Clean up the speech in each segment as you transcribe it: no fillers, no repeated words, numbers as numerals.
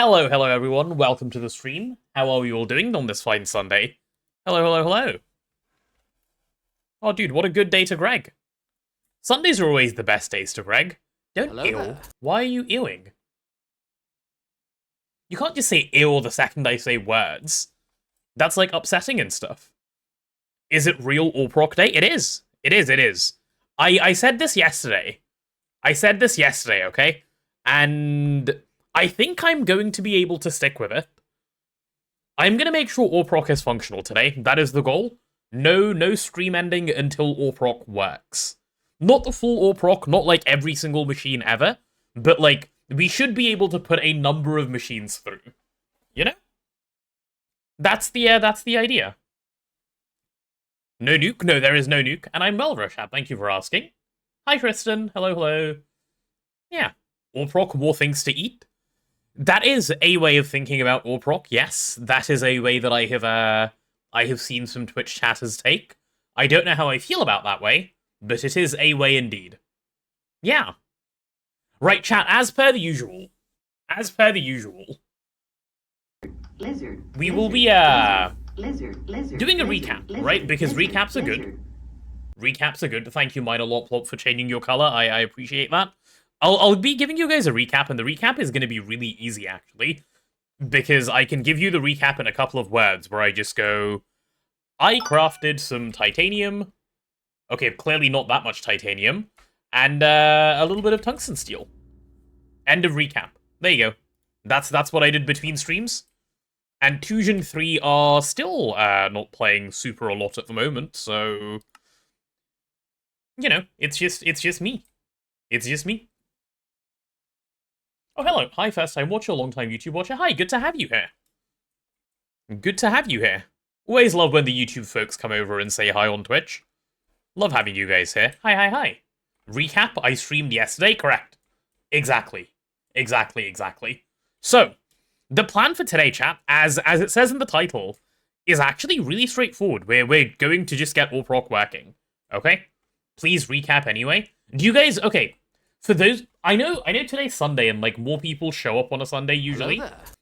Hello, hello everyone, welcome to the stream. How are you all doing on this fine Sunday? Hello, hello, hello. Oh dude, what a good day to Greg. Sundays are always the best days to Greg. Don't Hello ew. there. Why are you ewing? You can't just say ew the second I say words. That's like upsetting and stuff. Is it real Orproc day? It is. It is. I said this yesterday. Okay? And I think I'm going to be able to stick with it. I'm going to make sure Orproc is functional today. That is the goal. No stream ending until Orproc works. Not the full Orproc, not like every single machine ever, but like, we should be able to put a number of machines through. You know? That's the idea. No nuke? No, there is no nuke. And I'm well, Roshat. Thank you for asking. Hi, Tristan. Hello, hello. Yeah. Orproc, more things to eat. That is a way of thinking about Orproc. Yes, that is a way that I have seen some Twitch chatters take. I don't know how I feel about that way, but it is a way indeed. Yeah. Right, chat, as per the usual. Lizard. We will be Lizard. doing a recap, right? Because recaps are good. Recaps are good. Thank you, Minor Lop for changing your color. I appreciate that. I'll be giving you guys a recap, and the recap is going to be really easy, actually. Because I can give you the recap in a couple of words, where I just go, I crafted some titanium. Okay, clearly not that much titanium. And a little bit of tungsten steel. End of recap. There you go. That's what I did between streams. And Tusion 3 are still not playing super a lot at the moment, so... You know, it's just me. It's just me. Oh, hello. Hi, first-time watcher, long-time YouTube watcher. Hi, good to have you here. Good to have you here. Always love when the YouTube folks come over and say hi on Twitch. Love having you guys here. Hi. Recap, I streamed yesterday, correct. Exactly. So, the plan for today, chat, as it says in the title, is actually really straightforward. We're going to just get Orproc working, okay? Please recap anyway. Do you guys... Okay, for those... I know today's Sunday and, like, more people show up on a Sunday usually.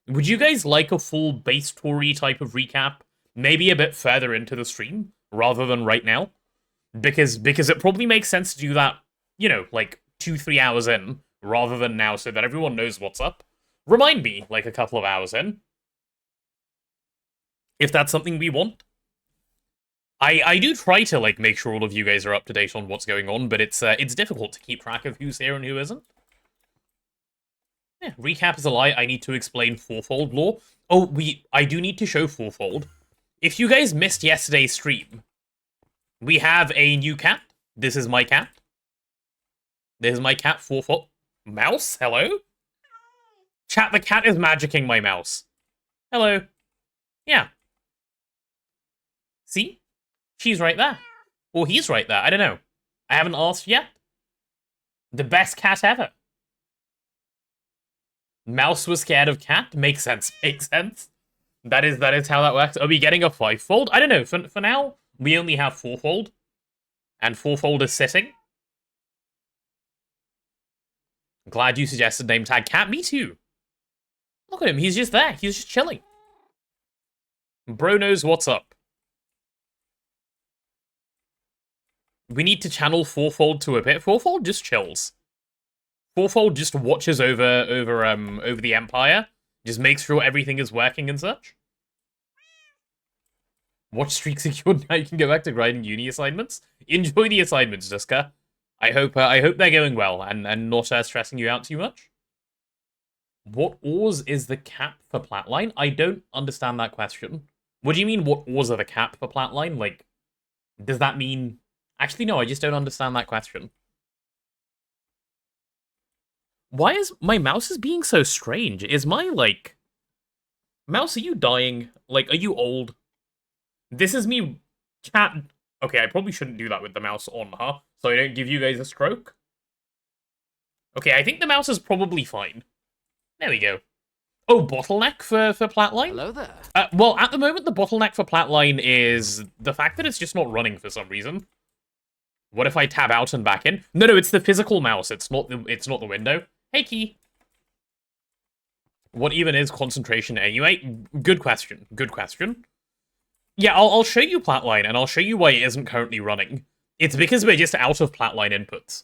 Would you guys like a full base story type of recap? Maybe a bit further into the stream, rather than right now? Because it probably makes sense to do that, you know, like, 2-3 hours in, rather than now, so that everyone knows what's up. Remind me, like, a couple of hours in. If that's something we want. I do try to, like, make sure all of you guys are up to date on what's going on, but it's difficult to keep track of who's here and who isn't. Yeah, recap is a lie. I need to explain Fourfold lore. Oh, I do need to show Fourfold. If you guys missed yesterday's stream, we have a new cat. This is my cat. This is my cat, Fourfold. Mouse? Hello? Chat, the cat is magicking my mouse. Hello. Yeah. See? She's right there. Or he's right there. I don't know. I haven't asked yet. The best cat ever. Mouse was scared of cat. Makes sense. That is how that works. Are we getting a 5-fold? I don't know. For now, we only have 4-fold. And 4-fold is sitting. Glad you suggested name tag cat. Me too. Look at him. He's just there. He's just chilling. Bro knows what's up. We need to channel Fourfold to a bit. Fourfold just chills. Fourfold just watches over the Empire. Just makes sure everything is working and such. Watch streaks secured. Now you can go back to grinding uni assignments. Enjoy the assignments, Duska. I hope they're going well and not stressing you out too much. What ores is the cap for Platline? I don't understand that question. What do you mean, what ores are the cap for Platline? Like, does that mean... Actually, no, I just don't understand that question. Why is... My mouse is being so strange? Is my, like... Mouse, are you dying? Like, are you old? This is me... Chat... Okay, I probably shouldn't do that with the mouse on, huh? So I don't give you guys a stroke. Okay, I think the mouse is probably fine. There we go. Oh, bottleneck for Platline? Hello there. Well, at the moment, the bottleneck for Platline is the fact that it's just not running for some reason. What if I tab out and back in? No, it's the physical mouse. It's not the window. Hey, Key. What even is concentration anyway? Good question. Good question. Yeah, I'll show you Platline, and I'll show you why it isn't currently running. It's because we're just out of Platline inputs.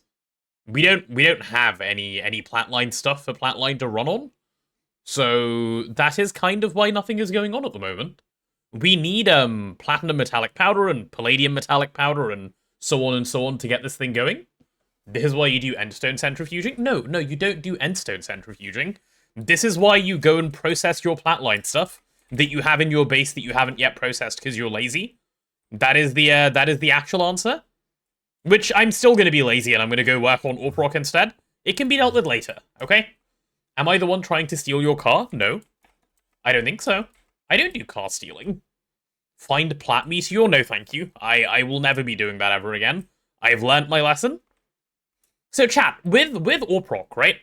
We don't have any Platline stuff for Platline to run on. So that is kind of why nothing is going on at the moment. We need platinum metallic powder and palladium metallic powder and so on to get this thing going. This is why you do endstone centrifuging. No, you don't do endstone centrifuging. This is why you go and process your Platline stuff that you have in your base that you haven't yet processed because you're lazy. That is the actual answer. Which I'm still going to be lazy and I'm going to go work on Orproc instead. It can be dealt with later, okay? Am I the one trying to steal your car? No. I don't think so. I don't do car stealing. Find plat meteor? No, thank you. I will never be doing that ever again. I've learnt my lesson. So chat, with Orproc, right?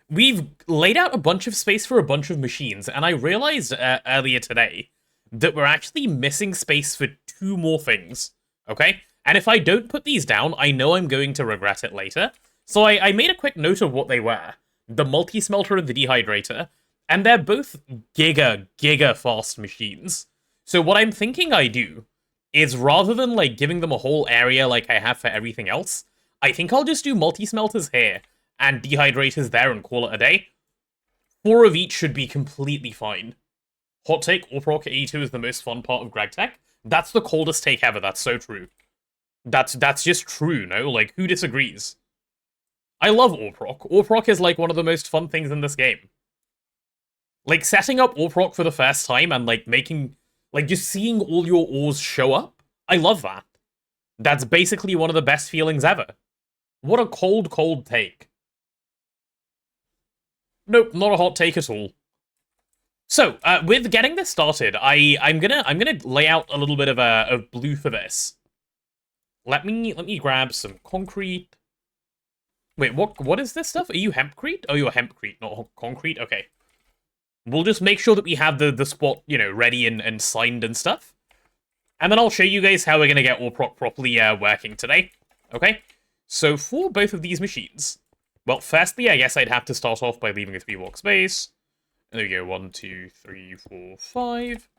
We've laid out a bunch of space for a bunch of machines, and I realized earlier today that we're actually missing space for 2 more things, okay? And if I don't put these down, I know I'm going to regret it later. So I made a quick note of what they were. The multi-smelter and the dehydrator. And they're both giga fast machines. So what I'm thinking I do is rather than like giving them a whole area like I have for everything else, I think I'll just do multi-smelters here and dehydrators there and call it a day. 4 of each should be completely fine. Hot take, Orproc 82 is the most fun part of GregTech. That's the coldest take ever, that's so true. That's just true, no? Like, who disagrees? I love Orproc. Orproc is like one of the most fun things in this game. Like, setting up Orproc for the first time and like making, like just seeing all your ores show up, I love that. That's basically one of the best feelings ever. What a cold take. Nope, not a hot take at all. So, with getting this started, I'm gonna lay out a little bit of blue for this. Let me grab some concrete. Wait, what is this stuff? Are you hempcrete? Oh, you're hempcrete, not concrete. Okay. We'll just make sure that we have the spot, you know, ready and signed and stuff. And then I'll show you guys how we're gonna get Orproc properly working today. Okay? So for both of these machines, well, firstly, I guess I'd have to start off by leaving a 3-block space. There we go, 1, 2, 3, 4, 5.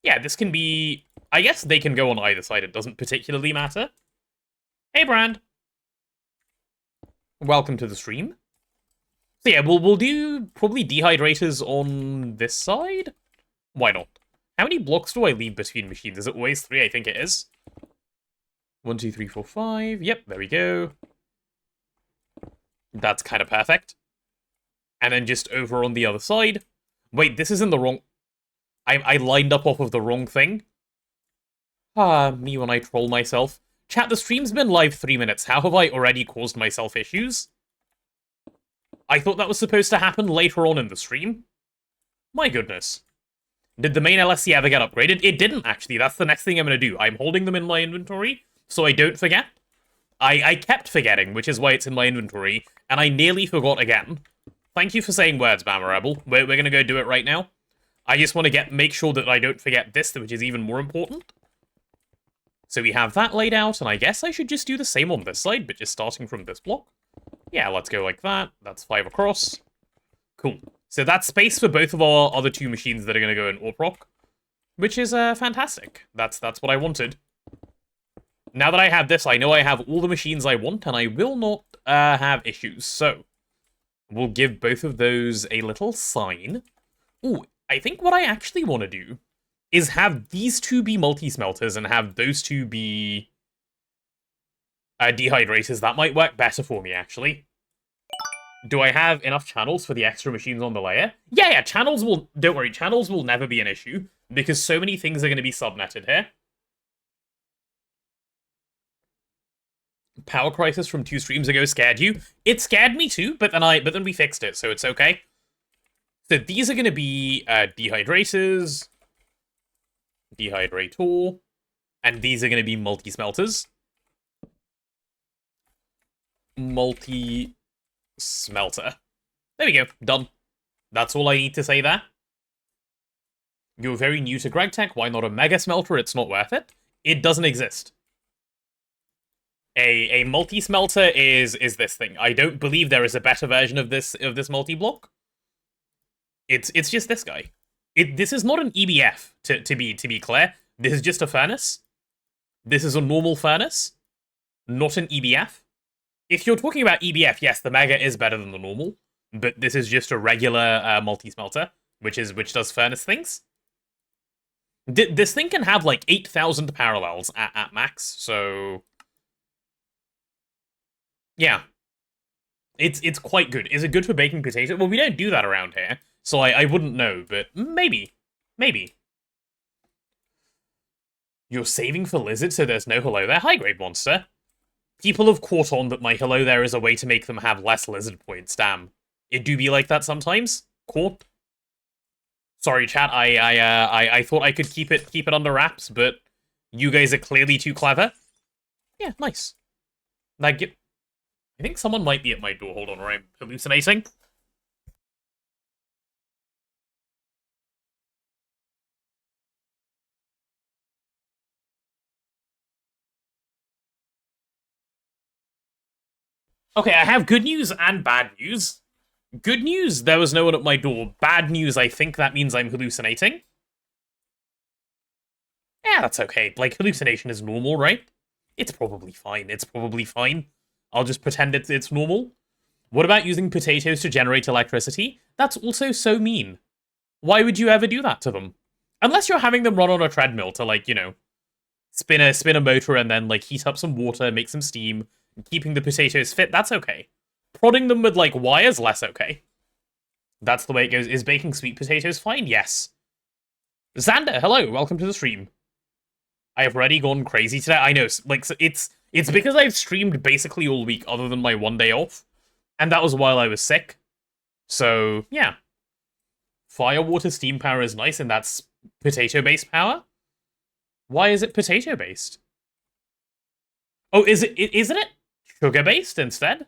Yeah, this can be... I guess they can go on either side, it doesn't particularly matter. Hey, Brand! Welcome to the stream. So yeah, we'll do probably dehydrators on this side? Why not? How many blocks do I leave between machines? Is it always 3? I think it is. 1, 2, 3, 4, 5. Yep, there we go. That's kind of perfect. And then just over on the other side. Wait, this is in the wrong... I lined up off of the wrong thing. Ah, me when I troll myself. Chat, the stream's been live 3 minutes. How have I already caused myself issues? I thought that was supposed to happen later on in the stream. My goodness. Did the main LSC ever get upgraded? It didn't, actually. That's the next thing I'm going to do. I'm holding them in my inventory, so I don't forget. I kept forgetting, which is why it's in my inventory, and I nearly forgot again. Thank you for saying words, Bama Rebel. We're going to go do it right now. I just want to make sure that I don't forget this, which is even more important. So we have that laid out, and I guess I should just do the same on this side, but just starting from this block. Yeah, let's go like that. That's 5 across. Cool. So that's space for both of our other 2 machines that are going to go in Orproc, which is fantastic. That's what I wanted. Now that I have this, I know I have all the machines I want, and I will not have issues. So we'll give both of those a little sign. Ooh, I think what I actually want to do is have these 2 be multi-smelters and have those 2 be dehydrators. That might work better for me, actually. Do I have enough channels for the extra machines on the layer? Yeah, channels will... Don't worry, channels will never be an issue, because so many things are going to be subnetted here. Power crisis from 2 streams ago scared you? It scared me too, but then we fixed it, so it's okay. So these are going to be dehydrators, dehydrator, and these are going to be multi-smelters. Multi-smelter. There we go, done. That's all I need to say there. You're very new to GregTech, why not a mega smelter? It's not worth it. It doesn't exist. A multi-smelter is this thing. I don't believe there is a better version of this multi-block. It's just this guy. This is not an EBF, to be clear. This is just a furnace. This is a normal furnace, not an EBF. If you're talking about EBF, yes, the Mega is better than the normal, but this is just a regular multi-smelter, which does furnace things. This thing can have like 8,000 parallels at max, so yeah, it's quite good. Is it good for baking potato? Well, we don't do that around here, so I wouldn't know, but maybe. You're saving for lizard, so there's no hello there. High grade monster. People have caught on that my hello there is a way to make them have less lizard points. Damn, it do be like that sometimes. Caught. Sorry, chat. I thought I could keep it under wraps, but you guys are clearly too clever. Yeah, nice. I think someone might be at my door. Hold on, or I'm hallucinating. Okay, I have good news and bad news. Good news, there was no one at my door. Bad news, I think that means I'm hallucinating. Yeah, that's okay. Like, hallucination is normal, right? It's probably fine. I'll just pretend it's normal. What about using potatoes to generate electricity? That's also so mean. Why would you ever do that to them? Unless you're having them run on a treadmill to, like, you know, spin a motor and then, like, heat up some water, make some steam, keeping the potatoes fit, that's okay. Prodding them with, like, wires, less okay. That's the way it goes. Is baking sweet potatoes fine? Yes. Xander, hello, welcome to the stream. I have already gone crazy today. I know, like, it's because I've streamed basically all week other than my one day off, and that was while I was sick. So, yeah. Fire, water, steam power is nice, and that's potato-based power? Why is it potato-based? Oh, isn't it sugar-based instead?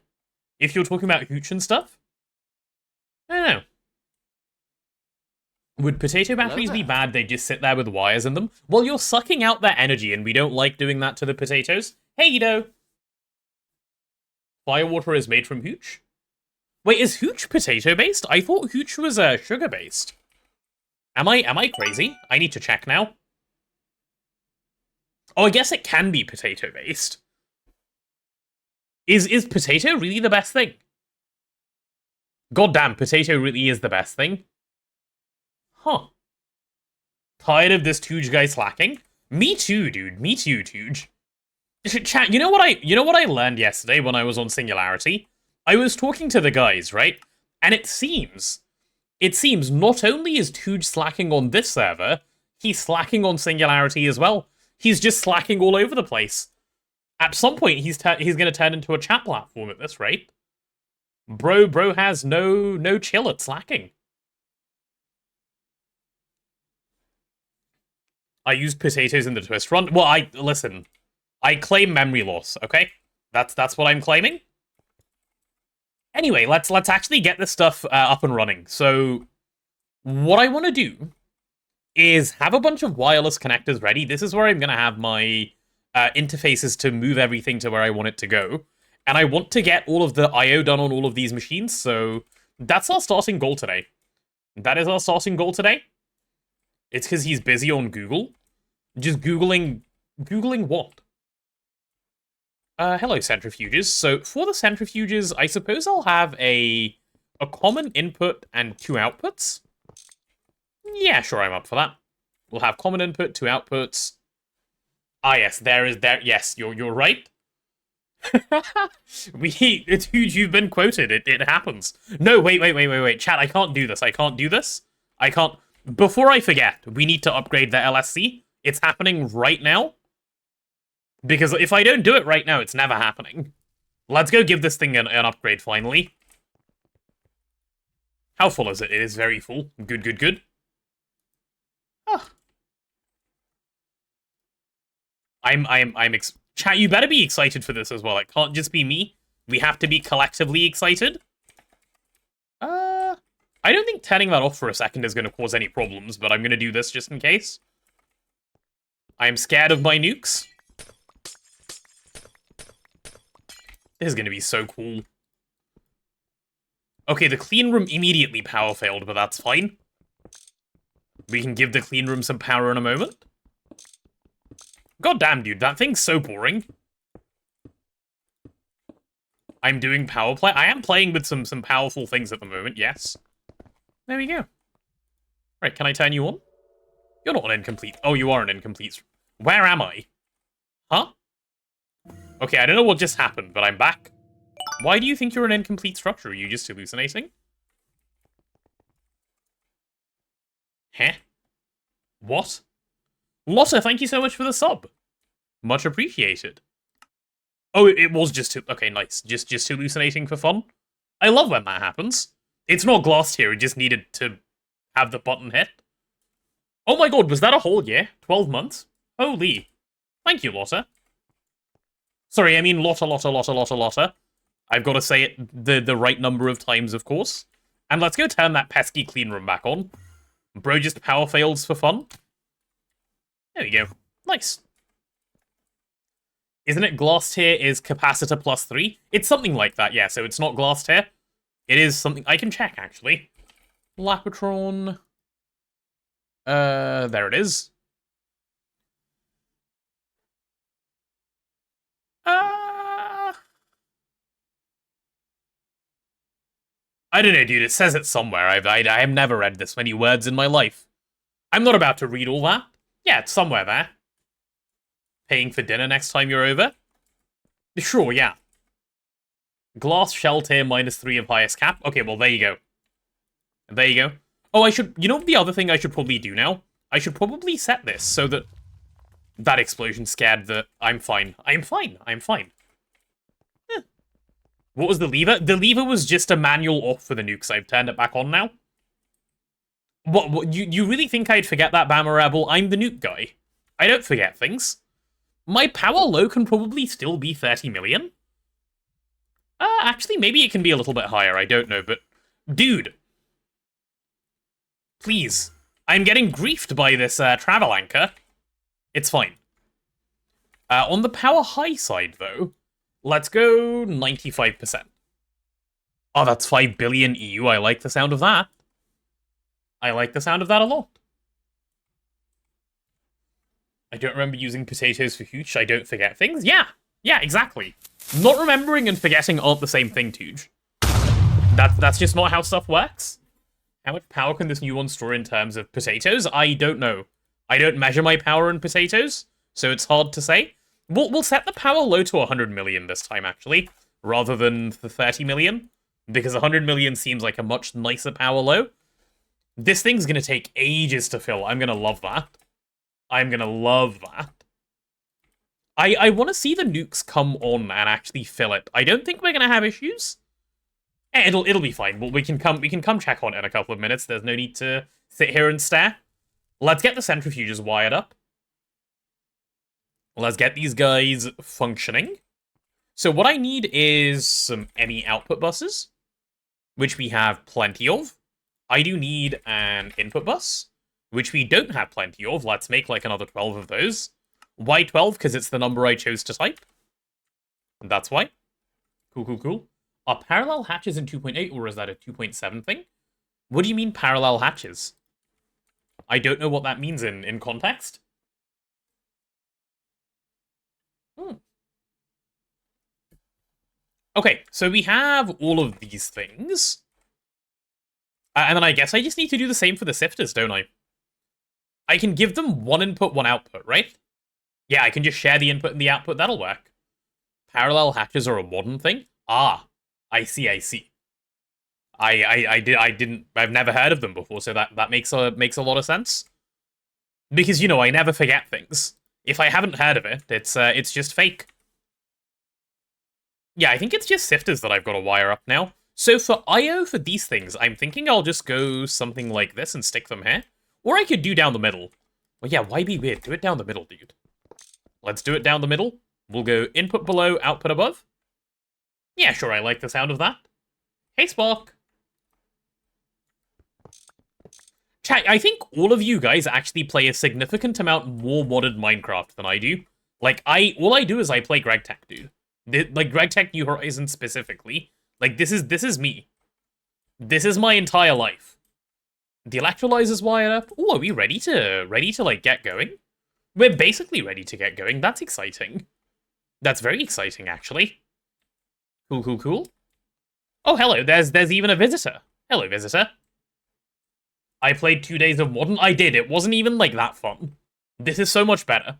If you're talking about hooch and stuff? I don't know. Would potato batteries be bad? They just sit there with wires in them? Well, you're sucking out their energy, and we don't like doing that to the potatoes. Hey, Edo! Firewater is made from hooch? Wait, is hooch potato-based? I thought hooch was sugar-based. Am I crazy? I need to check now. Oh, I guess it can be potato-based. Is potato really the best thing? Goddamn, potato really is the best thing. Huh. Tired of this Tooge guy slacking? Me too, dude. Me too, Tooge. Chat, you know what I learned yesterday when I was on Singularity? I was talking to the guys, right? And it seems not only is Tooge slacking on this server, he's slacking on Singularity as well. He's just slacking all over the place. At some point, he's gonna turn into a chat platform at this rate. Bro has no chill at slacking. I used potatoes in the twist run. Well, listen. I claim memory loss, okay? That's what I'm claiming. Anyway, let's actually get this stuff up and running. So, what I want to do is have a bunch of wireless connectors ready. This is where I'm going to have my interfaces to move everything to where I want it to go. And I want to get all of the I.O. done on all of these machines, so that's our starting goal today. That is our starting goal today. It's because he's busy on Google. Just Googling what? Hello, centrifuges. So, for the centrifuges, I suppose I'll have a common input and 2 outputs. Yeah, sure, I'm up for that. We'll have common input, 2 outputs. Ah, yes, yes, you're right. You've been quoted. It happens. No, wait. Chat, I can't do this. I can't. Before I forget, we need to upgrade the LSC. It's happening right now. Because if I don't do it right now, it's never happening. Let's go give this thing an upgrade, finally. How full is it? It is very full. Good. Oh. Chat, you better be excited for this as well. It can't just be me. We have to be collectively excited. I don't think turning that off for a second is going to cause any problems, but I'm going to do this just in case. I'm scared of my nukes. This is going to be so cool. Okay, the clean room immediately power failed, but that's fine. We can give the clean room some power in a moment. God damn, dude, that thing's so boring. I'm doing power play. I am playing with some powerful things at the moment, yes. There we go. Right, can I turn you on? You're not an incomplete. Oh, you are an incomplete. Where am I? Huh? Okay, I don't know what just happened, but I'm back. Why do you think you're an incomplete structure? Are you just hallucinating? Heh? What? Lotta, thank you so much for the sub. Much appreciated. Oh, it was just... Okay, nice. Just hallucinating for fun. I love when that happens. It's not glassed here, it just needed to have the button hit. Oh my god, was that a whole year? 12 months? Holy. Thank you, Lotta. Sorry, I mean Lotta. I've got to say it the right number of times, of course. And let's go turn that pesky clean room back on. Bro just power fails for fun. There we go. Nice. Isn't it glass tier is capacitor plus 3? It's something like that, yeah, so it's not glass tier. It is something... I can check, actually. Lapatron... there it is. I don't know, dude. It says it somewhere. I have never read this many words in my life. I'm not about to read all that. Yeah, it's somewhere there. Paying for dinner next time you're over? Sure, yeah. Glass shell tier -3 of highest cap. Okay, well, there you go. There you go. Oh, I should... You know the other thing I should probably do now? I should probably set this so that... That explosion scared the... I'm fine. I'm fine. I'm fine. What was the lever? The lever was just a manual off for the nukes. I've turned it back on now. What you really think I'd forget that, Bama Rebel? I'm the nuke guy. I don't forget things. My power low can probably still be 30 million. Actually, maybe it can be a little bit higher. I don't know, but... Dude. Please. I'm getting griefed by this travel anchor. It's fine. On the power high side, though... Let's go 95%. Oh, that's 5 billion EU. I like the sound of that. I like the sound of that a lot. I don't remember using potatoes for hooch. I don't forget things. Yeah, exactly. Not remembering and forgetting aren't the same thing, Tooge. That's just not how stuff works. How much power can this new one store in terms of potatoes? I don't know. I don't measure my power in potatoes, so it's hard to say. We'll set the power low to 100 million this time, actually, rather than the 30 million, because 100 million seems like a much nicer power low. This thing's gonna take ages to fill. I'm gonna love that. I'm gonna love that. I want to see the nukes come on and actually fill it. I don't think we're gonna have issues. It'll be fine. Well, we can come check on it in a couple of minutes. There's no need to sit here and stare. Let's get the centrifuges wired up. Let's get these guys functioning. So what I need is some ME output buses, which we have plenty of. I do need an input bus, which we don't have plenty of. Let's make like another 12 of those. Why 12? Because it's the number I chose to type. That's why. Cool. Are parallel hatches in 2.8, or is that a 2.7 thing? What do you mean parallel hatches? I don't know what that means in context. Okay, so we have all of these things. And then I guess I just need to do the same for the sifters, don't I? I can give them one input, one output, right? Yeah, I can just share the input and the output. That'll work. Parallel hatches are a modern thing? Ah, I see. I've never heard of them before, so that makes a lot of sense. Because, you know, I never forget things. If I haven't heard of it, it's just fake. Yeah, I think it's just sifters that I've got to wire up now. So for I/O for these things, I'm thinking I'll just go something like this and stick them here. Or I could do down the middle. Well, yeah, why be weird? Do it down the middle, dude. Let's do it down the middle. We'll go input below, output above. Yeah, sure, I like the sound of that. Hey, Spark. Chat, I think all of you guys actually play a significant amount more modded Minecraft than I do. Like, all I do is I play GregTech, dude. Like, GregTech New Horizons specifically. Like, this is me. This is my entire life. The electrolyzer's wired up. Oh, are we ready to like get going? We're basically ready to get going. That's exciting. That's very exciting, actually. Cool, cool, cool. Oh, hello. There's even a visitor. Hello, visitor. I played 2 days of Modern. I did. It wasn't even like that fun. This is so much better.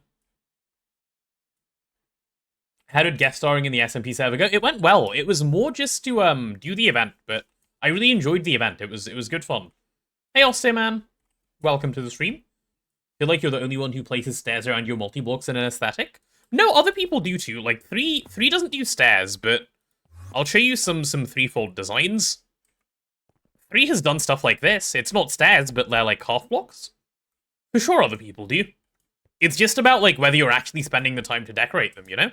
How did guest starring in the SMP server go? It went well. It was more just to do the event, but I really enjoyed the event. It was good fun. Hey, Austin, man. Welcome to the stream. Feel like you're the only one who places stairs around your multi-blocks in an aesthetic? No, other people do too. Like, 3 doesn't do stairs, but I'll show you some threefold designs. 3 has done stuff like this. It's not stairs, but they're like half blocks. For sure other people do. It's just about like whether you're actually spending the time to decorate them, you know?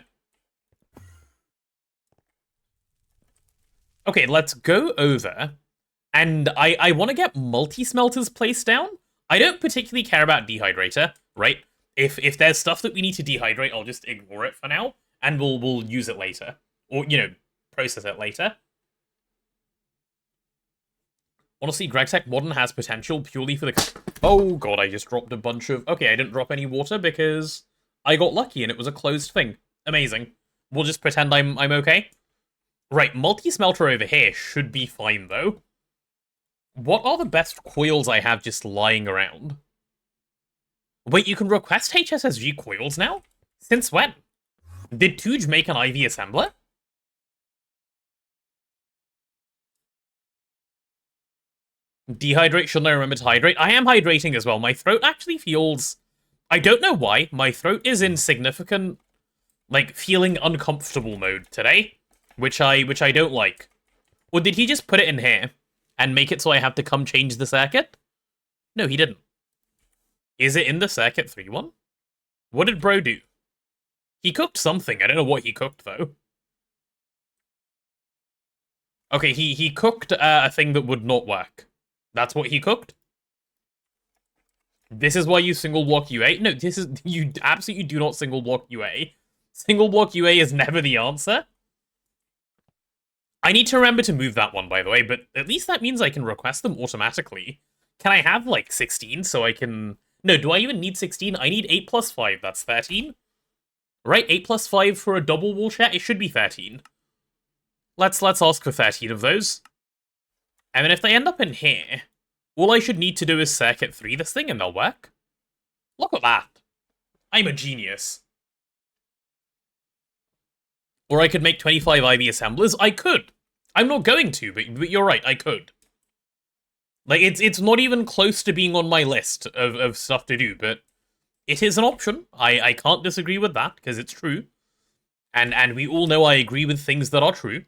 Okay, let's go over. And I want to get multi-smelters placed down. I don't particularly care about dehydrator, right? If there's stuff that we need to dehydrate, I'll just ignore it for now, and we'll use it later. Or, you know, process it later. Honestly, GregTech Modern has potential purely for the... Oh god, I just dropped a bunch of... Okay, I didn't drop any water because I got lucky and it was a closed thing. Amazing. We'll just pretend I'm okay. Right, multi-smelter over here should be fine, though. What are the best coils I have just lying around? Wait, you can request HSSG coils now? Since when? Did Tooge make an IV assembler? Dehydrate, shouldn't I remember to hydrate? I am hydrating as well. My throat actually feels... I don't know why. My throat is in significant, like, feeling uncomfortable mode today. Which I don't like. Or did he just put it in here and make it so I have to come change the circuit? No, he didn't. Is it in the circuit 3.1? What did bro do? He cooked something. I don't know what he cooked, though. Okay, he cooked a thing that would not work. That's what he cooked? This is why you single block UA? No, this is... You absolutely do not single block UA. Single block UA is never the answer. I need to remember to move that one, by the way, but at least that means I can request them automatically. Can I have, like, 16 so I can... No, do I even need 16? I need 8 plus 5, that's 13. Right, 8 plus 5 for a double wall chat? It should be 13. Let's ask for 13 of those. And then if they end up in here, all I should need to do is circuit 3 this thing and they'll work. Look at that. I'm a genius. Or I could make 25 IV assemblers. I could. I'm not going to, but you're right, I could. Like, it's not even close to being on my list of stuff to do, but it is an option. I can't disagree with that, because it's true. And we all know I agree with things that are true.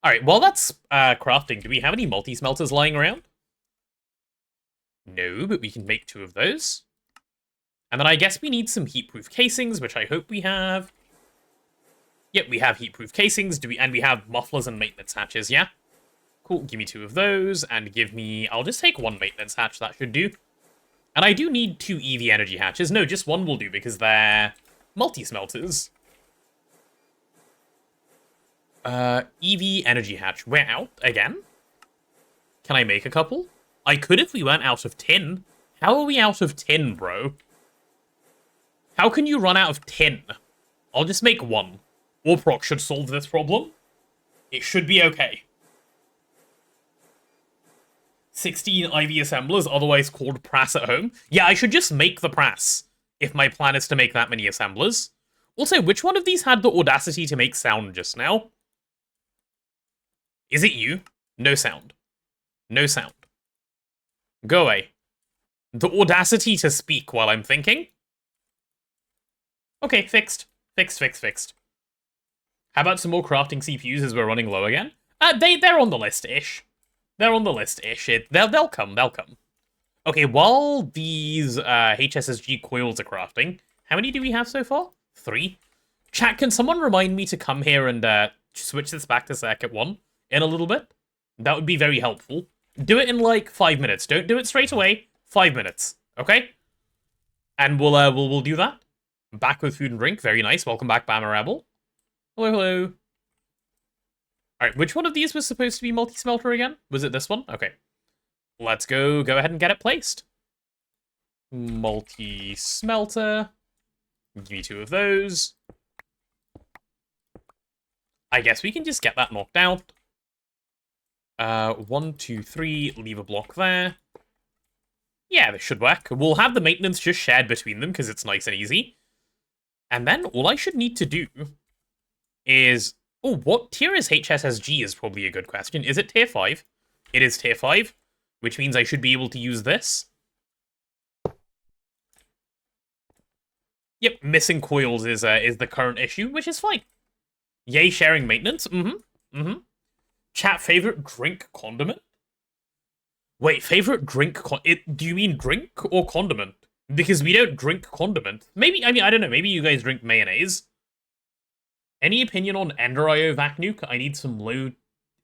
Alright, while that's crafting, do we have any multi-smelters lying around? No, but we can make 2 of those. And then I guess we need some heat-proof casings, which I hope we have. Yep, we have heat-proof casings, and we have mufflers and maintenance hatches, yeah? Cool, give me 2 of those, and give me... I'll just take 1 maintenance hatch, that should do. And I do need 2 EV energy hatches. No, just 1 will do, because they're multi-smelters. EV energy hatch. We're out again? Can I make a couple? I could if we weren't out of tin. How are we out of tin, bro? How can you run out of tin? I'll just make 1. Orproc should solve this problem. It should be okay. 16 IV assemblers, otherwise called prass at home. Yeah, I should just make the prass, if my plan is to make that many assemblers. Also, which one of these had the audacity to make sound just now? Is it you? No sound. No sound. Go away. The audacity to speak while I'm thinking? Okay, fixed. Fixed. How about some more crafting CPUs as we're running low again? They're on the list-ish. They're on the list-ish. They'll come. Okay, while these HSSG coils are crafting, how many do we have so far? 3. Chat, can someone remind me to come here and switch this back to circuit 1 in a little bit? That would be very helpful. Do it in like 5 minutes. Don't do it straight away. 5 minutes, okay? And we'll do that. Back with food and drink. Very nice. Welcome back, Bama Rebel. Hello. Alright, which one of these was supposed to be multi-smelter again? Was it this one? Okay. Let's go ahead and get it placed. Multi-smelter. Give me 2 of those. I guess we can just get that knocked out. 1, 2, 3, leave a block there. Yeah, this should work. We'll have the maintenance just shared between them because it's nice and easy. And then all I should need to do is... Oh, what tier is HSSG is probably a good question. Is it tier 5? It is tier 5, which means I should be able to use this. Yep, missing coils is the current issue, which is fine. Yay, sharing maintenance. Chat, favorite drink condiment? Wait, favorite drink do you mean drink or condiment? Because we don't drink condiment. Maybe, I mean, I don't know, maybe you guys drink mayonnaise. Any opinion on Ender IO vac nuke? I need some low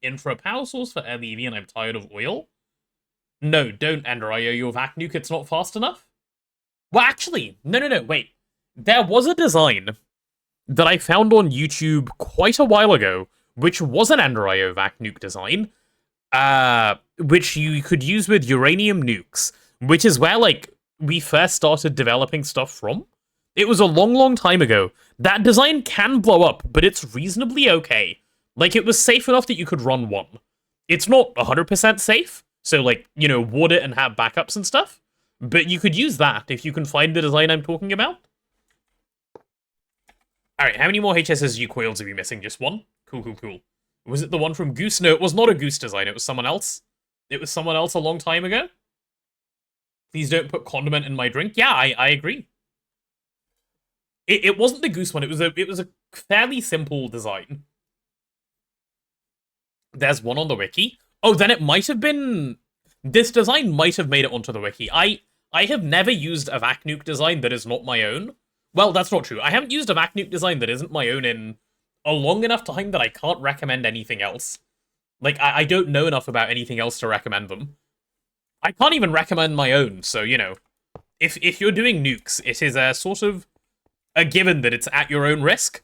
infra power source for LEV and I'm tired of oil. No, don't Ender IO your vac nuke, it's not fast enough. Well, actually, no, wait. There was a design that I found on YouTube quite a while ago, which was an Ender IO vac nuke design, which you could use with uranium nukes, which is where, like, we first started developing stuff from. It was a long time ago. That design can blow up, but it's reasonably okay. Like, it was safe enough that you could run one. It's not 100% safe, so, like, you know, ward it and have backups and stuff, but you could use that if you can find the design I'm talking about. Alright, how many more HSSG coils are we missing? Just one? Cool. Was it the one from Goose? No, it was not a Goose design, it was someone else. It was someone else a long time ago. Please don't put condiment in my drink. Yeah, I agree. It wasn't the Goose one, it was a fairly simple design. There's one on the wiki. Oh, then it might have been... This design might have made it onto the wiki. I have never used a vac nuke design that is not my own. Well, that's not true. I haven't used a vac nuke design that isn't my own in a long enough time that I can't recommend anything else. Like, I don't know enough about anything else to recommend them. I can't even recommend my own, so, you know. If you're doing nukes, it is a sort of a given that it's at your own risk.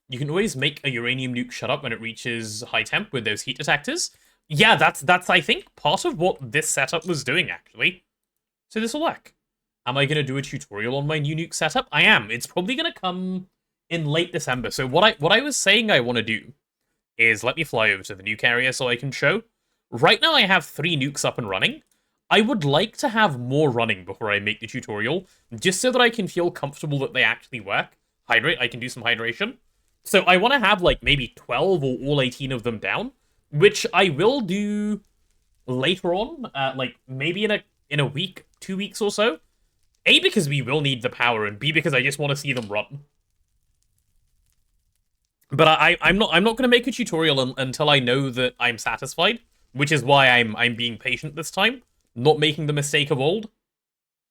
You can always make a uranium nuke shut up when it reaches high temp with those heat detectors. Yeah, that's I think, part of what this setup was doing, actually. So this will work. Am I going to do a tutorial on my new nuke setup? I am. It's probably going to come in late December. So what I was saying I want to do is let me fly over to the nuke area so I can show. Right now I have 3 nukes up and running. I would like to have more running before I make the tutorial, just so that I can feel comfortable that they actually work. Hydrate, I can do some hydration. So I want to have like maybe 12 or all 18 of them down, which I will do later on, like maybe in a week, 2 weeks or so. A, because we will need the power, and B, because I just want to see them run. But I'm not going to make a tutorial until I know that I'm satisfied, which is why I'm being patient this time, not making the mistake of old.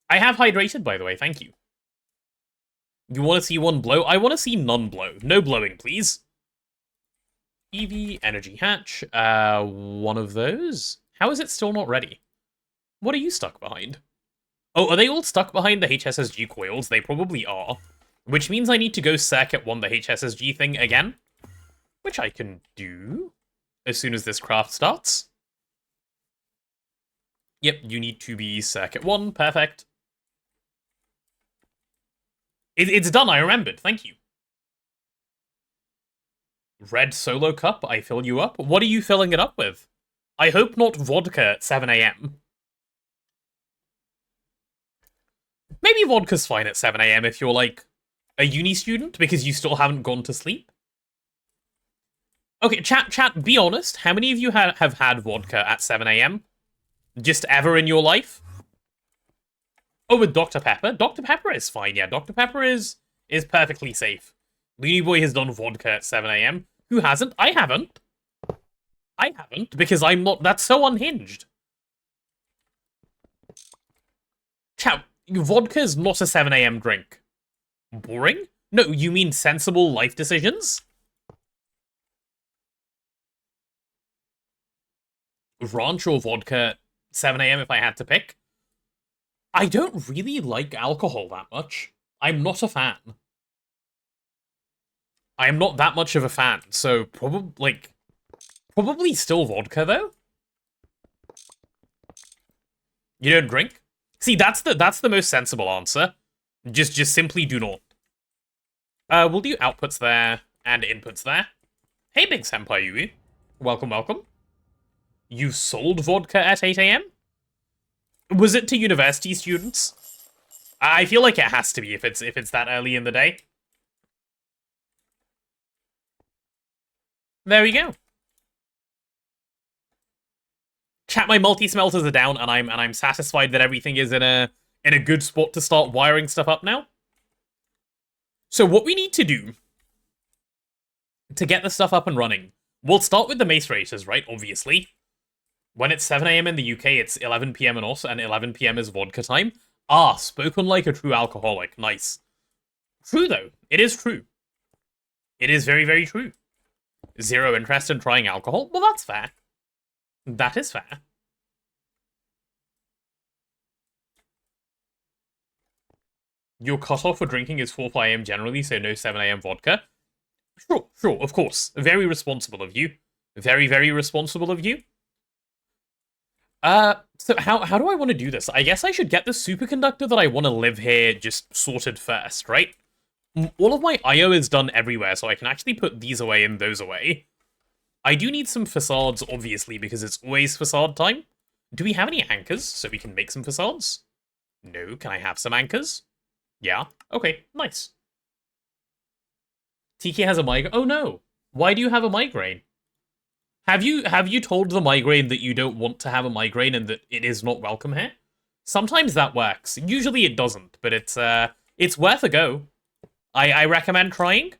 I have hydrated, by the way, thank you. You want to see one blow? I want to see none blow. No blowing, please. EV, energy hatch, one of those. How is it still not ready? What are you stuck behind? Oh, are they all stuck behind the HSSG coils? They probably are. Which means I need to go circuit 1 the HSSG thing again. Which I can do as soon as this craft starts. Yep, you need to be circuit 1. Perfect. It's done, I remembered. Thank you. Red solo cup, I fill you up. What are you filling it up with? I hope not vodka at 7 AM. Maybe vodka's fine at 7 AM if you're, like, a uni student, because you still haven't gone to sleep. Okay, chat, be honest. How many of you have had vodka at 7 AM? Just ever in your life? Oh, with Dr. Pepper? Dr. Pepper is fine, yeah. Dr. Pepper is perfectly safe. Looney Boy has done vodka at 7 AM. Who hasn't? I haven't. I haven't, because I'm not... That's so unhinged. Chat, vodka is not a 7 AM drink. Boring? No, you mean sensible life decisions? Ranch or vodka, 7 AM if I had to pick. I don't really like alcohol that much. I'm not a fan. I am not that much of a fan, so probably still vodka though. You don't drink? See, that's the most sensible answer. Just simply do not. We'll do outputs there and inputs there. Hey, Big Senpai Yui. Welcome, welcome. You sold vodka at 8 AM? Was it to university students? I feel like it has to be if it's that early in the day. There we go. Chat, my multi-smelters are down, and I'm satisfied that everything is in a good spot to start wiring stuff up now. So what we need to do to get the stuff up and running, we'll start with the mace raters, right? Obviously. When it's 7 AM in the UK, it's 11 PM in us, and 11 PM is vodka time. Ah, spoken like a true alcoholic. Nice. True, though. It is true. It is very, very true. Zero interest in trying alcohol? Well, that's fair. That is fair. Your cutoff for drinking is 4 AM generally, so no 7 AM vodka. Sure, of course. Very responsible of you. Very, very responsible of you. So how do I want to do this? I guess I should get the superconductor that I want to live here just sorted first, right? All of my IO is done everywhere, so I can actually put these away and those away. I do need some facades, obviously, because it's always facade time. Do we have any anchors so we can make some facades? No, can I have some anchors? Yeah, okay, nice. TK has a migraine. Oh no, why do you have a migraine? Have you told the migraine that you don't want to have a migraine and that it is not welcome here? Sometimes that works. Usually it doesn't, but it's worth a go. I recommend trying.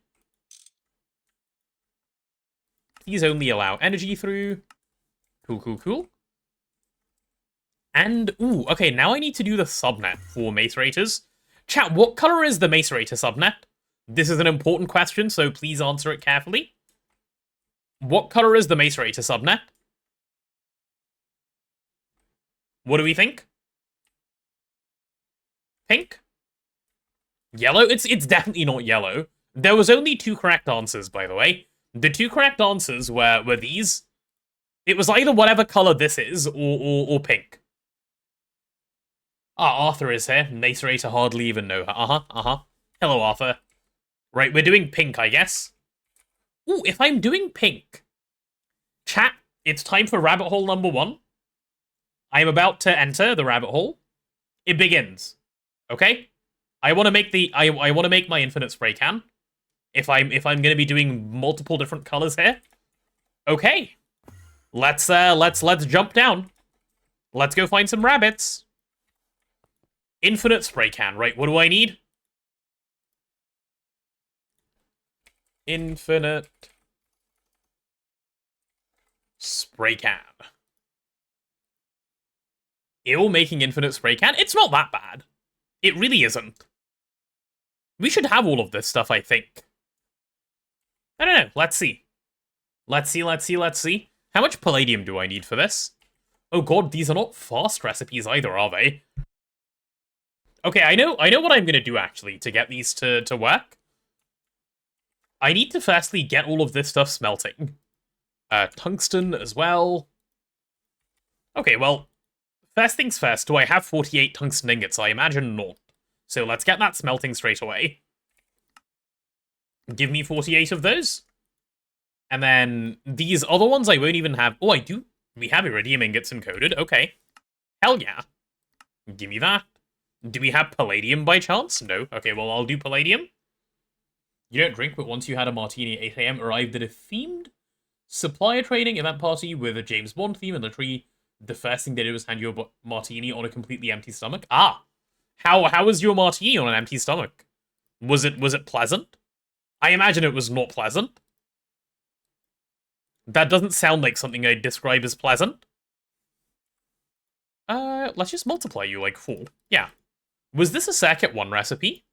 Please only allow energy through. Cool. And, ooh, okay, now I need to do the subnet for mace raters. Chat, what color is the mace rater subnet? This is an important question, so please answer it carefully. What color is the mace rater subnet? What do we think? Pink? Yellow? It's definitely not yellow. There was only 2 correct answers, by the way. The 2 correct answers were these. It was either whatever color this is, or pink. Ah, Arthur is here. Mace Rater hardly even know her. Hello, Arthur. Right, we're doing pink, I guess. Ooh, if I'm doing pink... Chat, it's time for rabbit hole number 1. I am about to enter the rabbit hole. It begins. Okay? I want to make I want to make my infinite spray can. If I'm going to be doing multiple different colors here. Okay. Let's jump down. Let's go find some rabbits. Infinite spray can, right? What do I need? Infinite spray can. Ew, making infinite spray can? It's not that bad. It really isn't. We should have all of this stuff, I think. I don't know. Let's see. Let's see. How much palladium do I need for this? Oh god, these are not fast recipes either, are they? Okay, I know what I'm gonna do, actually, to get these to work. I need to firstly get all of this stuff smelting. Tungsten as well. Okay, well, first things first, do I have 48 tungsten ingots? I imagine not. So let's get that smelting straight away. Give me 48 of those. And then these other ones I won't even have... Oh, I do. We have iridium ingots encoded. Okay. Hell yeah. Give me that. Do we have palladium by chance? No. Okay, well, I'll do palladium. You don't drink, but once you had a martini at 8 AM, arrived at a themed supplier training event party with a James Bond theme, and literally the first thing they did was hand you a martini on a completely empty stomach. Ah! How was your martini on an empty stomach? Was it pleasant? I imagine it was not pleasant. That doesn't sound like something I'd describe as pleasant. Let's just multiply you like 4. Yeah. Was this a Circuit 1 recipe?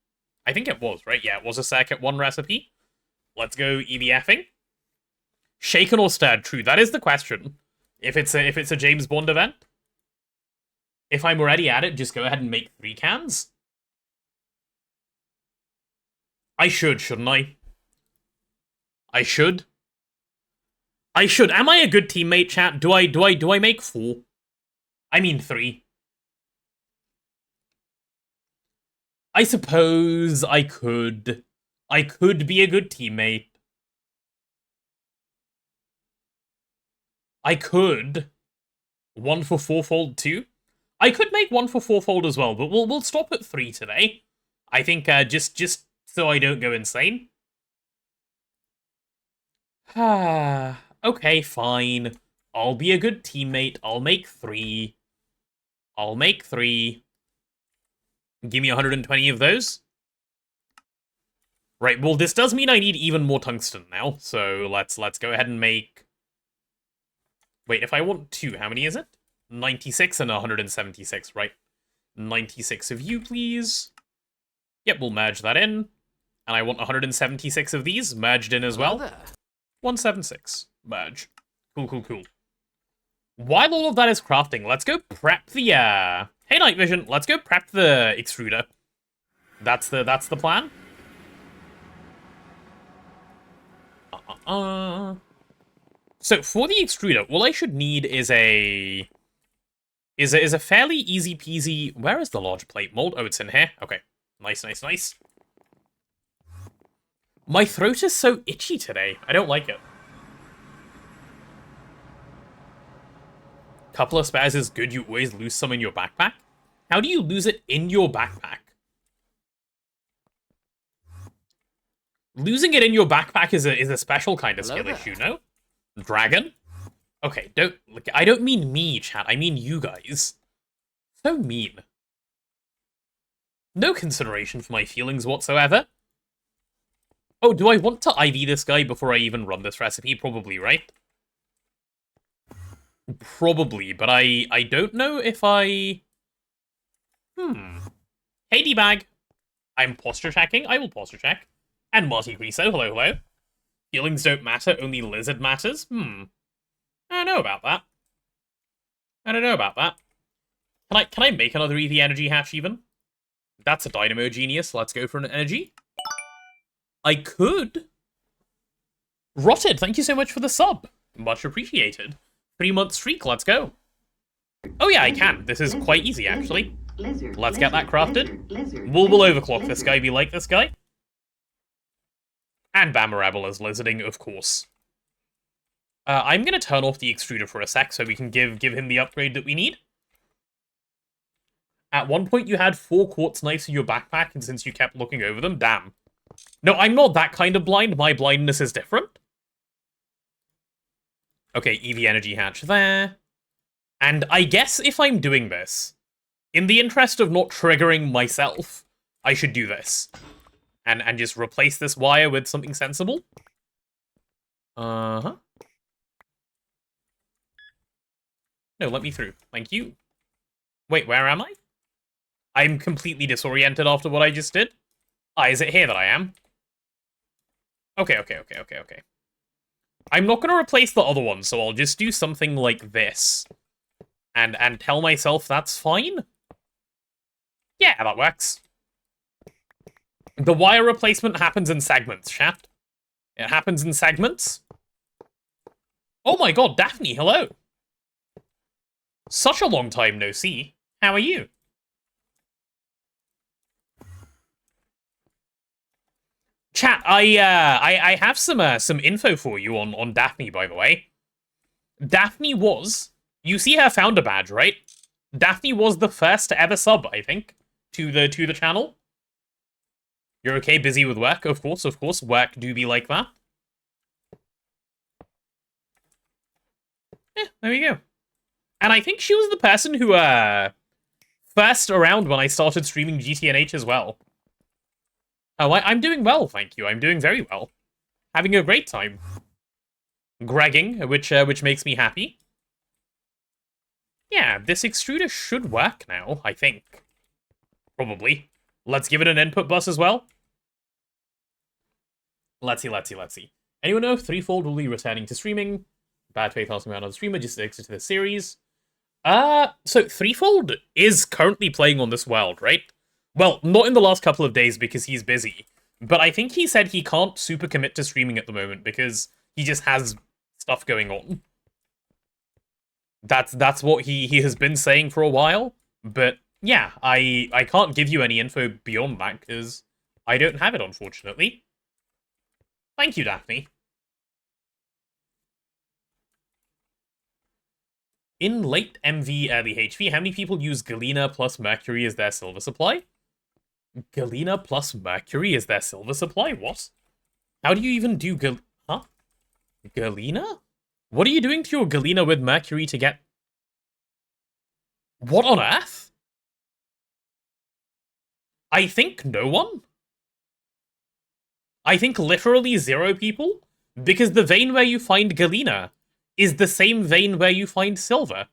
I think it was, right? Yeah, it was a Circuit 1 recipe. Let's go EBFing. Shaken or stirred? True, that is the question. If it's a James Bond event. If I'm already at it, just go ahead and make 3 cans. I should, shouldn't I? I should. Am I a good teammate, chat? Do I make 4? I mean 3. I suppose I could. I could be a good teammate. I could. 1 for 4-fold too. I could make 1 for 4-fold as well, but we'll stop at 3 today. I think just so I don't go insane. Okay, fine. I'll be a good teammate. I'll make 3. I'll make 3. Give me 120 of those. Right, well, this does mean I need even more tungsten now, so let's go ahead and make... Wait, if I want 2, how many is it? 96 and 176, right? 96 of you, please. Yep, we'll merge that in. And I want 176 of these merged in as well. 176. Merge. Cool. While all of that is crafting, let's go prep the, Hey, Night Vision, let's go prep the extruder. That's the plan. So, for the extruder, all I should need is a fairly easy peasy... Where is the large plate mold? Oh, it's in here. Okay. Nice. My throat is so itchy today. I don't like it. Couple of spares is good. You always lose some in your backpack. How do you lose it in your backpack? Losing it in your backpack is a special kind of skill issue, no? Dragon? Okay, I don't mean me, chat. I mean you guys. So mean. No consideration for my feelings whatsoever. Oh, do I want to IV this guy before I even run this recipe? Probably, right? Probably, but I don't know if I... Hey, D-Bag. I'm posture checking. I will posture check. And Marty Griso, hello. Feelings don't matter, only lizard matters. I don't know about that. Can I make another EV energy hatch even? That's a dynamo genius. Let's go for an energy. I could. Rotted, thank you so much for the sub. Much appreciated. 3-month streak, let's go. Oh yeah, I can. This is quite easy, actually. Let's get that crafted. We'll overclock this guy, be like this guy. And Bamarabble is lizarding, of course. I'm going to turn off the extruder for a sec so we can give him the upgrade that we need. At one point you had 4 quartz knives in your backpack, and since you kept looking over them, damn. No, I'm not that kind of blind. My blindness is different. Okay, EV energy hatch there. And I guess if I'm doing this, in the interest of not triggering myself, I should do this. And just replace this wire with something sensible. No, let me through. Thank you. Wait, where am I? I'm completely disoriented after what I just did. Is it here that I am? Okay. I'm not going to replace the other one, so I'll just do something like this. And tell myself that's fine? Yeah, that works. The wire replacement happens in segments, chat. It happens in segments. Oh my god, Daphne, hello. Such a long time no see. How are you? Chat, I have some info for you on Daphne, by the way. Daphne was... You see her founder badge, right? Daphne was the first to ever sub, I think, to the channel. You're okay, busy with work? Of course. Work do be like that. Yeah, there we go. And I think she was the person who, first around when I started streaming GTNH as well. Oh, I'm doing well, thank you. I'm doing very well. Having a great time. Gregging, which makes me happy. Yeah, this extruder should work now, I think. Probably. Let's give it an input bus as well. Let's see. Anyone know if Threefold will be returning to streaming? Bad faith asking about another streamer, just exited the series. So Threefold is currently playing on this world, right? Well, not in the last couple of days because he's busy. But I think he said he can't super commit to streaming at the moment because he just has stuff going on. That's what he has been saying for a while. But yeah, I can't give you any info beyond that because I don't have it, unfortunately. Thank you, Daphne. In late MV, early HV, how many people use Galena plus Mercury as their silver supply? Galena plus Mercury is their silver supply? What? How do you even do Huh? Galena? What are you doing to your Galena with Mercury to get... What on earth? I think no one. I think literally 0 people. Because the vein where you find Galena is the same vein where you find silver.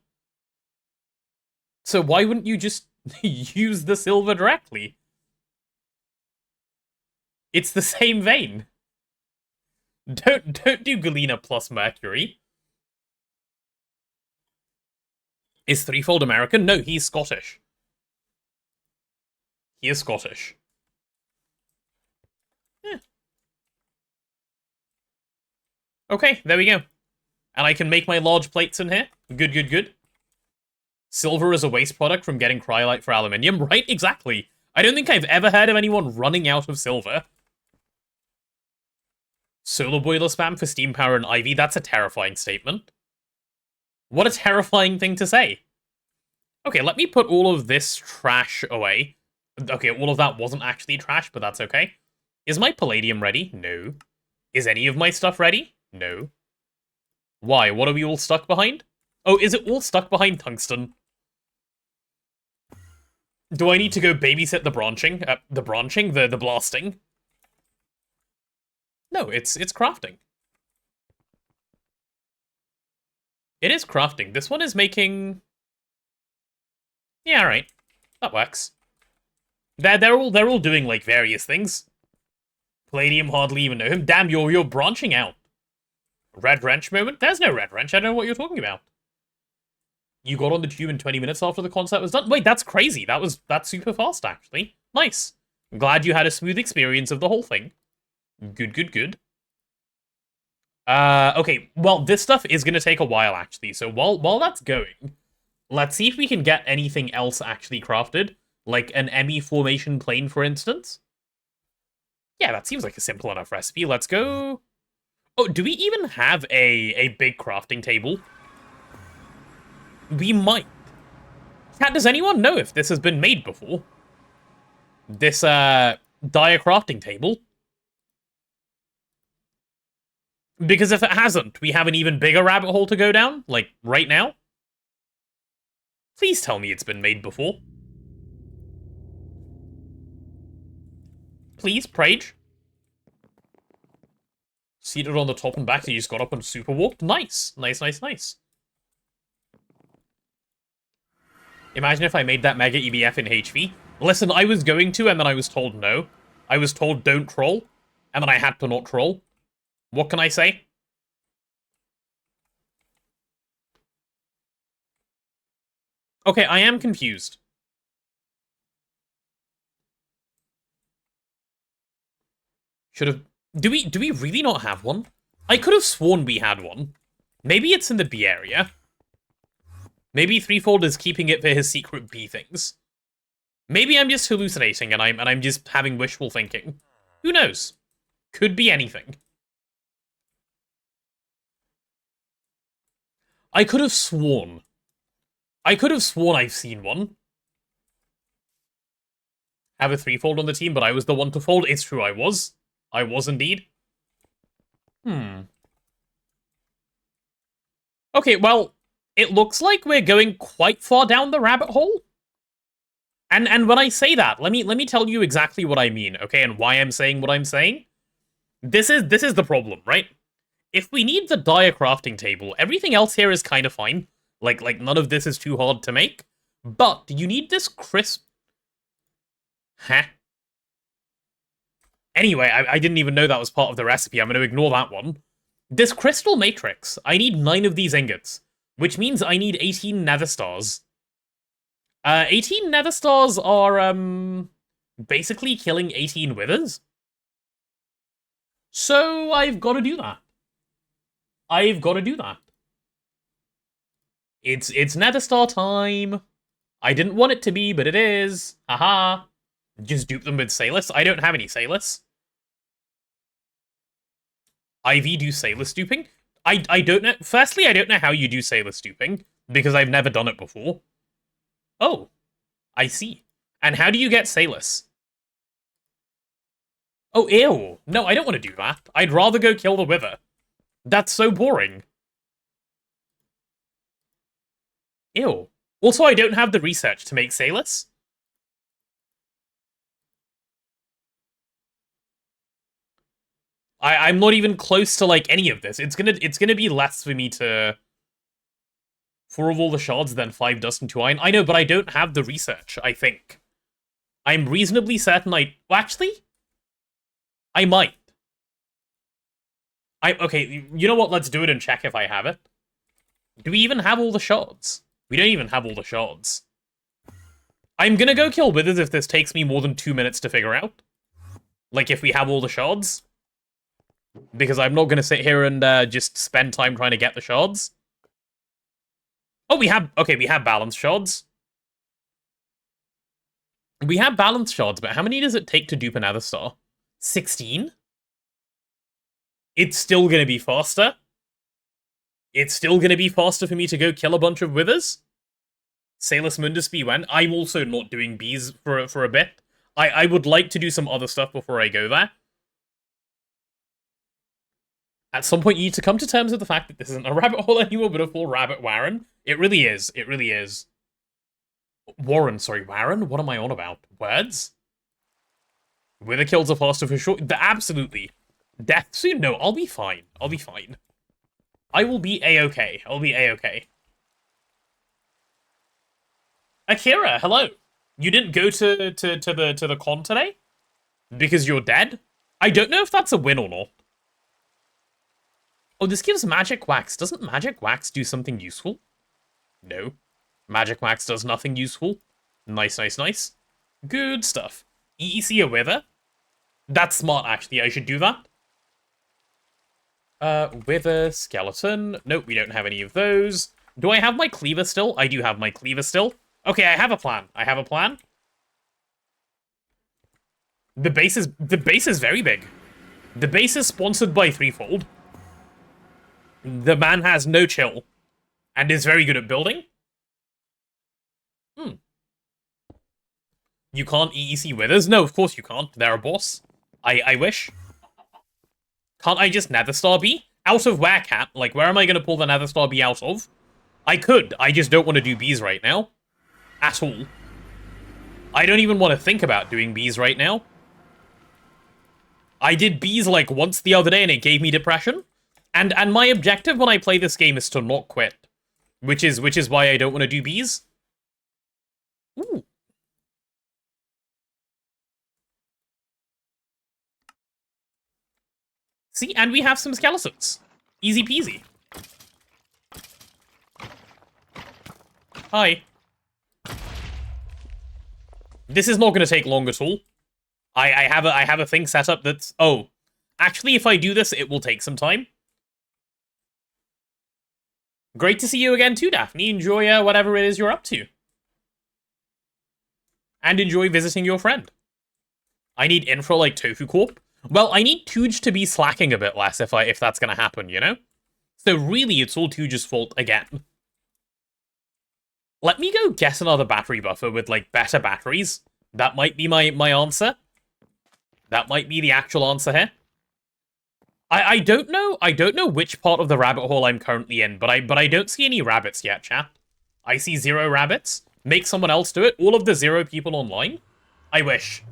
So why wouldn't you just use the silver directly? It's the same vein. Don't do Galena plus Mercury. Is Threefold American? No, he's Scottish. He is Scottish. Yeah. Okay, there we go. And I can make my large plates in here. Good, good, good. Silver is a waste product from getting cryolite for aluminium. Right, exactly. I don't think I've ever heard of anyone running out of silver. Solar boiler spam for steam power and Ivy. That's a terrifying statement. What a terrifying thing to say. Okay, let me put all of this trash away. Okay, all of that wasn't actually trash, but that's okay. Is my palladium ready? No. Is any of my stuff ready? No. Why? What are we all stuck behind? Oh, is it all stuck behind tungsten? Do I need to go babysit the branching? The blasting? No, it's crafting. It is crafting. This one is making... Yeah, alright. That works. They're all doing, like, various things. Palladium hardly even know him. Damn, you're branching out. Red wrench moment? There's no red wrench. I don't know what you're talking about. You got on the tube in 20 minutes after the concert was done? Wait, that's crazy. That's super fast, actually. Nice. I'm glad you had a smooth experience of the whole thing. Good, good, good. Okay, well, this stuff is gonna take a while, actually. So while that's going, let's see if we can get anything else actually crafted. Like an ME formation plane, for instance. Yeah, that seems like a simple enough recipe. Let's go... Oh, do we even have a big crafting table? We might. Chat, does anyone know if this has been made before? This, dire crafting table? Because if it hasn't, we have an even bigger rabbit hole to go down, like, right now. Please tell me it's been made before. Please, Prage. Seated on the top and back, so you just got up and super walked. Nice. Nice, nice, nice. Imagine if I made that mega EBF in HV. Listen, I was going to, and then I was told no. I was told don't troll, and then I had to not troll. What can I say? Okay, I am confused. Should have... Do we really not have one? I could have sworn we had one. Maybe it's in the B area. Maybe Threefold is keeping it for his secret B things. Maybe I'm just hallucinating and I'm just having wishful thinking. Who knows? Could be anything. I could have sworn. I've seen one. Have a Threefold on the team, but I was the one to fold. It's true, I was. I was indeed. Okay, well, it looks like we're going quite far down the rabbit hole. And when I say that, let me tell you exactly what I mean, okay, and why I'm saying what I'm saying. This is the problem, right? If we need the dire crafting table, everything else here is kind of fine. Like none of this is too hard to make. But you need this crisp... Huh? Anyway, I didn't even know that was part of the recipe. I'm going to ignore that one. This crystal matrix, I need 9 of these ingots, which means I need 18 nether stars. 18 nether stars are, basically killing 18 withers. So I've got to do that. I've got to do that. It's Nether Star time. I didn't want it to be, but it is. Haha. Just dupe them with Salus. I don't have any Salus. IV do Salus duping? I don't know. Firstly, I don't know how you do Salus duping, because I've never done it before. Oh, I see. And how do you get Salus? Oh, ew. No, I don't want to do that. I'd rather go kill the Wither. That's so boring. Ew. Also, I don't have the research to make Salus. I'm not even close to, like, any of this. It's gonna be less for me to... 4 of all the shards, then 5 dust and 2 iron. I know, but I don't have the research, I think. I'm reasonably certain I... Well, actually? I might. Okay, you know what? Let's do it and check if I have it. Do we even have all the shards? We don't even have all the shards. I'm gonna go kill Withers if this takes me more than 2 minutes to figure out. Like, if we have all the shards. Because I'm not gonna sit here and just spend time trying to get the shards. Oh, we have... Okay, we have balanced shards. We have balanced shards, but how many does it take to dupe another star? 16? It's still gonna be faster. It's still gonna be faster for me to go kill a bunch of Withers. Salus Mundus be when. I'm also not doing bees for a bit. I would like to do some other stuff before I go there. At some point, you need to come to terms with the fact that this isn't a rabbit hole anymore, but a full rabbit warren. It really is. It really is. Warren, sorry, warren? What am I on about? Words? Wither kills are faster for sure. Absolutely. Death soon? No, I'll be fine. I'll be fine. I will be A-okay. I'll be A-okay. Akira, hello. You didn't go to the con today? Because you're dead? I don't know if that's a win or not. Oh, this gives magic wax. Doesn't magic wax do something useful? No. Magic wax does nothing useful. Nice, nice, nice. Good stuff. EEC a Wither? That's smart, actually. I should do that. Wither, skeleton. Nope, we don't have any of those. Do I have my cleaver still? I do have my cleaver still. Okay, I have a plan. I have a plan. The base is very big. The base is sponsored by Threefold. The man has no chill, and is very good at building. You can't EEC Withers? No, of course you can't. They're a boss. I wish. Can't I just Nether Star Bee? Out of where, cat? Like, where am I going to pull the Nether Star Bee out of? I could. I just don't want to do bees right now. At all. I don't even want to think about doing bees right now. I did bees, like, once the other day, and it gave me depression. And my objective when I play this game is to not quit. Which is why I don't want to do bees. Ooh. See, and we have some skeletons. Easy peasy. Hi. This is not going to take long at all. I have a thing set up that's... Oh. Actually, if I do this, it will take some time. Great to see you again too, Daphne. Enjoy whatever it is you're up to. And enjoy visiting your friend. I need infra like Tofu Corp. Well, I need Tooge to be slacking a bit less if that's gonna happen, you know? So really, it's all Tooge's fault again. Let me go get another battery buffer with, like, better batteries. That might be my answer. That might be the actual answer here. I don't know which part of the rabbit hole I'm currently in, but I don't see any rabbits yet, chat. I see 0 rabbits. Make someone else do it. All of the 0 people online. I wish.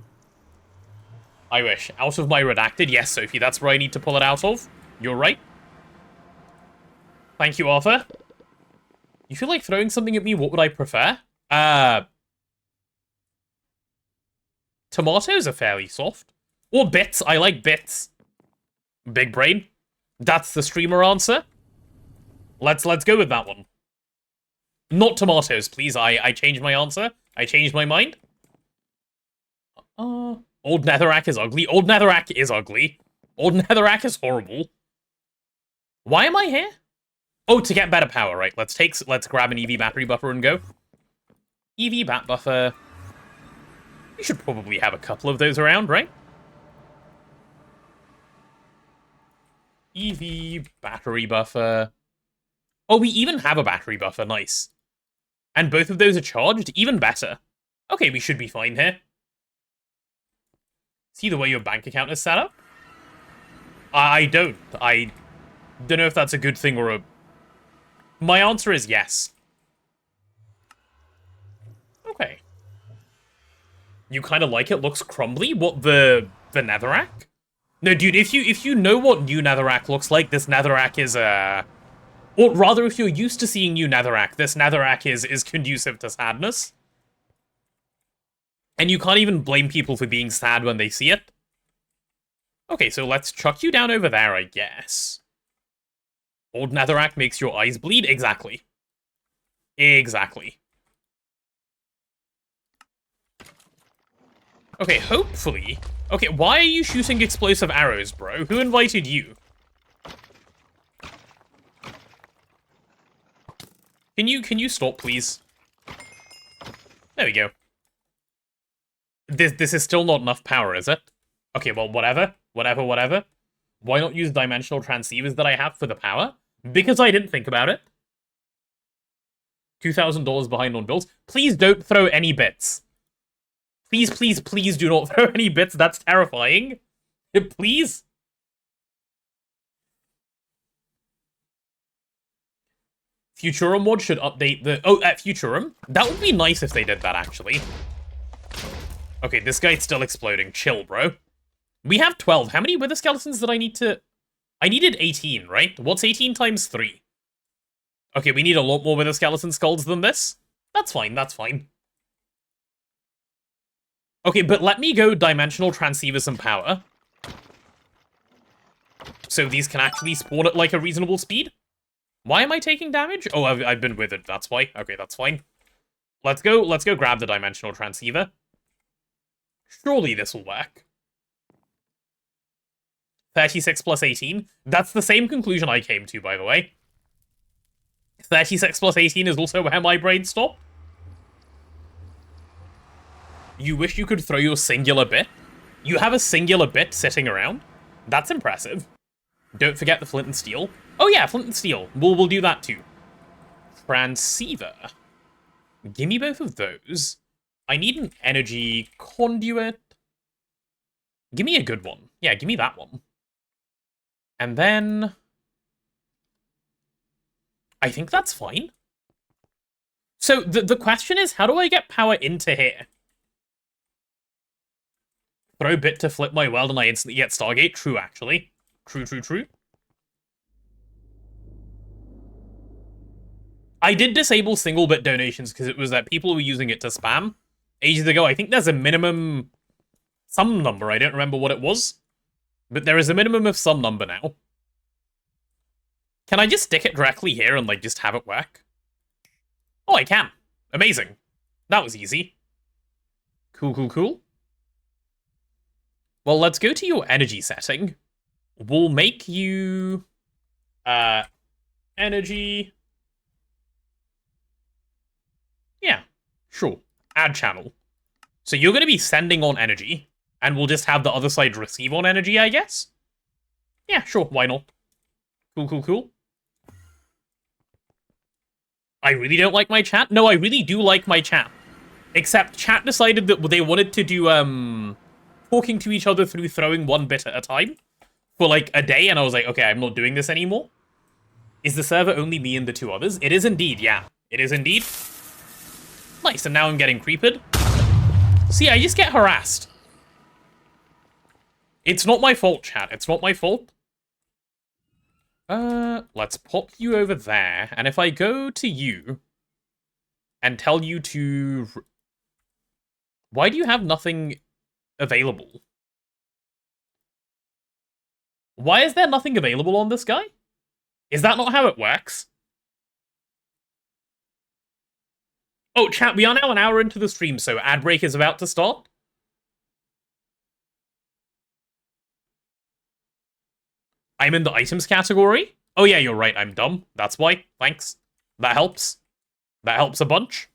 I wish. Out of my redacted. Yes, Sophie, that's where I need to pull it out of. You're right. Thank you, Arthur. You feel like throwing something at me? What would I prefer? Tomatoes are fairly soft. Or bits. I like bits. Big brain. That's the streamer answer. Let's go with that one. Not tomatoes, please. I changed my answer. I changed my mind. Old Netherrack is ugly. Old Netherrack is ugly. Old netherrack is horrible. Why am I here? Oh, to get better power, right? Let's grab an EV battery buffer and go. EV bat buffer. We should probably have a couple of those around, right? EV battery buffer. Oh, we even have a battery buffer, nice. And both of those are charged, even better. Okay, we should be fine here. See the way your bank account is set up? I don't know if that's a good thing or a... My answer is yes. Okay. You kind of like it? Looks crumbly? What, the netherrack? No, dude, if you know what new netherrack looks like, this netherrack is, or rather, if you're used to seeing new netherrack, this netherrack is conducive to sadness. And you can't even blame people for being sad when they see it. Okay, so let's chuck you down over there, I guess. Old netherrack makes your eyes bleed? Exactly. Exactly. Okay, hopefully... Okay, why are you shooting explosive arrows, bro? Who invited you? Can you stop, please? There we go. This is still not enough power, is it? Okay, well, whatever. Whatever. Why not use dimensional transceivers that I have for the power? Because I didn't think about it. $2,000 behind on bills. Please don't throw any bits. Please do not throw any bits. That's terrifying. Please. Futurum mod should update the... Oh, at Futurum? That would be nice if they did that, actually. Okay, this guy's still exploding. Chill, bro. We have 12. How many wither skeletons did I need to... I needed 18, right? What's 18 times 3? Okay, we need a lot more wither skeleton skulls than this. That's fine, that's fine. Okay, but let me go dimensional transceiver some power. So these can actually spawn at, like, a reasonable speed. Why am I taking damage? Oh, I've been withered, that's why. Okay, that's fine. Let's go grab the dimensional transceiver. Surely this will work. 36 plus 18. That's the same conclusion I came to, by the way. 36 plus 18 is also where my brain stopped. You wish you could throw your singular bit? You have a singular bit sitting around? That's impressive. Don't forget the flint and steel. Oh yeah, flint and steel. We'll do that too. Transceiver. Give me both of those. I need an energy conduit. Give me a good one. Yeah, give me that one. And then... I think that's fine. So, the question is, how do I get power into here? Throw bit to flip my weld and I instantly get Stargate? True, actually. True. I did disable single bit donations because it was that people were using it to spam ages ago. I think there's a minimum... some number, I don't remember what it was. But there is a minimum of some number now. Can I just stick it directly here and, like, just have it work? Oh, I can. Amazing. That was easy. Cool. Well, let's go to your energy setting. We'll make you... energy... Yeah, sure. Add channel. So you're going to be sending on energy, and we'll just have the other side receive on energy, I guess? Yeah, sure, why not? Cool. I really don't like my chat? No, I really do like my chat. Except chat decided that they wanted to do, talking to each other through throwing one bit at a time for, like, a day, and I was like, okay, I'm not doing this anymore. Is the server only me and the two others? It is indeed, yeah. It is indeed. Nice, and now I'm getting creeped. See, I just get harassed. It's not my fault, chat. It's not my fault. Let's pop you over there. And if I go to you and tell you to... Why do you have nothing available? Why is there nothing available on this guy? Is that not how it works? Oh, chat, we are now an hour into the stream, so ad break is about to start. I'm in the items category? Oh yeah, you're right, I'm dumb. That's why. Thanks. That helps. That helps a bunch.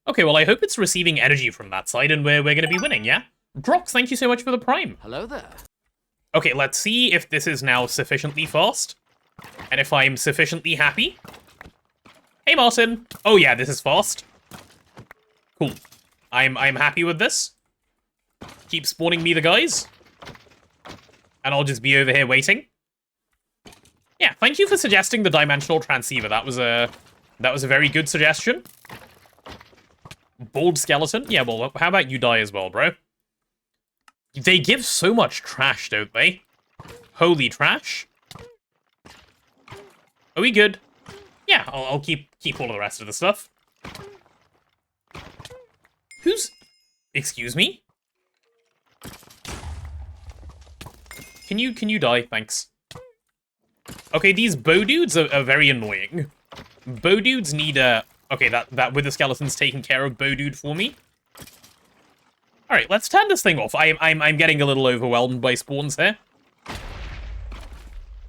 Okay, well, I hope it's receiving energy from that side, and we're gonna be winning, yeah? Proc, thank you so much for the prime. Hello there. Okay, let's see if this is now sufficiently fast, and if I'm sufficiently happy. Hey, Martin. Oh yeah, this is fast. Cool. I'm happy with this. Keep spawning me the guys. And I'll just be over here waiting. Yeah, thank you for suggesting the dimensional transceiver. That was a very good suggestion. Bald skeleton? Yeah, well, how about you die as well, bro? They give so much trash, don't they? Holy trash. Are we good? Yeah, I'll keep all of the rest of the stuff. Who's... Excuse me? Can you die? Thanks. Okay, these bow dudes are very annoying. Bow dudes need a... Okay, that wither skeleton's taking care of bow dude for me. Alright, let's turn this thing off. I'm getting a little overwhelmed by spawns here.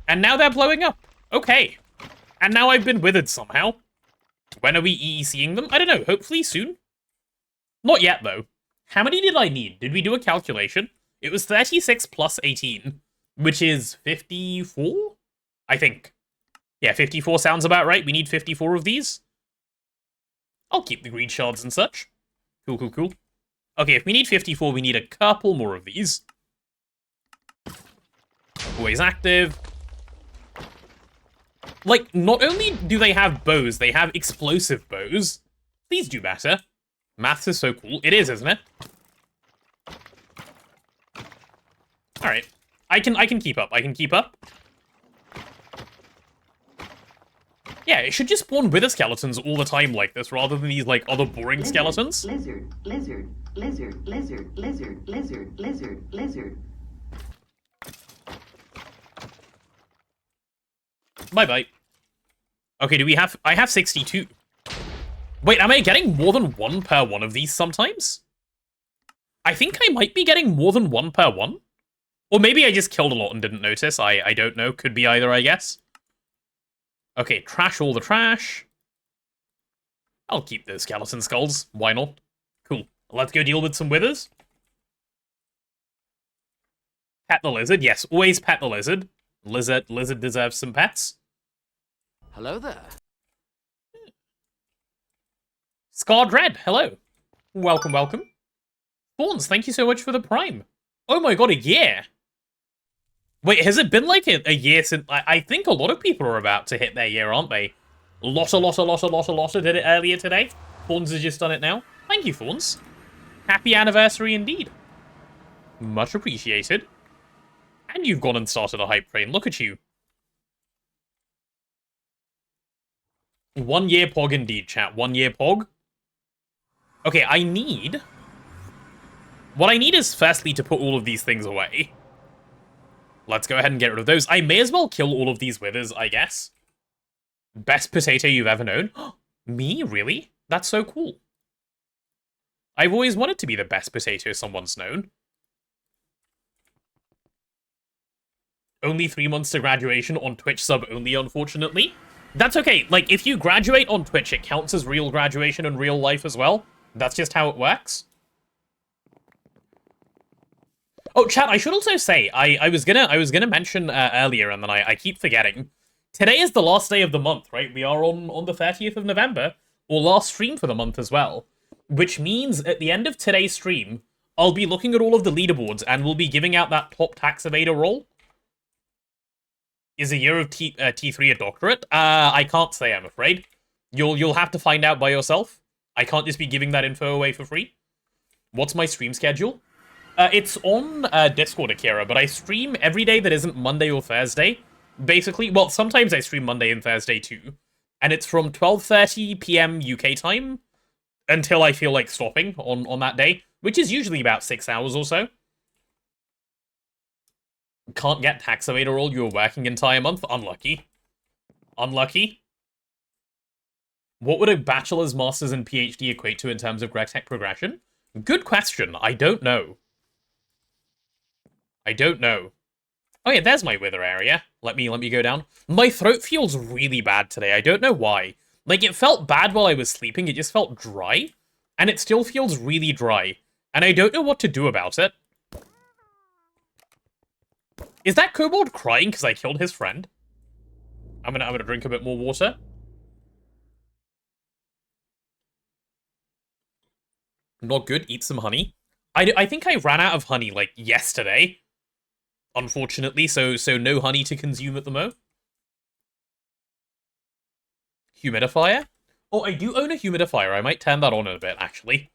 And now they're blowing up. Okay. And now I've been withered somehow. When are we EECing them? I don't know, hopefully soon. Not yet, though. How many did I need? Did we do a calculation? It was 36 plus 18, which is 54? I think. Yeah, 54 sounds about right. We need 54 of these. I'll keep the greed shards and such. Cool, cool, cool. Okay, if we need 54, we need a couple more of these. Always active. Like, not only do they have bows, they have explosive bows. Please do better. Maths is so cool. It is, isn't it? Alright. I can keep up. I can keep up. Yeah, it should just spawn wither skeletons all the time like this, rather than these, like, other boring skeletons. Lizard, lizard, lizard, lizard, lizard, lizard, lizard, lizard. Bye-bye. Okay, do we have... I have 62. Wait, am I getting more than one per one of these sometimes? I think I might be getting more than one per one. Or maybe I just killed a lot and didn't notice. I don't know. Could be either, I guess. Okay, trash all the trash. I'll keep those skeleton skulls. Why not? Cool. Let's go deal with some withers. Pet the lizard. Yes, always pet the lizard. Lizard deserves some pets. Hello there. Scarred Red, hello. Welcome, welcome. Thorns, thank you so much for the prime. Oh my god, a year. Wait, has it been like a year since... I think a lot of people are about to hit their year, aren't they? Lotta did it earlier today. Thorns has just done it now. Thank you, Thorns. Happy anniversary indeed. Much appreciated. And you've gone and started a hype train. Look at you. 1 year pog indeed, chat. 1 year pog. Okay, I need... What I need is firstly to put all of these things away. Let's go ahead and get rid of those. I may as well kill all of these withers, I guess. Best potato you've ever known. Me? Really? That's so cool. I've always wanted to be the best potato someone's known. Only 3 months to graduation on Twitch sub only, unfortunately. That's okay. Like, if you graduate on Twitch, it counts as real graduation in real life as well. That's just how it works. Oh, chat, I should also say, I was gonna mention earlier, and then I keep forgetting. Today is the last day of the month, right? We are on the 30th of November, or last stream for the month as well. Which means at the end of today's stream, I'll be looking at all of the leaderboards, and we'll be giving out that top tax evader role. Is a year of T3 a doctorate? I can't say, I'm afraid. You'll have to find out by yourself. I can't just be giving that info away for free. What's my stream schedule? It's on Discord, Akira, but I stream every day that isn't Monday or Thursday. Basically, well, sometimes I stream Monday and Thursday too. And it's from 12:30 PM UK time until I feel like stopping on that day, which is usually about 6 hours or so. Can't get tax evader all you're working entire month? Unlucky. Unlucky. What would a bachelor's, master's, and PhD equate to in terms of grad tech progression? Good question. I don't know. I don't know. Oh yeah, there's my wither area. Let me go down. My throat feels really bad today. I don't know why. Like, it felt bad while I was sleeping. It just felt dry. And it still feels really dry. And I don't know what to do about it. Is that kobold crying because I killed his friend? I'm gonna drink a bit more water. Not good. Eat some honey. I think I ran out of honey, like, yesterday. Unfortunately, so no honey to consume at the moment. Humidifier? Oh, I do own a humidifier. I might turn that on in a bit, actually.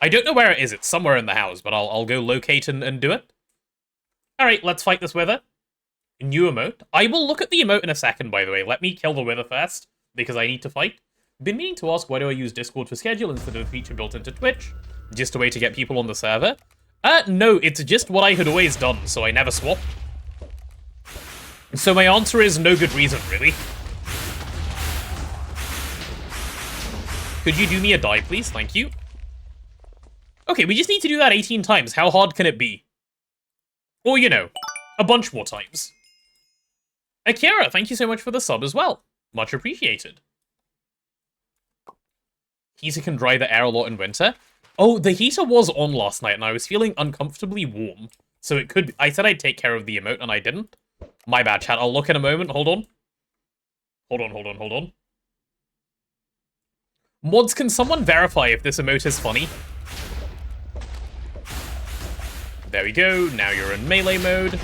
I don't know where it is. It's somewhere in the house, but I'll go locate and do it. Alright, let's fight this wither. New emote. I will look at the emote in a second, by the way. Let me kill the wither first, because I need to fight. Been meaning to ask, why do I use Discord for schedule instead of a feature built into Twitch? Just a way to get people on the server? No, it's just what I had always done, so I never swapped. So my answer is no good reason, really. Could you do me a die, please? Thank you. Okay, we just need to do that 18 times. How hard can it be? Or, you know, a bunch more times. Akira, thank you so much for the sub as well. Much appreciated. Heater can dry the air a lot in winter. Oh, the heater was on last night, and I was feeling uncomfortably warm. So it could... I said I'd take care of the emote, and I didn't. My bad, chat. I'll look in a moment. Hold on. Hold on. Mods, can someone verify if this emote is funny? There we go. Now you're in melee mode.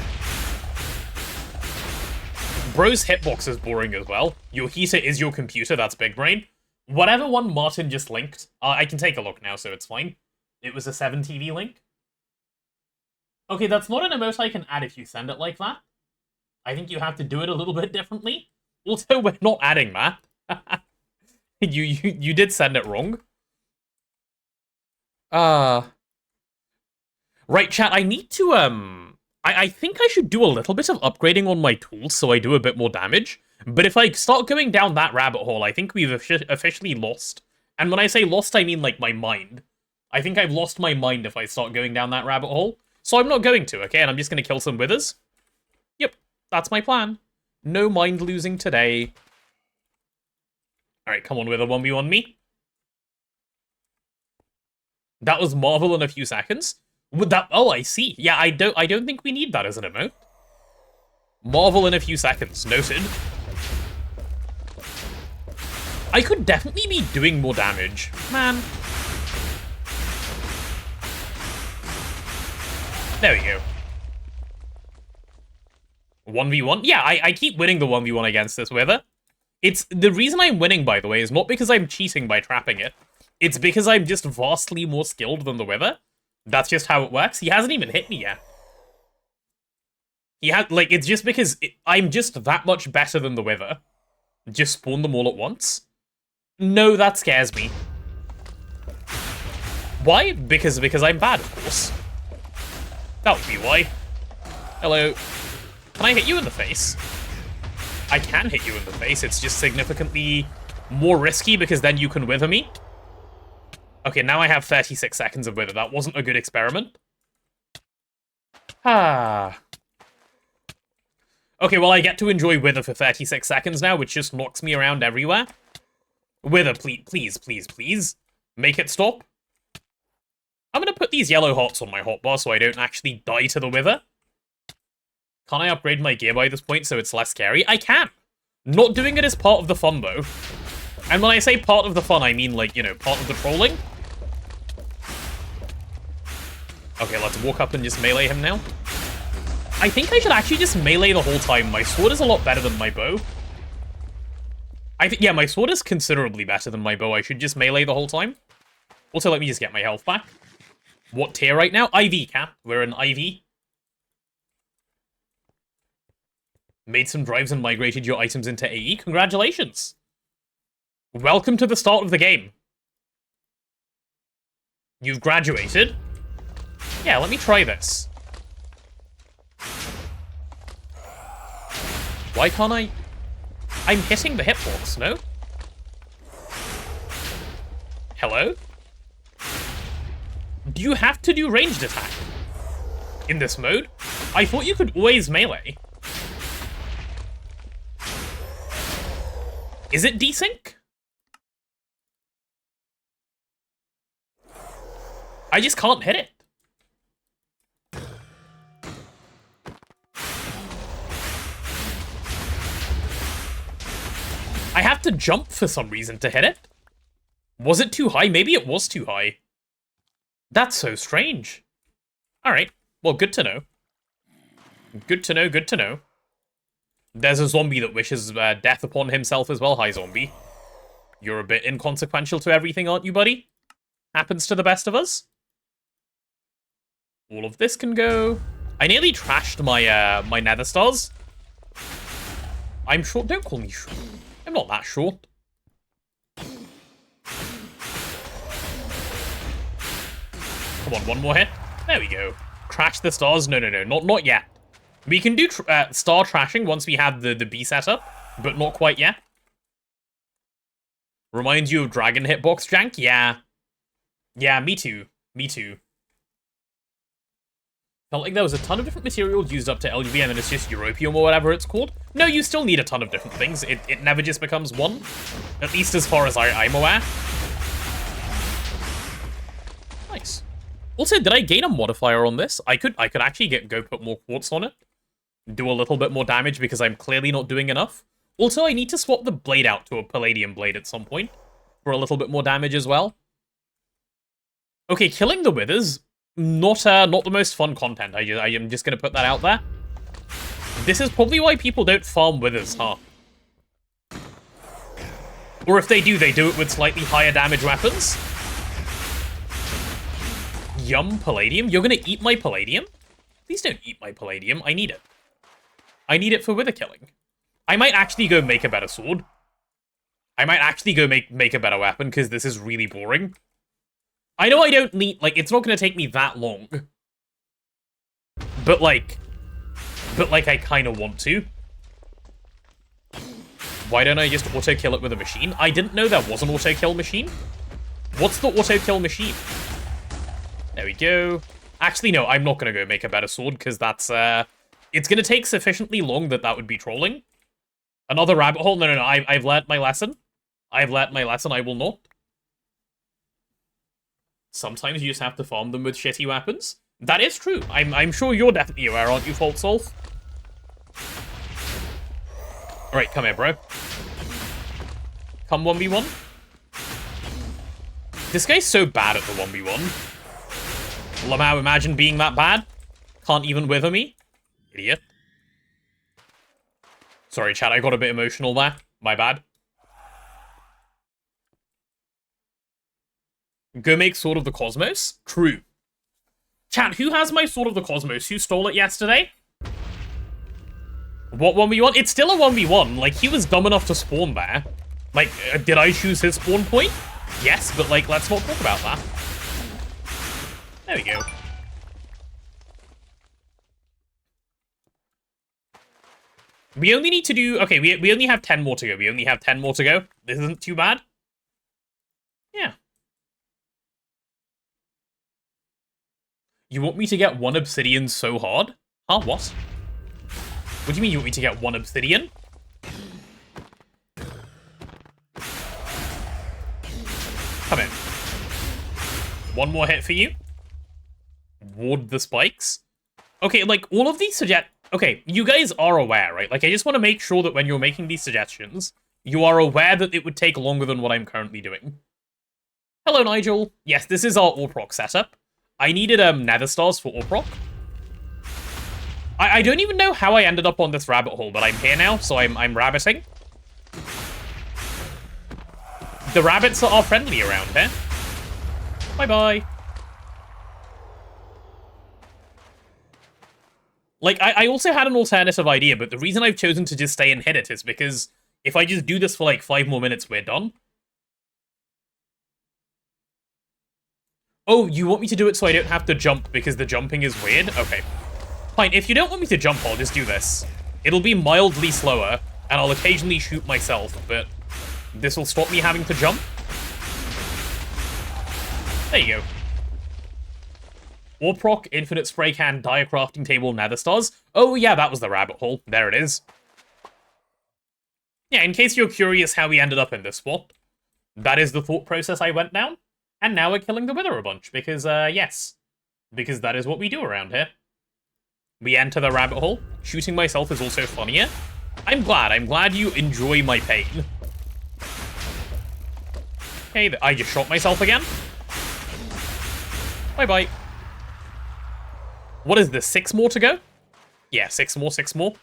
Bro's hitbox is boring as well. Your heater is your computer. That's big brain. Whatever one Martin just linked, I can take a look now, so it's fine. It was a 7TV link. Okay, that's not an emote I can add if you send it like that. I think you have to do it a little bit differently. Also, we're not adding that. You did send it wrong. Right, chat, I need to, I think I should do a little bit of upgrading on my tools so I do a bit more damage. But if I start going down that rabbit hole, I think we've officially lost. And when I say lost, I mean, like, my mind. I think I've lost my mind if I start going down that rabbit hole. So I'm not going to, okay? And I'm just going to kill some withers. Yep, that's my plan. No mind losing today. Alright, come on, wither 1v1 me. That was Marvel in a few seconds. Would that... Oh, I see. Yeah, I don't think we need that as an emote. Marvel in a few seconds. Noted. I could definitely be doing more damage. Man. There we go. 1v1? Yeah, I keep winning the 1v1 against this wither. It's... The reason I'm winning, by the way, is not because I'm cheating by trapping it. It's because I'm just vastly more skilled than the wither. That's just how it works. He hasn't even hit me yet. He had... Like, it's just because I'm just that much better than the wither. Just spawn them all at once. No, that scares me. Why? Because I'm bad, of course. That would be why. Hello. Can I hit you in the face? I can hit you in the face. It's just significantly more risky because then you can wither me. Okay, now I have 36 seconds of wither. That wasn't a good experiment. Ah. Okay, well, I get to enjoy wither for 36 seconds now, which just knocks me around everywhere. Wither, please. Make it stop. I'm gonna put these yellow hearts on my hotbar so I don't actually die to the wither. Can I upgrade my gear by this point so it's less scary? I can! Not doing it is part of the fun, though. And when I say part of the fun, I mean, like, you know, part of the trolling. Okay, let's walk up and just melee him now. I think I should actually just melee the whole time. My sword is a lot better than my bow. Yeah, my sword is considerably better than my bow. I should just melee the whole time. Also, let me just get my health back. What tier right now? IV, Cap. We're in IV. Made some drives and migrated your items into AE. Congratulations. Welcome to the start of the game. You've graduated. Yeah, let me try this. Why can't I... I'm hitting the hitbox, no? Hello? Do you have to do ranged attack in this mode? I thought you could always melee. Is it desync? I just can't hit it. I have to jump for some reason to hit it. Was it too high? Maybe it was too high. That's so strange. Alright, well, good to know. Good to know, good to know. There's a zombie that wishes death upon himself as well. Hi, zombie. You're a bit inconsequential to everything, aren't you, buddy? Happens to the best of us. All of this can go. I nearly trashed my my nether stars. I'm short. Don't call me short. I'm not that short. Come on, one more hit. There we go. Trash the stars. No, not yet. We can do star trashing once we have the B setup, but not quite yet. Reminds you of dragon hitbox jank? Yeah. Yeah, me too. Me too. Felt like there was a ton of different materials used up to LUV and then it's just Europium or whatever it's called. No, you still need a ton of different things. It never just becomes one. At least as far as I'm aware. Nice. Also, did I gain a modifier on this? I could actually go put more quartz on it. Do a little bit more damage because I'm clearly not doing enough. Also, I need to swap the blade out to a palladium blade at some point for a little bit more damage as well. Okay, killing the withers, not the most fun content. I am just gonna put that out there. This is probably why people don't farm withers, huh? Or if they do it with slightly higher damage weapons. Yum, palladium. You're gonna eat my palladium? Please don't eat my palladium. I need it. I need it for wither killing. I might actually go make a better sword. I might actually go make a better weapon, because this is really boring. I know I don't need, like, it's not going to take me that long. But, like, I kind of want to. Why don't I just auto-kill it with a machine? I didn't know there was an auto-kill machine. What's the auto-kill machine? There we go. Actually, no, I'm not going to go make a better sword, because that's, it's going to take sufficiently long that would be trolling. Another rabbit hole? No, I've learnt my lesson. I've learnt my lesson, I will not. Sometimes you just have to farm them with shitty weapons. That is true. I'm sure you're definitely aware, aren't you, Fault Solve? Alright, come here, bro. Come 1v1. This guy's so bad at the 1v1. Lamau, imagine being that bad. Can't even wither me. Idiot. Sorry, chat, I got a bit emotional there. My bad. Go make Sword of the Cosmos? True. Chat, who has my Sword of the Cosmos? Who stole it yesterday? What 1v1? It's still a 1v1. Like, he was dumb enough to spawn there. Like, did I choose his spawn point? Yes, but, like, let's not talk about that. There we go. We only need to do... Okay, we only have 10 more to go. We only have 10 more to go. This isn't too bad. Yeah. You want me to get 1 obsidian so hard? Huh, what? What do you mean you want me to get 1 obsidian? Come in. 1 more hit for you. Ward the spikes. Okay, like, all of these suggest... Okay, you guys are aware, right? Like, I just want to make sure that when you're making these suggestions, you are aware that it would take longer than what I'm currently doing. Hello, Nigel. Yes, this is our Orproc setup. I needed nether stars for Orproc. I don't even know how I ended up on this rabbit hole, but I'm here now, so I'm rabbiting. The rabbits are friendly around here. Bye-bye. Like, I also had an alternative idea, but the reason I've chosen to just stay and hit it is because if I just do this for like 5 more minutes, we're done. Oh, you want me to do it so I don't have to jump because the jumping is weird? Okay. Fine, if you don't want me to jump, I'll just do this. It'll be mildly slower, and I'll occasionally shoot myself, but this will stop me having to jump. There you go. Orproc, infinite spray can, dire crafting table, nether stars. Oh yeah, that was the rabbit hole. There it is. Yeah, in case you're curious how we ended up in this spot, that is the thought process I went down. And now we're killing the wither a bunch, because, yes. Because that is what we do around here. We enter the rabbit hole. Shooting myself is also funnier. I'm glad you enjoy my pain. Okay, I just shot myself again. Bye-bye. What is this, 6 more to go? Yeah, 6 more.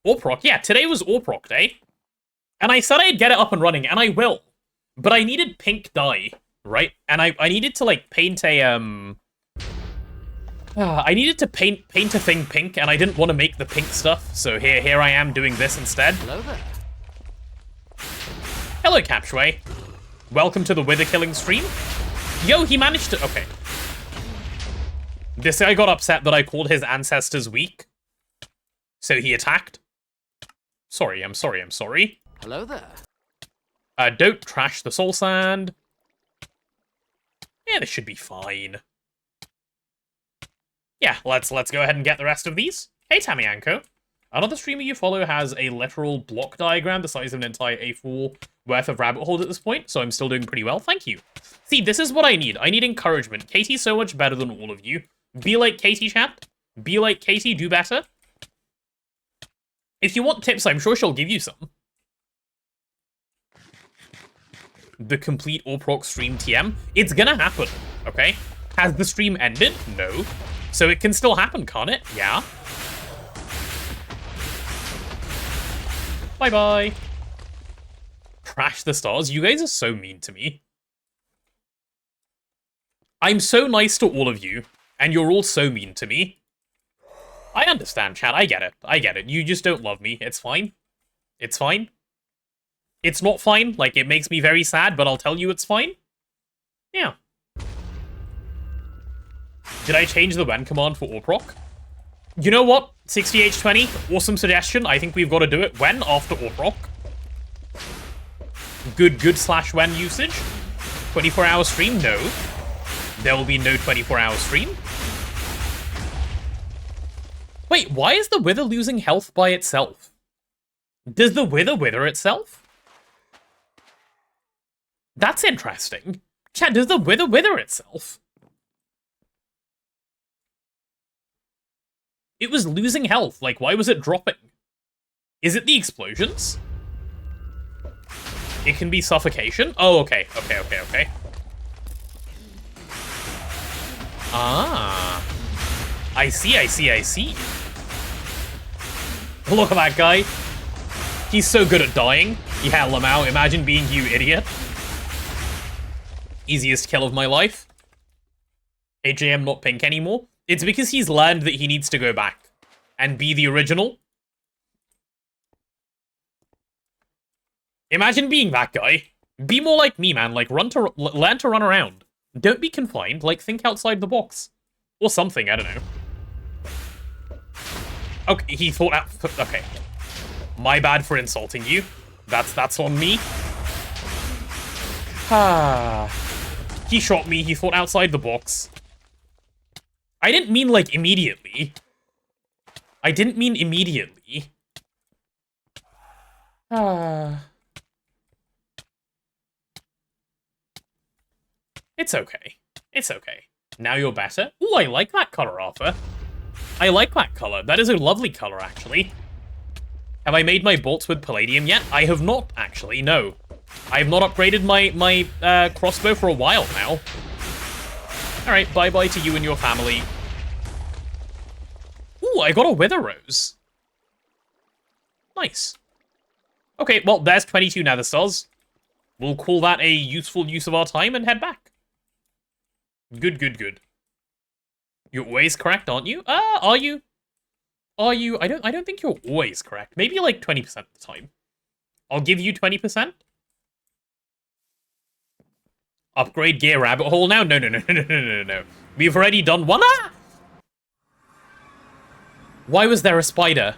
Orproc, yeah, today was Orproc day. And I said I'd get it up and running, and I will. But I needed pink dye, right? And I needed to, like, paint a, I needed to paint a thing pink, and I didn't want to make the pink stuff, so here I am doing this instead. Hello there. Hello, Capshway. Welcome to the wither killing stream. Yo, he managed to... Okay. This guy got upset that I called his ancestors weak. So he attacked. Sorry, I'm sorry. Hello there. Don't trash the soul sand. Yeah, this should be fine. Yeah, let's go ahead and get the rest of these. Hey, Tamiyanko. Another streamer you follow has a literal block diagram the size of an entire A4 worth of rabbit holes at this point, so I'm still doing pretty well. Thank you. See, this is what I need. I need encouragement. Katie's so much better than all of you. Be like Katie, chat. Be like Katie, do better. If you want tips, I'm sure she'll give you some. The complete Orproc stream TM. It's gonna happen, okay? Has the stream ended? No. So it can still happen, can't it? Yeah. Bye-bye. Trash the stars. You guys are so mean to me. I'm so nice to all of you, and you're all so mean to me. I understand, chat. I get it. You just don't love me. It's fine. It's fine. It's not fine. Like, it makes me very sad, but I'll tell you it's fine. Yeah. Did I change the when command for Orproc? You know what? 60H20, awesome suggestion. I think we've got to do it. When after Orproc. Good /when usage. 24-hour stream? No. There will be no 24-hour stream. Wait, why is the wither losing health by itself? Does the wither itself? That's interesting. Chat, does the wither itself? It was losing health. Like, why was it dropping? Is it the explosions? It can be suffocation? Oh, okay. Okay. Ah. I see. Look at that guy. He's so good at dying. Yeah, Lamau, imagine being you, idiot. Easiest kill of my life. AJM not pink anymore. It's because he's learned that he needs to go back and be the original. Imagine being that guy. Be more like me, man. Like, learn to run around. Don't be confined. Like, think outside the box. Or something, I don't know. Okay, he thought out... Okay. My bad for insulting you. That's on me. He shot me. He thought outside the box. I didn't mean, like, immediately. I didn't mean immediately. It's okay. It's okay. Now you're better. Ooh, I like that color, Arthur. I like that color. That is a lovely color, actually. Have I made my bolts with palladium yet? I have not, actually, no. I have not upgraded my crossbow for a while now. Alright, bye-bye to you and your family. Ooh, I got a wither rose. Nice. Okay, well, there's 22 nether stars. We'll call that a useful use of our time and head back. Good. You're always correct, aren't you? Are you? Are you? I don't think you're always correct. Maybe like 20% of the time. I'll give you 20%. Upgrade gear rabbit hole now? No. We've already done one. Ah! Why was there a spider?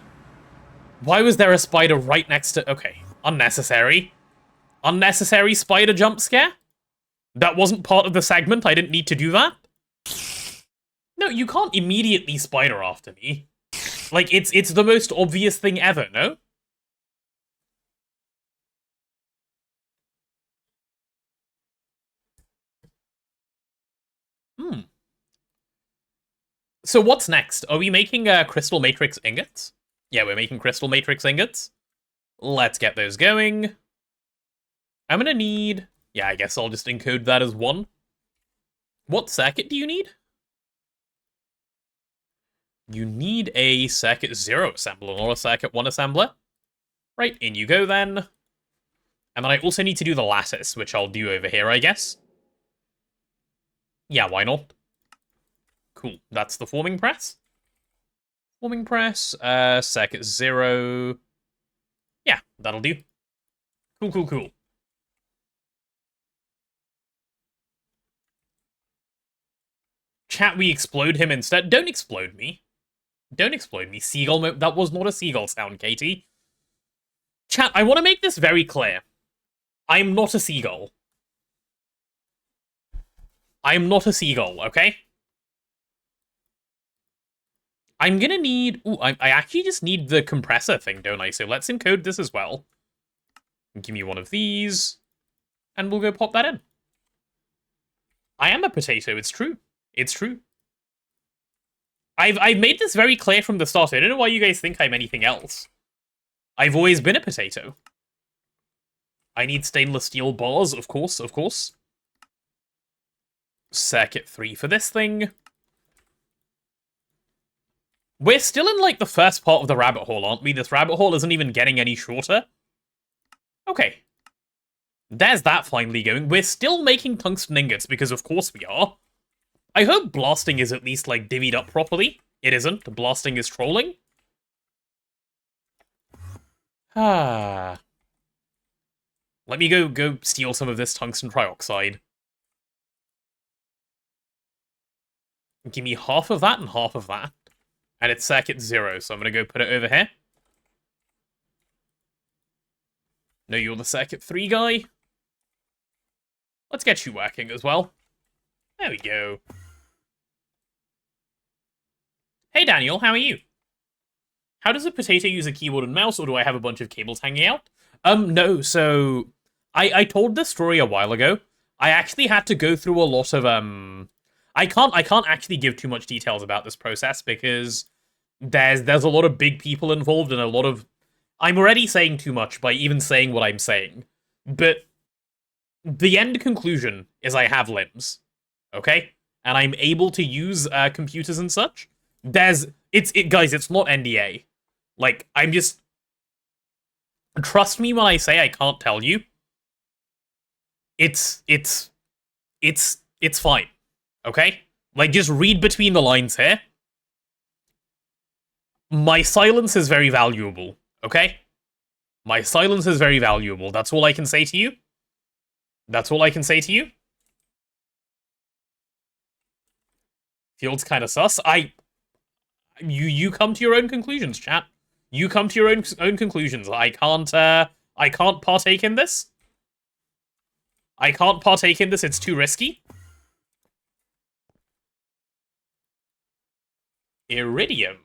Why was there a spider right next to... Okay, unnecessary. Unnecessary spider jump scare? That wasn't part of the segment. I didn't need to do that. No, you can't immediately spider after me. Like, it's the most obvious thing ever, no? So what's next? Are we making crystal matrix ingots? Yeah, we're making crystal matrix ingots. Let's get those going. I'm gonna need... Yeah, I guess I'll just encode that as 1. What circuit do you need? You need a circuit 0 assembler, or a circuit 1 assembler. Right, in you go then. And then I also need to do the lattice, which I'll do over here, I guess. Yeah, why not? Cool, that's the forming press. Forming press, circuit 0. Yeah, that'll do. Cool, cool, cool. Chat, we explode him instead. Don't explode me. Don't explode me. Seagull that was not a seagull sound, Katie. Chat, I want to make this very clear. I'm not a seagull. I'm not a seagull, okay? I'm gonna need... Ooh, I actually just need the compressor thing, don't I? So let's encode this as well. Give me one of these. And we'll go pop that in. I am a potato, it's true. It's true. I've made this very clear from the start. I don't know why you guys think I'm anything else. I've always been a potato. I need stainless steel bars, of course, of course. Circuit 3 for this thing. We're still in, like, the first part of the rabbit hole, aren't we? This rabbit hole isn't even getting any shorter. Okay. There's that finally going. We're still making tungsten ingots, because of course we are. I hope blasting is at least, like, divvied up properly. It isn't. Blasting is trolling. Ah. Let me go steal some of this tungsten trioxide. Give me half of that and half of that. And it's circuit 0, so I'm going to go put it over here. No, you're the circuit 3 guy. Let's get you working as well. There we go. Hey Daniel, how are you? How does a potato use a keyboard and mouse, or do I have a bunch of cables hanging out? No, so... I told this story a while ago. I actually had to go through a lot of, I can't actually give too much details about this process, because there's a lot of big people involved and a lot of... I'm already saying too much by even saying what I'm saying. But the end conclusion is I have limbs. Okay? And I'm able to use computers and such. Guys, it's not NDA. Like, I'm just... Trust me when I say I can't tell you. It's fine. Okay? Like, just read between the lines here. My silence is very valuable, okay? My silence is very valuable. That's all I can say to you. That's all I can say to you. Field's kind of sus. You come to your own conclusions, chat. You come to your own conclusions. I can't partake in this. I can't partake in this. It's too risky. Iridium.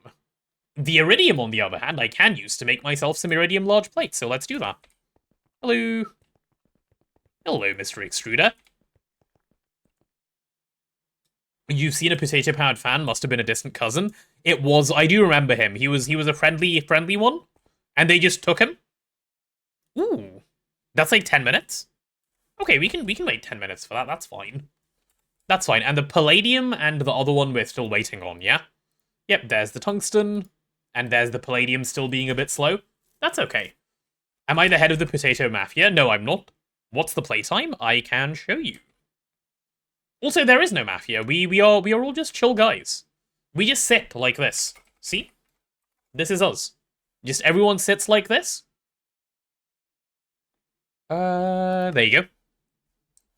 The iridium, on the other hand, I can use to make myself some iridium large plates, so let's do that. Hello. Hello, Mr. Extruder. You've seen a potato-powered fan, must have been a distant cousin. It was, I do remember him. He was a friendly one, and they just took him. Ooh. That's like 10 minutes. Okay, we can wait 10 minutes for that, that's fine. That's fine, and the palladium and the other one we're still waiting on, yeah? Yep, there's the tungsten. And there's the palladium still being a bit slow. That's okay. Am I the head of the potato mafia? No, I'm not. What's the playtime? I can show you. Also, there is no mafia. We are all just chill guys. We just sit like this. See? This is us. Just everyone sits like this. There you go.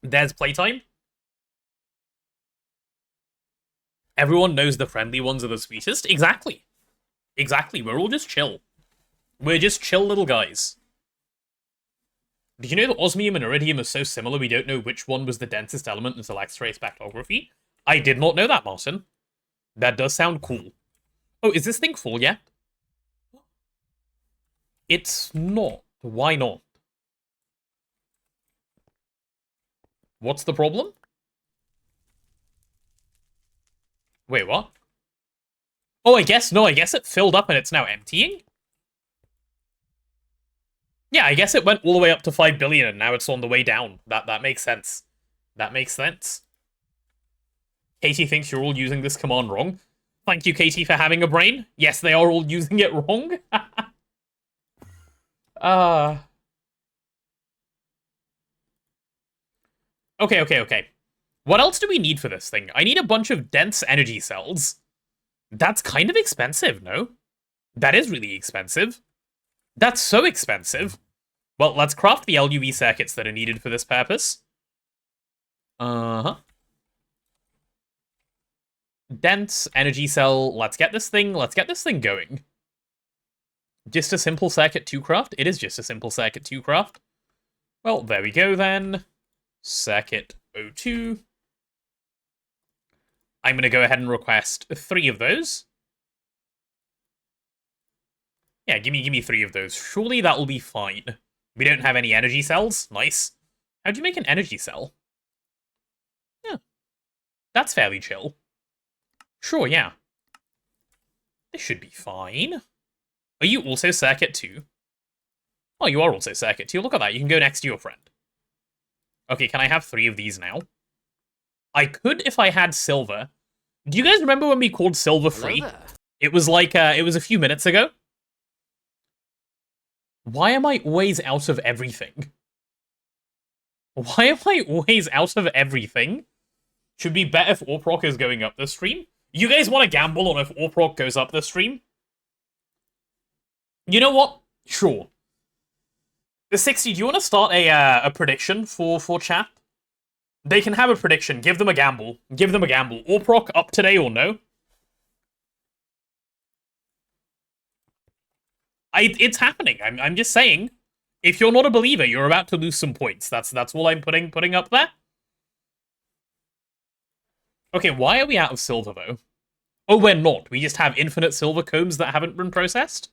There's playtime. Everyone knows the friendly ones are the sweetest. Exactly. Exactly, we're all just chill. We're just chill little guys. Did you know that osmium and iridium are so similar we don't know which one was the densest element in select race spectrography? I did not know that, Martin. That does sound cool. Oh, is this thing full yet? It's not. Why not? What's the problem? Wait, what? Oh, I guess it filled up and it's now emptying? Yeah, I guess it went all the way up to 5 billion and now it's on the way down. That makes sense. That makes sense. Katie thinks you're all using this command wrong. Thank you, Katie, for having a brain. Yes, they are all using it wrong. Okay. What else do we need for this thing? I need a bunch of dense energy cells. That's kind of expensive, no? That is really expensive. That's so expensive. Well, let's craft the LUV circuits that are needed for this purpose. Uh-huh. Dense energy cell. Let's get this thing going. Just a simple circuit to craft? It is just a simple circuit to craft. Well, there we go then. Circuit 02. I'm going to go ahead and request 3 of those. Yeah, give me 3 of those. Surely that will be fine. We don't have any energy cells. Nice. How'd you make an energy cell? Yeah. That's fairly chill. Sure, yeah. This should be fine. Are you also circuit 2? Oh, you are also circuit 2. Look at that. You can go next to your friend. Okay, can I have 3 of these now? I could if I had silver. Do you guys remember when we called silver free? It was like, it was a few minutes ago. Why am I always out of everything? Why am I always out of everything? Should be better if Orproc is going up the stream. You guys want to gamble on if Orproc goes up the stream? You know what? Sure. The 60, do you want to start a prediction for chat? They can have a prediction. Give them a gamble. Give them a gamble. Orproc up today or no? It's happening. I'm just saying. If you're not a believer, you're about to lose some points. That's all I'm putting up there. Okay, why are we out of silver, though? Oh, we're not. We just have infinite silver combs that haven't been processed?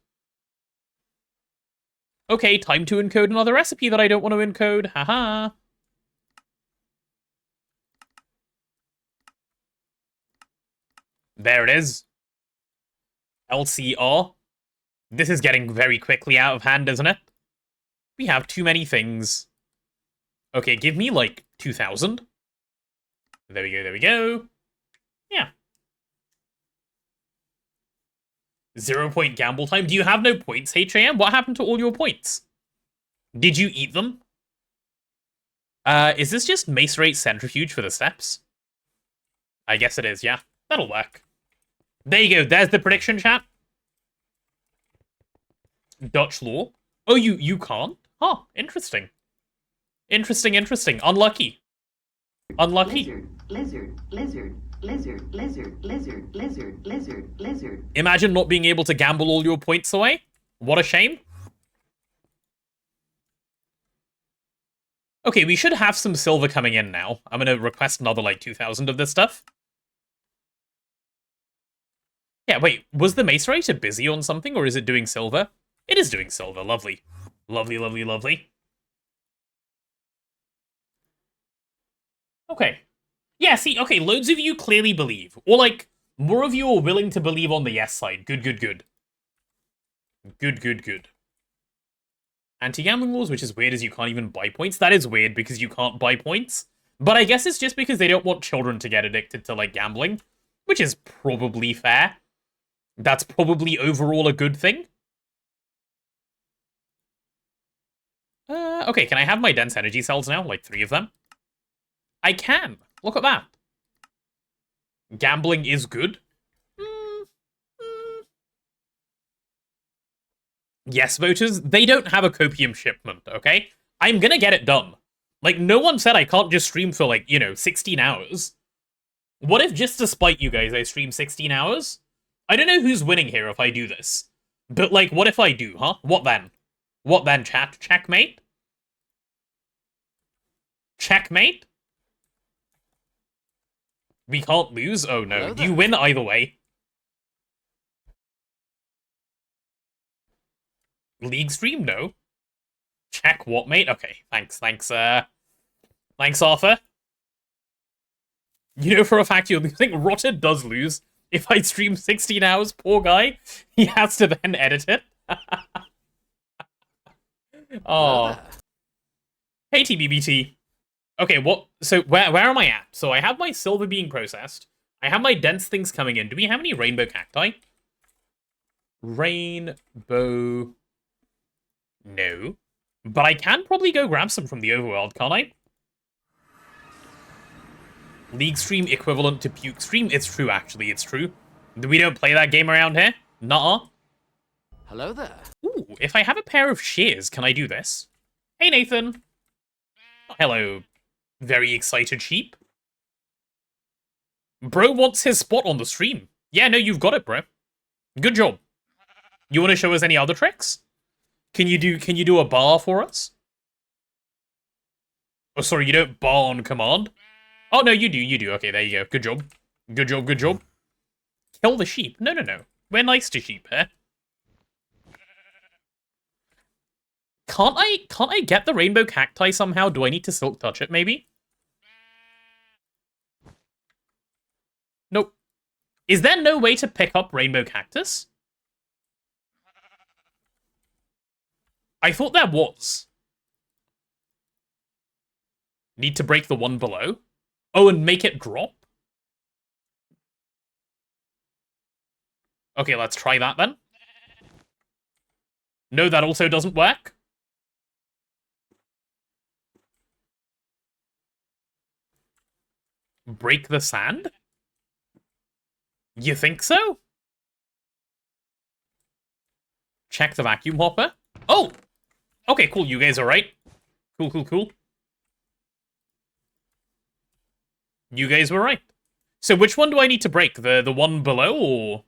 Okay, time to encode another recipe that I don't want to encode. Haha. There it is. LCR. This is getting very quickly out of hand, isn't it? We have too many things. Okay, give me, like, 2,000. There we go. Yeah. 0 point gamble time. Do you have no points, HAM? What happened to all your points? Did you eat them? Is this just mace rate centrifuge for the steps? I guess it is, yeah. That'll work. There you go. There's the prediction, chat. Dutch law. Oh, you can't? Huh, interesting. Interesting. Unlucky. Lizard. Imagine not being able to gamble all your points away. What a shame. Okay, we should have some silver coming in now. I'm gonna request another, like, 2,000 of this stuff. Yeah, wait, was the mace rater busy on something, or is it doing silver? It is doing silver, lovely. Lovely. Okay. Yeah, see, okay, loads of you clearly believe. Or, like, more of you are willing to believe on the yes side. Good. Good. Anti-gambling laws, which is weird as you can't even buy points. That is weird because you can't buy points. But I guess it's just because they don't want children to get addicted to, like, gambling. Which is probably fair. That's probably overall a good thing. Okay, can I have my dense energy cells now? Like 3 of them? I can. Look at that. Gambling is good. Yes, voters, they don't have a copium shipment, okay? I'm gonna get it done. Like, no one said I can't just stream for, like, 16 hours. What if, just to spite you guys, I stream 16 hours? I don't know who's winning here if I do this. But, like, what if I do, huh? What then? What then, chat? Checkmate? Checkmate? We can't lose? Oh no, Hello you there. win either way. League stream? No. Check what, mate? Okay, thanks, thanks, Arthur. You know for a fact you're losing? Rotted does lose. If I stream 16 hours, poor guy, he has to then edit it. Hello Oh. there. Hey, TBBT. Okay, what? So, where am I at? So, I have my silver being processed. I have my dense things coming in. Do we have any rainbow cacti? Rainbow... No. But I can probably go grab some from the overworld, can't I? League stream equivalent to puke stream? It's true, actually, it's true. We don't play that game around here. Nuh-uh. Hello there. Ooh, if I have a pair of shears, can I do this? Hey, Nathan. Oh, hello, very excited sheep. Bro wants his spot on the stream. Yeah, no, you've got it, bro. Good job. You want to show us any other tricks? Can you do a bar for us? Oh, sorry, you don't bar on command? Oh, no, you do. Okay, there you go. Good job. Good job, good job. Kill the sheep. No, no, no. We're nice to sheep here. Can't I get the rainbow cacti somehow? Do I need to silk touch it, maybe? Nope. Is there no way to pick up rainbow cactus? I thought there was. Need to break the one below? Oh, and make it drop? Okay, let's try that then. No, that also doesn't work. Break the sand? You think so? Check the vacuum hopper. Oh! Okay, cool, you guys are right. Cool, cool, cool. You guys were right. So which one do I need to break? The one below, or...?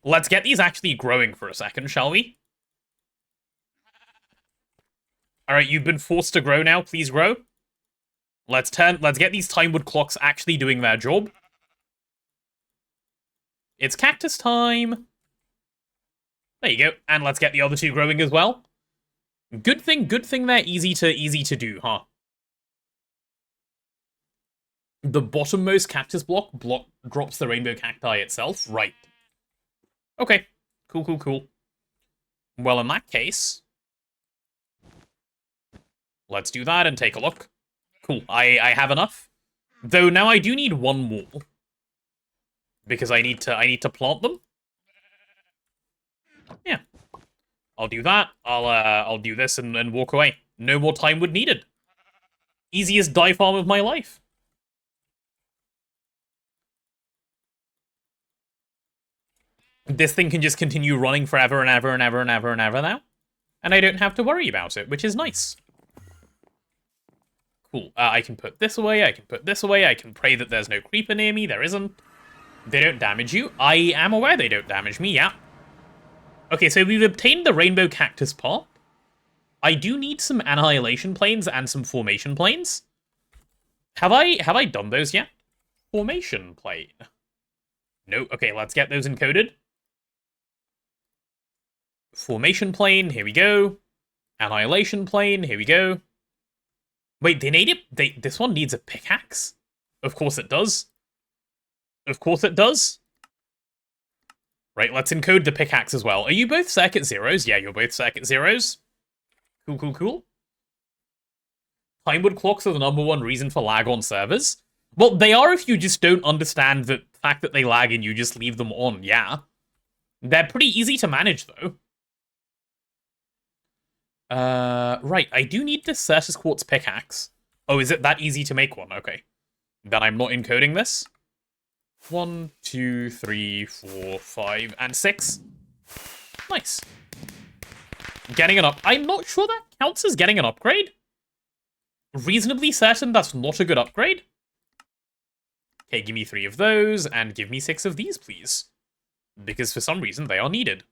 Let's get these actually growing for a second, shall we? Alright, you've been forced to grow now, please grow. Let's get these timewood clocks actually doing their job. It's cactus time. There you go. And let's get the other two growing as well. Good thing they're easy to do, huh? The bottommost cactus block drops the rainbow cacti itself. Right. Okay. Cool, cool, cool. Well, in that case, let's do that and take a look. Cool. I have enough. Though now I do need one more. Because I need to plant them. Yeah. I'll do that. I'll do this and walk away. No more time would needed. Easiest dye farm of my life. This thing can just continue running forever and ever and ever and ever and ever now. And I don't have to worry about it, which is nice. Cool. I can put this away, I can put this away, I can pray that there's no creeper near me, there isn't. They don't damage you. I am aware they don't damage me, yeah. Okay, so we've obtained the rainbow cactus part. I do need some annihilation planes and some formation planes. Have I done those yet? Formation plane. No, okay, let's get those encoded. Formation plane, here we go. Annihilation plane, here we go. Wait, this one needs a pickaxe? Of course it does. Of course it does. Right, let's encode the pickaxe as well. Are you both circuit zeros? Yeah, you're both circuit zeros. Cool, cool, cool. Timewood clocks are the #1 reason for lag on servers. Well, they are if you just don't understand the fact that they lag and you just leave them on, yeah. They're pretty easy to manage, though. Right, I do need this Certus Quartz pickaxe. Oh, is it that easy to make one? Okay. Then I'm not encoding this. 1, 2, 3, 4, 5, and 6. Nice. Getting an up. I'm not sure that counts as getting an upgrade. Reasonably certain that's not a good upgrade. Okay, give me 3 of those, and give me 6 of these, please. Because for some reason they are needed.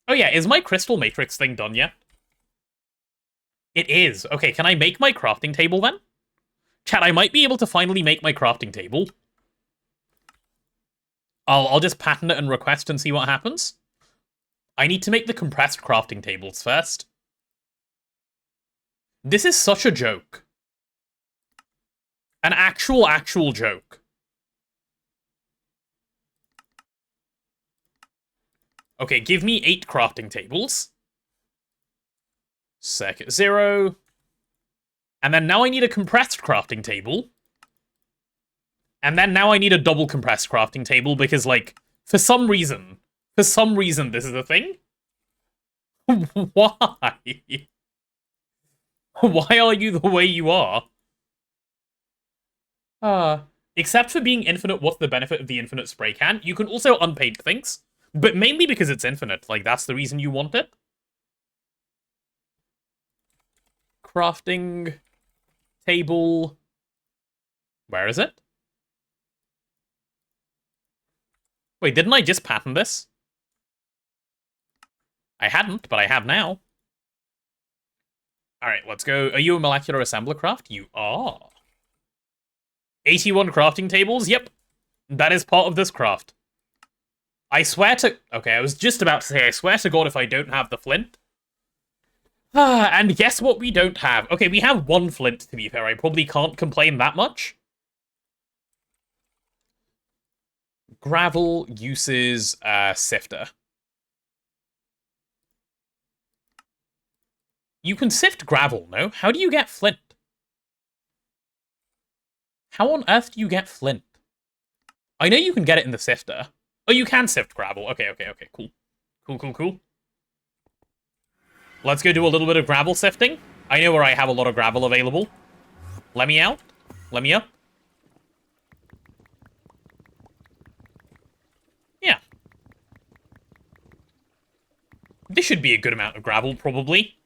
Oh yeah, is my crystal matrix thing done yet? It is. Okay, can I make my crafting table then? Chat, I might be able to finally make my crafting table. I'll just pattern it and request and see what happens. I need to make the compressed crafting tables first. This is such a joke. An actual joke. Okay, give me 8 crafting tables. Second 0. And then now I need a compressed crafting table. And then now I need a double compressed crafting table because, like, for some reason this is a thing. Why? Why are you the way you are? Except for being infinite, what's the benefit of the infinite spray can? You can also unpaint things. But mainly because it's infinite. Like, that's the reason you want it. Crafting table. Where is it? Wait, didn't I just pattern this? I hadn't, but I have now. Alright, let's go. Are you a molecular assembler craft? You are. 81 crafting tables? Yep. That is part of this craft. I swear to... Okay, I was just about to say, I swear to God if I don't have the flint. And guess what we don't have? Okay, we have 1 flint, to be fair. I probably can't complain that much. Gravel uses sifter. You can sift gravel, no? How do you get flint? How on earth do you get flint? I know you can get it in the sifter. Oh, you can sift gravel. Okay, cool. Cool. Let's go do a little bit of gravel sifting. I know where I have a lot of gravel available. Let me out. Let me up. Yeah. This should be a good amount of gravel, probably.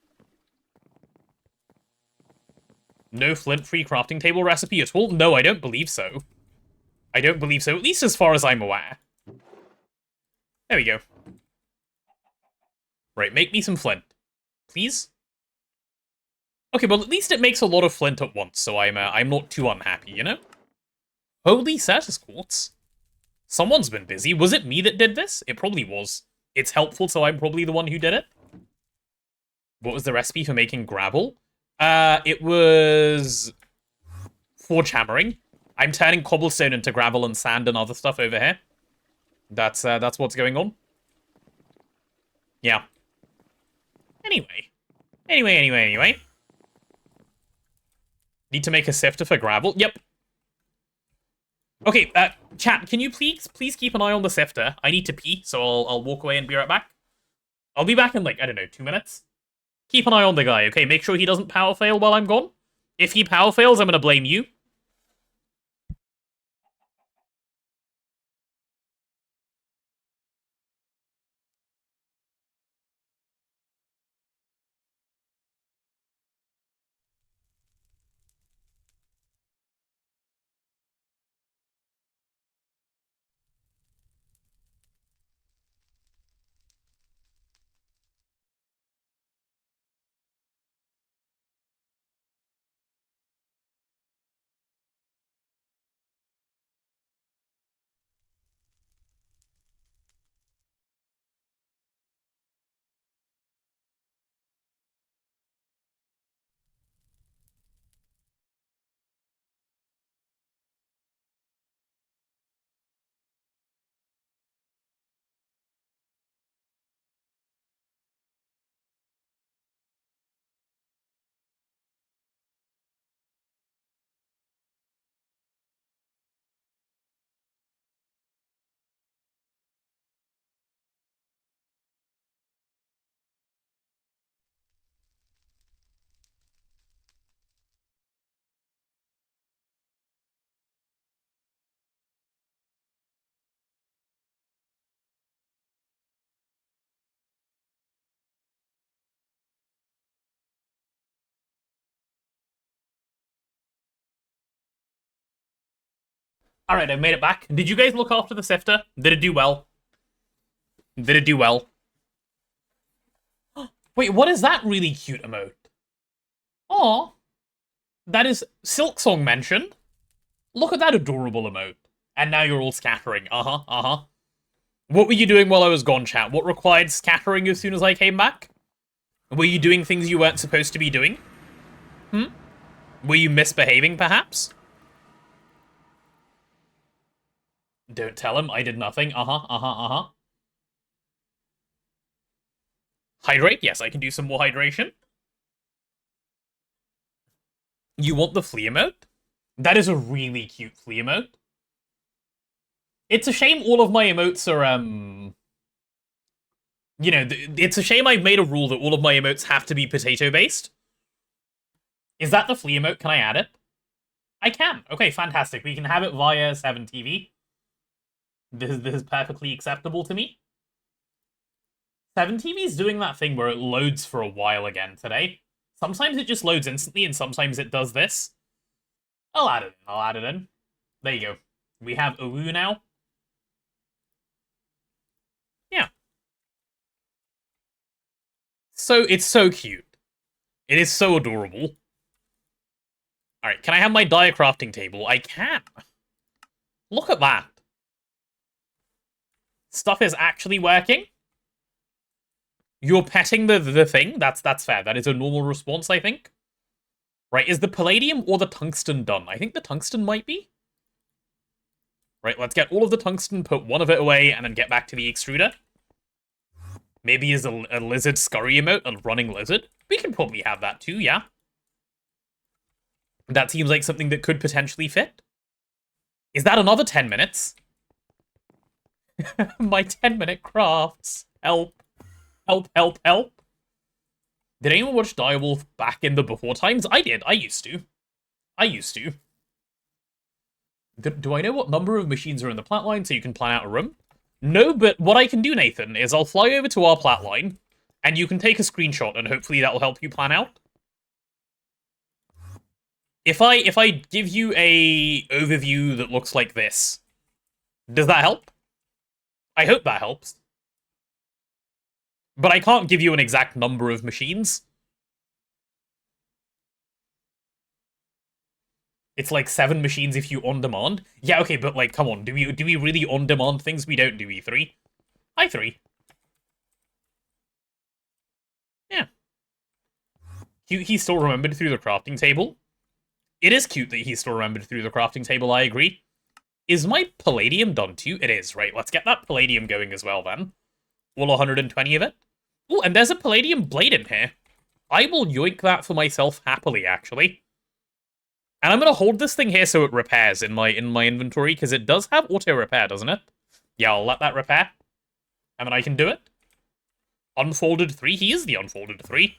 No flint-free crafting table recipe at all? No, I don't believe so. I don't believe so, at least as far as I'm aware. There we go. Right, make me some flint. Please? Okay, well, at least it makes a lot of flint at once, so I'm not too unhappy, you know? Holy Certus Quartz. Someone's been busy. Was it me that did this? It probably was. It's helpful, so I'm probably the one who did it. What was the recipe for making gravel? It was... forge hammering. I'm turning cobblestone into gravel and sand and other stuff over here. That's what's going on. Yeah. Anyway. Need to make a sifter for gravel? Yep. Okay, chat, can you please keep an eye on the sifter? I need to pee, so I'll walk away and be right back. I'll be back in, like, I don't know, 2 minutes? Keep an eye on the guy, okay? Make sure he doesn't power fail while I'm gone. If he power fails, I'm gonna blame you. Alright, I've made it back. Did you guys look after the sifter? Did it do well? Did it do well? Wait, what is that really cute emote? Aw. That is Silksong mentioned. Look at that adorable emote. And now you're all scattering. Uh-huh, uh-huh. What were you doing while I was gone, chat? What required scattering as soon as I came back? Were you doing things you weren't supposed to be doing? Were you misbehaving, perhaps? Don't tell him, I did nothing. Uh-huh, uh-huh, uh-huh. Hydrate? Yes, I can do some more hydration. You want the flea emote? That is a really cute flea emote. It's a shame all of my emotes are, you know, it's a shame I've made a rule that all of my emotes have to be potato-based. Is that the flea emote? Can I add it? I can. Okay, fantastic. We can have it via 7TV. This is perfectly acceptable to me. 7TV is doing that thing where it loads for a while again today. Sometimes it just loads instantly, and sometimes it does this. I'll add it in. I'll add it in. There you go. We have Uwu now. Yeah. So, it's so cute. It is so adorable. Alright, can I have my dia crafting table? I can. Look at that. Stuff is actually working. You're petting the thing? That's fair. That is a normal response, I think. Right, is the palladium or the tungsten done? I think the tungsten might be. Right, let's get all of the tungsten, put one of it away, and then get back to the extruder. Maybe is a lizard scurry emote, a running lizard. We can probably have that too, yeah. That seems like something that could potentially fit. Is that another 10 minutes? My 10-minute crafts. Help. Help, help, help. Did anyone watch Direwolf back in the before times? I did. I used to. Do I know what number of machines are in the plat line so you can plan out a room? No, but what I can do, Nathan, is I'll fly over to our plat line, and you can take a screenshot, and hopefully that will help you plan out. If I give you a overview that looks like this, does that help? I hope that helps. But I can't give you an exact number of machines. It's like 7 machines if you on-demand. Yeah, okay, but like, come on, do we really on-demand things? We don't do E3. I3. Yeah. He still remembered through the crafting table. It is cute that he's still remembered through the crafting table, I agree. Is my palladium done too? It is, right. Let's get that palladium going as well, then. All 120 of it. Oh, and there's a palladium blade in here. I will yoink that for myself happily, actually. And I'm going to hold this thing here so it repairs in my inventory, because it does have auto-repair, doesn't it? Yeah, I'll let that repair. And then I can do it. Unfolded 3. He is the Unfolded 3.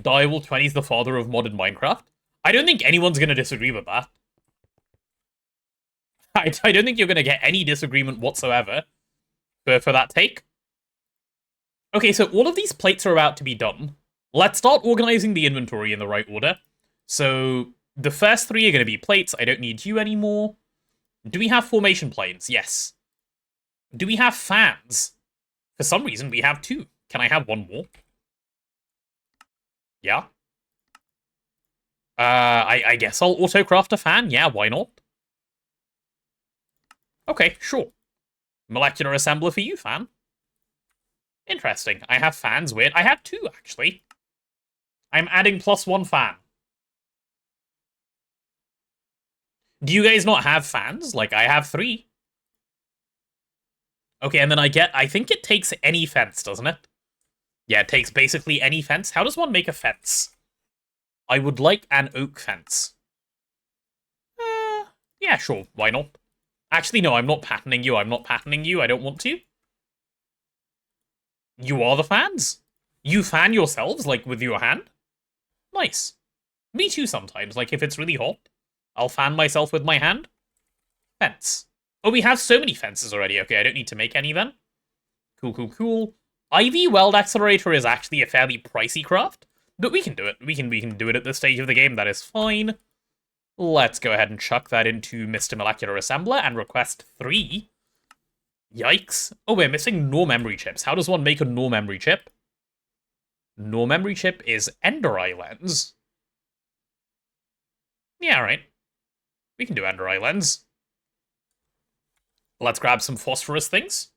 Direwolf 20 is the father of modded Minecraft. I don't think anyone's going to disagree with that. I don't think you're going to get any disagreement whatsoever for that take. Okay, so all of these plates are about to be done. Let's start organizing the inventory in the right order. So the first 3 are going to be plates. I don't need you anymore. Do we have formation planes? Yes. Do we have fans? For some reason, we have 2. Can I have 1 more? Yeah. I guess I'll autocraft a fan. Yeah, why not? Okay, sure. Molecular assembler for you, fan. Interesting. I have fans, weird. I have 2, actually. I'm adding +1 fan. Do you guys not have fans? Like, I have 3. Okay, and then I think it takes any fence, doesn't it? Yeah, it takes basically any fence. How does one make a fence? I would like an oak fence. Yeah, sure, why not? Actually, no, I'm not patenting you. I don't want to. You are the fans? You fan yourselves, like, with your hand? Nice. Me too sometimes, like, if it's really hot. I'll fan myself with my hand. Fence. Oh, we have so many fences already. Okay, I don't need to make any then. Cool. IV Weld Accelerator is actually a fairly pricey craft, but we can do it. We can do it at this stage of the game. That is fine. Let's go ahead and chuck that into Mr. Molecular Assembler and request 3. Yikes. Oh, we're missing NOR memory chips. How does one make a NOR memory chip? Nor memory chip is Ender Eye Lens. Yeah, alright. We can do Ender Eye Lens. Let's grab some phosphorus things.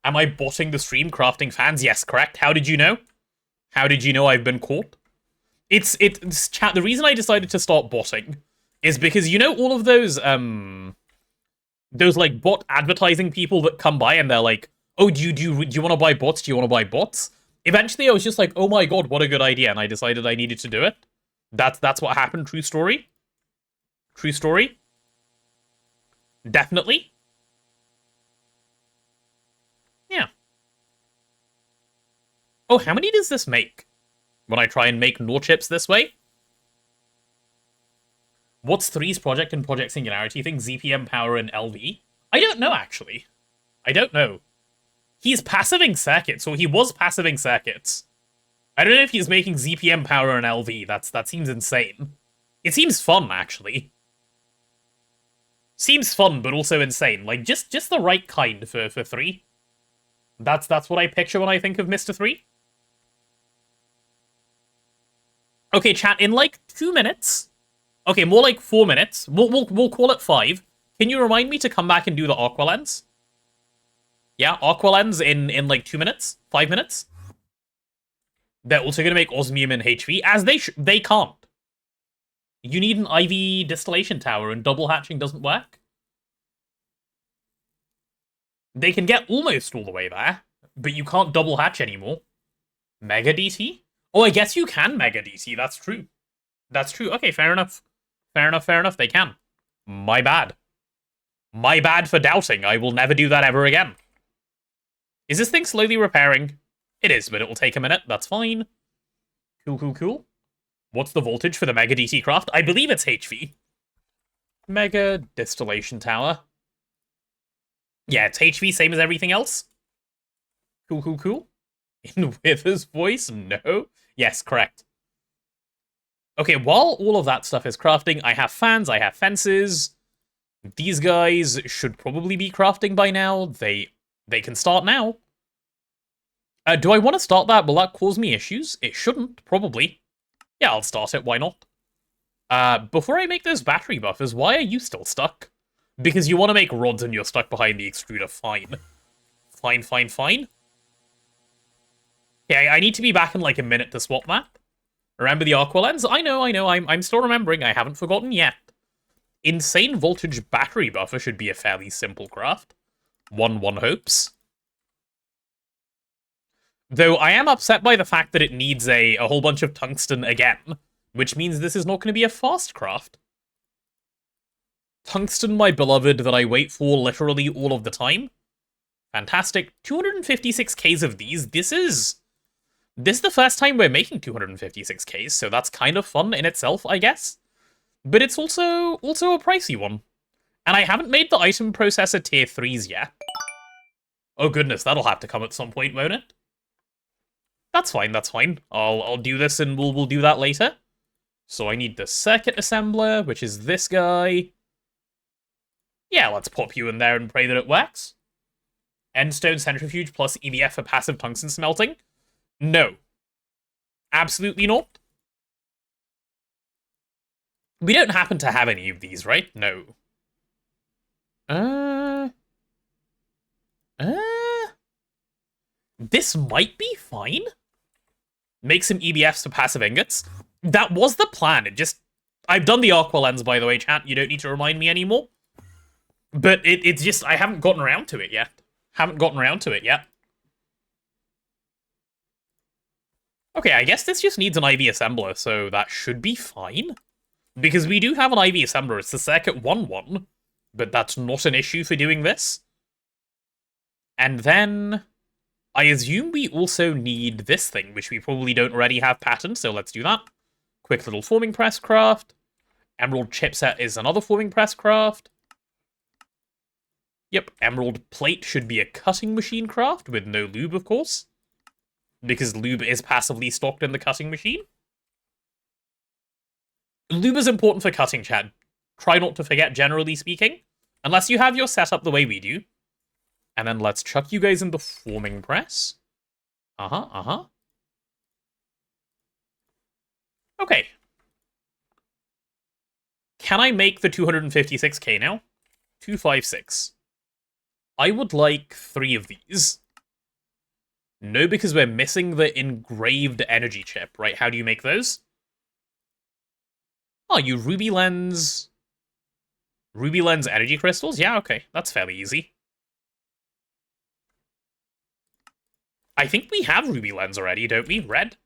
Am I botting the stream, crafting fans? Yes, correct. How did you know? How did you know I've been caught? It's chat. The reason I decided to start botting is because you know all of those like bot advertising people that come by and they're like, oh, do you want to buy bots? Do you want to buy bots? Eventually, I was just like, oh my god, what a good idea, and I decided I needed to do it. That's what happened. True story. True story. Definitely. Yeah. Oh, how many does this make? When I try and make Nor chips this way? What's 3's project and Project Singularity thing? ZPM power and LV? I don't know, actually. I don't know. He's passiving circuits, or he was passiving circuits. I don't know if he's making ZPM power and LV. That seems insane. It seems fun, actually. Seems fun, but also insane. Like, just the right kind for 3. That's what I picture when I think of Mr. 3. Okay, chat, in like 2 minutes... Okay, more like 4 minutes. We'll call it 5. Can you remind me to come back and do the Aqua Lens? Yeah, Aqua Lens in like 2 minutes? 5 minutes? They're also going to make osmium and HV, as they can't. You need an IV distillation tower, and double hatching doesn't work. They can get almost all the way there, but you can't double hatch anymore. Mega DT? Oh, I guess you can Mega DT, that's true. That's true. Okay, fair enough. Fair enough, they can. My bad. My bad for doubting. I will never do that ever again. Is this thing slowly repairing? It is, but it will take a minute. That's fine. Cool. What's the voltage for the Mega DT craft? I believe it's HV. Mega distillation tower. Yeah, it's HV, same as everything else. Cool. In Wither's voice? No. Yes, correct. Okay, while all of that stuff is crafting, I have fans, I have fences. These guys should probably be crafting by now. They can start now. Do I want to start that? Will that cause me issues? It shouldn't, probably. Yeah, I'll start it, why not? Before I make those battery buffers, why are you still stuck? Because you want to make rods and you're stuck behind the extruder, fine. Fine. Okay, I need to be back in like a minute to swap that. Remember the Aqua Lens? I know, I'm still remembering, I haven't forgotten yet. Insane voltage battery buffer should be a fairly simple craft. One hopes. Though I am upset by the fact that it needs a whole bunch of tungsten again, which means this is not going to be a fast craft. Tungsten, my beloved, that I wait for literally all of the time. Fantastic. 256Ks of these. This is the first time we're making 256Ks, so that's kind of fun in itself, I guess. But it's also a pricey one. And I haven't made the item processor tier 3s yet. Oh goodness, that'll have to come at some point, won't it? That's fine. I'll do this and we'll do that later. So I need the circuit assembler, which is this guy. Yeah, let's pop you in there and pray that it works. Endstone centrifuge plus EVF for passive tungsten smelting? No. Absolutely not. We don't happen to have any of these, right? No. This might be fine. Make some EBFs for passive ingots. That was the plan. I've done the Aqua Lens, by the way, chat. You don't need to remind me anymore. But it's just, I haven't gotten around to it yet. Okay, I guess this just needs an IV assembler, so that should be fine. Because we do have an IV assembler. It's the circuit 1-1. But that's not an issue for doing this. And then I assume we also need this thing, which we probably don't already have patterned, so let's do that. Quick little forming press craft. Emerald chipset is another forming press craft. Yep, emerald plate should be a cutting machine craft, with no lube, of course. Because lube is passively stocked in the cutting machine. Lube is important for cutting, chat. Try not to forget, generally speaking. Unless you have your setup the way we do. And then let's chuck you guys in the forming press. Uh-huh. Okay. Can I make the 256k now? 256. I would like 3 of these. No, because we're missing the engraved energy chip, right? How do you make those? Oh, you ruby lens energy crystals? Yeah, okay. That's fairly easy. I think we have ruby lens already, don't we? Red?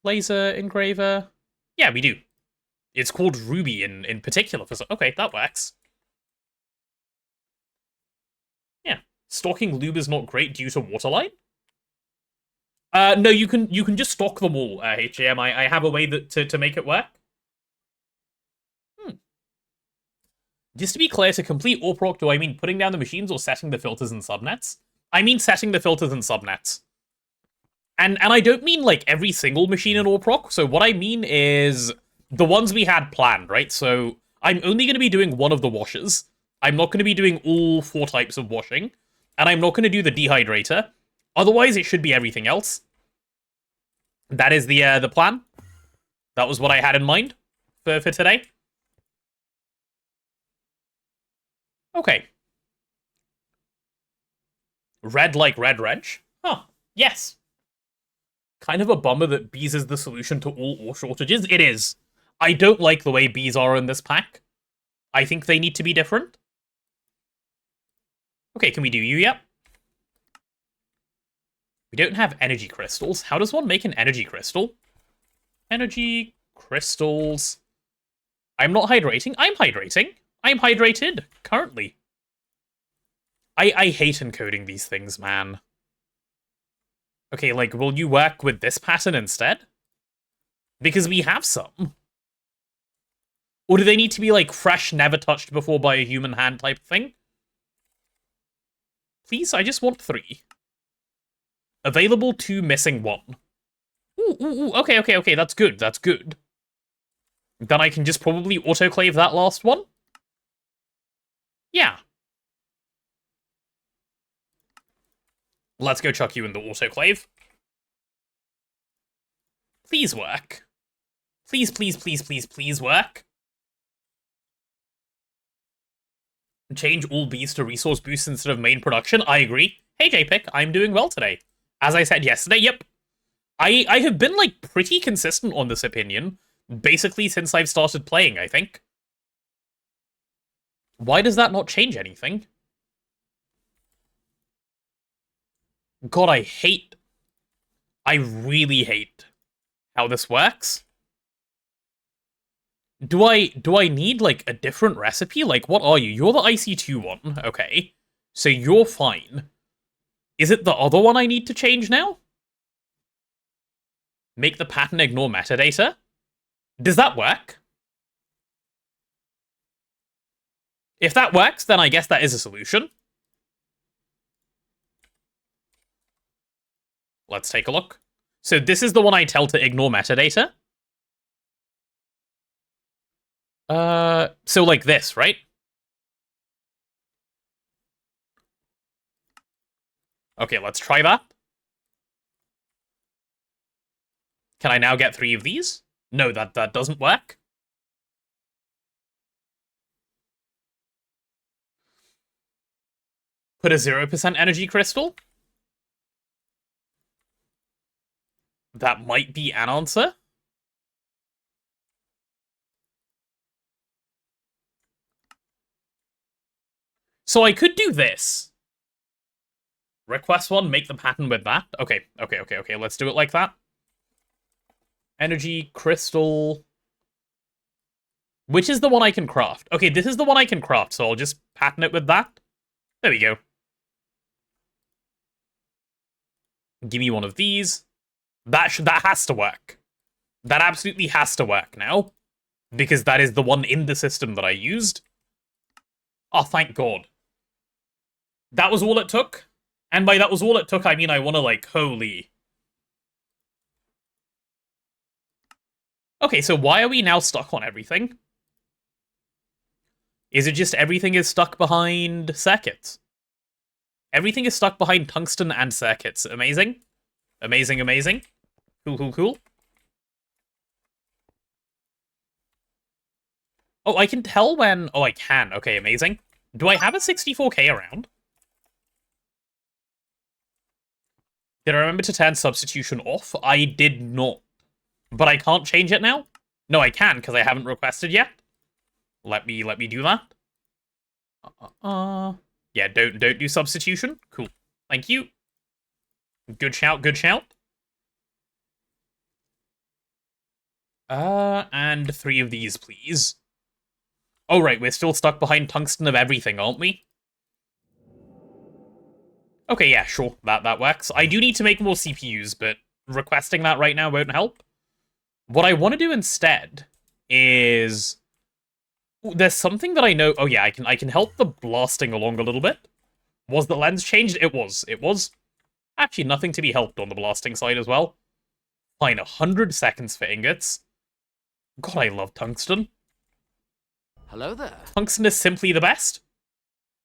Laser engraver? Yeah, we do. It's called ruby in particular. Okay, that works. Yeah. Stocking lube is not great due to waterline? No, you can just stock them all, HAM. I have a way to make it work. Just to be clear, to complete Orproc, do I mean putting down the machines or setting the filters and subnets? I mean setting the filters and subnets. And I don't mean, like, every single machine in Orproc. So what I mean is the ones we had planned, right? So I'm only going to be doing one of the washers. I'm not going to be doing all 4 types of washing. And I'm not going to do the dehydrator. Otherwise, it should be everything else. That is the plan. That was what I had in mind for today. Okay. Red like red wrench? Huh. Yes. Kind of a bummer that bees is the solution to all ore shortages. It is. I don't like the way bees are in this pack. I think they need to be different. Okay, can we do you yet? We don't have energy crystals. How does one make an energy crystal? Energy crystals. I'm not hydrating. I'm hydrating. I'm hydrated, currently. I hate encoding these things, man. Okay, like, will you work with this pattern instead? Because we have some. Or do they need to be, like, fresh, never touched before by a human hand type thing? Please, I just want 3. Available 2, missing 1. Ooh, okay, that's good, that's good. Then I can just probably autoclave that last one? Yeah. Let's go chuck you in the autoclave. Please work. Please work. Change all bees to resource boosts instead of main production. I agree. Hey, JPIC, I'm doing well today. As I said yesterday, yep. I have been, like, pretty consistent on this opinion, basically since I've started playing, I think. Why does that not change anything? God, I really hate how this works. Do I need, like, a different recipe? Like, what are you? You're the IC2 one. Okay. So you're fine. Is it the other one I need to change now? Make the pattern ignore metadata? Does that work? If that works, then I guess that is a solution. Let's take a look. So this is the one I tell to ignore metadata. So like this, right? Okay, let's try that. Can I now get 3 of these? No, that doesn't work. Put a 0% energy crystal. That might be an answer. So I could do this. Request 1, make the pattern with that. Okay, let's do it like that. Energy crystal. Which is the one I can craft? Okay, this is the one I can craft, so I'll just pattern it with that. There we go. Give me one of these. That has to work. That absolutely has to work now. Because that is the one in the system that I used. Oh, thank God. That was all it took? And by that was all it took, I mean I want to, like, holy... Okay, so why are we now stuck on everything? Is it just everything is stuck behind circuits? Everything is stuck behind tungsten and circuits. Amazing. Amazing, amazing. Cool, cool, cool. Oh, I can tell when... Oh, I can. Okay, amazing. Do I have a 64K around? Did I remember to turn substitution off? I did not. But I can't change it now? No, I can, because I haven't requested yet. Let me do that. Yeah, don't do substitution. Cool. Thank you. Good shout, good shout. And 3 of these, please. Oh, right, we're still stuck behind tungsten of everything, aren't we? Okay, yeah, sure, that works. I do need to make more CPUs, but requesting that right now won't help. What I want to do instead is... There's something that I know... Oh, yeah, I can help the blasting along a little bit. Was the lens changed? It was. It was. Actually, nothing to be helped on the blasting side as well. Fine, 100 seconds for ingots. God, I love tungsten. Hello there. Tungsten is simply the best.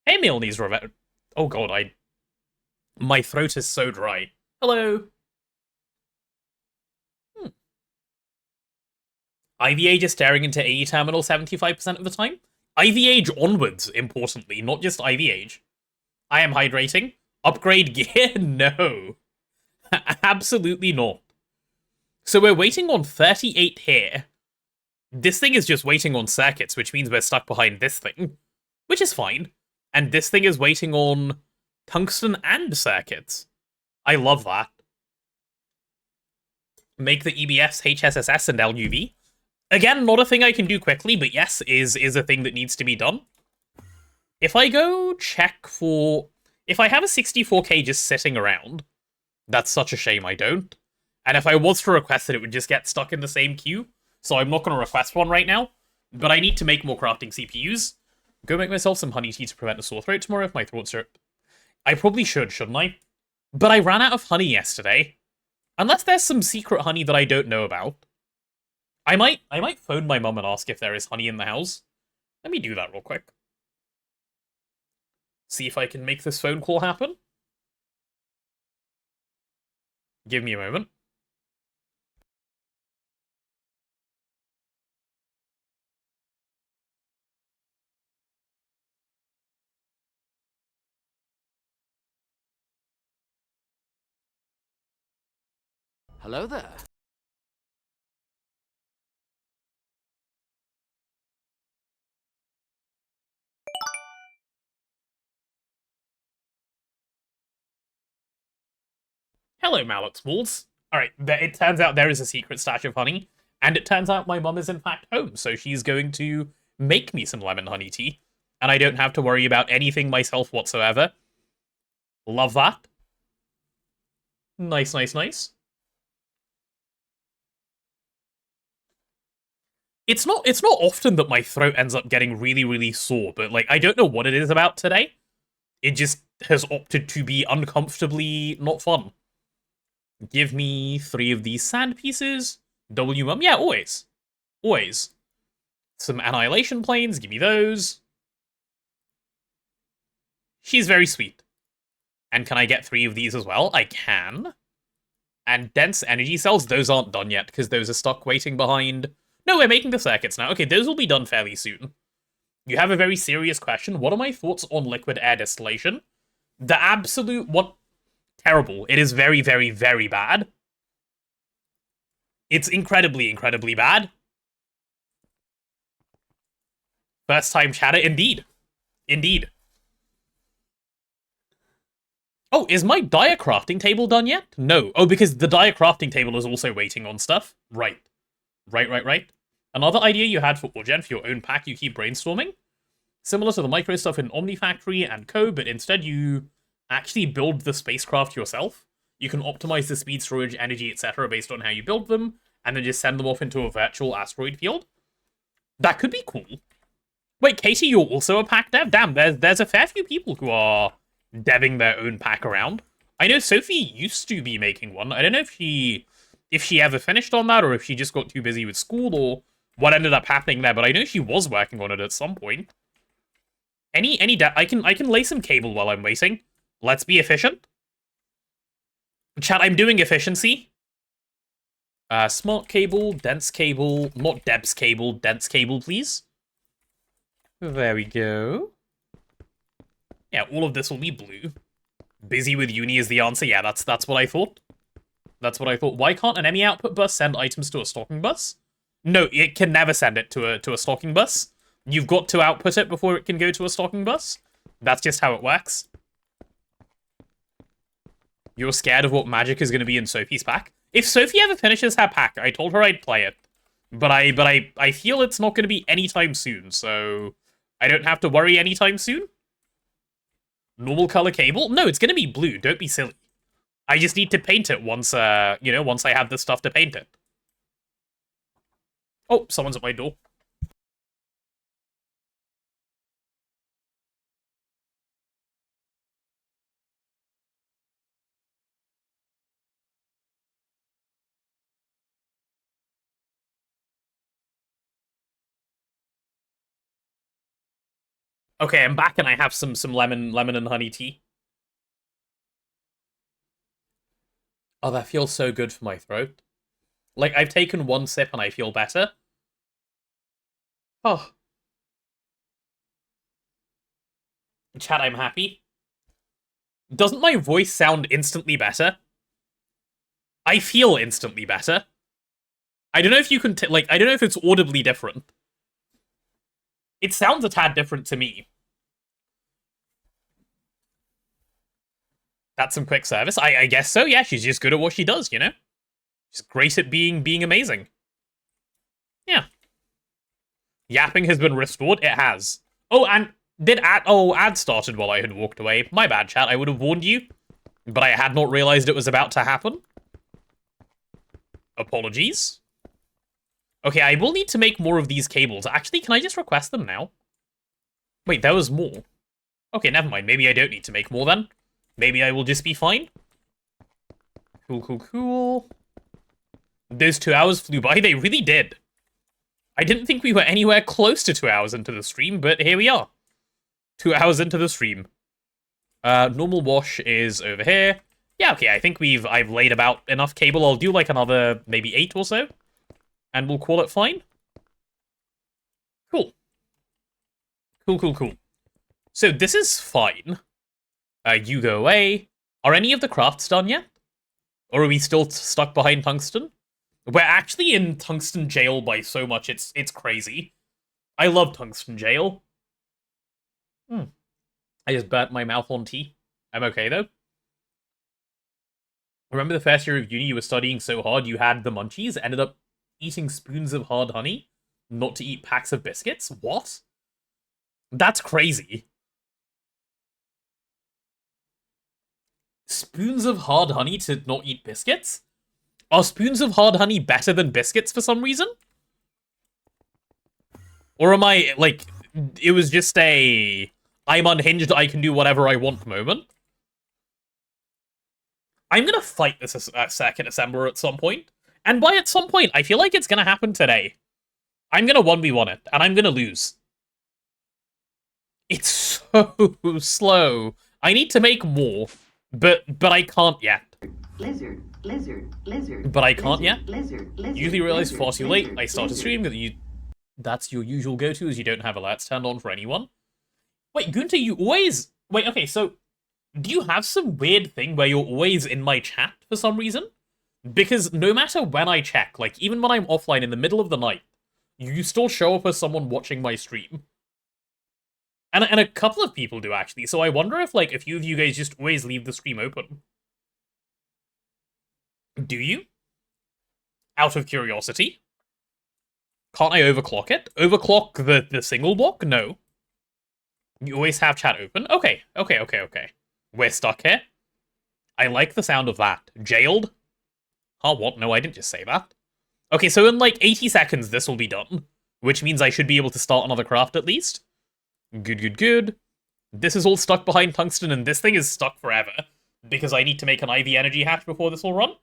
Hey, Milne's Revenge. Oh god, my throat is so dry. Hello. IVA is staring into AE terminal 75% of the time. IVA onwards, importantly, not just IVA. I am hydrating. Upgrade gear? No. Absolutely not. So we're waiting on 38 here. This thing is just waiting on circuits, which means we're stuck behind this thing, which is fine. And this thing is waiting on tungsten and circuits. I love that. Make the EBS, HSSS, and LUV. Again, not a thing I can do quickly, but yes, is a thing that needs to be done. If I go check for... If I have a 64K just sitting around, that's such a shame I don't. And if I was to request it, it would just get stuck in the same queue. So I'm not going to request one right now. But I need to make more crafting CPUs. Go make myself some honey tea to prevent a sore throat tomorrow if my throat's hurt. I probably should, shouldn't I? But I ran out of honey yesterday. Unless there's some secret honey that I don't know about. I might phone my mum and ask if there is honey in the house. Let me do that real quick. See if I can make this phone call happen. Give me a moment. Hello there. Hello, Mallex Walls. Alright, it turns out there is a secret stash of honey, and it turns out my mum is in fact home, so she's going to make me some lemon honey tea, and I don't have to worry about anything myself whatsoever. Love that. Nice, nice, nice. It's not often that my throat ends up getting really, really sore, but like I don't know what it is about today. It just has opted to be uncomfortably not fun. Give me 3 of these sand pieces. WM, yeah, always. Always. Some annihilation planes, give me those. She's very sweet. And can I get 3 of these as well? I can. And dense energy cells, those aren't done yet, because those are stuck waiting behind... No, we're making the circuits now. Okay, those will be done fairly soon. You have a very serious question. What are my thoughts on liquid air distillation? The absolute... What? Terrible. It is very, very, very bad. It's incredibly, incredibly bad. First time chatter, indeed. Indeed. Oh, is my dia crafting table done yet? No. Oh, because the dia crafting table is also waiting on stuff. Right. Right. Another idea you had for Orgen for your own pack you keep brainstorming? Similar to the micro stuff in Omnifactory and Co, but instead you actually build the spacecraft yourself. You can optimize the speed, storage, energy, etc. based on how you build them, and then just send them off into a virtual asteroid field. That could be cool. Wait, Katie, you're also a pack dev? Damn, there's a fair few people who are deving their own pack around. I know Sophie used to be making one. I don't know if she ever finished on that, or if she just got too busy with school, or what ended up happening there, but I know she was working on it at some point. I can lay some cable while I'm waiting. Let's be efficient. Chat, I'm doing efficiency. Smart cable, dense cable, not depths cable, dense cable, please. There we go. Yeah, all of this will be blue. Busy with uni is the answer. Yeah, that's what I thought. That's what I thought. Why can't an ME output bus send items to a stocking bus? No, it can never send it to a stocking bus. You've got to output it before it can go to a stocking bus. That's just how it works. You're scared of what magic is going to be in Sophie's pack? If Sophie ever finishes her pack, I told her I'd play it. But I feel it's not going to be anytime soon, so I don't have to worry anytime soon. Normal color cable? No, it's going to be blue. Don't be silly. I just need to paint it once, once I have the stuff to paint it. Oh, someone's at my door. Okay, I'm back and I have some lemon and honey tea. Oh, that feels so good for my throat. Like, I've taken one sip and I feel better. Oh. Chat, I'm happy. Doesn't my voice sound instantly better? I feel instantly better. I don't know if you can, I don't know if it's audibly different. It sounds a tad different to me. That's some quick service. I guess so, yeah. She's just good at what she does, you know? She's great at being amazing. Yeah. Yapping has been restored. It has. Oh, and ad started while I had walked away. My bad, chat. I would have warned you, but I had not realized it was about to happen. Apologies. Okay, I will need to make more of these cables. Actually, can I just request them now? Wait, there was more. Okay, never mind. Maybe I don't need to make more then. Maybe I will just be fine. Cool. Those 2 hours flew by. They really did. I didn't think we were anywhere close to 2 hours into the stream, but here we are. 2 hours into the stream. Normal wash is over here. Yeah, okay, I think I've laid about enough cable. I'll do like another maybe 8 or so. And we'll call it fine. Cool. Cool. So this is fine. You go away. Are any of the crafts done yet? Or are we still stuck behind tungsten? We're actually in tungsten jail by so much, it's crazy. I love tungsten jail. I just burnt my mouth on tea. I'm okay, though. Remember the first year of uni, you were studying so hard you had the munchies, ended up eating spoons of hard honey, not to eat packs of biscuits? What? That's crazy. Spoons of hard honey to not eat biscuits? Are spoons of hard honey better than biscuits for some reason? Or am I, like, it was just a I'm unhinged, I can do whatever I want moment? I'm gonna fight this Circuit Assembler at some point. And by at some point, I feel like it's gonna happen today. I'm gonna 1v1 it, and I'm gonna lose. It's so slow. I need to make more, but I can't yet. Lizard. But I can't yet. Lizard. Usually realize far too late. I start a stream that that's your usual go-to, as you don't have alerts turned on for anyone. Wait, Gunter, you always... Wait, okay, so... Do you have some weird thing where you're always in my chat for some reason? Because no matter when I check, like, even when I'm offline in the middle of the night, you still show up as someone watching my stream. And a couple of people do, actually, so I wonder if, like, a few of you guys just always leave the stream open. Do you? Out of curiosity? Can't I overclock it? Overclock the single block? No. You always have chat open? Okay. We're stuck here. I like the sound of that. Jailed? Huh, what? No, I didn't just say that. Okay, so in like 80 seconds this will be done. Which means I should be able to start another craft at least. Good. This is all stuck behind tungsten and this thing is stuck forever. Because I need to make an IV energy hatch before this will run.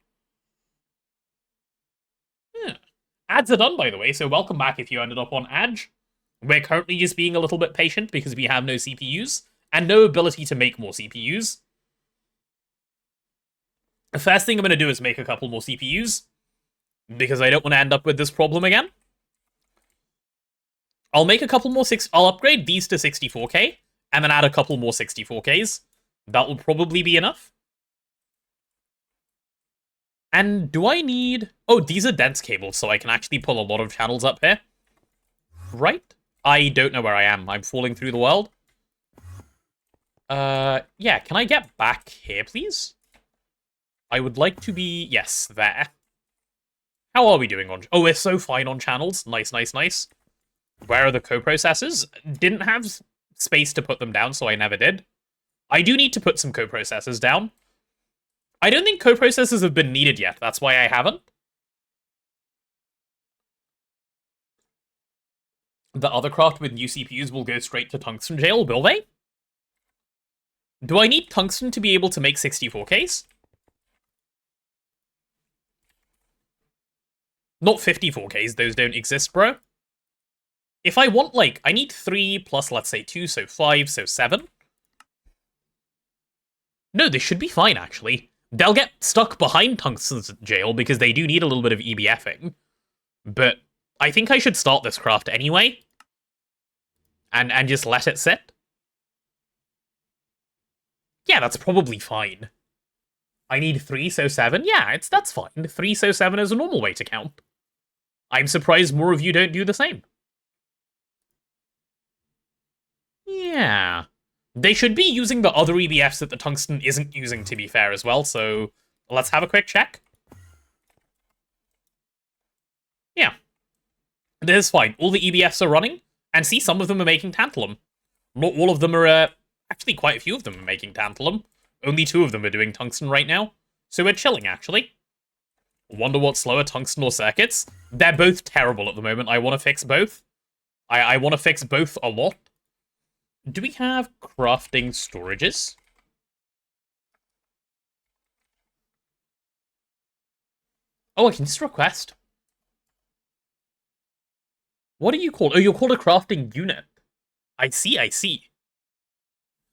Yeah. Ads are done, by the way, so welcome back if you ended up on Adge. We're currently just being a little bit patient because we have no CPUs and no ability to make more CPUs. The first thing I'm going to do is make a couple more CPUs because I don't want to end up with this problem again. I'll make a couple more I'll upgrade these to 64K and then add a couple more 64Ks. That will probably be enough. And do I need... Oh, these are dense cables, so I can actually pull a lot of channels up here. Right? I don't know where I am. I'm falling through the world. Yeah, can I get back here, please? I would like to be... Yes, there. How are we doing on... Oh, we're so fine on channels. Nice, nice, nice. Where are the coprocessors? Didn't have space to put them down, so I never did. I do need to put some coprocessors down. I don't think coprocessors have been needed yet. That's why I haven't. The other craft with new CPUs will go straight to tungsten jail, will they? Do I need tungsten to be able to make 64Ks? Not 54Ks, those don't exist, bro. If I want, like, I need 3 plus, let's say, 2, so 5, so 7. No, they should be fine, actually. They'll get stuck behind tungsten's jail because they do need a little bit of EBFing. But I think I should start this craft anyway. And just let it sit. Yeah, that's probably fine. I need 3, so 7. Yeah, that's fine. 3, so 7 is a normal way to count. I'm surprised more of you don't do the same. Yeah. They should be using the other EBFs that the tungsten isn't using, to be fair, as well, so let's have a quick check. Yeah. This is fine. All the EBFs are running, and see, some of them are making tantalum. Not all of them are, actually quite a few of them are making tantalum. Only 2 of them are doing tungsten right now, so we're chilling, actually. Wonder what's slower, tungsten or circuits? They're both terrible at the moment. I want to fix both. I want to fix both a lot. Do we have crafting storages? Oh, I can just request. What are you called? Oh, you're called a crafting unit. I see, I see.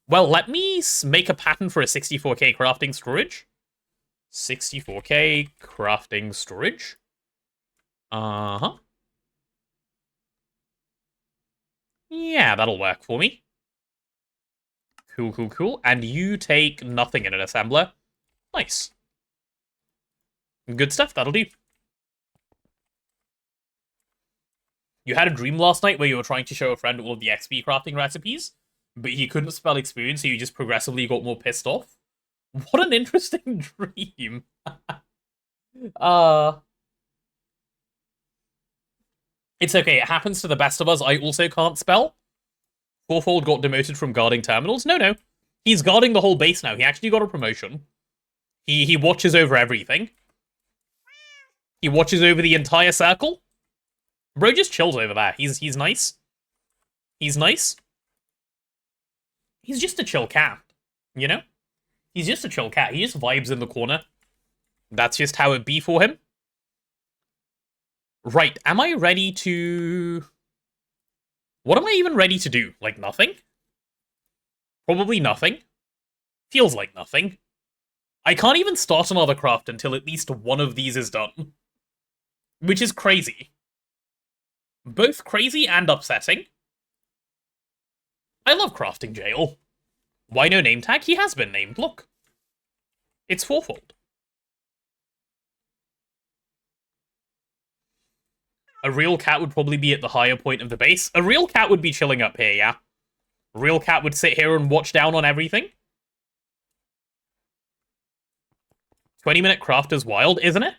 Well, let me make a pattern for a 64K crafting storage. 64K crafting storage. Uh-huh. Yeah, that'll work for me. Cool, cool, cool. And you take nothing in an assembler. Nice. Good stuff, that'll do. You had a dream last night where you were trying to show a friend all of the XP crafting recipes, but he couldn't spell experience, so you just progressively got more pissed off. What an interesting dream. It's okay, it happens to the best of us. I also can't spell. Threefold got demoted from guarding terminals. No. He's guarding the whole base now. He actually got a promotion. He watches over everything. He watches over the entire circle. Bro just chills over there. He's nice. He's nice. He's just a chill cat, you know? He's just a chill cat. He just vibes in the corner. That's just how it be for him. Right, am I ready to... What am I even ready to do? Like, nothing? Probably nothing. Feels like nothing. I can't even start another craft until at least one of these is done. Which is crazy. Both crazy and upsetting. I love crafting jail. Why no name tag? He has been named, look. It's Threefold. A real cat would probably be at the higher point of the base. A real cat would be chilling up here, yeah. A real cat would sit here and watch down on everything. 20-minute craft is wild, isn't it?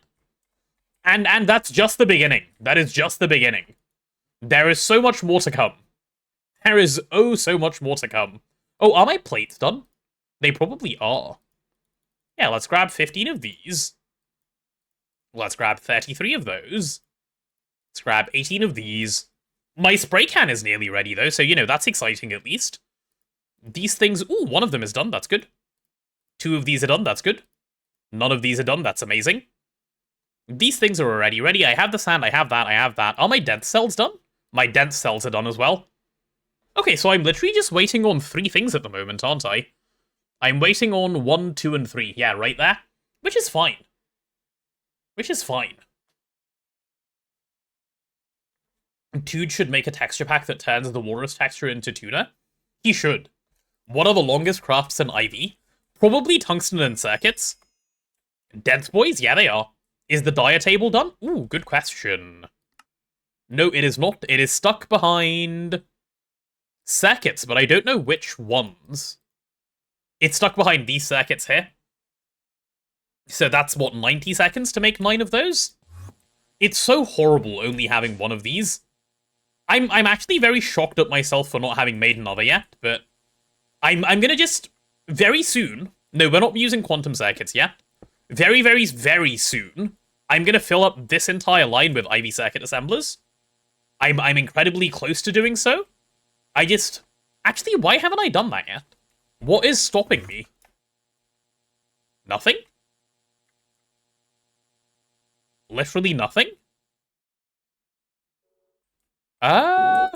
And that's just the beginning. That is just the beginning. There is so much more to come. There is oh so much more to come. Oh, are my plates done? They probably are. Yeah, let's grab 15 of these. Let's grab 33 of those. Let's grab 18 of these. My spray can is nearly ready, though, so, you know, that's exciting at least. These things... Ooh, one of them is done, that's good. 2 of these are done, that's good. None of these are done, that's amazing. These things are already ready. I have the sand, I have that, I have that. Are my death cells done? My dense cells are done as well. Okay, so I'm literally just waiting on 3 things at the moment, aren't I? I'm waiting on 1, 2, and 3. Yeah, right there. Which is fine. Which is fine. Dude should make a texture pack that turns the walrus texture into tuna. He should. What are the longest crafts in IV? Probably tungsten and circuits. Dense boys? Yeah, they are. Is the dia table done? Ooh, good question. No, it is not. It is stuck behind circuits, but I don't know which ones. It's stuck behind these circuits here. So that's, what, 90 seconds to make 9 of those? It's so horrible only having one of these. I'm actually very shocked at myself for not having made another yet, but I'm gonna just, very soon, no, we're not using quantum circuits yet. Very, very, very soon, I'm gonna fill up this entire line with IV circuit assemblers. I'm incredibly close to doing so. Actually, why haven't I done that yet? What is stopping me? Nothing? Literally nothing? Huh.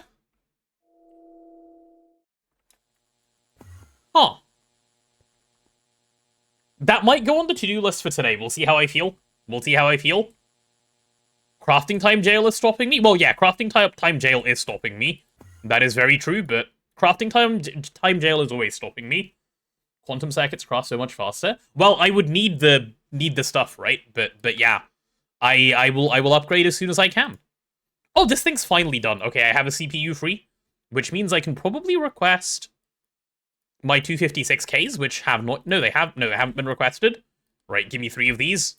That might go on the to-do list for today. We'll see how I feel. Crafting time jail is stopping me? Well, yeah, crafting time jail is stopping me. That is very true, but crafting time jail is always stopping me. Quantum circuits craft so much faster. Well, I would need the stuff, right? But yeah. I will upgrade as soon as I can. Oh, this thing's finally done. Okay, I have a CPU free, which means I can probably request my 256Ks, which have not... No, they haven't been requested. Right, give me 3 of these.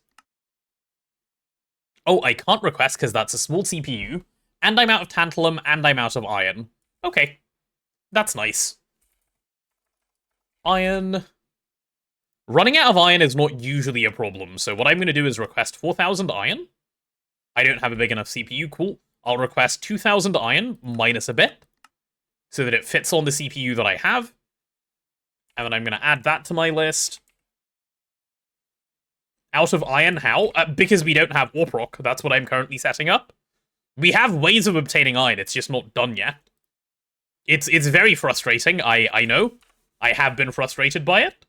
Oh, I can't request because that's a small CPU, and I'm out of tantalum, and I'm out of iron. Okay, that's nice. Iron... Running out of iron is not usually a problem, so what I'm going to do is request 4,000 iron. I don't have a big enough CPU, cool. I'll request 2,000 iron, minus a bit, so that it fits on the CPU that I have. And then I'm going to add that to my list. Out of iron, how? Because we don't have Orproc, that's what I'm currently setting up. We have ways of obtaining iron, it's just not done yet. It's very frustrating, I know. I have been frustrated by it.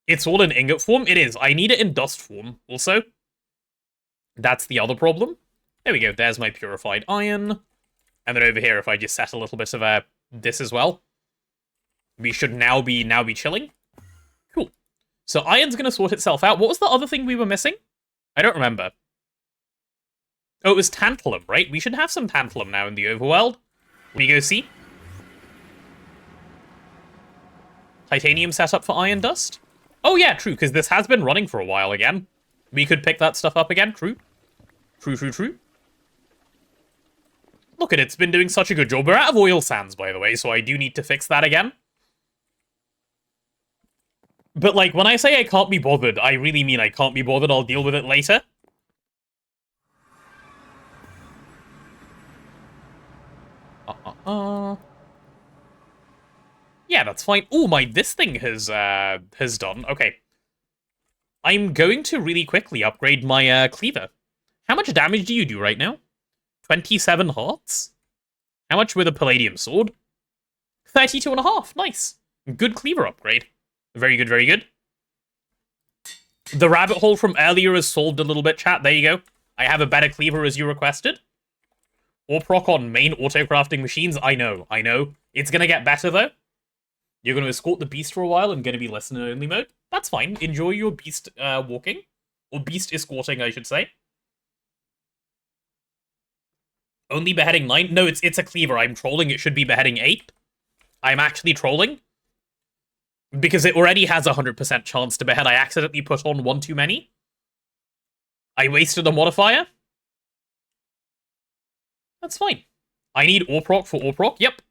It's all in ingot form? It is. I need it in dust form, also. That's the other problem. There we go, there's my purified iron. And then over here, if I just set a little bit of this as well, we should now be chilling. Cool. So iron's gonna sort itself out. What was the other thing we were missing? I don't remember. Oh, it was tantalum, right? We should have some tantalum now in the overworld. We go see. Titanium set up for iron dust? Oh yeah, true, because this has been running for a while again. We could pick that stuff up again, true. True. Look at it, it's been doing such a good job. We're out of oil sands, by the way, so I do need to fix that again. But, like, when I say I can't be bothered, I really mean I can't be bothered. I'll deal with it later. Yeah, that's fine. Oh, this thing has done. Okay. I'm going to really quickly upgrade my cleaver. How much damage do you do right now? 27 hearts? How much with a palladium sword? 32.5. Nice. Good cleaver upgrade. Very good, very good. The rabbit hole from earlier is solved a little bit, chat. There you go. I have a better cleaver as you requested. Orproc on main auto-crafting machines. I know. It's gonna get better, though. You're gonna escort the beast for a while and gonna be listener-only mode. That's fine. Enjoy your beast walking. Or beast escorting, I should say. Only beheading 9? No, it's a cleaver. I'm trolling. It should be beheading 8. I'm actually trolling. Because it already has a 100% chance to behead. I accidentally put on 1 too many. I wasted a modifier. That's fine. I need Orproc for Orproc. Yep.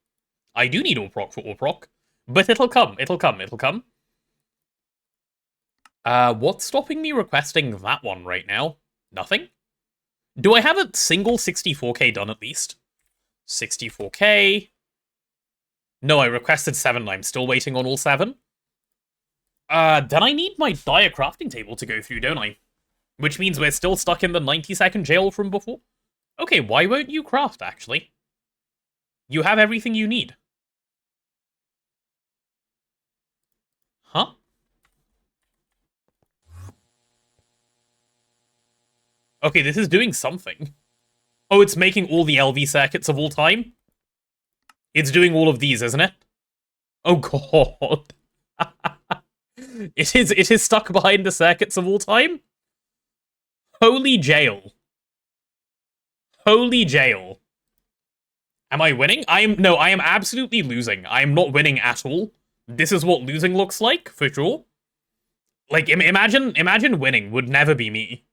I do need Orproc for Orproc. But it'll come. What's stopping me requesting that one right now? Nothing? Do I have a single 64k done at least? 64k. No, I requested 7 and I'm still waiting on all 7. Then I need my dia crafting table to go through, don't I? Which means we're still stuck in the 90-second jail from before. Okay, why won't you craft, actually? You have everything you need. Huh? Okay, this is doing something. Oh, it's making all the LV circuits of all time? It's doing all of these, isn't it? Oh god. It is stuck behind the circuits of all time? Holy jail. Holy jail. Am I winning? No, I am absolutely losing. I am not winning at all. This is what losing looks like, for sure. Like, imagine winning would never be me.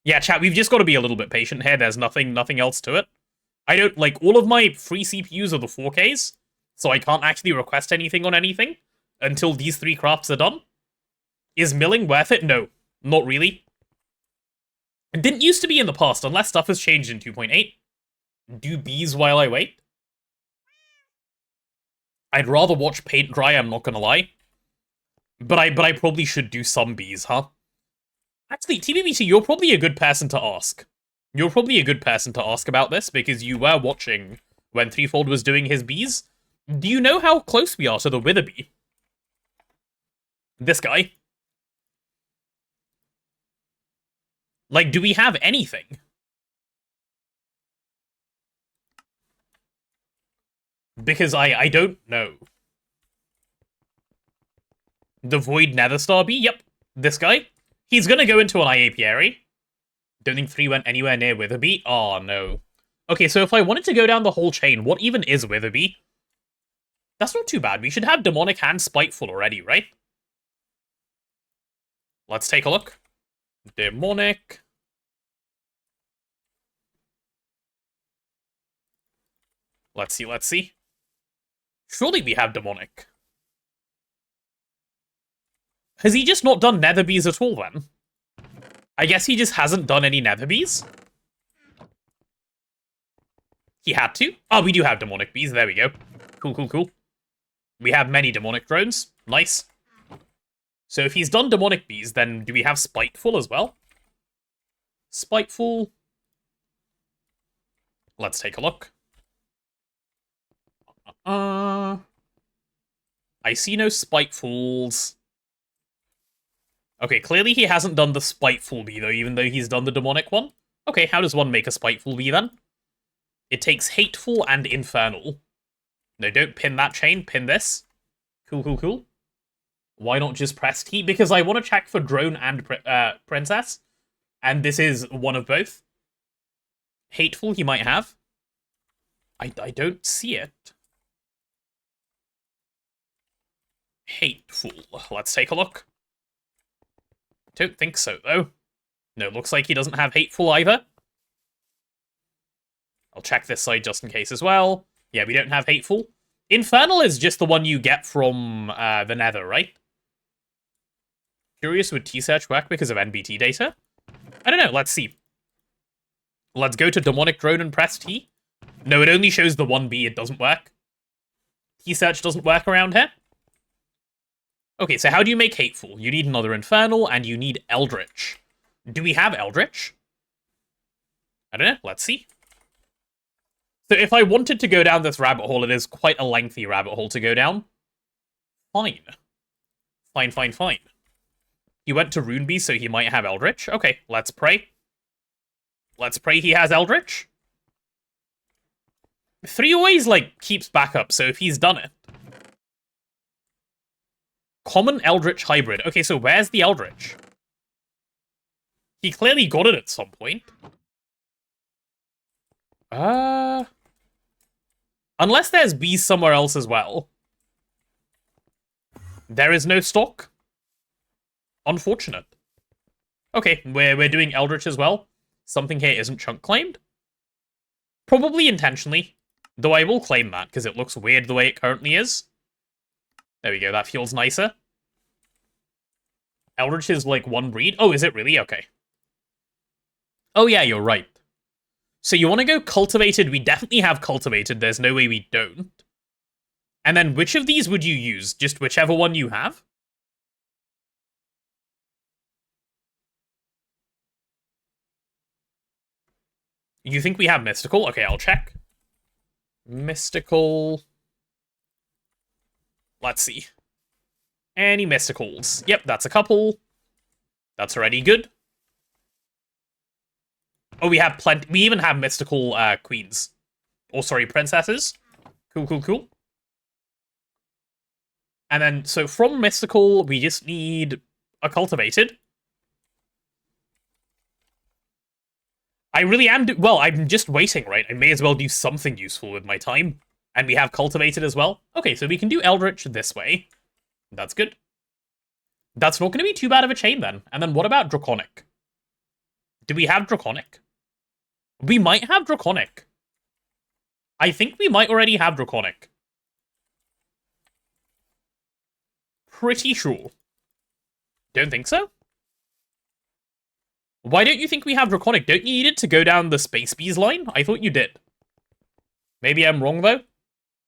Yeah, chat, we've just got to be a little bit patient here. There's nothing else to it. I don't, like, all of my free CPUs are the 4Ks, so I can't actually request anything on anything until these 3 crafts are done. Is milling worth it? No, not really. It didn't used to be in the past, unless stuff has changed in 2.8. Do bees while I wait? I'd rather watch paint dry, I'm not gonna lie. But I probably should do some bees, huh? Actually, TBBT, you're probably a good person to ask. You're probably a good person to ask about this, because you were watching when Threefold was doing his bees. Do you know how close we are to the wither bee? This guy. Like, do we have anything? Because I don't know. The Void Nether Star bee? Yep. This guy. He's gonna go into an IA apiary. Don't think 3 went anywhere near Witherbee. Oh, no. Okay, so if I wanted to go down the whole chain, what even is Witherbee? That's not too bad. We should have Demonic and Spiteful already, right? Let's take a look. Demonic. Let's see. Surely we have Demonic. Has he just not done Nether bees at all, then? I guess he just hasn't done any Nether bees? He had to? Oh, we do have Demonic bees. There we go. Cool. We have many Demonic drones. Nice. So if he's done Demonic bees, then do we have Spiteful as well? Spiteful. Let's take a look. I see no Spitefuls. Okay, clearly he hasn't done the Spiteful bee, though, even though he's done the Demonic one. Okay, how does one make a Spiteful bee, then? It takes Hateful and Infernal. No, don't pin that chain, pin this. Cool. Why not just press T? Because I want to check for Drone and Princess. And this is one of both. Hateful he might have. I don't see it. Hateful. Let's take a look. Don't think so, though. No, looks like he doesn't have Hateful either. I'll check this side just in case as well. Yeah, we don't have Hateful. Infernal is just the one you get from the Nether, right? Curious, would T-Search work because of NBT data? I don't know, let's see. Let's go to Demonic Drone and press T. No, it only shows the 1B, it doesn't work. T-Search doesn't work around here. Okay, so how do you make Hateful? You need another Infernal, and you need Eldritch. Do we have Eldritch? I don't know, let's see. So if I wanted to go down this rabbit hole, it is quite a lengthy rabbit hole to go down. Fine. He went to Runebee, so he might have Eldritch. Okay, let's pray. Let's pray he has Eldritch. 3 always, like, keeps back up, so if he's done it. Common Eldritch Hybrid. Okay, so where's the Eldritch? He clearly got it at some point. Unless there's bees somewhere else as well. There is no stock. Unfortunate. Okay, we're doing Eldritch as well. Something here isn't chunk claimed. Probably intentionally. Though I will claim that, because it looks weird the way it currently is. There we go, that feels nicer. Eldritch is like 1 breed. Oh, is it really? Okay. Oh yeah, you're right. So you want to go Cultivated? We definitely have Cultivated. There's no way we don't. And then which of these would you use? Just whichever one you have? You think we have mystical? Okay, I'll check. Mystical. Let's see. Any mysticals? Yep, that's a couple. That's already good. Oh, we have plenty. We even have mystical queens. Or sorry, princesses. Cool, cool, cool. And then, so from mystical, we just need a cultivated. I really am... well, I'm just waiting, right? I may as well do something useful with my time. And we have cultivated as well. Okay, so we can do Eldritch this way. That's good. That's not going to be too bad of a chain then. And then what about Draconic? Do we have Draconic? We might have Draconic. I think we might already have Draconic. Pretty sure. Don't think so? Why don't you think we have Draconic? Don't you need it to go down the Space Bees line? I thought you did. Maybe I'm wrong, though.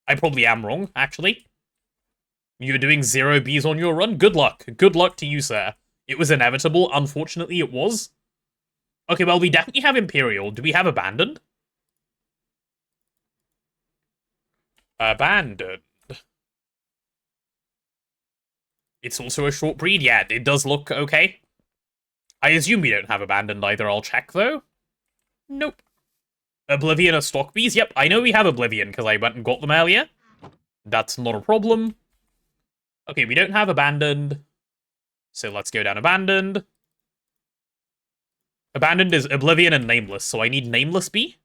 I probably am wrong, actually. You're doing 0 bees on your run? Good luck. Good luck to you, sir. It was inevitable. Unfortunately, it was. Okay, well, we definitely have Imperial. Do we have Abandoned? Abandoned. It's also a short breed. Yeah, it does look okay. I assume we don't have Abandoned either. I'll check, though. Nope. Oblivion or stock bees? Yep, I know we have Oblivion, because I went and got them earlier. That's not a problem. Okay, we don't have Abandoned. So let's go down Abandoned. Abandoned is Oblivion and Nameless, so I need Nameless bee.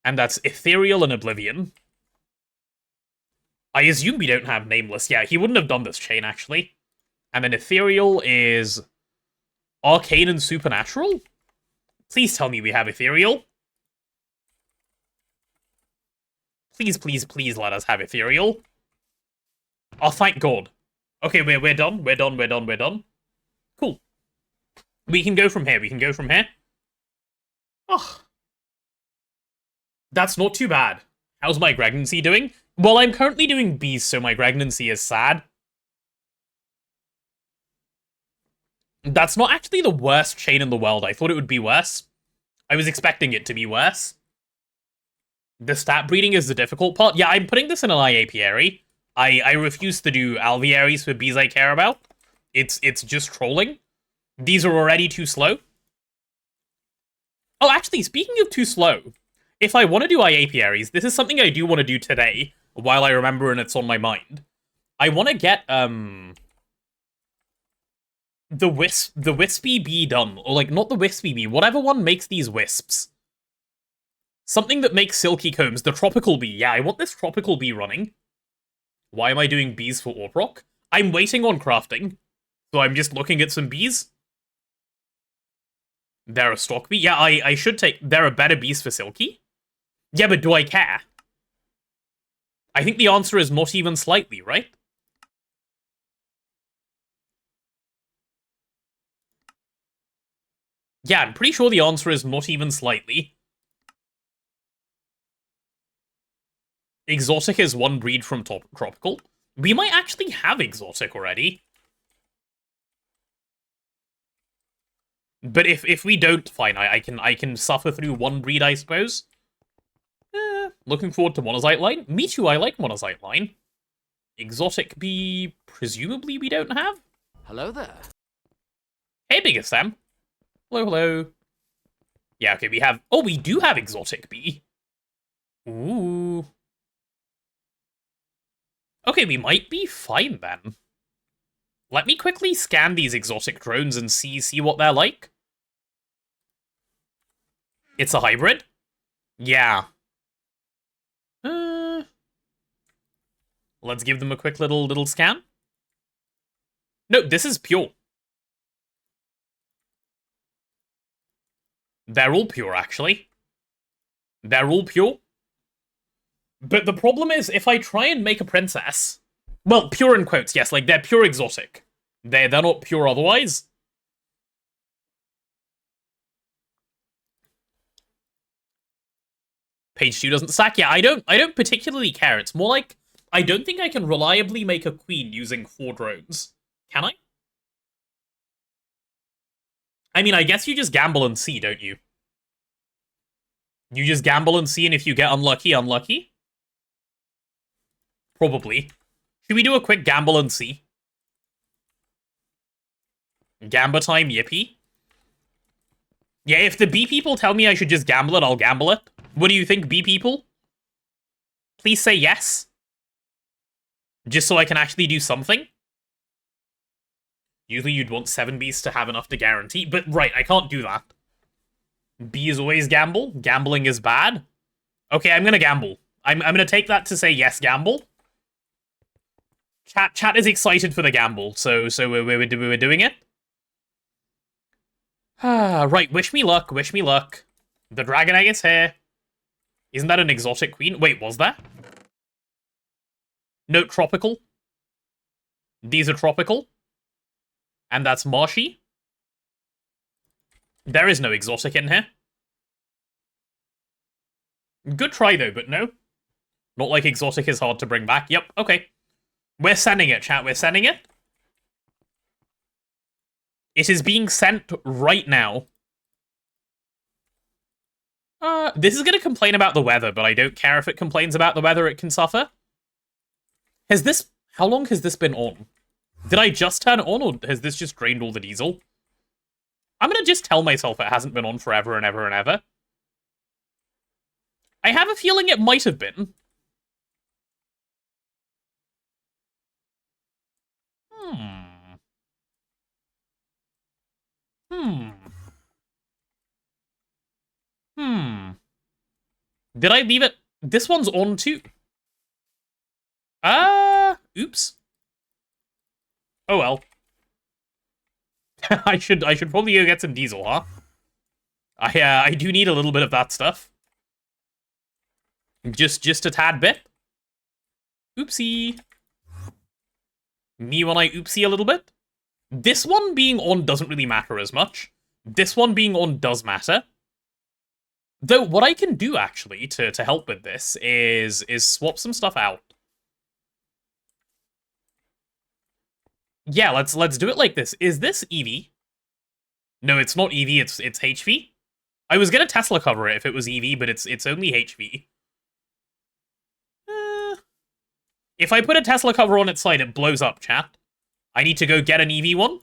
And that's Ethereal and Oblivion. I assume we don't have Nameless. Yeah, he wouldn't have done this chain, actually. And then Ethereal is Arcane and Supernatural? Please tell me we have Ethereal. Please, please, please let us have Ethereal. Oh, thank God. Okay, we're done. We're done, we're done, we're done. Cool. We can go from here. We can go from here. Oh. That's not too bad. How's my pregnancy doing? Well, I'm currently doing bees, so my pregnancy is sad. That's not actually the worst chain in the world. I thought it would be worse. I was expecting it to be worse. The stat breeding is the difficult part. Yeah, I'm putting this in an IA I refuse to do alvearies for bees I care about. It's just trolling. These are already too slow. Oh, actually, speaking of too slow, if I want to do IA this is something I do want to do today, while I remember and it's on my mind. I want to get, the wispy bee done. Or, like, not the wispy bee, whatever one makes these wisps. Something that makes silky combs. The tropical bee. Yeah, I want this tropical bee running. Why am I doing bees for Orproc? I'm waiting on crafting. So I'm just looking at some bees. They're a stock bee? Yeah, I should take... There are better bees for silky? Yeah, but do I care? I think the answer is not even slightly, right? Yeah, I'm pretty sure the answer is not even slightly. Exotic is one breed from tropical. We might actually have exotic already. But if we don't, fine, I can suffer through one breed, I suppose. Looking forward to Monazite line. Me too, I like Monazite line. Exotic bee, presumably we don't have? Hello there. Hey, biggest Sam. Hello, hello. Yeah, okay, we have... Oh, we do have exotic bee. Ooh. Okay, we might be fine then. Let me quickly scan these exotic drones and see what they're like. It's a hybrid? Yeah. Let's give them a quick little scan. No, this is pure. They're all pure, actually. They're all pure. But the problem is, if I try and make a princess... Well, pure in quotes, yes, like, they're pure exotic. They're not pure otherwise. Page 2 doesn't stack. Yeah, I don't particularly care. It's more like, I don't think I can reliably make a queen using 4 drones. Can I? I mean, I guess you just gamble and see, don't you? You just gamble and see, and if you get unlucky, unlucky? Probably. Should we do a quick gamble and see? Gamba time, yippee. Yeah, if the bee people tell me I should just gamble it, I'll gamble it. What do you think, bee people? Please say yes. Just so I can actually do something. Usually you'd want 7 bees to have enough to guarantee, but right, I can't do that. Bees always gamble. Gambling is bad. Okay, I'm gonna gamble. I'm gonna take that to say yes, gamble. Chat is excited for the gamble, so we're doing it. Right, wish me luck, wish me luck. The dragon egg is here. Isn't that an exotic queen? Wait, was that? No, tropical. These are tropical. And that's marshy. There is no exotic in here. Good try, though, but no. Not like exotic is hard to bring back. Yep, okay. We're sending it, chat. We're sending it. It is being sent right now. This is going to complain about the weather, but I don't care if it complains about the weather, it can suffer. Has this... How long has this been on? Did I just turn it on, or has this just drained all the diesel? I'm going to just tell myself it hasn't been on forever and ever and ever. I have a feeling it might have been. Did I leave it? This one's on too. Oops. Oh well. I should probably go get some diesel, huh? I do need a little bit of that stuff. Just a tad bit. Oopsie. Me when I oopsie a little bit. This one being on doesn't really matter as much. This one being on does matter. Though, what I can do, actually, to help with this is swap some stuff out. Yeah, let's do it like this. Is this EV? No, it's not EV, it's HV. I was gonna Tesla cover it if it was EV, but it's only HV. If I put a Tesla cover on its side, it blows up, chat. I need to go get an EV one.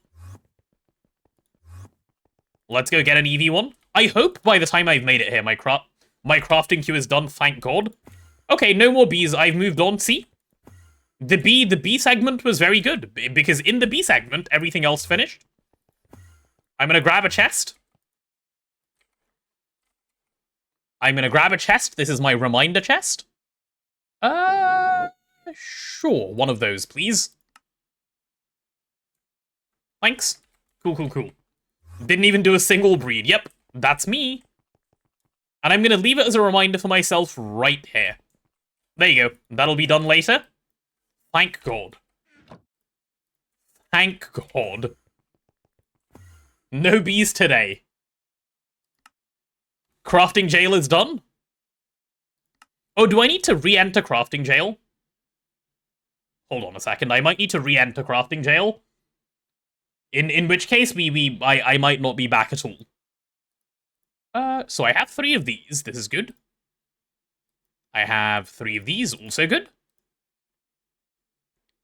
Let's go get an EV one. I hope by the time I've made it here, my crafting queue is done, thank God. Okay, no more bees, I've moved on, see? The bee segment was very good, because in the bee segment, everything else finished. I'm gonna grab a chest. This is my reminder chest. Sure, one of those, please. Thanks. Cool. Didn't even do a single breed. Yep, that's me. And I'm gonna leave it as a reminder for myself right here. There you go. That'll be done later. Thank God. Thank God. No bees today. Crafting jail is done? Oh, do I need to re-enter crafting jail? Hold on a second, I might need to re-enter crafting jail. In which case, I might not be back at all. So I have 3 of these, this is good. I have 3 of these, also good.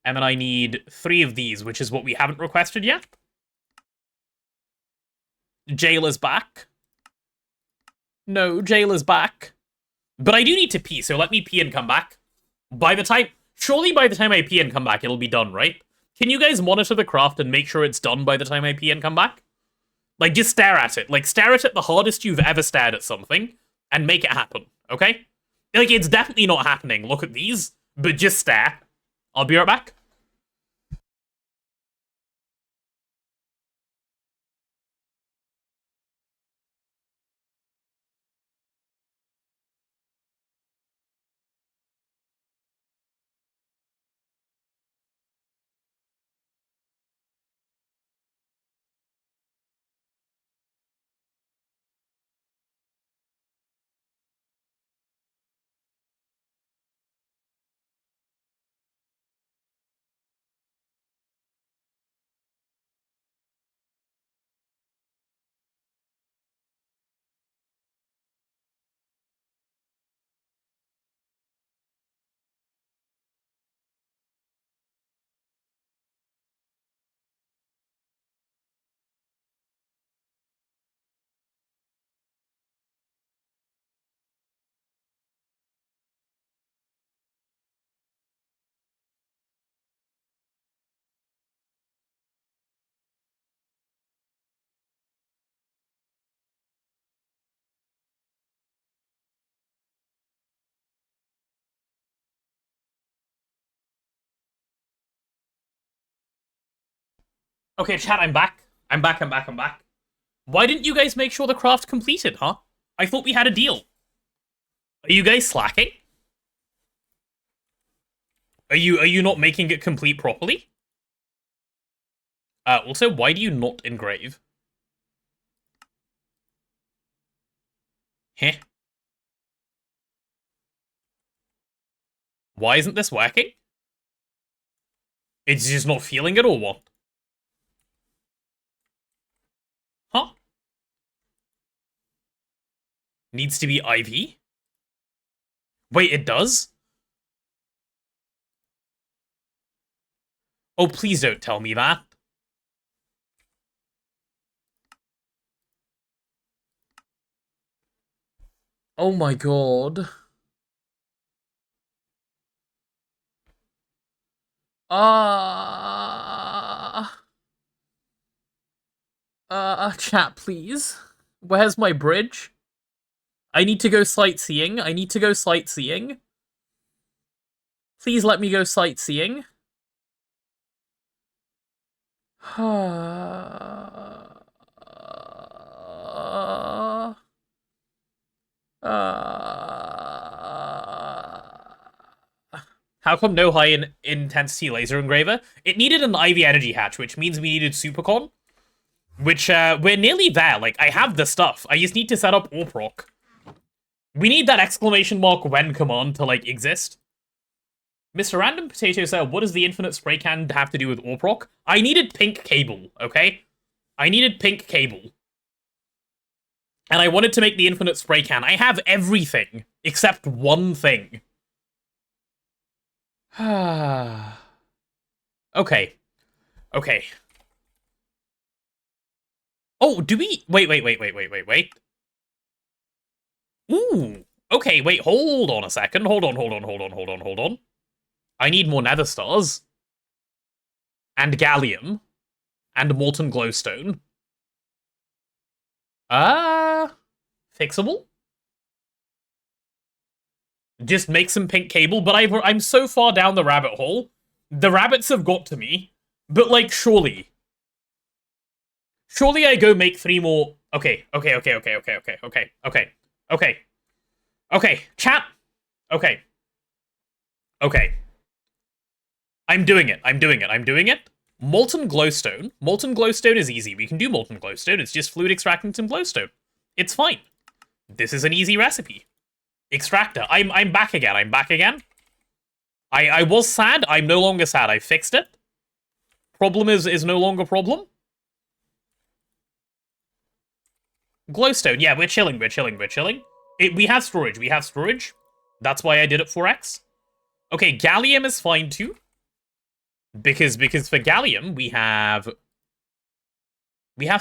And then I need 3 of these, which is what we haven't requested yet. Jail is back. No, jail is back. But I do need to pee, so let me pee and come back. Surely by the time I pee and come back, it'll be done, right? Can you guys monitor the craft and make sure it's done by the time I pee and come back? Like, just stare at it. Like, stare at it the hardest you've ever stared at something, and make it happen, okay? Like, it's definitely not happening. Look at these, but just stare. I'll be right back. Okay, chat, I'm back. I'm back. Why didn't you guys make sure the craft completed, huh? I thought we had a deal. Are you guys slacking? Are you not making it complete properly? Also, why do you not engrave? Heh. Why isn't this working? It's just not feeling it or what? Huh? Needs to be IV? Wait, it does? Oh, please don't tell me that. Oh my god. Chat, please. Where's my bridge? I need to go sightseeing. Please let me go sightseeing. How come no high intensity laser engraver? It needed an IV energy hatch, which means we needed supercon. Which, we're nearly there. Like, I have the stuff. I just need to set up Orproc. We need that exclamation mark when command to, like, exist. Mr. Random Potato said, what does the infinite spray can have to do with Orproc? I needed pink cable, okay? I needed pink cable. And I wanted to make the infinite spray can. I have everything, except one thing. Okay. Okay. Oh, do we... Wait. Ooh. Okay, wait, hold on a second. Hold on. I need more nether stars. And gallium. And molten glowstone. Fixable? Just make some pink cable, but I'm so far down the rabbit hole. The rabbits have got to me. But, like, surely. Surely I go make 3 more... Okay. Chat. Okay. I'm doing it. Molten glowstone. Molten glowstone is easy. We can do molten glowstone. It's just fluid extracting some glowstone. It's fine. This is an easy recipe. Extractor. I'm back again. I was sad. I'm no longer sad. I fixed it. Problem is no longer problem. Glowstone. Yeah, we're chilling. We have storage. That's why I did it 4x. Okay, gallium is fine too. Because for gallium, we have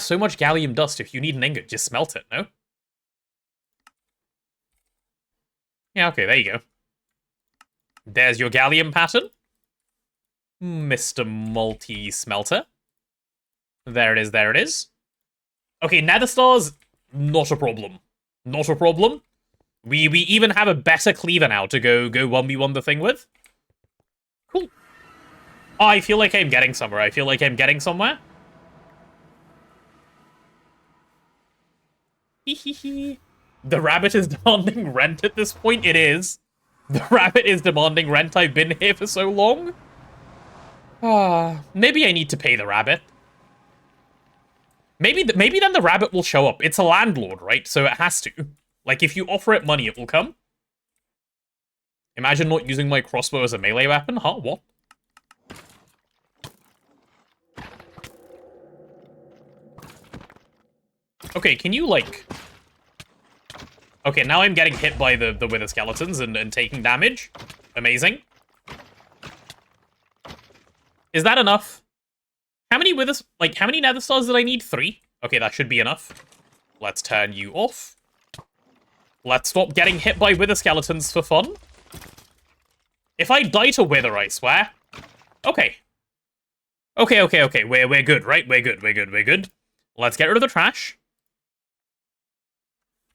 so much gallium dust. If you need an ingot, just smelt it, no? Yeah, okay, there you go. There's your gallium pattern. Mr. Multi-Smelter. There it is. Okay, nether stars, not a problem. We even have a better cleaver now to go 1v1 the thing with. Cool. Oh, I feel like I'm getting somewhere. The rabbit is demanding rent at this point. It is. The rabbit is demanding rent. I've been here for so long. Maybe I need to pay the rabbit. Maybe then the rabbit will show up. It's a landlord, right? So it has to. Like, if you offer it money, it will come. Imagine not using my crossbow as a melee weapon. Huh? What? Okay, can you, like... Okay, now I'm getting hit by the wither skeletons and taking damage. Amazing. Is that enough? How many withers... Like, how many nether stars did I need? 3? Okay, that should be enough. Let's turn you off. Let's stop getting hit by wither skeletons for fun. If I die to wither, I swear. Okay. Okay. We're good, right? We're good. Let's get rid of the trash.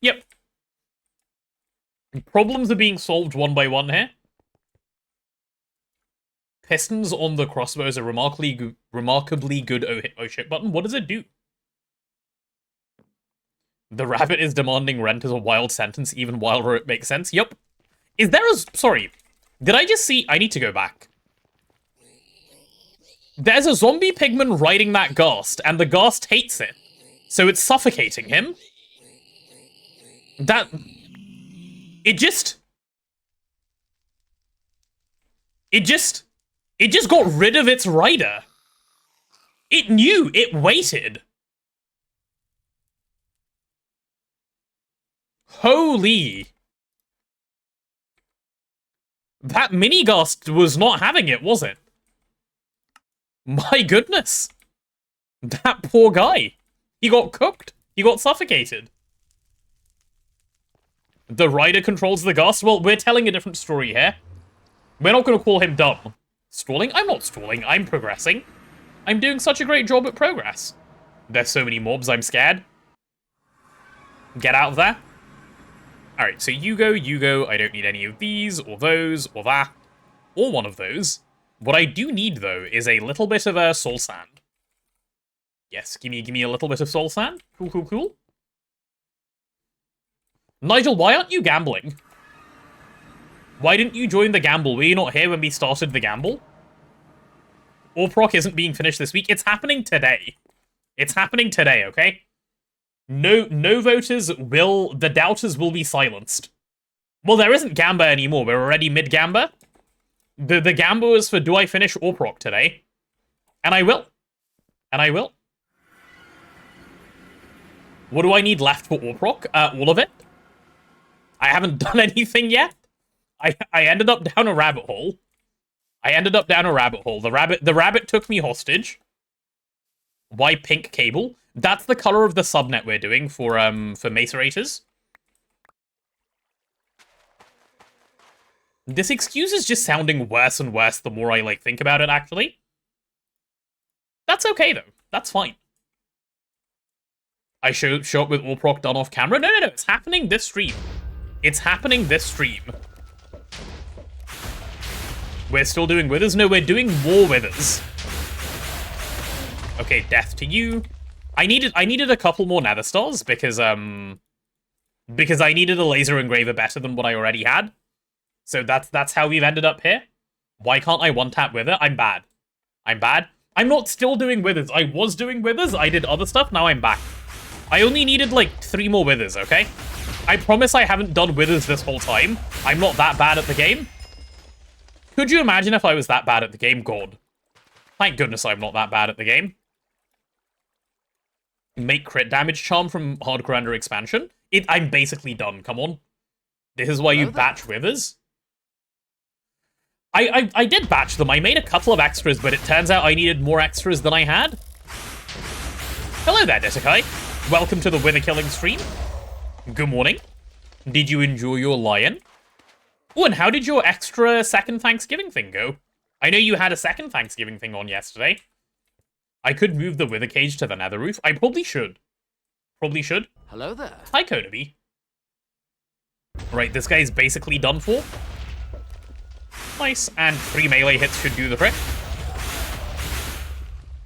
Yep. Problems are being solved one by one here. Pistons on the crossbow is a remarkably good oh shit button. What does it do? The rabbit is demanding rent is a wild sentence, even wilder it makes sense. Yup. Is there a... Sorry. Did I just see... I need to go back. There's a zombie pigman riding that ghast, and the ghast hates it. So it's suffocating him. That... It just got rid of its rider. It knew. It waited. Holy. That mini-ghast was not having it, was it? My goodness. That poor guy. He got cooked. He got suffocated. The rider controls the ghast. Well, we're telling a different story here. We're not going to call him dumb. Stalling? I'm not stalling. I'm progressing. I'm doing such a great job at progress. There's so many mobs, I'm scared. Get out of there. Alright, so you go. I don't need any of these, or those, or that, or one of those. What I do need, though, is a little bit of soul sand. Yes, give me a little bit of soul sand. Cool. Nigel, why aren't you gambling? Why didn't you join the gamble? Were you not here when we started the gamble? Orproc isn't being finished this week. It's happening today. It's happening today, okay? No voters will... The doubters will be silenced. Well, there isn't Gamba anymore. We're already mid-Gamba. The Gamba was for do I finish Orproc today? And I will. What do I need left for Orproc? All of it. I haven't done anything yet. I ended up down a rabbit hole. The rabbit took me hostage. Why pink cable? That's the color of the subnet we're doing for macerators. This excuse is just sounding worse and worse the more I think about it, actually. That's okay though. That's fine. I show up with Orproc done off camera. No, it's happening this stream. We're still doing withers? No, we're doing more withers. Okay, death to you. I needed a couple more nether stars because I needed a laser engraver better than what I already had. So that's how we've ended up here. Why can't I one-tap wither? I'm bad. I'm not still doing withers. I was doing withers, I did other stuff, now I'm back. I only needed 3 more withers, okay? I promise I haven't done withers this whole time. I'm not that bad at the game. Could you imagine if I was that bad at the game? God. Thank goodness I'm not that bad at the game. Make crit damage charm from Hardcore Render expansion? I'm basically done, come on. This is why you batch withers? I did batch them. I made a couple of extras, but it turns out I needed more extras than I had. Hello there, Desikai. Welcome to the wither killing stream. Good morning. Did you enjoy your lion? Oh, and how did your extra second Thanksgiving thing go? I know you had a second Thanksgiving thing on yesterday. I could move the wither cage to the nether roof. I probably should. Hello there. Hi, Konobi. Right, this guy's basically done for. Nice, and 3 melee hits should do the trick.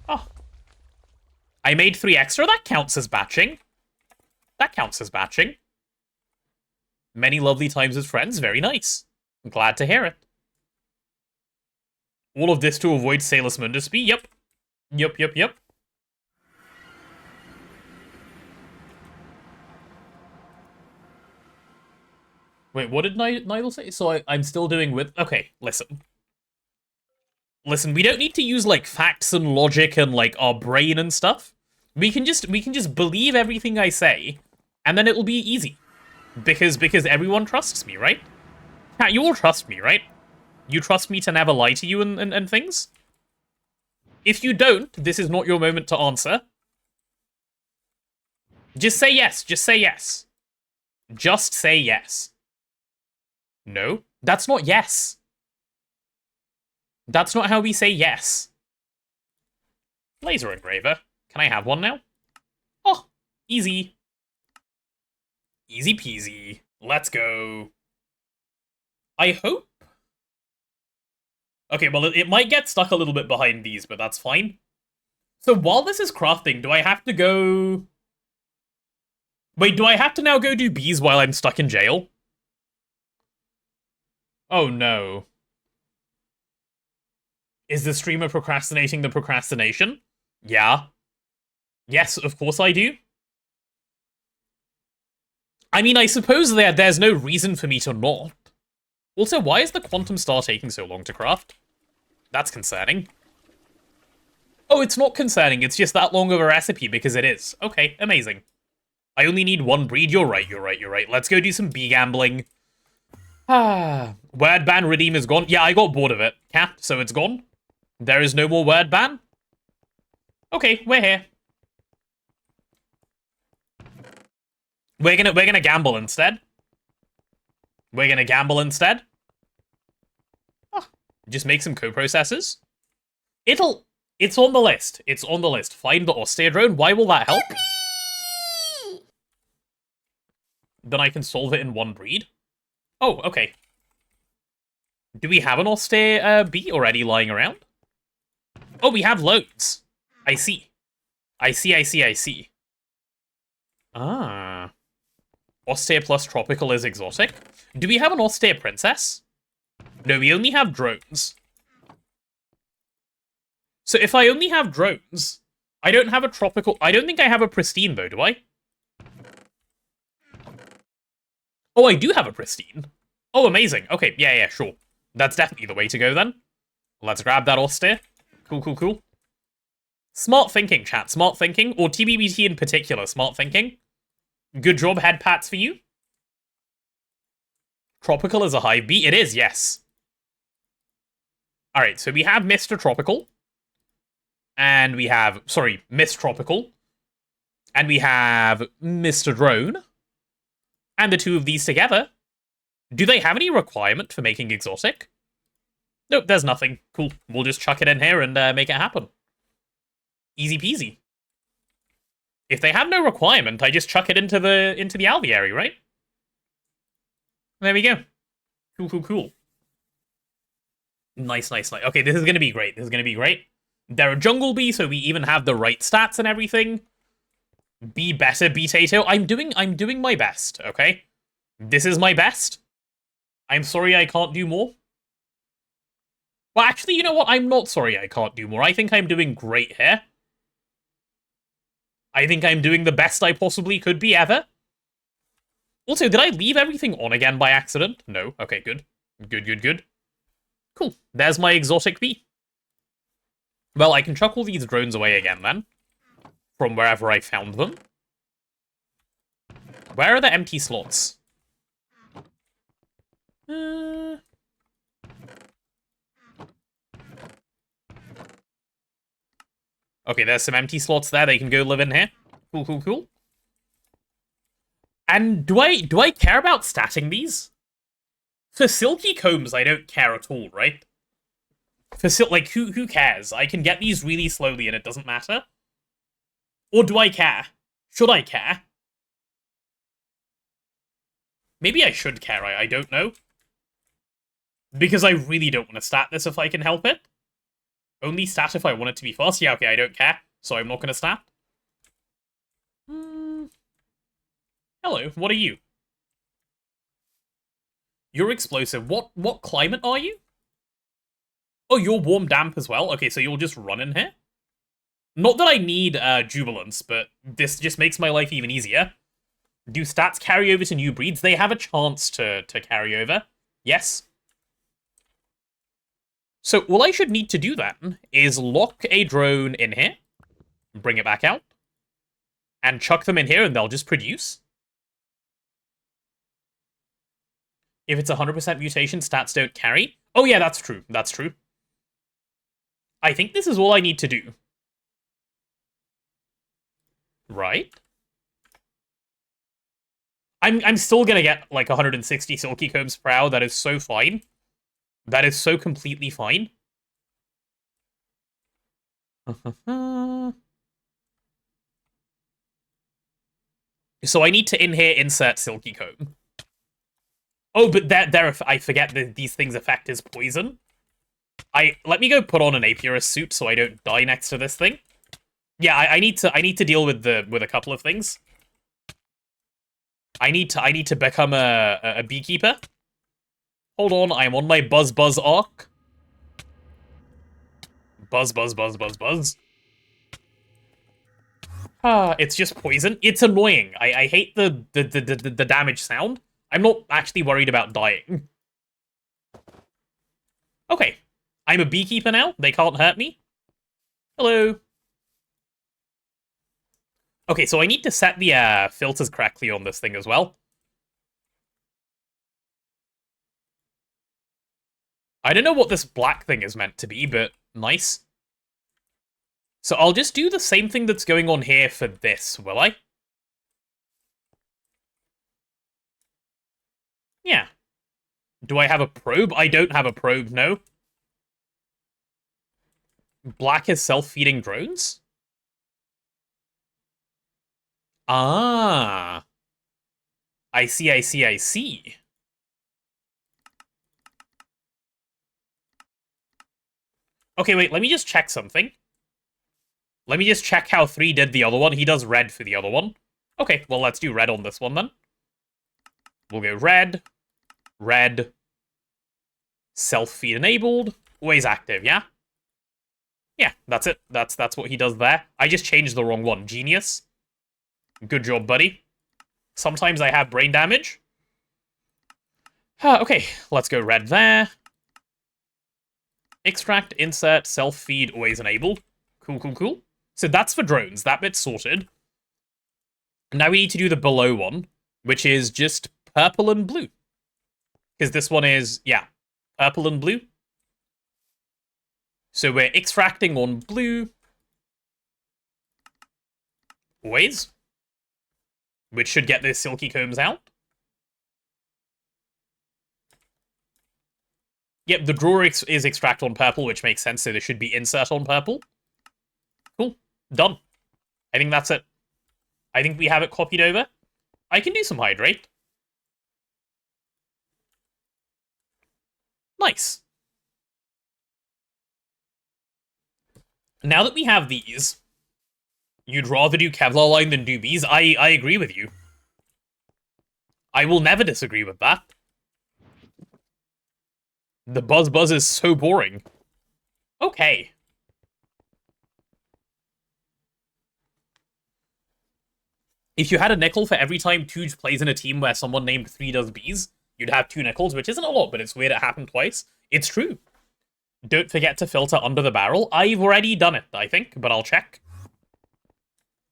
Oh. I made 3 extra. That counts as batching. Many lovely times as friends. Very nice. I'm glad to hear it. All of this to avoid Salus Mundus B. Yep. Wait, what did Nigel say? So I'm still doing with... Okay, listen. Listen, we don't need to use, facts and logic and, our brain and stuff. We can just believe everything I say, and then it'll be easy. Because everyone trusts me, right? Yeah, you all trust me, right? You trust me to never lie to you and things? If you don't, this is not your moment to answer. Just say yes. Just say yes. Just say yes. No, that's not yes. That's not how we say yes. Laser engraver. Can I have one now? Oh, easy. Easy peasy. Let's go. I hope Okay, well, it might get stuck a little bit behind these, but that's fine. So while this is crafting, do I have to go... Wait, do I have to now go do bees while I'm stuck in jail? Oh, no. Is the streamer procrastinating the procrastination? Yeah. Yes, of course I do. I mean, I suppose there's no reason for me to not. Also, why is the quantum star taking so long to craft? That's concerning. Oh, it's not concerning, it's just that long of a recipe because it is. Okay, amazing. I only need one breed. You're right. Let's go do some bee gambling. Word ban redeem is gone. Yeah, I got bored of it, Cat, so it's gone. There is no more word ban. Okay, we're here. We're gonna gamble instead. We're gonna gamble instead. Oh, just make some co-processors. It's on the list. It's on the list. Find the austere drone. Why will that help? Then I can solve it in one breed. Oh, okay. Do we have an austere bee already lying around? Oh, we have loads. I see. I see. Ah. Austere plus tropical is exotic. Do we have an austere princess? No, we only have drones. So if I only have drones, I don't have a tropical... I don't think I have a pristine, though, do I? Oh, I do have a pristine. Oh, amazing. Okay, yeah, sure. That's definitely the way to go, then. Let's grab that austere. Cool. Smart thinking, chat. Smart thinking. Or TBBT in particular, smart thinking. Good job, head pats for you. Tropical is a hive bee. It is, yes. Alright, so we have Mr. Tropical. And we have... Sorry, Miss Tropical. And we have Mr. Drone. And the two of these together. Do they have any requirement for making exotic? Nope, there's nothing. Cool. We'll just chuck it in here and make it happen. Easy peasy. If they have no requirement, I just chuck it into the alveary, right? There we go. Cool. Nice. Okay, this is gonna be great. They're a jungle bee, so we even have the right stats and everything. Be better, Beetato. I'm doing my best, okay? This is my best. I'm sorry I can't do more. Well, actually, you know what? I'm not sorry I can't do more. I think I'm doing great here. I think I'm doing the best I possibly could be ever. Also, did I leave everything on again by accident? No. Okay, good. Good. Cool. There's my exotic bee. Well, I can chuck all these drones away again, then. From wherever I found them. Where are the empty slots? Okay, there's some empty slots there. They can go live in here. Cool. And do I care about statting these? For silky combs, I don't care at all, right? For like, who cares? I can get these really slowly and it doesn't matter. Or do I care? Should I care? Maybe I should care, I don't know. Because I really don't want to stat this if I can help it. Only stat if I want it to be fast. Yeah, okay, I don't care, so I'm not going to stat. Hello, what are you? You're explosive. What climate are you? Oh, you're warm damp as well? Okay, so you'll just run in here? Not that I need jubilance, but this just makes my life even easier. Do stats carry over to new breeds? They have a chance to carry over. Yes. So all I should need to do then is lock a drone in here, bring it back out, and chuck them in here and they'll just produce. If it's 100% mutation, stats don't carry. Oh yeah, that's true. I think this is all I need to do. Right? I'm still gonna get like 160 silky combs per hour. That is so fine. That is so completely fine. So I need to in here insert silky comb. Oh, but I forget that these things affect his poison. Let me go put on an apiarist suit so I don't die next to this thing. Yeah, I need to deal with a couple of things. I need to become a beekeeper. Hold on, I'm on my buzz arc. Buzz. It's just poison. It's annoying. I hate the damage sound. I'm not actually worried about dying. Okay. I'm a beekeeper now. They can't hurt me. Hello. Okay, so I need to set the filters correctly on this thing as well. I don't know what this black thing is meant to be, but nice. So I'll just do the same thing that's going on here for this, will I? Yeah. Do I have a probe? I don't have a probe, no. Black is self-feeding drones? Ah. I see. Okay, wait, let me just check something. Let me just check how 3 did the other one. He does red for the other one. Okay, well, let's do red on this one, then. We'll go red, self-feed enabled, always active, yeah? Yeah, that's it. That's what he does there. I just changed the wrong one. Genius. Good job, buddy. Sometimes I have brain damage. Okay, let's go red there. Extract, insert, self-feed, always enabled. Cool. So that's for drones. That bit's sorted. Now we need to do the below one, which is just purple and blue. Because this one is, yeah, purple and blue. So we're extracting on blue. Always. Which should get those silky combs out. Yep, the drawer is extract on purple, which makes sense, so there should be insert on purple. Cool. Done. I think that's it. I think we have it copied over. I can do some hydrate. Nice. Now that we have these, you'd rather do Kevlar line than do bees? I agree with you. I will never disagree with that. The buzz is so boring. Okay. If you had a nickel for every time Tooge plays in a team where someone named 3 does bees, you'd have 2 nickels, which isn't a lot, but it's weird it happened twice. It's true. Don't forget to filter under the barrel. I've already done it, I think, but I'll check.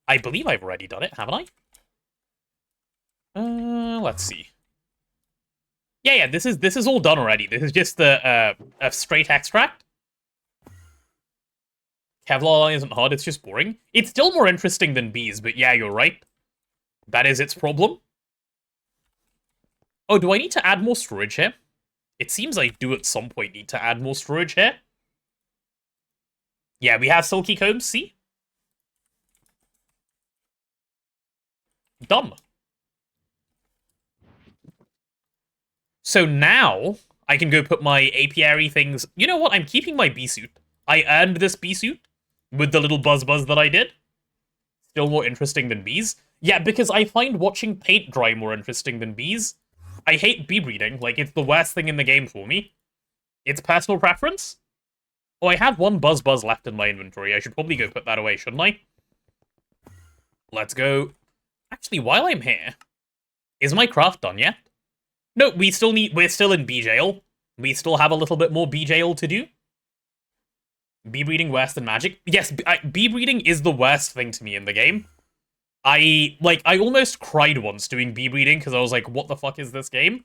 I believe I've already done it, haven't I? Let's see. Yeah, this is all done already. This is just the a straight extract. Kevlar line isn't hard, it's just boring. It's still more interesting than bees, but yeah, you're right. That is its problem. Oh, do I need to add more storage here? It seems I do at some point need to add more storage here. Yeah, we have silky combs, see? Done. So now, I can go put my apiary things... You know what? I'm keeping my bee suit. I earned this bee suit with the little buzz that I did. Still more interesting than bees. Yeah, because I find watching paint dry more interesting than bees. I hate bee breeding. Like, it's the worst thing in the game for me. It's personal preference. Oh, I have one buzz left in my inventory. I should probably go put that away, shouldn't I? Let's go. Actually, while I'm here, is my craft done yet? No, we're still in bee jail. We still have a little bit more bee jail to do. Bee breeding worse than magic? Yes, bee breeding is the worst thing to me in the game. I almost cried once doing bee breeding because I was like, what the fuck is this game?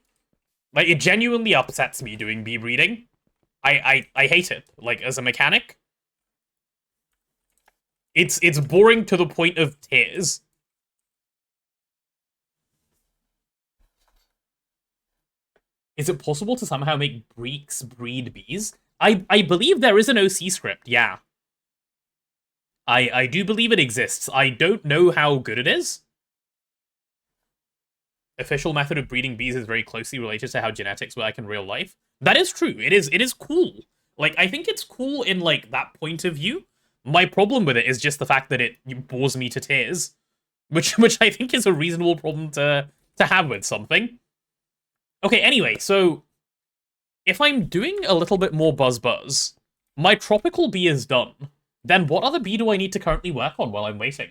Like, it genuinely upsets me doing bee breeding. I hate it, like, as a mechanic. It's boring to the point of tears. Is it possible to somehow make breeks breed bees? I believe there is an OC script, yeah. I do believe it exists. I don't know how good it is. Official method of breeding bees is very closely related to how genetics work in real life. That is true. It is cool. Like, I think it's cool in, like, that point of view. My problem with it is just the fact that it bores me to tears. Which I think is a reasonable problem to have with something. Okay, anyway, so... if I'm doing a little bit more buzz, my tropical bee is done. Then what other bee do I need to currently work on while I'm waiting?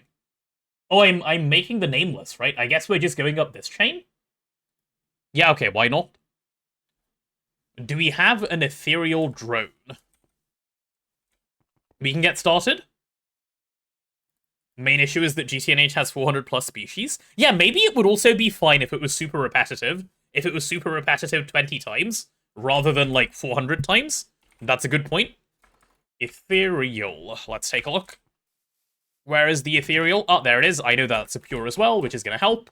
Oh, I'm making the Nameless, right? I guess we're just going up this chain? Yeah, okay, why not? Do we have an Ethereal drone? We can get started. Main issue is that GTNH has 400 plus species. Yeah, maybe it would also be fine if it was super repetitive. If it was super repetitive 20 times, rather than, like, 400 times. That's a good point. Ethereal. Let's take a look. Where is the Ethereal? Oh, there it is. I know that's a pure as well, which is going to help.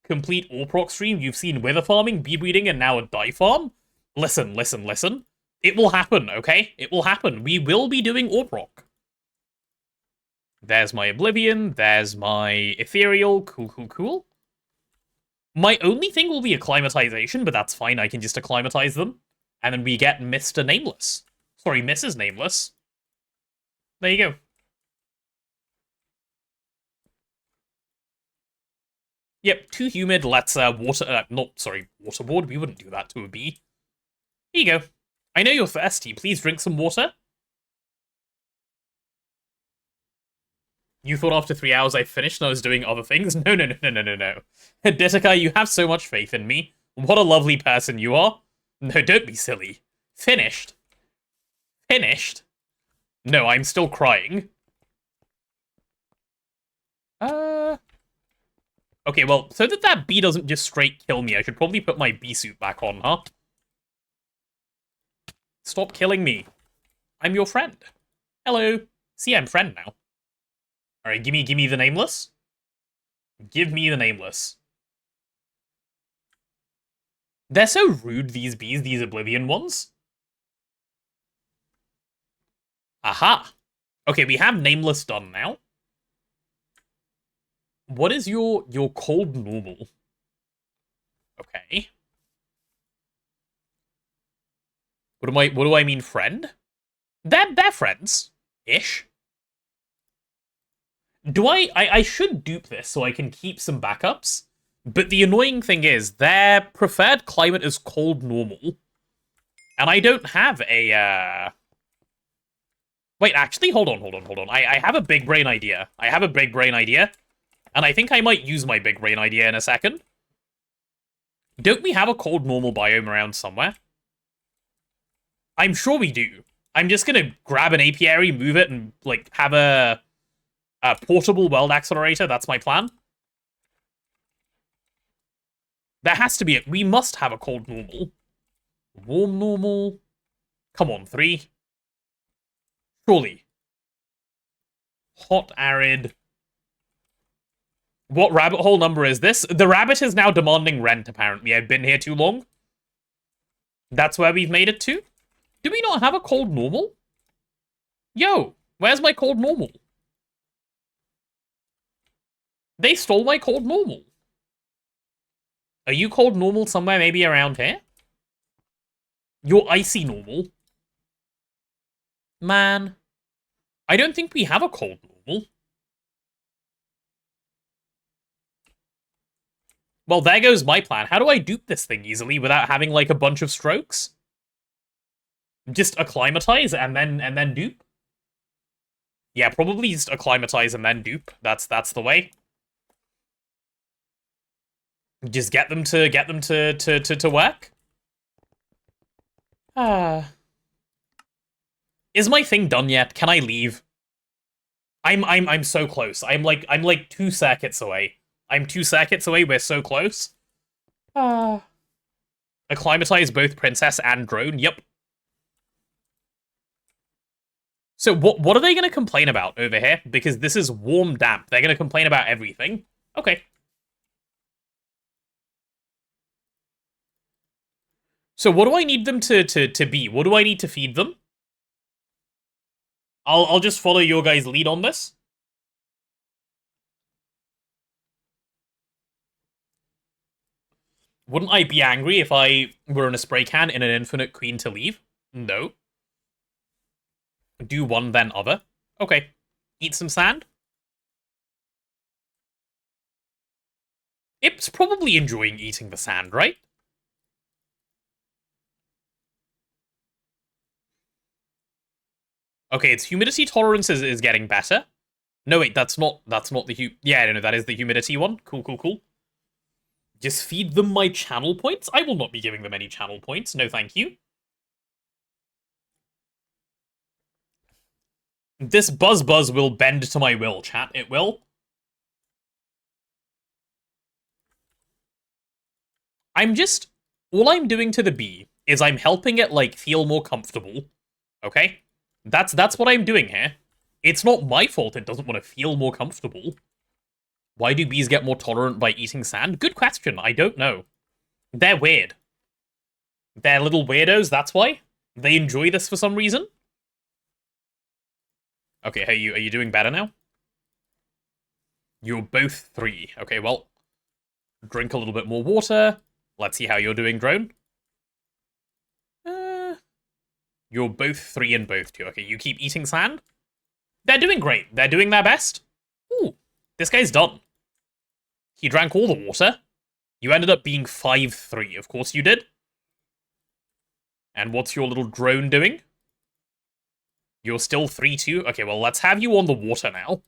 Complete Orproc stream. You've seen wither farming, bee breeding, and now a dye farm. Listen. It will happen, okay? It will happen. We will be doing Orproc. There's my Oblivion. There's my Ethereal. Cool. My only thing will be acclimatization, but that's fine. I can just acclimatize them. And then we get Mr. Nameless. Sorry, Mrs. Nameless. There you go. Yep, too humid. Let's waterboard. We wouldn't do that to a bee. Here you go. I know you're thirsty. Please drink some water. You thought after 3 hours I finished and I was doing other things? No. Detica, you have so much faith in me. What a lovely person you are. No, don't be silly. Finished? No, I'm still crying. Okay, well, so that that bee doesn't just straight kill me, I should probably put my bee suit back on, huh? Stop killing me. I'm your friend. Hello. See, I'm friend now. Alright, give me the Nameless. Give me the Nameless. They're so rude, these bees, these Oblivion ones. Aha! Okay, we have Nameless done now. What is your cold normal? Okay. What do I mean friend? They're friends-ish. I should dupe this so I can keep some backups. But the annoying thing is, their preferred climate is cold normal. And I don't have a, Wait, actually, hold on. I have a big brain idea. And I think I might use my big brain idea in a second. Don't we have a cold normal biome around somewhere? I'm sure we do. I'm just gonna grab an apiary, move it, and, like, have a portable world accelerator. That's my plan. There has to be it. We must have a cold normal. Warm normal. Come on, 3. Surely. Hot arid. What rabbit hole number is this? The rabbit is now demanding rent, apparently. I've been here too long. That's where we've made it to? Do we not have a cold normal? Yo, where's my cold normal? They stole my cold normal. Are you cold normal somewhere maybe around here? You're icy normal. Man. I don't think we have a cold normal. Well, there goes my plan. How do I dupe this thing easily without having, like, a bunch of strokes? Just acclimatize and then dupe? Yeah, probably just acclimatize and then dupe. That's the way. Just get them to work. Is my thing done yet? Can I leave? I'm so close. I'm like 2 circuits away. I'm 2 circuits away. We're so close. Acclimatize both princess and drone. Yep. So what are they going to complain about over here? Because this is warm damp. They're going to complain about everything. Okay. So what do I need them to be? What do I need to feed them? I'll just follow your guys' lead on this. Wouldn't I be angry if I were in a spray can in an infinite queen to leave? No. Do one, then other. Okay. Eat some sand. It's probably enjoying eating the sand, right? Okay, its humidity tolerance is getting better. No, wait, that's not the yeah, no, that is the humidity one. Cool, cool, cool. Just feed them my channel points? I will not be giving them any channel points. No, thank you. This buzz will bend to my will, chat. It will. All I'm doing to the bee is I'm helping it, like, feel more comfortable. Okay? That's what I'm doing here. It's not my fault it doesn't want to feel more comfortable. Why do bees get more tolerant by eating sand? Good question. I don't know. They're weird. They're little weirdos, that's why. They enjoy this for some reason. Okay, hey, are you doing better now? You're both 3. Okay, well, drink a little bit more water. Let's see how you're doing, drone. You're both 3 and both 2. Okay, you keep eating sand. They're doing great. They're doing their best. Ooh, this guy's done. He drank all the water. You ended up being 5-3. Of course you did. And what's your little drone doing? You're still 3-2. Okay, well, let's have you on the water now.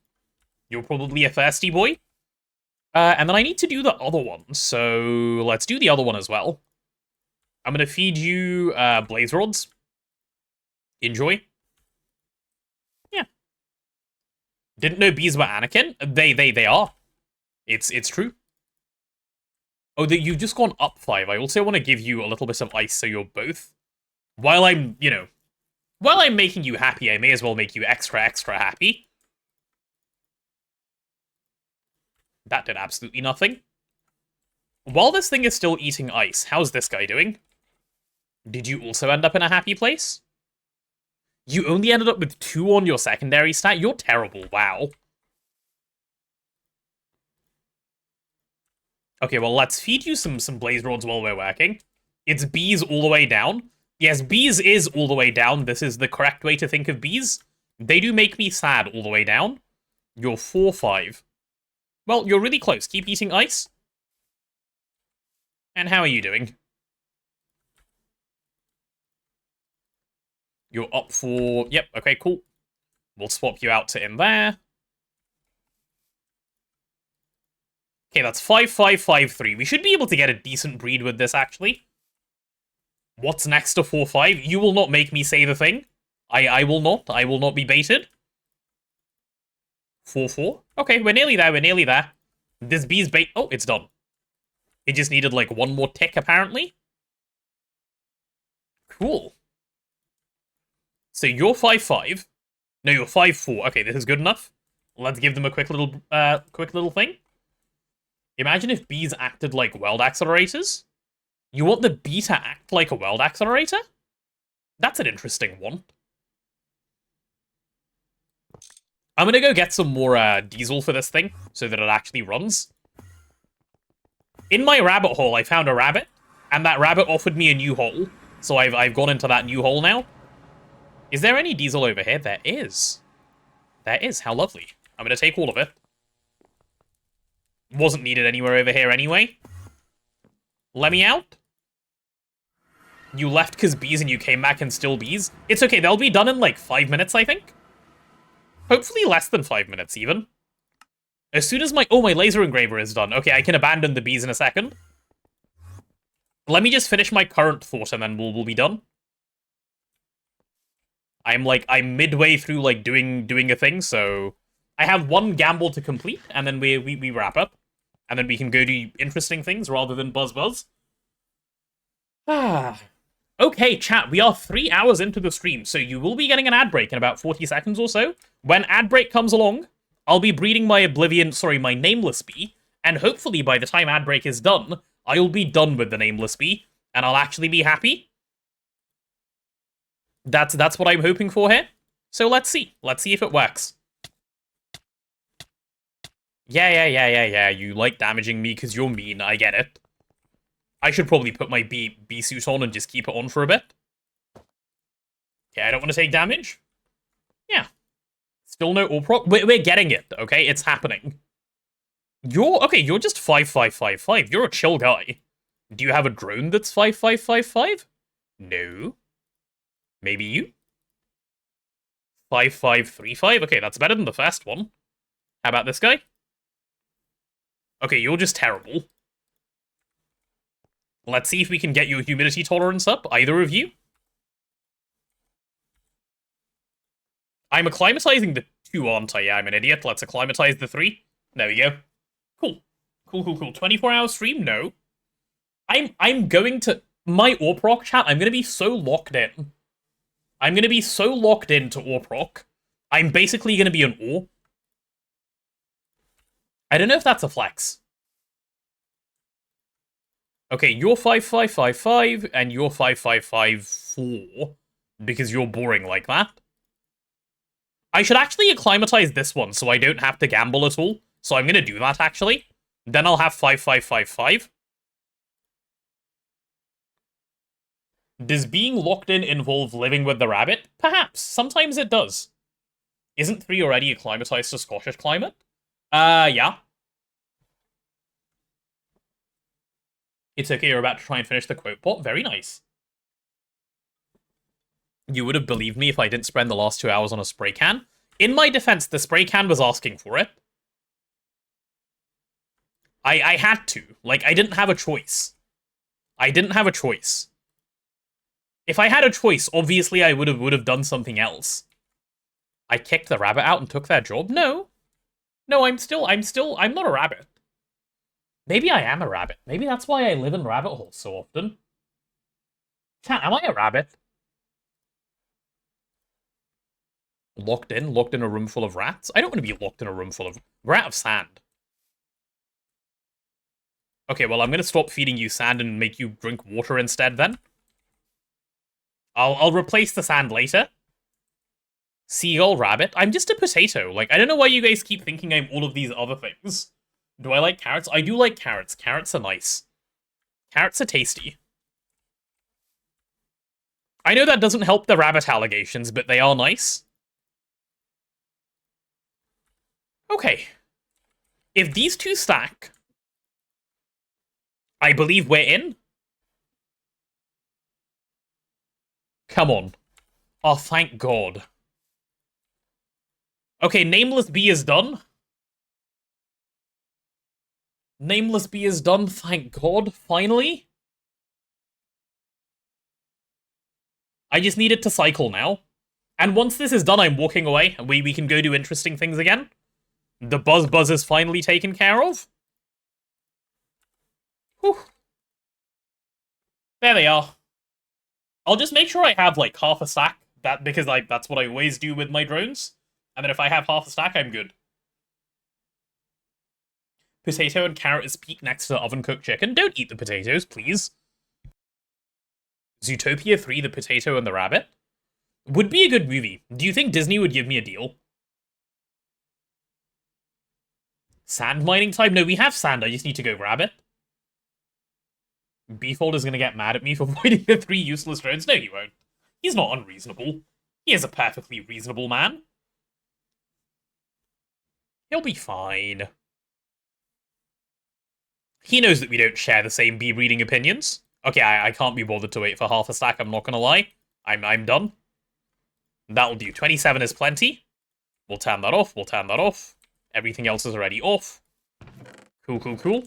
You're probably a thirsty boy. And then I need to do the other one. So let's do the other one as well. I'm going to feed you blaze rods. Enjoy. Yeah. Didn't know bees were Anakin? They are. It's true. Oh, you've just gone up 5. I also want to give you a little bit of ice so you're both. While I'm making you happy, I may as well make you extra happy. That did absolutely nothing. While this thing is still eating ice, how's this guy doing? Did you also end up in a happy place? You only ended up with 2 on your secondary stat? You're terrible, wow. Okay, well, let's feed you some blaze rods while we're working. It's bees all the way down. Yes, bees is all the way down. This is the correct way to think of bees. They do make me sad all the way down. You're 4-5. Well, you're really close. Keep eating ice. And how are you doing? You're up for... Yep, okay, cool. We'll swap you out to in there. Okay, that's 5-5-5-3. We should be able to get a decent breed with this, actually. What's next to 4-5? You will not make me say the thing. I will not. I will not be baited. 4-4. Okay, we're nearly there. We're nearly there. This bee's bait... Oh, it's done. It just needed, like, one more tick, apparently. Cool. So you're 5-5. No, you're 5-4. Okay, this is good enough. Let's give them a quick little thing. Imagine if bees acted like weld accelerators. You want the bee to act like a weld accelerator? That's an interesting one. I'm gonna go get some more diesel for this thing, so that it actually runs. In my rabbit hole, I found a rabbit, and that rabbit offered me a new hole. So I've gone into that new hole now. Is there any diesel over here? There is. There is. How lovely. I'm gonna take all of it. Wasn't needed anywhere over here anyway. Let me out. You left because bees and you came back and still bees. It's okay, they'll be done in like 5 minutes, I think. Hopefully less than 5 minutes, even. As soon as my laser engraver is done. Okay, I can abandon the bees in a second. Let me just finish my current thought and then we'll be done. I'm midway through, like, doing a thing, so... I have one gamble to complete, and then we wrap up. And then we can go do interesting things rather than buzz. Okay, chat, we are 3 hours into the stream, so you will be getting an ad break in about 40 seconds or so. When ad break comes along, I'll be breeding my my Nameless bee, and hopefully by the time ad break is done, I'll be done with the Nameless bee, and I'll actually be happy. That's what I'm hoping for here. So let's see. Let's see if it works. Yeah, you like damaging me because you're mean, I get it. I should probably put my bee suit on and just keep it on for a bit. Okay, I don't want to take damage. Yeah. Still no Orproc. We're getting it, okay? It's happening. You're just 5555. You're a chill guy. Do you have a drone that's 5555? No. Maybe you? 5535? Okay, that's better than the first one. How about this guy? Okay, you're just terrible. Let's see if we can get your humidity tolerance up, either of you. I'm acclimatizing the 2, aren't I? Yeah, I'm an idiot. Let's acclimatize the 3. There we go. Cool. Cool. 24-hour stream? No. I'm going to... My Orproc chat, I'm going to be so locked in. I'm going to be so locked into Orproc. I'm basically going to be an Or. I don't know if that's a flex. Okay, you're 5555, and you're 5554, because you're boring like that. I should actually acclimatize this one, so I don't have to gamble at all. So I'm going to do that, actually. Then I'll have 5555. Does being locked in involve living with the rabbit? Perhaps. Sometimes it does. Isn't 3 already acclimatized to Scottish climate? Yeah. It's okay, you're about to try and finish the quote bot. Very nice. You would have believed me if I didn't spend the last 2 hours on a spray can. In my defense, the spray can was asking for it. I had to. Like, I didn't have a choice. I didn't have a choice. If I had a choice, obviously I would have done something else. I kicked the rabbit out and took their job? No. No, I'm not a rabbit. Maybe I am a rabbit. Maybe that's why I live in rabbit holes so often. Chat, am I a rabbit? Locked in a room full of rats? I don't want to be locked in a room full of... We're out of sand. Okay, well, I'm going to stop feeding you sand and make you drink water instead then. I'll replace the sand later. Seagull, rabbit. I'm just a potato. Like, I don't know why you guys keep thinking I'm all of these other things. Do I like carrots? I do like carrots. Carrots are nice. Carrots are tasty. I know that doesn't help the rabbit allegations, but they are nice. Okay. If these two stack, I believe we're in. Come on. Oh, thank God. Okay, Nameless B is done. Nameless B is done, thank God, finally. I just need it to cycle now. And once this is done, I'm walking away, and we can go do interesting things again. The buzz is finally taken care of. Whew. There they are. I'll just make sure I have, like, half a stack, because that's what I always do with my drones. And then if I have half a stack, I'm good. Potato and carrot is peak next to the oven-cooked chicken. Don't eat the potatoes, please. Zootopia 3, the potato and the rabbit. Would be a good movie. Do you think Disney would give me a deal? Sand mining time? No, we have sand. I just need to go grab it. Beekeeping is going to get mad at me for avoiding the 3 useless drones. No, he won't. He's not unreasonable. He is a perfectly reasonable man. He'll be fine. He knows that we don't share the same bee breeding opinions. Okay, I can't be bothered to wait for half a stack, I'm not gonna lie. I'm done. That'll do. 27 is plenty. We'll turn that off, we'll turn that off. Everything else is already off. Cool.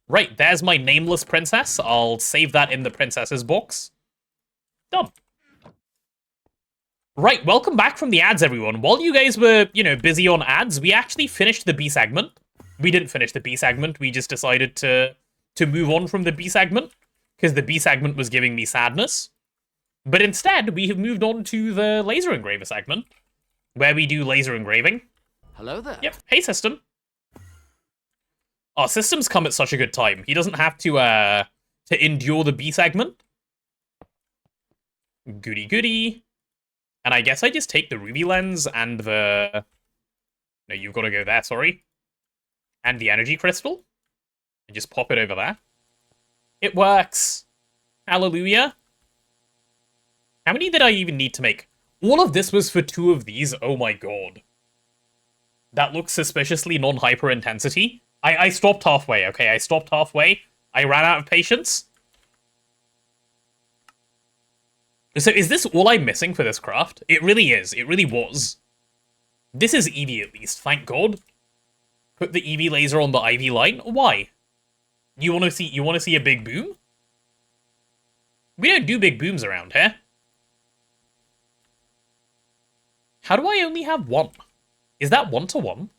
Right, there's my nameless princess. I'll save that in the princess's box. Done. Right, welcome back from the ads, everyone. While you guys were, busy on ads, we actually finished the B segment. We didn't finish the B segment, we just decided to move on from the B segment, because the B segment was giving me sadness. But instead, we have moved on to the laser engraver segment, where we do laser engraving. Hello there. Yep, hey system. Our system's come at such a good time. He doesn't have to endure the B segment. Goody. And I guess I just take the ruby lens and the... No, you've got to go there, sorry. And the energy crystal. And just pop it over there. It works. Hallelujah. How many did I even need to make? All of this was for 2 of these. Oh my god. That looks suspiciously non-hyper intensity. I stopped halfway, okay? I stopped halfway. I ran out of patience. So is this all I'm missing for this craft? It really is. It really was. This is Eevee at least, thank god. Put the Eevee laser on the Ivy line? Why? You want to see a big boom? We don't do big booms around here. How do I only have 1? Is that 1-to-1?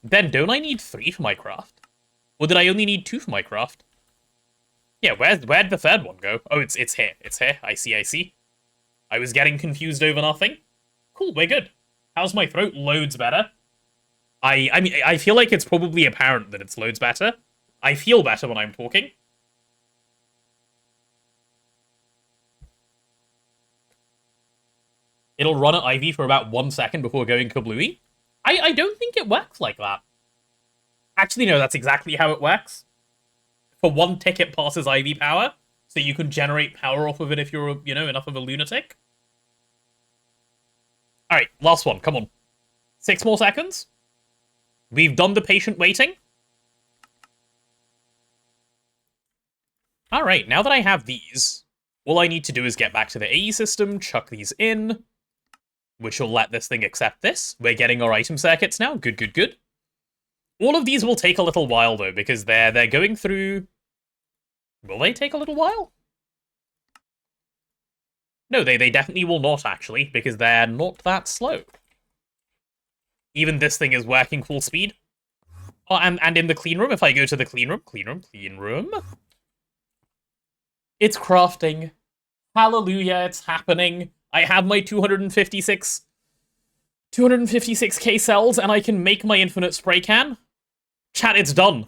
Then don't I need 3 for my craft? Or did I only need 2 for my craft? Yeah, where'd the 3rd one go? Oh, it's here. It's here. I see. I was getting confused over nothing. Cool, we're good. How's my throat? Loads better. I mean, I feel like it's probably apparent that it's loads better. I feel better when I'm talking. It'll run at Ivy for about 1 second before going kablooey. I don't think it works like that. Actually, no, that's exactly how it works. For 1 tick, it passes Ivy power, so you can generate power off of it if you're, you know, enough of a lunatic. Alright, last one, come on. 6 more seconds. We've done the patient waiting. Alright, now that I have these, all I need to do is get back to the AE system, chuck these in, which will let this thing accept this. We're getting our item circuits now. Good. All of these will take a little while, though, because they're going through... Will they take a little while? No, they definitely will not, actually, because they're not that slow. Even this thing is working full speed. Oh, and in the clean room, if I go to the clean room... It's crafting. Hallelujah, it's happening. I have my 256k cells, and I can make my infinite spray can. Chat, it's done.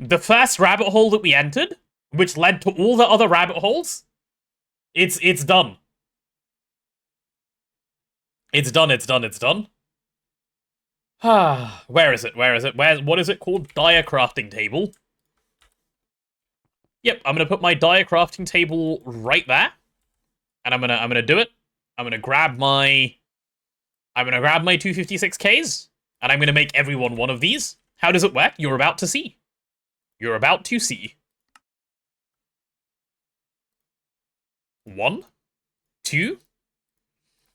The first rabbit hole that we entered, which led to all the other rabbit holes, it's done. It's done. Where is it? What is it called? Dire crafting table. Yep, I'm gonna put my dire crafting table right there. And I'm gonna do it. I'm gonna grab my 256Ks, and I'm gonna make everyone one of these. How does it work? You're about to see. You're about to see. 1, 2.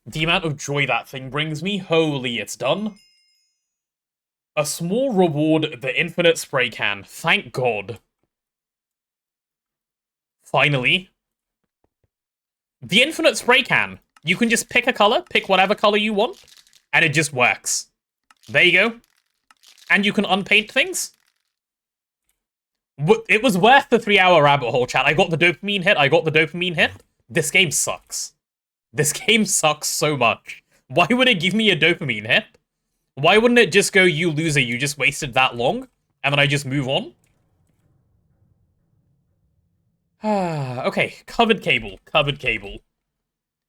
The amount of joy that thing brings me. Holy, it's done. A small reward, the infinite spray can. Thank God. Finally. The infinite spray can. You can just pick a color, pick whatever color you want, and it just works. There you go. And you can unpaint things. It was worth the 3-hour rabbit hole, chat. I got the dopamine hit. This game sucks. This game sucks so much. Why would it give me a dopamine hit? Why wouldn't it just go, you loser, you just wasted that long? And then I just move on? Okay, covered cable.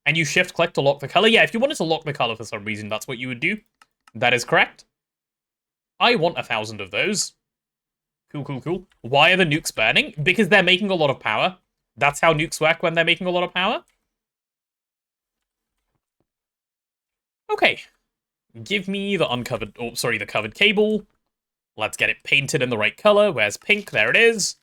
And you shift click to lock the color. Yeah, if you wanted to lock the color for some reason, that's what you would do. That is correct. I want 1,000 of those. Cool. Why are the nukes burning? Because they're making a lot of power. That's how nukes work when they're making a lot of power. Okay. Give me the the covered cable. Let's get it painted in the right color. Where's pink? There it is.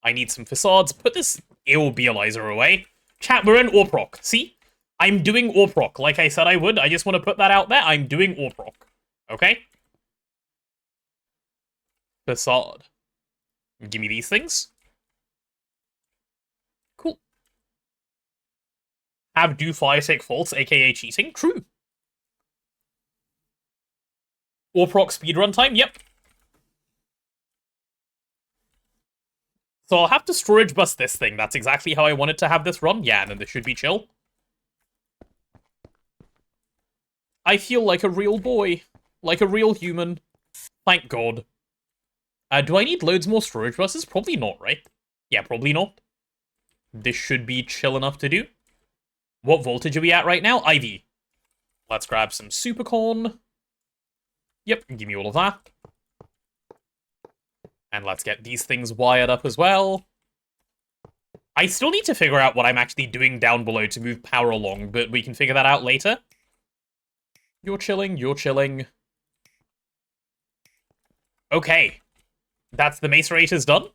I need some facades. Put this bealizer away. Chat, we're in Orproc. See? I'm doing Orproc, like I said I would. I just want to put that out there. I'm doing Orproc. Okay? Facade. Give me these things. Cool. Have do fire take faults, aka cheating. True. Orproc speedrun time? Yep. So I'll have to storage bus this thing. That's exactly how I wanted to have this run. Yeah, and then this should be chill. I feel like a real boy. Like a real human. Thank God. Do I need loads more storage buses? Probably not, right? Yeah, probably not. This should be chill enough to do. What voltage are we at right now? IV. Let's grab some supercorn. Yep, give me all of that. And let's get these things wired up as well. I still need to figure out what I'm actually doing down below to move power along, but we can figure that out later. You're chilling, you're chilling. Okay. That's the macerators done.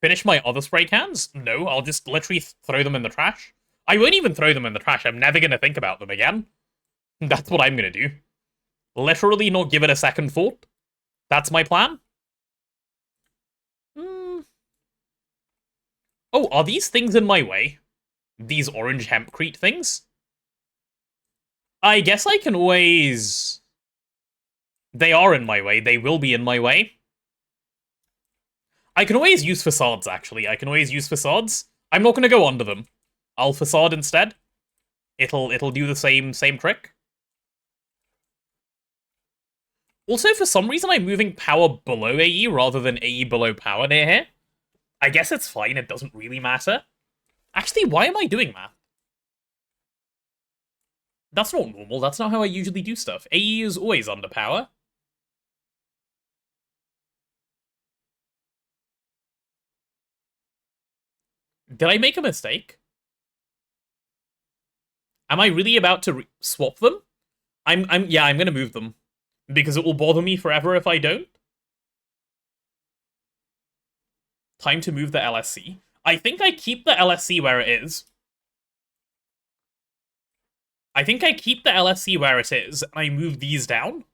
Finish my other spray cans? No, I'll just literally throw them in the trash. I won't even throw them in the trash. I'm never going to think about them again. That's what I'm going to do. Literally not give it a second thought. That's my plan. Oh, are these things in my way? These orange hempcrete things? I guess I can always... They are in my way. They will be in my way. I can always use facades, actually. I can always use facades. I'm not going to go under them. I'll facade instead. It'll do the same trick. Also, for some reason, I'm moving power below AE rather than AE below power near here. I guess it's fine. It doesn't really matter. Actually, why am I doing that? That's not normal. That's not how I usually do stuff. AE is always under power. Did I make a mistake? Am I really about to swap them? Yeah, I'm gonna move them. Because it will bother me forever if I don't. Time to move the LSC. I think I keep the LSC where it is. I think I keep the LSC where it is, and I move these down.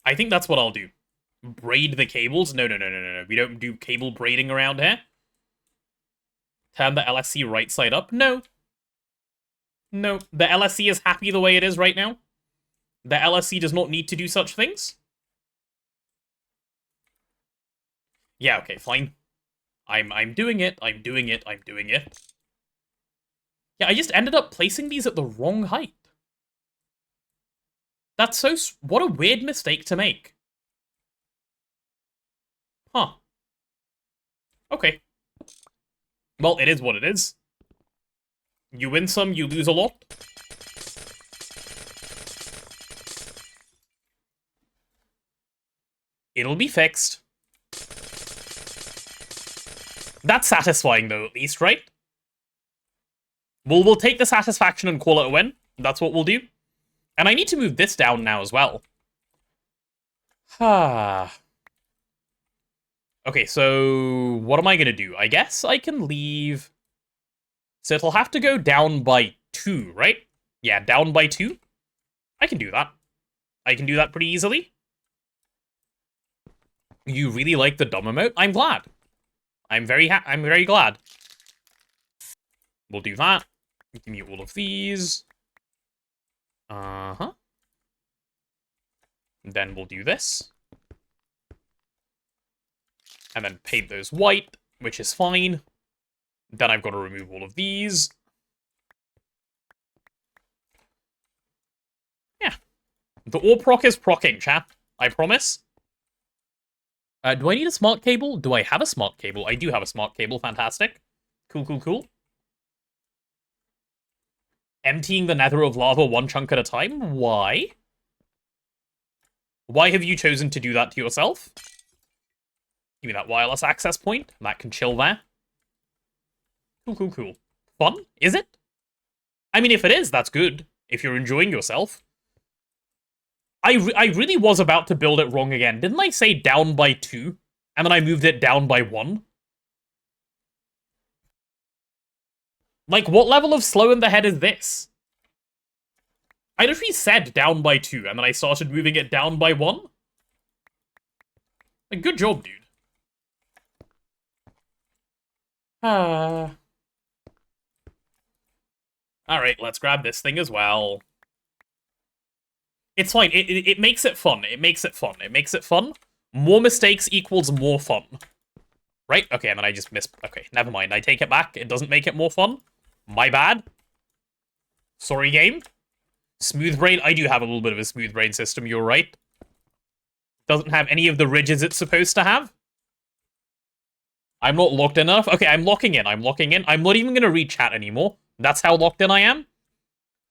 I think that's what I'll do. Braid the cables? No. We don't do cable braiding around here. Turn the LSC right side up? No. No, the LSC is happy the way it is right now. The LSC does not need to do such things. Yeah, okay, fine. I'm doing it. I'm doing it. Yeah, I just ended up placing these at the wrong height. That's so... What a weird mistake to make. Huh. Okay. Well, it is what it is. You win some, you lose a lot. It'll be fixed. That's satisfying, though, at least, right? We'll take the satisfaction and call it a win. That's what we'll do. And I need to move this down now as well. Okay, so what am I going to do? I guess I can leave... So it'll have to go down by 2, right? Yeah, down by 2. I can do that. I can do that pretty easily. You really like the dumb emote? I'm glad. I'm very glad. We'll do that. Give me all of these. Uh-huh. Then we'll do this. And then paint those white, which is fine. Then I've got to remove all of these. Yeah. The Orproc is procking, chat. I promise. Do I need a smart cable? Do I have a smart cable? I do have a smart cable. Fantastic. Cool. Emptying the nether of lava one chunk at a time? Why? Why have you chosen to do that to yourself? Give me that wireless access point. That can chill there. Cool. Fun? Is it? I mean, if it is, that's good. If you're enjoying yourself. I really was about to build it wrong again. Didn't I say down by 2? And then I moved it down by 1? Like, what level of slow in the head is this? I literally said down by 2, and then I started moving it down by 1? Like, good job, dude. Alright, let's grab this thing as well. It's fine. It makes it fun. It makes it fun. More mistakes equals more fun. Right? Okay, and then I just missed... Okay, never mind. I take it back. It doesn't make it more fun. My bad. Sorry, game. Smooth brain. I do have a little bit of a smooth brain system. You're right. Doesn't have any of the ridges it's supposed to have. I'm not locked enough. Okay, I'm locking in. I'm not even going to read chat anymore. That's how locked in I am.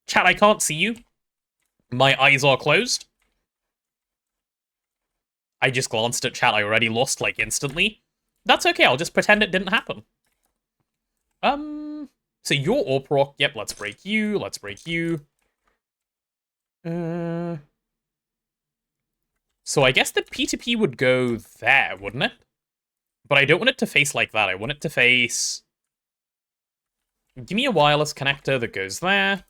Chat, I can't see you. My eyes are closed. I just glanced at chat. I already lost, like, instantly. That's okay, I'll just pretend it didn't happen. So you're Orproc. Yep, let's break you. Let's break you. So I guess the P2P would go there, wouldn't it? But I don't want it to face like that. I want it to face... Give me a wireless connector that goes there.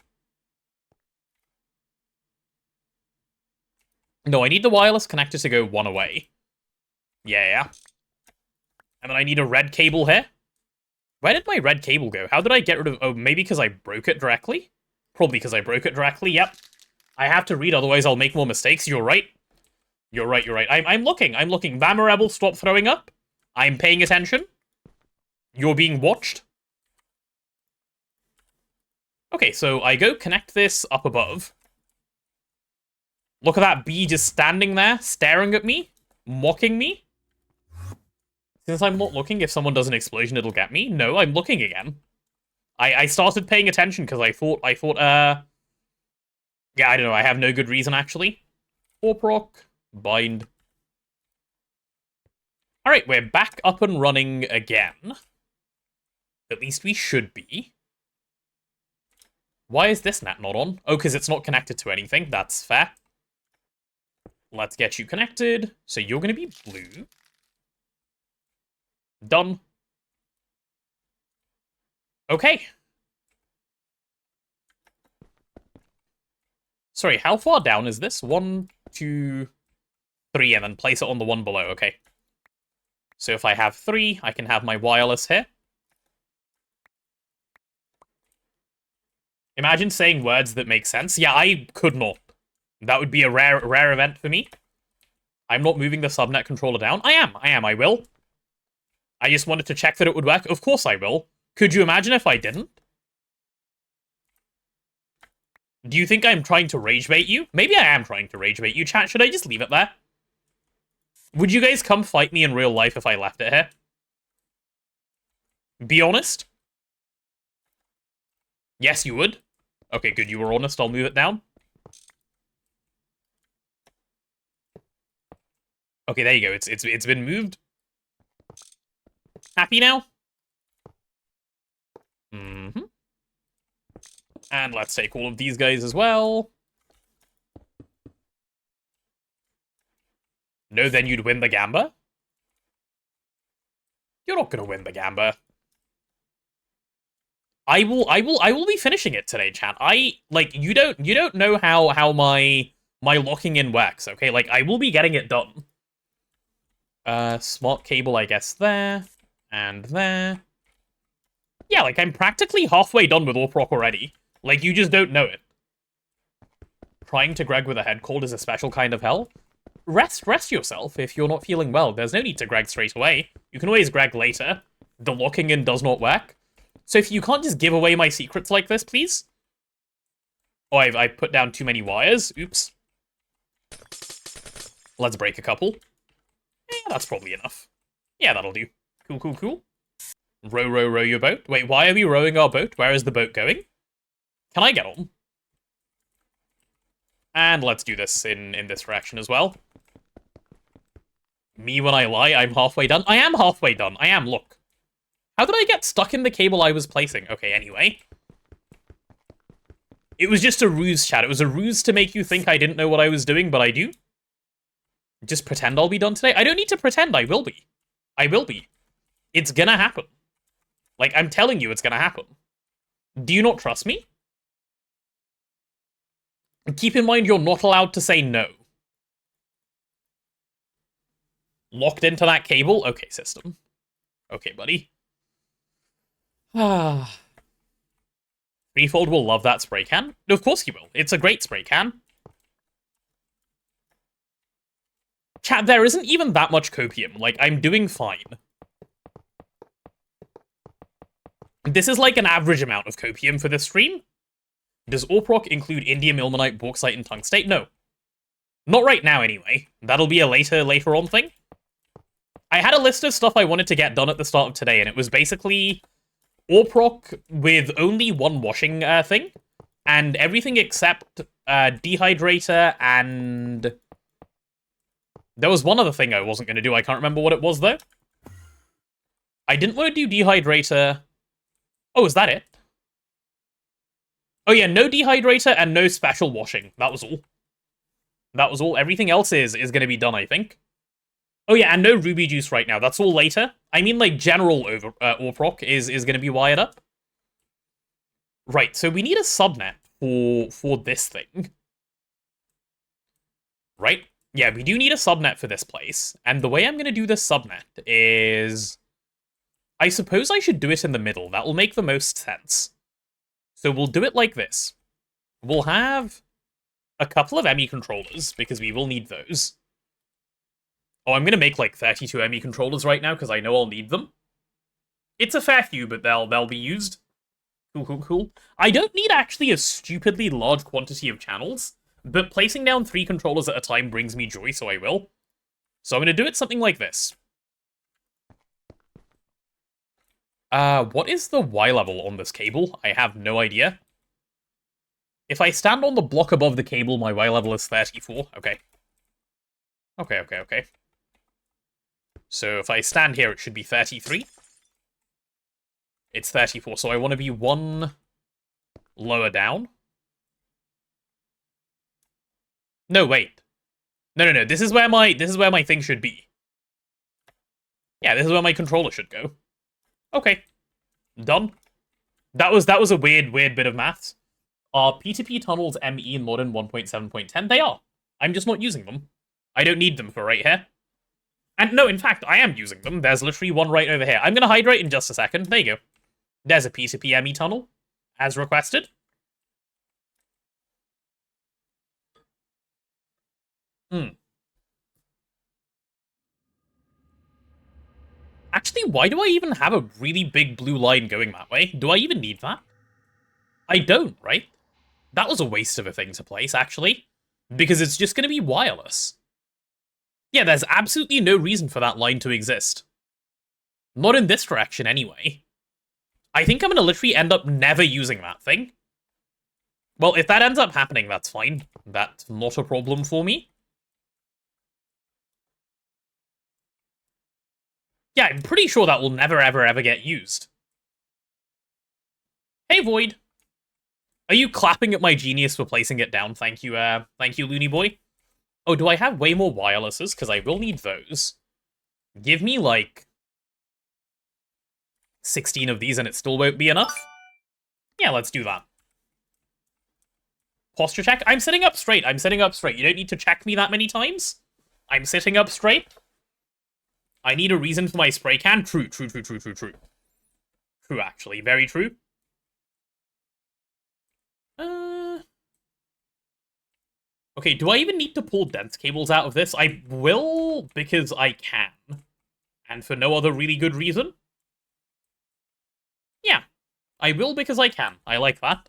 No, I need the wireless connector to go one away. Yeah. And then I need a red cable here. Where did my red cable go? How did I get rid of... Oh, maybe because I broke it directly? Probably because I broke it directly, yep. I have to read, otherwise I'll make more mistakes. You're right. You're right. I'm looking. Vamorebel, stop throwing up. I'm paying attention. You're being watched. Okay, so I go connect this up above. Look at that bee just standing there, staring at me, mocking me. Since I'm not looking, if someone does an explosion, it'll get me. No, I'm looking again. I started paying attention because I thought, yeah, I don't know, I have no good reason, actually. Orproc, bind. Alright, we're back up and running again. At least we should be. Why is this net not on? Oh, because it's not connected to anything. That's fair. Let's get you connected. So you're going to be blue. Done. Okay. Sorry, how far down is this? 1, 2, 3, and then place it on the one below. Okay. So if I have 3, I can have my wireless here. Imagine saying words that make sense. Yeah, I could not. That would be a rare event for me. I'm not moving the subnet controller down. I will. I just wanted to check that it would work. Of course I will. Could you imagine if I didn't? Do you think I'm trying to rage bait you? Maybe I am trying to rage bait you, chat. Should I just leave it there? Would you guys come fight me in real life if I left it here? Be honest. Yes, you would. Okay, good. You were honest. I'll move it down. Okay, there you go. It's been moved. Happy now? Mm-hmm. And let's take all of these guys as well. No, then you'd win the Gamba? You're not gonna win the Gamba. I will be finishing it today, chat. You don't know how my locking in works, okay? Like, I will be getting it done. Smart cable, I guess, there. And there. Yeah, like, I'm practically halfway done with Orproc already. Like, you just don't know it. Trying to Greg with a head cold is a special kind of hell. Rest yourself if you're not feeling well. There's no need to Greg straight away. You can always Greg later. The locking in does not work. So if you can't just give away my secrets like this, please. Oh, I put down too many wires. Oops. Let's break a couple. That's probably enough. Yeah, that'll do. Cool. Row your boat. Wait, why are we rowing our boat? Where is the boat going? Can I get on? And let's do this in this direction as well. Me when I lie, I'm halfway done. I am halfway done. I am, look. How did I get stuck in the cable I was placing? Okay, anyway. It was just a ruse, chat. It was a ruse to make you think I didn't know what I was doing, but I do. Just pretend I'll be done today? I don't need to pretend, I will be. I will be. It's gonna happen. Like, I'm telling you it's gonna happen. Do you not trust me? Keep in mind you're not allowed to say no. Locked into that cable? Okay, system. Okay, buddy. Threefold will love that spray can. Of course he will. It's a great spray can. Chat, there isn't even that much copium. Like, I'm doing fine. This is like an average amount of copium for this stream. Does Orproc include indium, ilmenite, bauxite, and tungstate? No. Not right now, anyway. That'll be a later on thing. I had a list of stuff I wanted to get done at the start of today, and it was basically Orproc with only one washing thing, and everything except dehydrator and... There was one other thing I wasn't going to do. I can't remember what it was, though. I didn't want to do dehydrator. Oh, is that it? Oh yeah, no dehydrator and no special washing. That was all. That was all. Everything else is going to be done, I think. Oh yeah, and no ruby juice right now. That's all later. I mean, like, general Orproc is going to be wired up. Right, so we need a subnet for this thing. Right? Yeah, we do need a subnet for this place. And the way I'm going to do this subnet is... I suppose I should do it in the middle. That will make the most sense. So we'll do it like this. We'll have a couple of ME controllers, because we will need those. Oh, I'm going to make like 32 ME controllers right now, because I know I'll need them. It's a fair few, but they'll be used. Cool. I don't need actually a stupidly large quantity of channels, but placing down 3 controllers at a time brings me joy, so I will. So I'm going to do it something like this. What is the Y level on this cable? I have no idea. If I stand on the block above the cable, my Y level is 34. Okay. Okay. So if I stand here, it should be 33. It's 34, so I want to be 1 lower down. No, wait. No. This is where my thing should be. Yeah, this is where my controller should go. Okay. Done. That was a weird bit of maths. Are P2P tunnels ME in modern 1.7.10? They are. I'm just not using them. I don't need them for right here. And no, in fact, I am using them. There's literally one right over here. I'm going to hydrate in just a second. There you go. There's a P2P ME tunnel, as requested. Actually, why do I even have a really big blue line going that way? Do I even need that? I don't, right? That was a waste of a thing to place, actually. Because it's just going to be wireless. Yeah, there's absolutely no reason for that line to exist. Not in this direction, anyway. I think I'm going to literally end up never using that thing. Well, if that ends up happening, that's fine. That's not a problem for me. Yeah, I'm pretty sure that will never, ever get used. Hey, Void. Are you clapping at my genius for placing it down? Thank you, Looney Boy. Oh, do I have way more wirelesses? Because I will need those. Give me, like, 16 of these and it still won't be enough? Yeah, let's do that. Posture check? I'm sitting up straight. You don't need to check me that many times. I'm sitting up straight. I need a reason for my spray can. True. True, actually. Very true. Okay, do I even need to pull dense cables out of this? I will, because I can. And for no other really good reason. Yeah, I will because I can. I like that.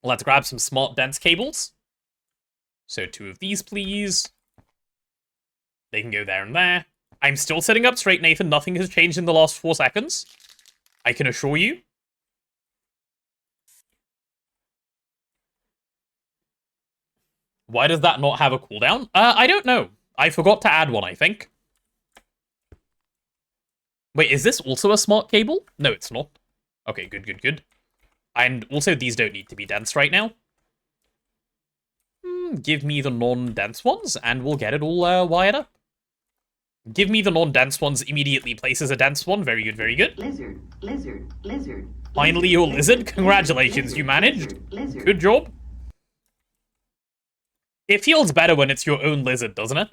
Let's grab some smart dense cables. So 2 of these, please. They can go there and there. I'm still sitting up straight, Nathan. Nothing has changed in the last 4 seconds. I can assure you. Why does that not have a cooldown? I don't know. I forgot to add one, I think. Wait, is this also a smart cable? No, it's not. Okay, good. And also, these don't need to be dense right now. Give me the non-dense ones, and we'll get it all wired up. Give me the non-dense ones immediately. Places a dense one. Very good. Lizard. Finally, your lizard. Congratulations, you managed. Good job. It feels better when it's your own lizard, doesn't it?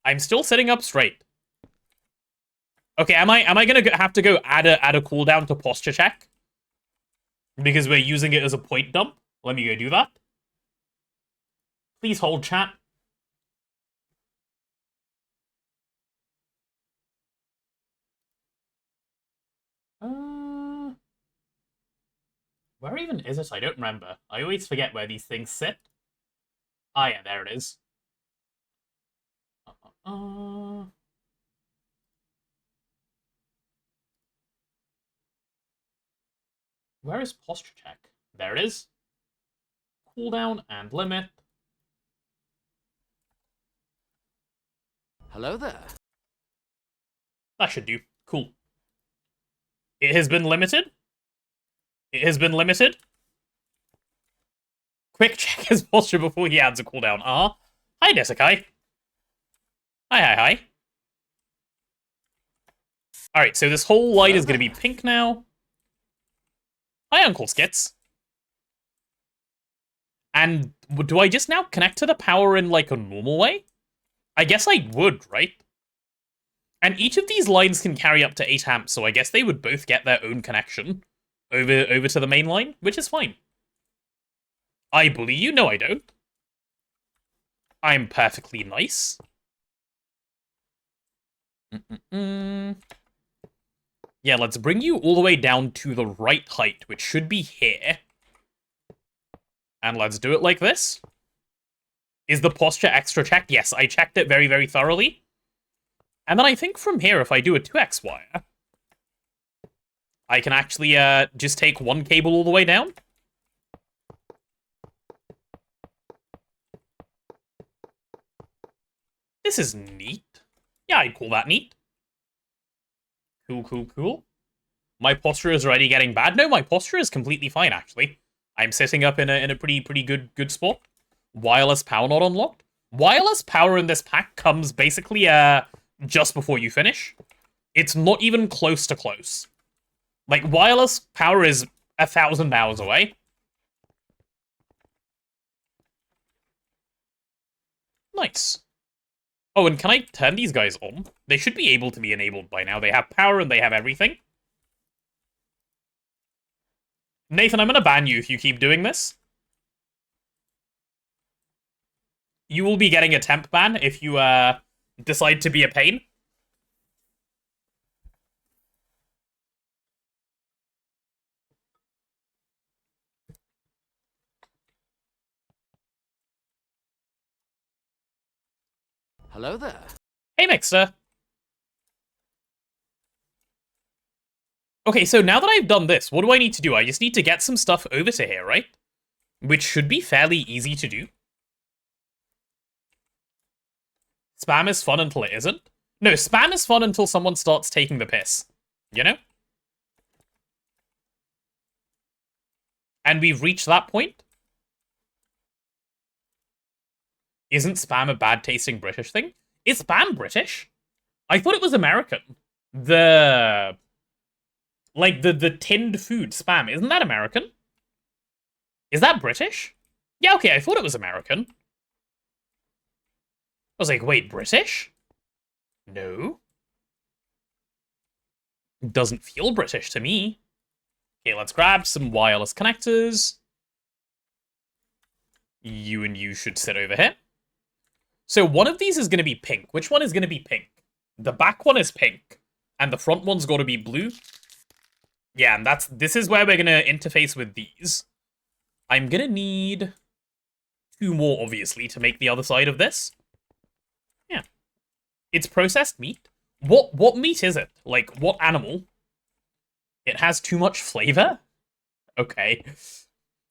I'm still sitting up straight. Okay, am I gonna have to go add a cooldown to posture check? Because we're using it as a point dump? Let me go do that. Please hold, chat. Where even is it? I don't remember. I always forget where these things sit. Ah, yeah, there it is. Where is posture check? There it is. Cooldown and limit. Hello there. That should do. Cool. It has been limited. It has been limited. Quick check his posture before he adds a cooldown. Hi, Desekai. Hi. Alright, so this whole light is going to be pink now. Hi, Uncle Skits. And do I just now connect to the power in, like, a normal way? I guess I would, right? And each of these lines can carry up to 8 amps, so I guess they would both get their own connection over to the main line, which is fine. I bully you? No, I don't. I'm perfectly nice. Yeah, let's bring you all the way down to the right height, which should be here. And let's do it like this. Is the posture extra checked? Yes, I checked it very, very thoroughly. And then I think from here, if I do a 2x wire, I can actually just take one cable all the way down. This is neat. Yeah, I'd call that neat. Cool. My posture is already getting bad. No, my posture is completely fine, actually. I'm sitting up in a pretty good spot. Wireless power not unlocked. Wireless power in this pack comes basically just before you finish. It's not even close to close. Like, wireless power is 1,000 hours away. Nice. Oh, and can I turn these guys on? They should be able to be enabled by now. They have power and they have everything. Nathan, I'm gonna ban you if you keep doing this. You will be getting a temp ban if you, decide to be a pain. Hello there. Hey, Mixer. Okay, so now that I've done this, what do I need to do? I just need to get some stuff over to here, right? Which should be fairly easy to do. Spam is fun until it isn't. No, spam is fun until someone starts taking the piss. You know? And we've reached that point. Isn't spam a bad-tasting British thing? Is spam British? I thought it was American. The tinned food, spam, isn't that American? Is that British? Yeah, okay, I thought it was American. I was like, wait, British? No. Doesn't feel British to me. Okay, let's grab some wireless connectors. You and you should sit over here. So one of these is going to be pink. Which one is going to be pink? The back one is pink. And the front one's got to be blue. Yeah, and this is where we're going to interface with these. I'm going to need 2 more, obviously, to make the other side of this. Yeah. It's processed meat. What meat is it? Like, what animal? It has too much flavor? Okay.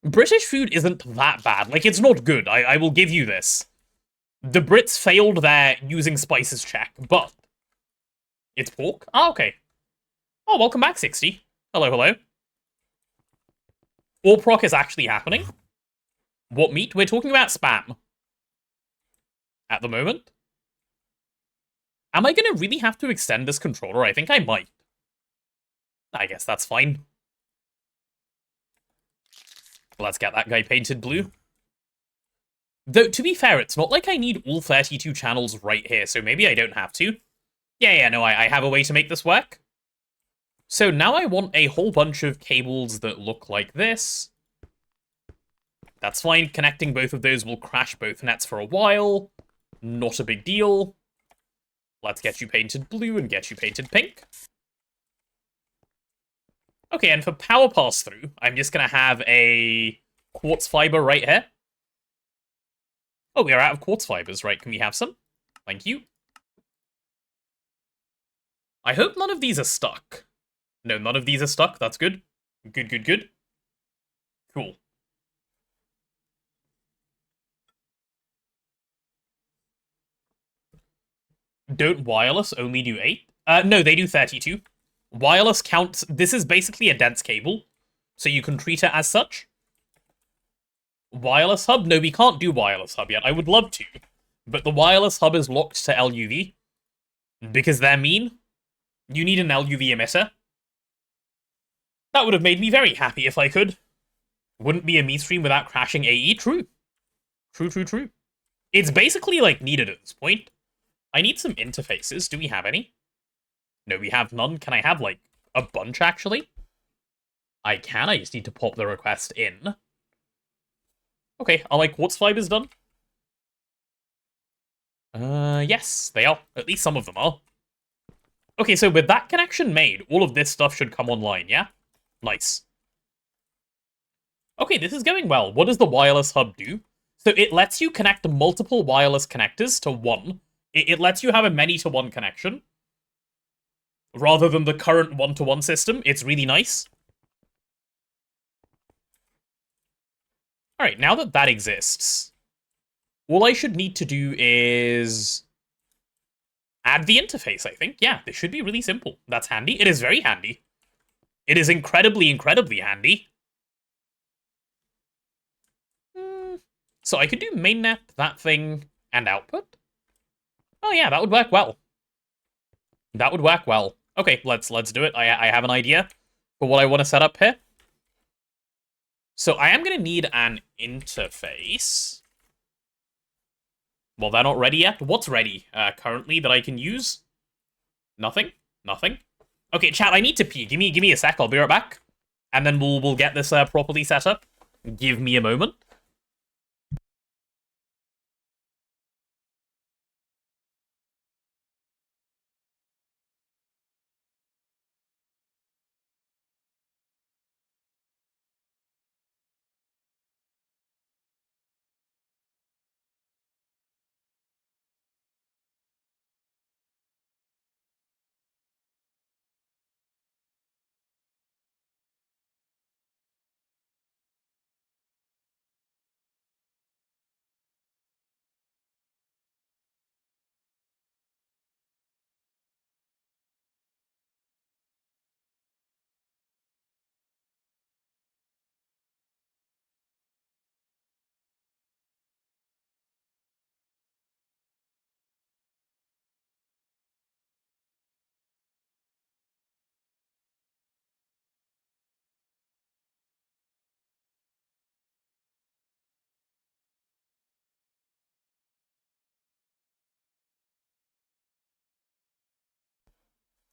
British food isn't that bad. Like, it's not good. I will give you this. The Brits failed their using spices check, but it's pork? Ah, okay. Oh, welcome back, 60. Hello. Orproc is actually happening. What meat? We're talking about spam. At the moment. Am I going to really have to extend this controller? I think I might. I guess that's fine. Let's get that guy painted blue. Though, to be fair, it's not like I need all 32 channels right here, so maybe I don't have to. Yeah, no, I have a way to make this work. So now I want a whole bunch of cables that look like this. That's fine. Connecting both of those will crash both nets for a while. Not a big deal. Let's get you painted blue and get you painted pink. Okay, and for power pass-through, I'm just going to have a quartz fiber right here. Oh, we are out of quartz fibers, right? Can we have some? Thank you. I hope none of these are stuck. No, none of these are stuck. That's good. Good. Cool. Don't wireless only do 8? No, they do 32. Wireless counts... This is basically a dense cable, so you can treat it as such. Wireless hub? No, we can't do wireless hub yet. I would love to, but the wireless hub is locked to LUV because they're mean. You need an LUV emitter. That would have made me very happy if I could. Wouldn't be a me stream without crashing AE. True. True. It's basically, like, needed at this point. I need some interfaces. Do we have any? No, we have none. Can I have, like, a bunch, actually? I can. I just need to pop the request in. Okay, are my quartz fibers done? Yes, they are. At least some of them are. Okay, so with that connection made, all of this stuff should come online, yeah? Nice. Okay, this is going well. What does the wireless hub do? So it lets you connect multiple wireless connectors to one. It lets you have a many-to-one connection. Rather than the current one-to-one system. It's really nice. Alright, now that that exists, all I should need to do is add the interface, I think. Yeah, this should be really simple. That's handy. It is very handy. It is incredibly, incredibly handy. So I could do mainnet, that thing, and output. Oh yeah, that would work well. That would work well. Okay, let's do it. I have an idea for what I want to set up here. So I am going to need an interface. Well, they're not ready yet. What's ready currently that I can use? Nothing? Nothing? Okay, chat, I need to pee. Give me a sec. I'll be right back. And then we'll get this properly set up. Give me a moment.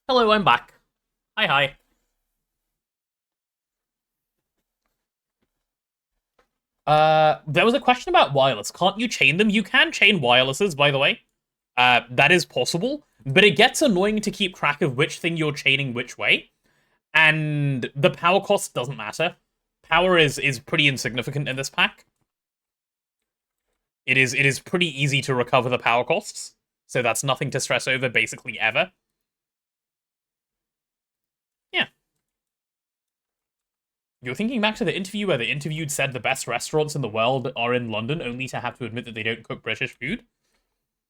Hello, I'm back. Hi. There was a question about wireless. Can't you chain them? You can chain wirelesses, by the way. That is possible, but it gets annoying to keep track of which thing you're chaining which way. And the power cost doesn't matter. Power is pretty insignificant in this pack. It is pretty easy to recover the power costs, so that's nothing to stress over basically ever. Yeah. You're thinking back to the interview where the interviewed said the best restaurants in the world are in London, only to have to admit that they don't cook British food?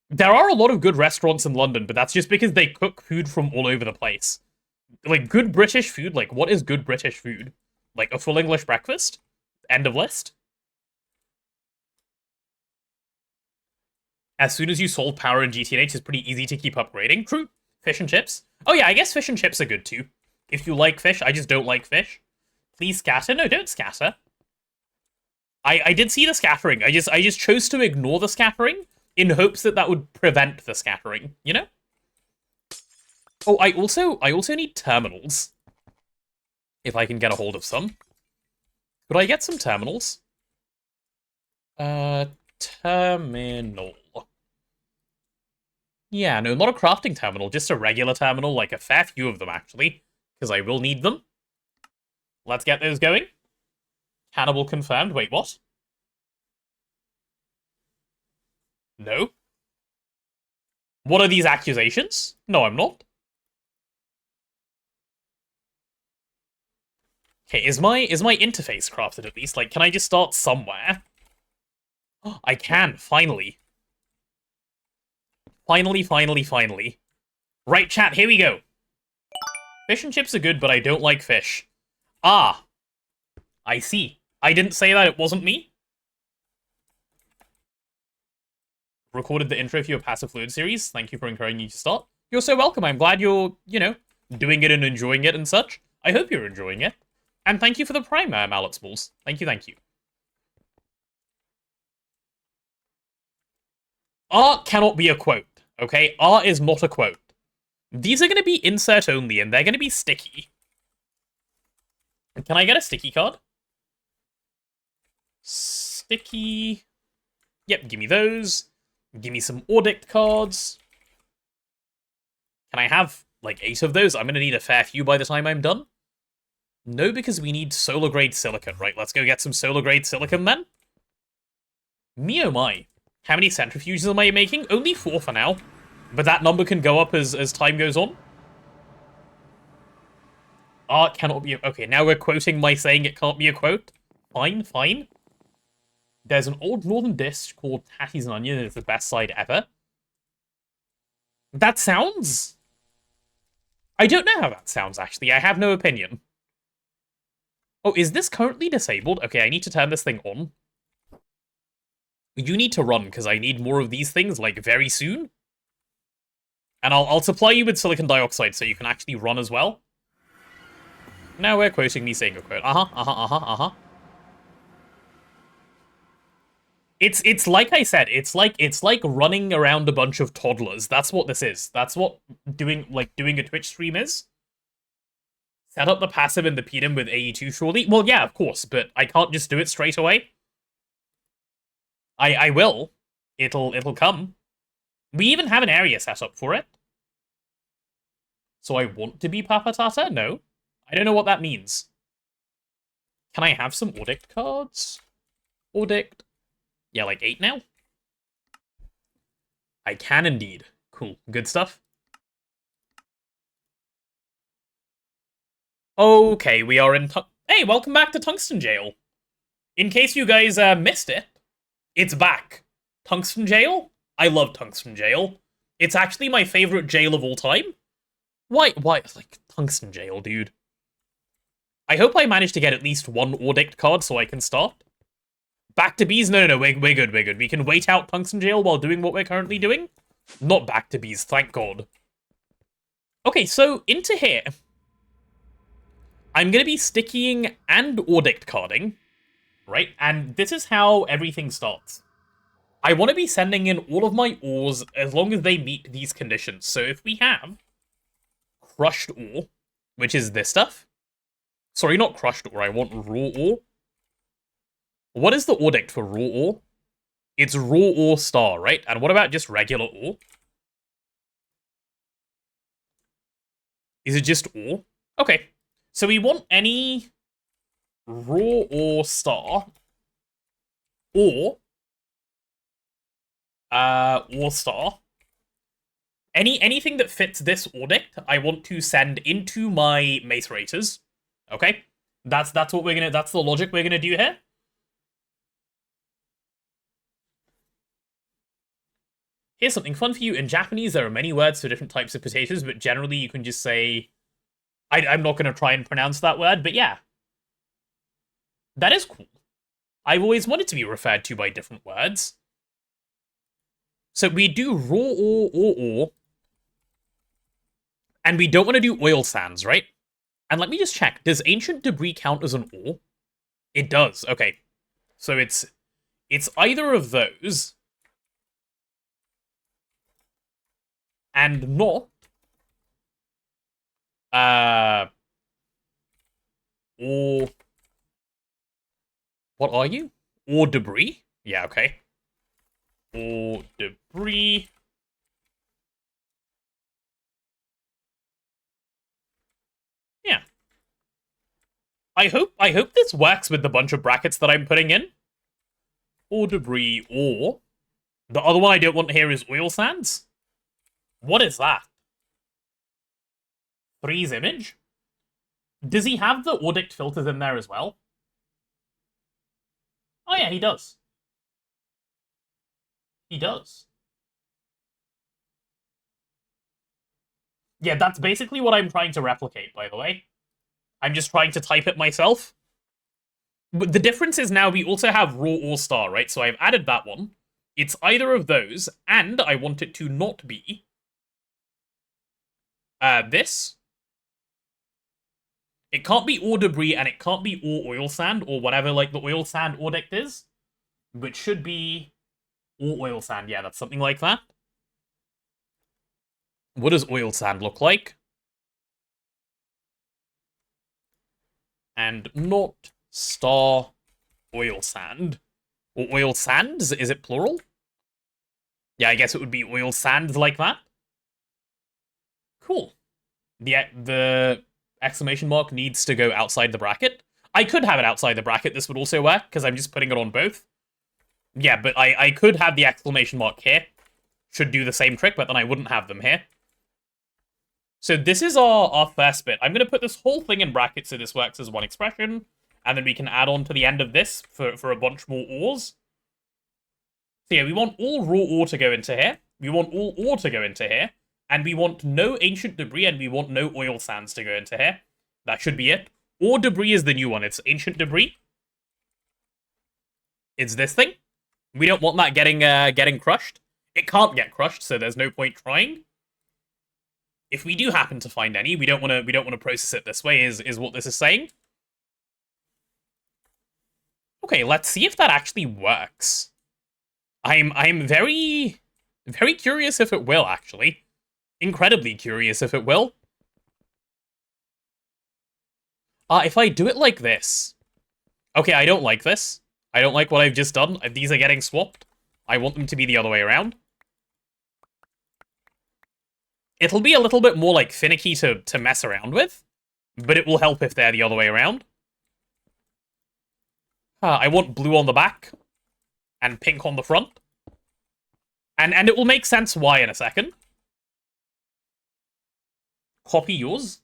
There are a lot of good restaurants in London, but that's just because they cook food from all over the place. Like, good British food, like, what is good British food? Like, a full English breakfast? End of list? As soon as you solve power in GTNH, it's pretty easy to keep upgrading. True. Fish and chips. Oh yeah, I guess fish and chips are good too. If you like fish, I just don't like fish. Please scatter. No, don't scatter. I did see the scattering. I just chose to ignore the scattering in hopes that that would prevent the scattering, you know? Oh, I also need terminals. If I can get a hold of some. Could I get some terminals? Terminal. Yeah, no, not a crafting terminal, just a regular terminal, like a fair few of them, actually, because I will need them. Let's get those going. Cannibal confirmed. Wait, what? No. What are these accusations? No, I'm not. Okay, is my interface crafted at least? Like, can I just start somewhere? Oh, I can, finally. Finally. Right, chat, here we go. Fish and chips are good, but I don't like fish. Ah, I see. I didn't say that, it wasn't me. Recorded the intro for your Passive Fluid series. Thank you for encouraging me to start. You're so welcome. I'm glad you're, doing it and enjoying it and such. I hope you're enjoying it. And thank you for the prime, Mallet Smalls. Thank you, thank you. Art cannot be a quote, okay? Art is not a quote. These are going to be insert only, and they're going to be sticky. Can I get a sticky card? Sticky. Yep, give me those. Give me some Ordict cards. Can I have, like, 8 of those? I'm going to need a fair few by the time I'm done. No, because we need solar-grade silicon. Right, let's go get some solar-grade silicon, then. Me oh my. How many centrifuges am I making? Only 4 for now. But that number can go up as time goes on. Art cannot be... Okay, now we're quoting my saying it can't be a quote. Fine, fine. There's an old northern dish called Tatties and Onion. It's the best side ever. That sounds... I don't know how that sounds, actually. I have no opinion. Oh, is this currently disabled? Okay, I need to turn this thing on. You need to run, because I need more of these things, like, very soon. And I'll supply you with silicon dioxide so you can actually run as well. Now we're quoting me saying a quote. It's like I said, it's like running around a bunch of toddlers. That's what this is. That's what doing a Twitch stream is. Set up the passive in the PDM with AE2 surely. Well, yeah, of course, but I can't just do it straight away. I will. It'll come. We even have an area set up for it. So I want to be Papa Tata? No. I don't know what that means. Can I have some Ordict cards? Ordict. Yeah, like 8 now? I can indeed. Cool. Good stuff. Okay, we are in... Hey, welcome back to Tungsten Jail. In case you guys missed it, it's back. Tungsten Jail? I love Tungsten Jail. It's actually my favorite jail of all time. Why? Like, Tungsten Jail, dude. I hope I manage to get at least 1 Ordict card so I can start. Back to bees? No, we're good, we're good. We can wait out Tungsten Jail while doing what we're currently doing. Not back to bees, thank God. Okay, so into here. I'm going to be stickying and Ordict carding, right? And this is how everything starts. I want to be sending in all of my ores as long as they meet these conditions. So if we have crushed ore, which is this stuff. Sorry, not crushed ore, I want raw ore. What is the Ordict for raw ore? It's raw ore star, right? And what about just regular ore? Is it just ore? Okay. So we want any raw ore star or ore star. Anything that fits this Ordict, I want to send into my mace raters. Okay? That's what we're gonna that's the logic we're gonna do here. Here's something fun for you. In Japanese, there are many words for different types of potatoes, but generally you can just say... I'm not going to try and pronounce that word, but yeah. That is cool. I've always wanted to be referred to by different words. So we do raw ore, and we don't want to do oil sands, right? And let me just check. Does ancient debris count as an ore? It does. Okay. So it's either of those... and not or what are you? Or debris? Yeah, okay. Or debris. Yeah. I hope this works with the bunch of brackets that I'm putting in. Or debris, or the other one I don't want here is oil sands. What is that? Three's image? Does he have the Ordict filters in there as well? Oh yeah, he does. He does. Yeah, that's basically what I'm trying to replicate, by the way. I'm just trying to type it myself. But the difference is now we also have raw or star, right? So I've added that one. It's either of those, and I want it to not be this. It can't be ore debris, and it can't be ore oil sand, or whatever, like, the oil sand Ordict is. But should be ore oil sand. Yeah, that's something like that. What does oil sand look like? And not star oil sand. Or oil sands? Is it plural? Yeah, I guess it would be oil sands like that. Cool. The exclamation mark needs to go outside the bracket. I could have it outside the bracket. This would also work, because I'm just putting it on both. Yeah, but I could have the exclamation mark here. Should do the same trick, but then I wouldn't have them here. So this is our first bit. I'm going to put this whole thing in brackets so this works as one expression. And then we can add on to the end of this for a bunch more ores. So yeah, we want all raw ore to go into here. We want all ore to go into here. And we want no ancient debris, and we want no oil sands to go into here. That should be it. Ore debris is the new one. It's ancient debris. It's this thing. We don't want that getting crushed. It can't get crushed, so there's no point trying. If we do happen to find any, we don't want to process it this way. Is what this is saying. Okay, let's see if that actually works. I'm very curious if it will actually. Incredibly curious if it will. If I do it like this. Okay, I don't like this. I don't like what I've just done. These are getting swapped. I want them to be the other way around. It'll be a little bit more, like, finicky to mess around with, but it will help if they're the other way around. I want blue on the back, and pink on the front. And it will make sense why in a second. Copy yours.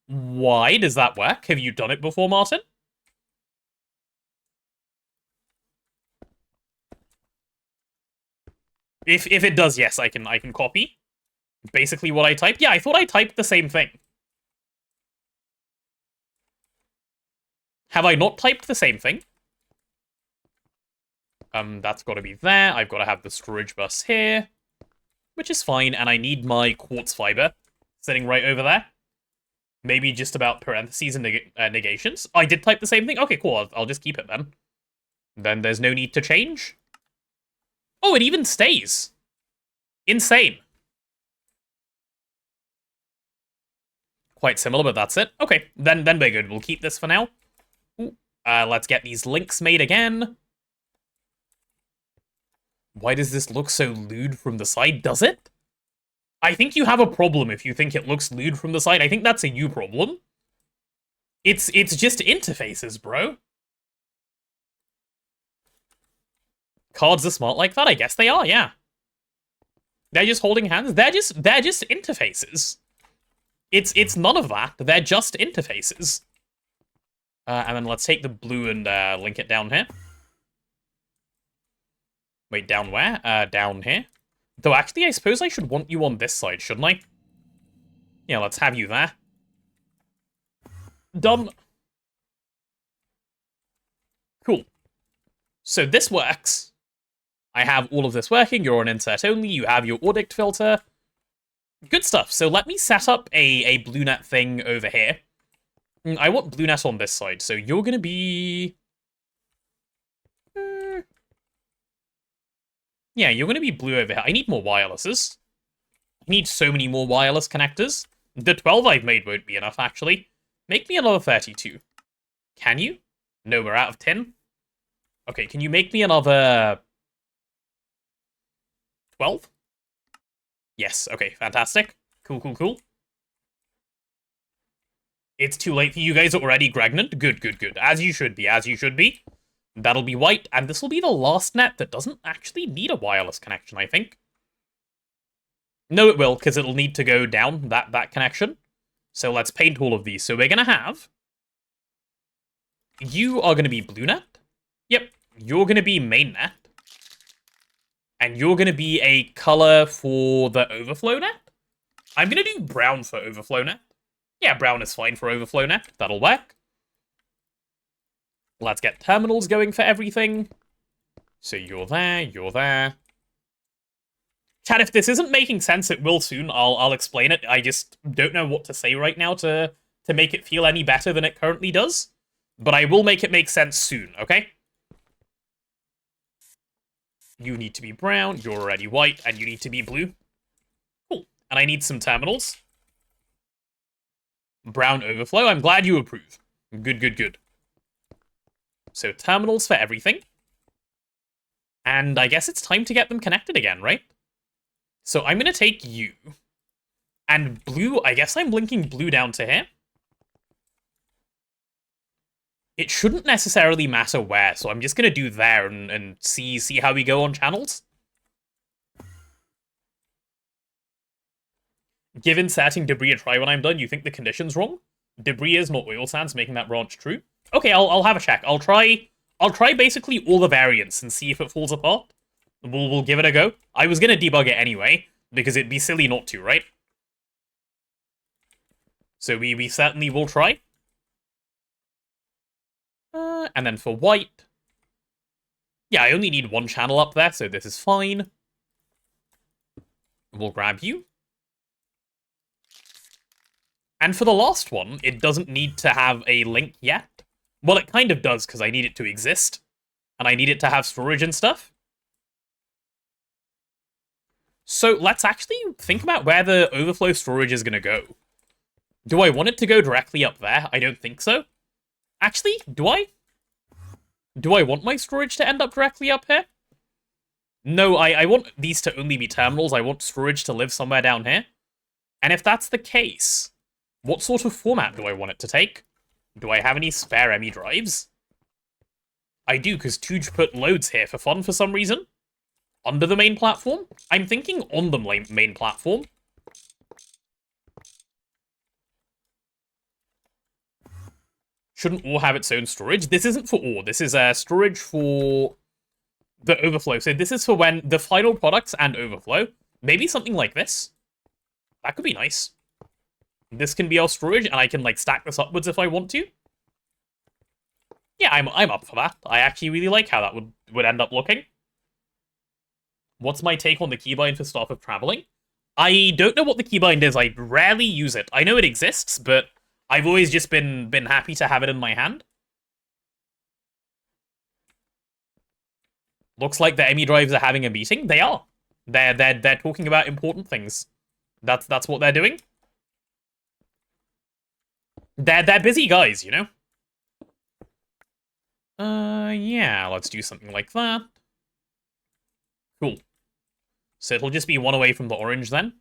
Why does that work? Have you done it before, Martin? If it does, yes, I can copy. Basically what I typed. Yeah, I thought I typed the same thing. Have I not typed the same thing? That's got to be there. I've got to have the storage bus here, which is fine, and I need my quartz fiber sitting right over there. Maybe just about parentheses and negations. Oh, I did type the same thing? Okay, cool. I'll just keep it then. Then there's no need to change. Oh, it even stays. Insane. Quite similar, but that's it. Okay, then we're good. We'll keep this for now. Let's get these links made again. Why does this look so lewd from the side? Does it? I think you have a problem if you think it looks lewd from the side. I think that's a you problem. It's just interfaces, bro. Cards are smart like that? I guess they are, yeah. They're just holding hands. They're just interfaces. It's none of that. They're just interfaces. And then let's take the blue and link it down here. Wait, down where? Down here. Though actually, I suppose I should want you on this side, shouldn't I? Yeah, let's have you there. Done. Cool. So this works. I have all of this working. You're on insert only. You have your Ordict filter. Good stuff. So let me set up a blue net thing over here. I want blue net on this side. So you're going to be... Yeah, you're going to be blue over here. I need more wirelesses. I need so many more wireless connectors. The 12 I've made won't be enough, actually. Make me another 32. Can you? No, we're out of 10. Okay, can you make me another... 12? Yes, okay, fantastic. Cool, cool, cool. It's too late for you guys already, Gragnant. Good, good, good. As you should be, as you should be. That'll be white, and this will be the last net that doesn't actually need a wireless connection, I think. No, it will, because it'll need to go down that connection. So let's paint all of these. So we're going to have... You are going to be blue net. Yep, you're going to be main net. And you're going to be a color for the overflow net. I'm going to do brown for overflow net. Yeah, brown is fine for overflow net. That'll work. Let's get terminals going for everything. So you're there, you're there. Chat, if this isn't making sense, it will soon. I'll explain it. I just don't know what to say right now to make it feel any better than it currently does. But I will make it make sense soon, okay? You need to be brown, you're already white, and you need to be blue. Cool. And I need some terminals. Brown overflow, I'm glad you approve. Good, good, good. So terminals for everything. And I guess it's time to get them connected again, right? So I'm going to take you. And blue, I guess I'm linking blue down to here. It shouldn't necessarily matter where, so I'm just going to do there and see how we go on channels. Give inserting debris a try when I'm done. You think the condition's wrong? Debris is not oil sands, making that branch true. Okay, I'll have a check. I'll try basically all the variants and see if it falls apart. We'll give it a go. I was gonna debug it anyway, because it'd be silly not to, right? So we certainly will try. And then for white... Yeah, I only need one channel up there, so this is fine. We'll grab you. And for the last one, it doesn't need to have a link yet. Well, it kind of does, because I need it to exist. And I need it to have storage and stuff. So let's actually think about where the overflow storage is going to go. Do I want it to go directly up there? I don't think so. Actually, do I? Do I want my storage to end up directly up here? No, I want these to only be terminals. I want storage to live somewhere down here. And if that's the case, what sort of format do I want it to take? Do I have any spare ME drives? I do, because Tooge put loads here for fun for some reason. Under the main platform? I'm thinking on the main platform. Shouldn't ore have its own storage? This isn't for ore. This is storage for the overflow. So this is for when the final products and overflow. Maybe something like this. That could be nice. This can be our storage, and I can like stack this upwards if I want to. Yeah, I'm up for that. I actually really like how that would end up looking. What's my take on the keybind for Staff of Traveling? I don't know what the keybind is. I rarely use it. I know it exists, but I've always just been happy to have it in my hand. Looks like the ME drives are having a meeting. They are. They're talking about important things. That's what they're doing. They're busy guys, you know? Yeah, let's do something like that. Cool. So it'll just be one away from the orange then.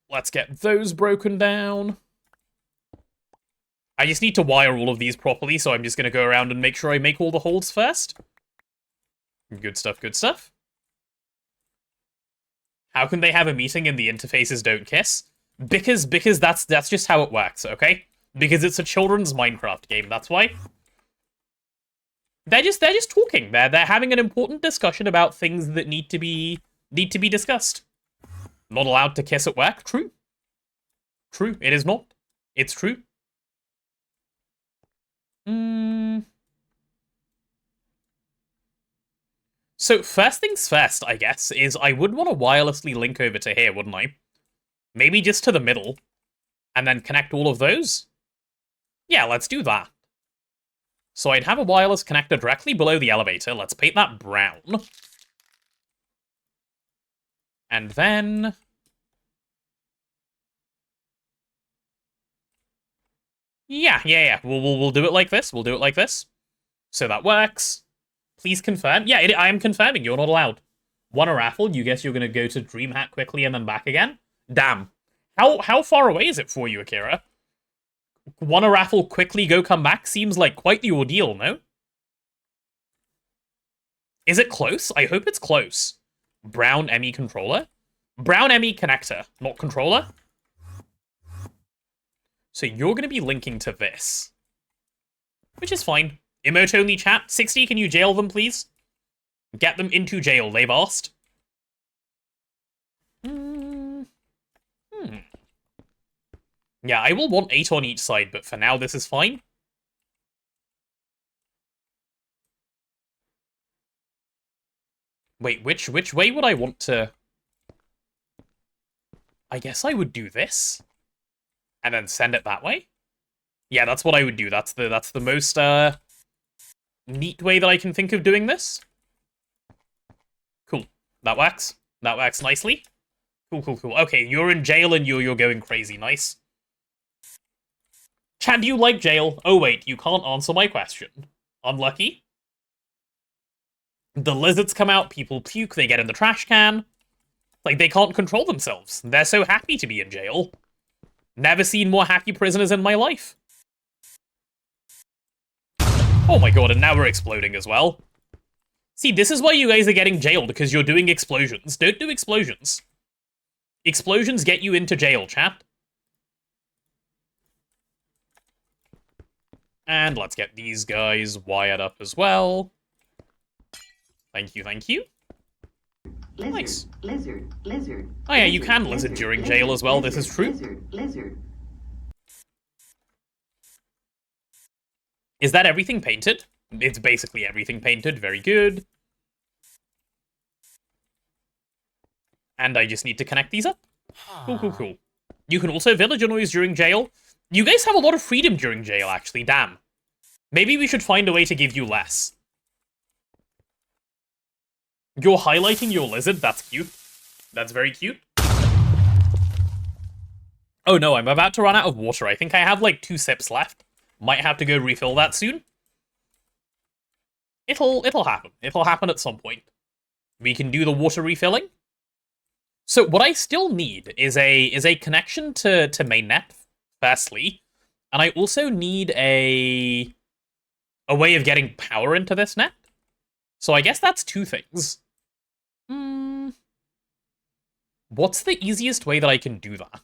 Let's get those broken down. I just need to wire all of these properly, so I'm just going to go around and make sure I make all the holes first. Good stuff, good stuff. How can they have a meeting and the interfaces don't kiss? Because that's just how it works, okay? Because it's a children's Minecraft game, that's why. They're just talking. They're having an important discussion about things that need to be discussed. Not allowed to kiss at work? True. True, it is not. It's true. So first things first, I guess, is I would want to wirelessly link over to here, wouldn't I? Maybe just to the middle, and then connect all of those? Yeah, let's do that. So I'd have a wireless connector directly below the elevator. Let's paint that brown. And then... Yeah. We'll do it like this. We'll do it like this. So that works. Please confirm. Yeah, I am confirming. You're not allowed. Won a raffle. You guess you're going to go to DreamHack quickly and then back again? Damn. How far away is it for you, Akira? Won a raffle, quickly go come back? Seems like quite the ordeal, no? Is it close? I hope it's close. Brown ME controller? Brown ME connector, not controller? So you're going to be linking to this. Which is fine. Emote only chat. 60, can you jail them, please? Get them into jail, they've asked. Yeah, I will want 8 on each side, but for now this is fine. Wait, which way would I want to... I guess I would do this. And then send it that way? Yeah, that's what I would do. That's the most, neat way that I can think of doing this. Cool. That works. That works nicely. Cool, cool, cool. Okay, you're in jail and you're going crazy. Nice. Chat, do you like jail? Oh, wait, you can't answer my question. Unlucky. The lizards come out, people puke, they get in the trash can. Like, they can't control themselves. They're so happy to be in jail. Never seen more happy prisoners in my life. Oh my god, and now we're exploding as well. See, this is why you guys are getting jailed, because you're doing explosions. Don't do explosions. Explosions get you into jail, chat. And let's get these guys wired up as well. Thank you, thank you. Lizard, Nice. Lizard, lizard. Oh yeah, you can lizard during jail as well, this is true. Lizard. Is that everything painted? It's basically everything painted, very good. And I just need to connect these up. Cool, cool, cool. You can also villager noise during jail. You guys have a lot of freedom during jail, actually, damn. Maybe we should find a way to give you less. You're highlighting your lizard, that's cute. That's very cute. Oh no, I'm about to run out of water. I think I have like 2 sips left. Might have to go refill that soon. It'll happen. It'll happen at some point. We can do the water refilling. So what I still need is a connection to mainnet, firstly. And I also need a way of getting power into this net. So I guess that's 2 things. What's the easiest way that I can do that?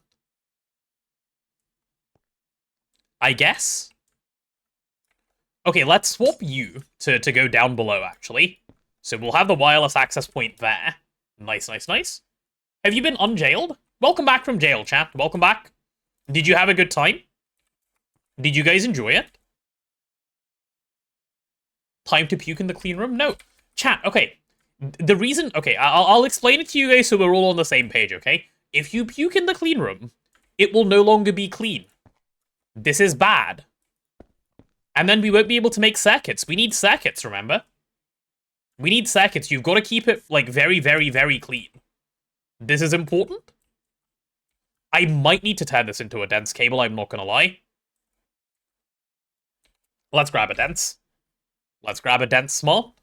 I guess? Okay, let's swap you to go down below, actually. So we'll have the wireless access point there. Nice, nice, nice. Have you been unjailed? Welcome back from jail, chat. Welcome back. Did you have a good time? Did you guys enjoy it? Time to puke in the clean room? No. Chat, okay. The reason... Okay, I'll explain it to you guys so we're all on the same page, okay? If you puke in the clean room, it will no longer be clean. This is bad. And then we won't be able to make circuits. We need circuits, remember? We need circuits. You've got to keep it, like, very, very, very clean. This is important. I might need to turn this into a dense cable, I'm not gonna lie. Let's grab a dense. Let's grab a dense small.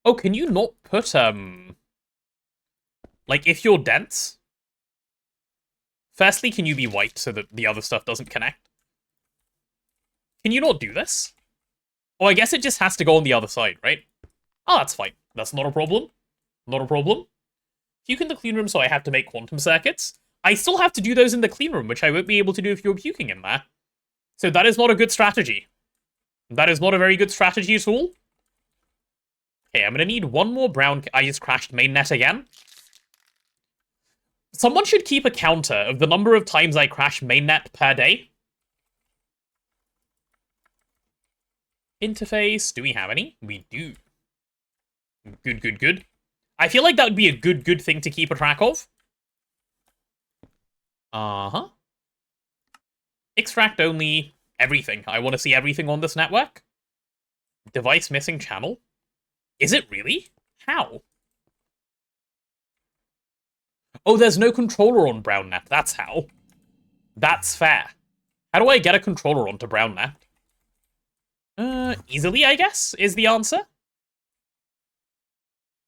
Oh, can you not put, like, if you're dense... Firstly, can you be white so that the other stuff doesn't connect? Can you not do this? Oh, I guess it just has to go on the other side, right? Oh, that's fine. That's not a problem. Not a problem. Puke in the clean room, so I have to make quantum circuits. I still have to do those in the clean room, which I won't be able to do if you're puking in there. So that is not a good strategy. That is not a very good strategy at all. Okay, I'm gonna need one more brown... I just crashed mainnet again. Someone should keep a counter of the number of times I crash mainnet per day. Interface, do we have any? We do. Good, good, good. I feel like that would be a good thing to keep a track of. Uh-huh. Extract only everything. I want to see everything on this network. Device missing channel. Is it really? How? Oh, there's no controller on BrownNet. That's how. That's fair. How do I get a controller onto BrownNet? Easily, I guess, is the answer.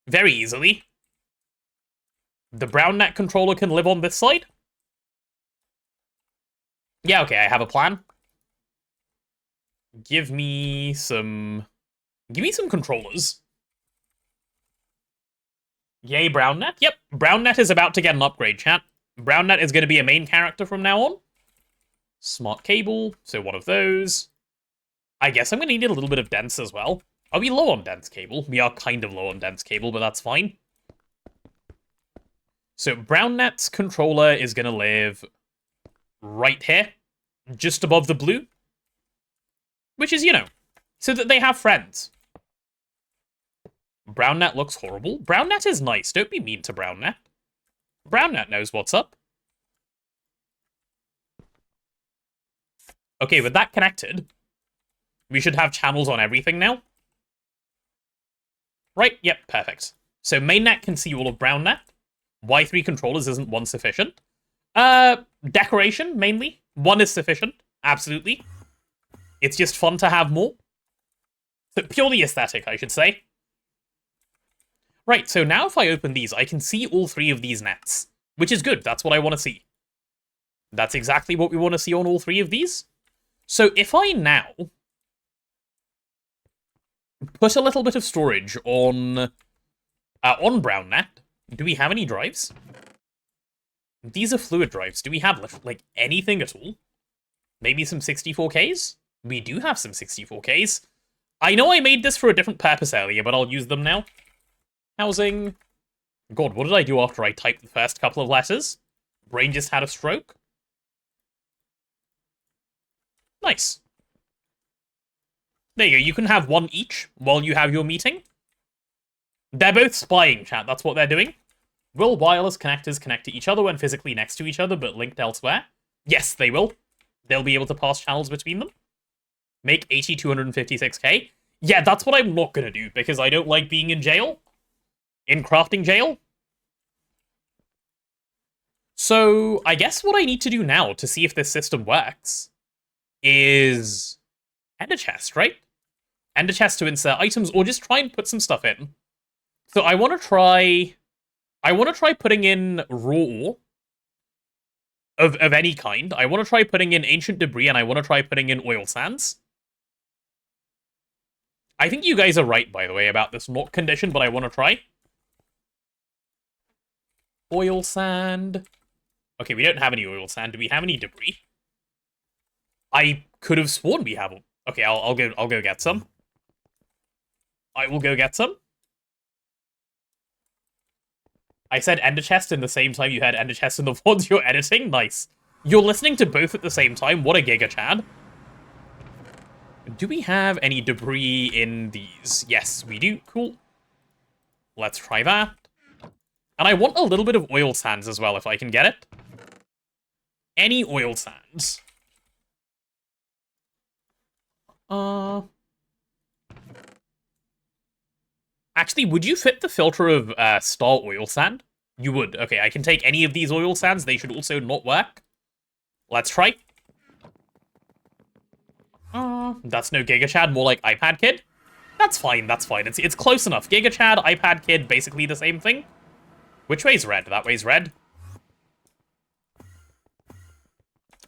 Very easily. The BrownNet controller can live on this side. Yeah, okay, I have a plan. Give me some controllers. Yay, BrownNet. Yep, BrownNet is about to get an upgrade, chat. BrownNet is going to be a main character from now on. Smart cable, so one of those. I guess I'm going to need a little bit of dense as well. Are we low on dense cable? We are kind of low on dense cable, but that's fine. So BrownNet's controller is going to live right here, just above the blue. Which is, you know, so that they have friends. BrownNet looks horrible. BrownNet is nice. Don't be mean to BrownNet. BrownNet knows what's up. Okay, with that connected, we should have channels on everything now. Right, yep, perfect. So mainnet can see all of BrownNet. Y3 controllers isn't one sufficient. Decoration, mainly. One is sufficient, absolutely. It's just fun to have more. So purely aesthetic, I should say. Right, so now if I open these, I can see all three of these nets. Which is good, that's what I want to see. That's exactly what we want to see on all three of these. So if I now put a little bit of storage on BrownNet, do we have any drives? These are fluid drives. Do we have, like, anything at all? Maybe some 64Ks? We do have some 64Ks. I know I made this for a different purpose earlier, but I'll use them now. Housing. God, what did I do after I typed the first couple of letters? Brain just had a stroke. Nice. There you go, you can have one each while you have your meeting. They're both spying, chat, that's what they're doing. Will wireless connectors connect to each other when physically next to each other but linked elsewhere? Yes, they will. They'll be able to pass channels between them. Make 256K. Yeah, that's what I'm not gonna do, because I don't like being in jail. In crafting jail. So, I guess what I need to do now to see if this system works is end a chest, right? End a chest to insert items, or just try and put some stuff in. So I want to try putting in raw ore of any kind. I want to try putting in ancient debris, and I want to try putting in oil sands. I think you guys are right, by the way, about this not condition, but I want to try. Oil sand. Okay, we don't have any oil sand. Do we have any debris? I could have sworn we have. Okay, I'll go get some. I will go get some. I said ender chest in the same time you had ender chest in the VODs you're editing. Nice. You're listening to both at the same time. What a giga, Chad. Do we have any debris in these? Yes, we do. Cool. Let's try that. And I want a little bit of oil sands as well, if I can get it. Any oil sands. Actually, would you fit the filter of star oil sand? You would. Okay, I can take any of these oil sands. They should also not work. Let's try. That's no Giga Chad, more like iPad Kid. That's fine, that's fine. It's close enough. Giga Chad, iPad Kid, basically the same thing. Which way's red? That way's red.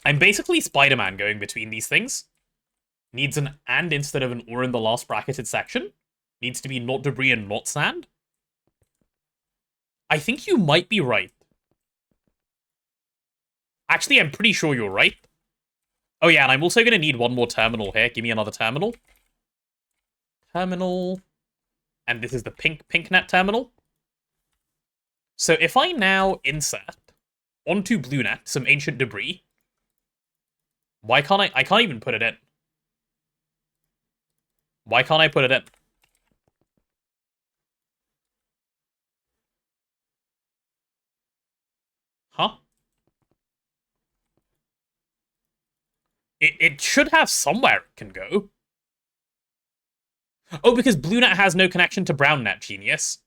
I'm basically Spider-Man going between these things. Needs an and instead of an or in the last bracketed section. Needs to be not debris and not sand. I think you might be right. Actually, I'm pretty sure you're right. Oh yeah, and I'm also going to need one more terminal here. Give me another terminal. Terminal. And this is the pink net terminal. So if I now insert onto blue net some ancient debris, why can't I can't even put it in. Why can't I put it in? Huh? It should have somewhere it can go. Oh, because BlueNet has no connection to BrownNet, genius.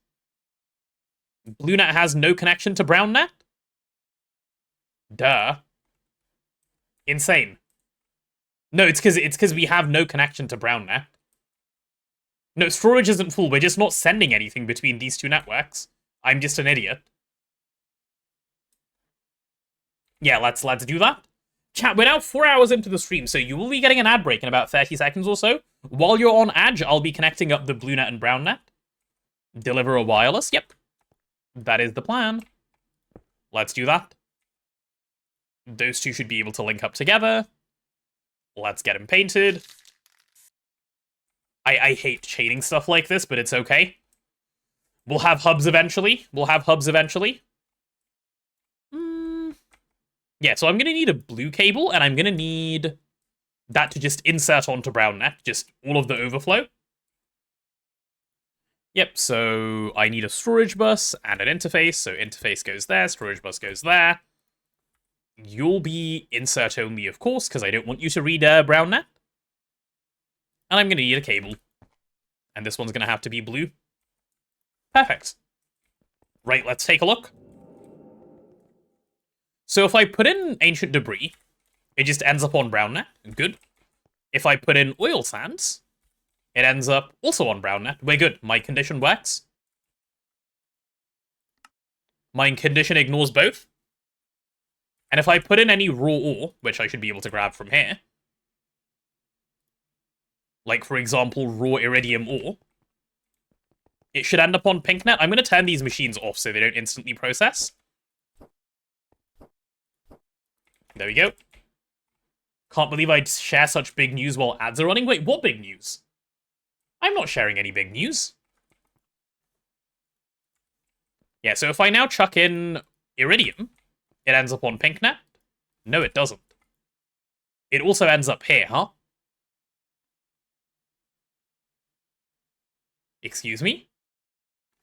BlueNet has no connection to BrownNet? Duh. Insane. No, it's because we have no connection to BrownNet. No, storage isn't full. We're just not sending anything between these two networks. I'm just an idiot. Yeah, let's do that. Chat, we're now 4 hours into the stream, so you will be getting an ad break in about 30 seconds or so. While you're on Edge, I'll be connecting up the BlueNet and BrownNet. Deliver a wireless. Yep. That is the plan. Let's do that. Those two should be able to link up together. Let's get him painted. I hate chaining stuff like this, but it's okay. We'll have hubs eventually. Yeah, so I'm going to need a blue cable, and I'm going to need that to just insert onto brown net, just all of the overflow. Yep, so I need a storage bus and an interface, so interface goes there, storage bus goes there. You'll be insert only, of course, because I don't want you to read brown net. And I'm going to need a cable. And this one's going to have to be blue. Perfect. Right, let's take a look. So if I put in ancient debris, it just ends up on brown net. Good. If I put in oil sands, it ends up also on brown net. We're good. My condition works. My condition ignores both. And if I put in any raw ore, which I should be able to grab from here, like, for example, raw iridium ore, it should end up on pink net. I'm going to turn these machines off so they don't instantly process. There we go. Can't believe I'd share such big news while ads are running. Wait, what big news? I'm not sharing any big news. Yeah, so if I now chuck in iridium, it ends up on pink net? No, it doesn't. It also ends up here, huh? Excuse me?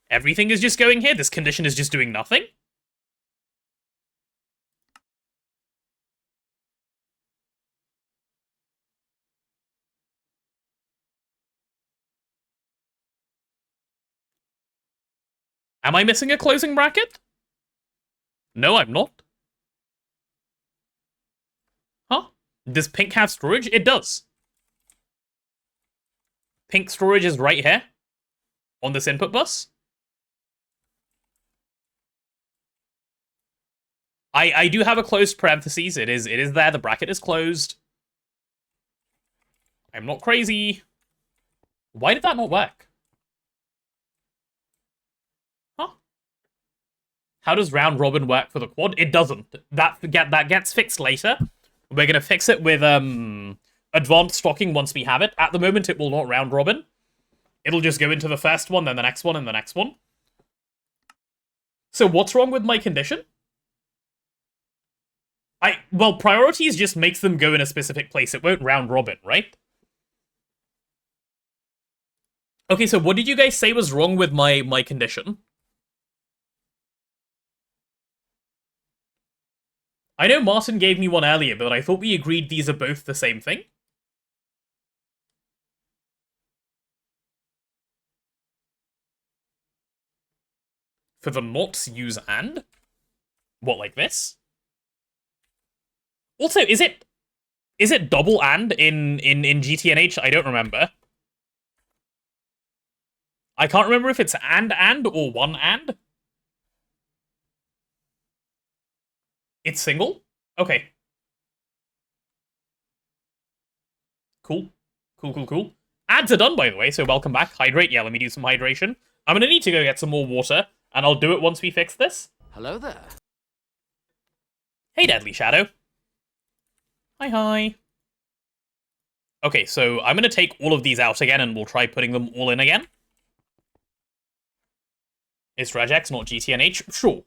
Everything is just going here? This condition is just doing nothing? Am I missing a closing bracket? No, I'm not. Huh? Does pink have storage? It does. Pink storage is right here on this input bus. I do have a closed parentheses. It is there. The bracket is closed. I'm not crazy. Why did that not work? Huh? How does round robin work for the quad? It doesn't. That gets fixed later. We're gonna fix it with advanced stocking once we have it. At the moment, it will not round robin. It'll just go into the first one, then the next one, and the next one. So what's wrong with my condition? Well, priorities just makes them go in a specific place. It won't round robin, right? Okay, so what did you guys say was wrong with my condition? I know Martin gave me one earlier, but I thought we agreed these are both the same thing. For the not, use and? What, like this? Also, is it double and in GTNH? I don't remember. I can't remember if it's and or one and. It's single? Okay. Cool. Cool. Ads are done, by the way, so welcome back. Hydrate. Yeah, let me do some hydration. I'm gonna need to go get some more water, and I'll do it once we fix this. Hello there. Hey, Deadly Shadow. Hi. Okay, so I'm gonna take all of these out again, and we'll try putting them all in again. It's regex, not GTNH? Sure.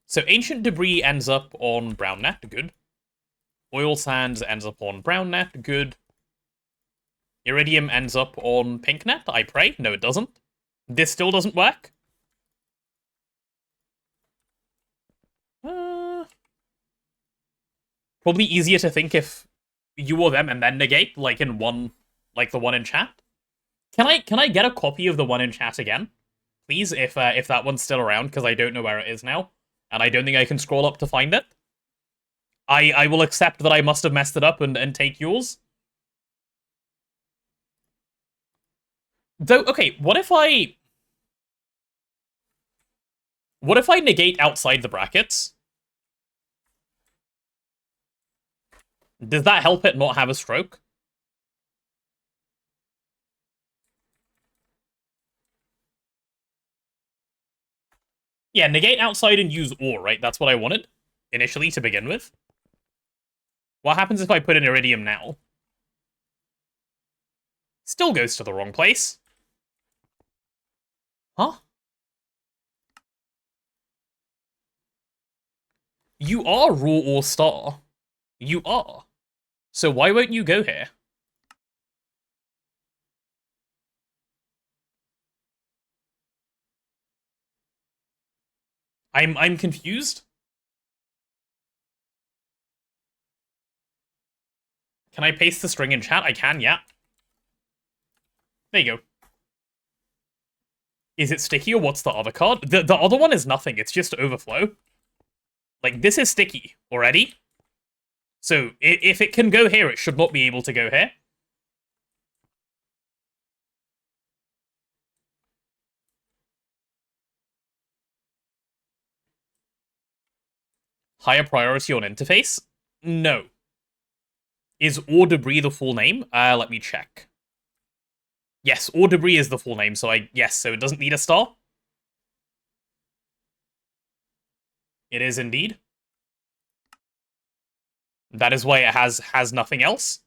So ancient debris ends up on brown net, good. Oil sands ends up on brown net, good. Iridium ends up on pink net, I pray. No, it doesn't. This still doesn't work. Probably easier to think if you or them and then negate, like in one, like the one in chat. Can I get a copy of the one in chat again? Please, if that one's still around, because I don't know where it is now. And I don't think I can scroll up to find it. I will accept that I must have messed it up and take yours. Though, okay, what if I negate outside the brackets? Does that help it not have a stroke? Yeah, negate outside and use OR, right? That's what I wanted. initially to begin with. What happens if I put in iridium now? Still goes to the wrong place. Huh? You are raw or star. You are. So why won't you go here? I'm confused. Can I paste the string in chat? I can, yeah. There you go. Is it sticky or what's the other card? The other one is nothing, it's just overflow. Like, this is sticky already. So, if it can go here, it should not be able to go here. Higher priority on interface? No. Is or debris the full name? Let me check. Yes, or debris is the full name, so yes, so it doesn't need a star. It is indeed. That is why it has nothing else.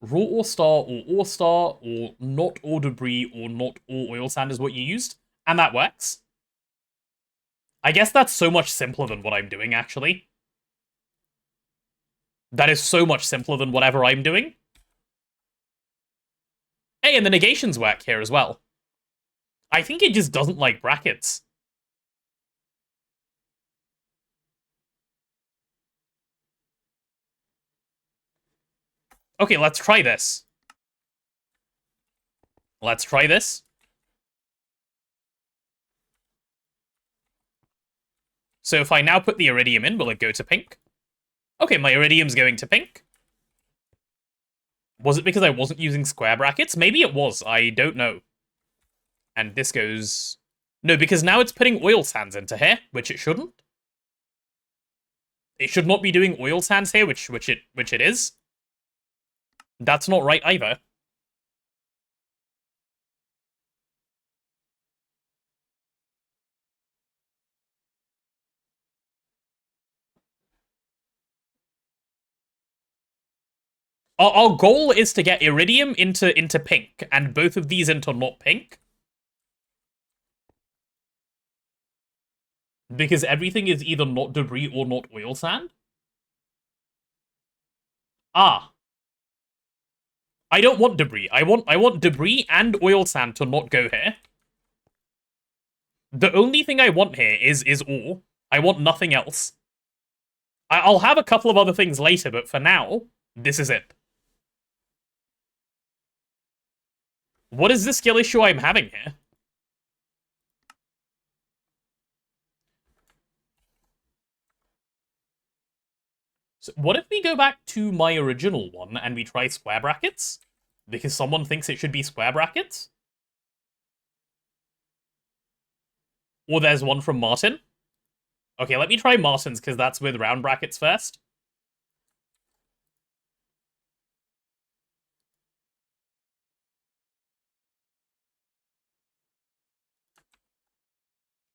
Raw or star, or not or debris, or not or oil sand is what you used. And that works. I guess that's so much simpler than what I'm doing, actually. That is so much simpler than whatever I'm doing. Hey, and the negations work here as well. I think it just doesn't like brackets. Okay, let's try this. Let's try this. So if I now put the iridium in, will it go to pink? Okay, my iridium's going to pink. Was it because I wasn't using square brackets? Maybe it was, I don't know. And this goes... No, because now it's putting oil sands into here, which it shouldn't. It should not be doing oil sands here, which it is. That's not right either. Our goal is to get iridium into pink, and both of these into not pink. Because everything is either not debris or not oil sand. Ah. I don't want debris. I want debris and oil sand to not go here. The only thing I want here is ore. I want nothing else. I'll have a couple of other things later, but for now, this is it. What is the skill issue I'm having here? So what if we go back to my original one and we try square brackets? Because someone thinks it should be square brackets? Or there's one from Martin? Okay, let me try Martin's, because that's with round brackets first.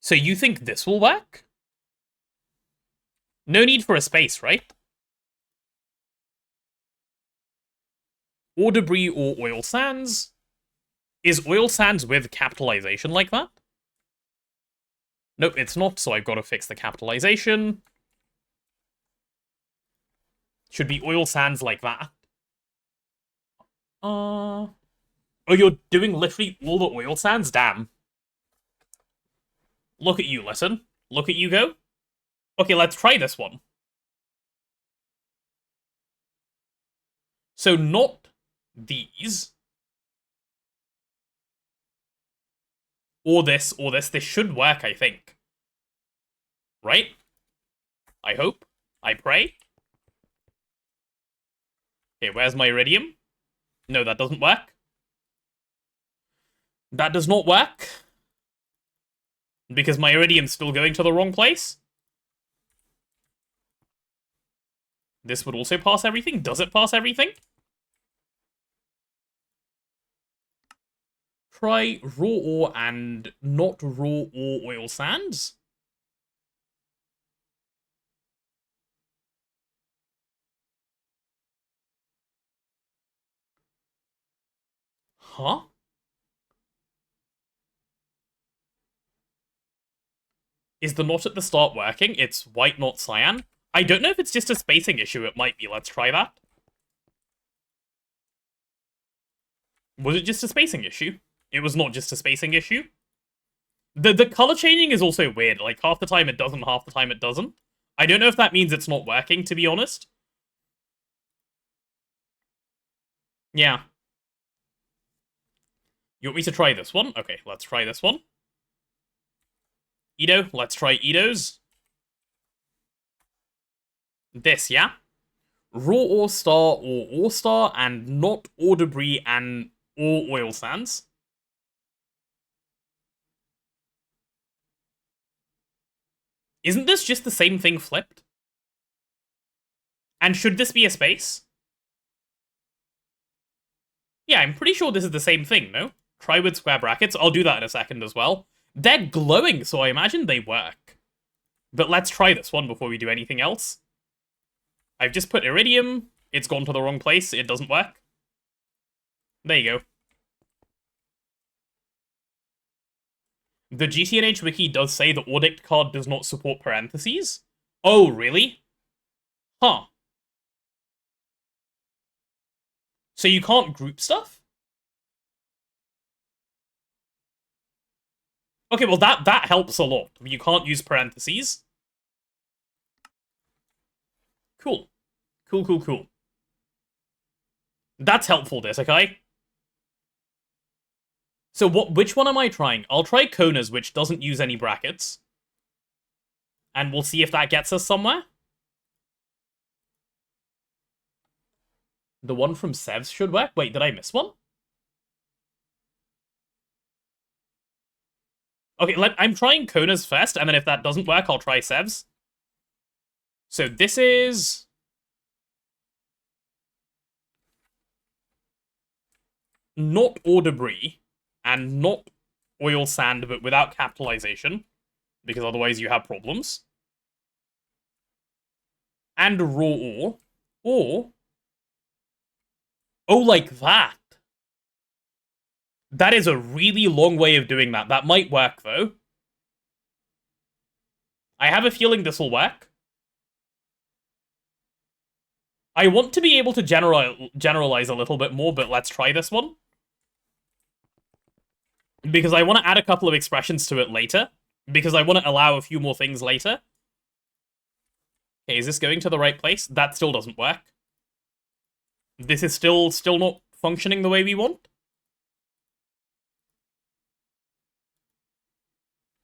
So you think this will work? No need for a space, right? Or debris or oil sands? Is oil sands with capitalization like that? Nope, it's not, so I've got to fix the capitalization. Should be oil sands like that. Oh, you're doing literally all the oil sands? Damn. Look at you, listen. Look at you go. Okay, let's try this one. So not these. Or this, or this. This should work, I think. Right? I hope. I pray. Okay, where's my iridium? No, that doesn't work. That does not work. Because my iridium's still going to the wrong place. This would also pass everything. Does it pass everything? try raw ore and not raw ore oil sands. Huh? Is the not at the start working? It's white, not cyan. I don't know if it's just a spacing issue. It might be. Let's try that. Was it just a spacing issue? It was not just a spacing issue. The color changing is also weird. Like, half the time it doesn't, half the time it doesn't. I don't know if that means it's not working, to be honest. Yeah. You want me to try this one? Okay, let's try this one. Edo, let's try Edo's. This, yeah? Raw ore star or ore star and not ore debris and ore oil sands. Isn't this just the same thing flipped? And should this be a space? Yeah, I'm pretty sure this is the same thing, no? Try with square brackets. I'll do that in a second as well. They're glowing, so I imagine they work. But let's try this one before we do anything else. I've just put iridium. It's gone to the wrong place. It doesn't work. There you go. The GTNH wiki does say the Ordict card does not support parentheses. Oh, really? Huh. So you can't group stuff? Okay, well that helps a lot. You can't use parentheses. Cool. Cool. That's helpful, Disakai. So which one am I trying? I'll try Kona's, which doesn't use any brackets. And we'll see if that gets us somewhere. The one from Sevs should work. Wait, did I miss one? Okay, I'm trying Kona's first, and then if that doesn't work, I'll try Sevs. So this is... not ore debris, and not oil sand, but without capitalization, because otherwise you have problems. And raw ore, or... oh, like that. That is a really long way of doing that. That might work, though. I have a feeling this will work. I want to be able to generalize a little bit more, but let's try this one. Because I want to add a couple of expressions to it later. Because I want to allow a few more things later. Okay, is this going to the right place? That still doesn't work. This is still not functioning the way we want.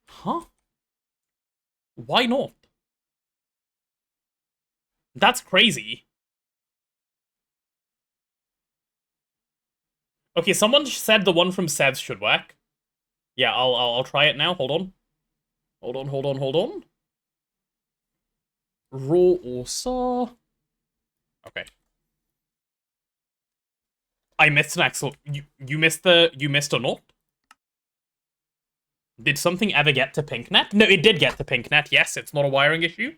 Huh? Why not? That's crazy. Okay, someone said the one from Sevs should work. Yeah, I'll try it now. Hold on. Hold on. Raw or saw. Okay. I missed an excellent. You missed a knot? Did something ever get to PinkNet? No, it did get to PinkNet. Yes, it's not a wiring issue.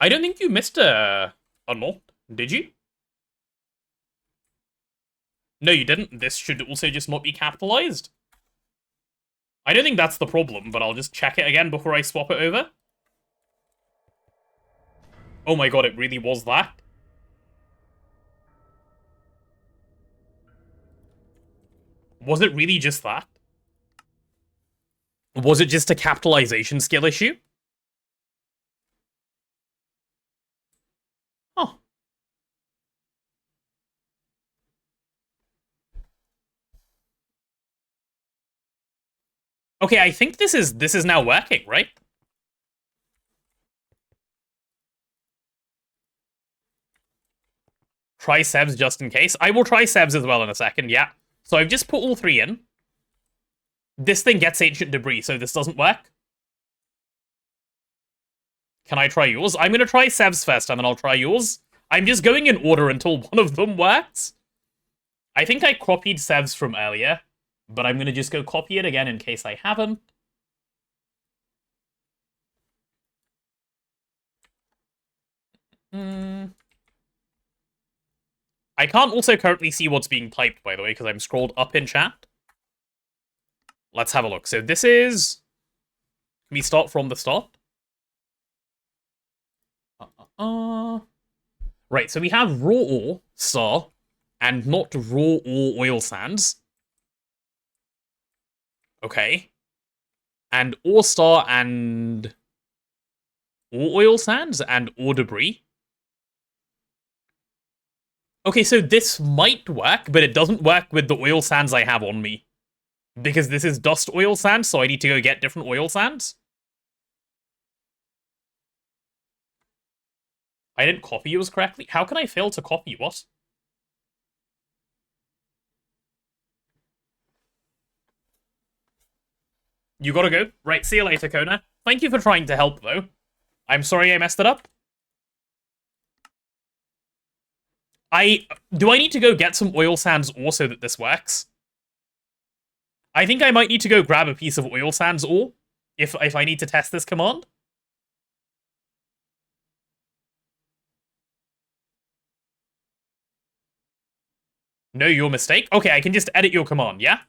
I don't think you missed a knot, did you? No, you didn't. This should also just not be capitalized. I don't think that's the problem, but I'll just check it again before I swap it over. Oh my god, it really was that. Was it really just that? Was it just a capitalization skill issue? Huh. Okay, I think this is now working, right? Try Sevs just in case. I will try Sevs as well in a second, yeah. So I've just put all three in. This thing gets ancient debris, so this doesn't work. Can I try yours? I'm going to try Sevs first, and then I'll try yours. I'm just going in order until one of them works. I think I copied Sev's from earlier, but I'm going to just go copy it again in case I haven't. I can't also currently see what's being typed, by the way, because I'm scrolled up in chat. Let's have a look. So this is... Can we start from the start? Right, so we have raw ore, star, and not raw ore oil sands. Okay. And ore star and ore oil sands and ore debris. Okay, so this might work, but it doesn't work with the oil sands I have on me. Because this is dust oil sands, so I need to go get different oil sands. I didn't copy yours correctly? How can I fail to copy what? You gotta go. Right, see you later, Kona. Thank you for trying to help, though. I'm sorry I messed it up. Do I need to go get some oil sands ore so that this works? I think I might need to go grab a piece of oil sands ore if I need to test this command. No, your mistake? Okay, I can just edit your command, yeah?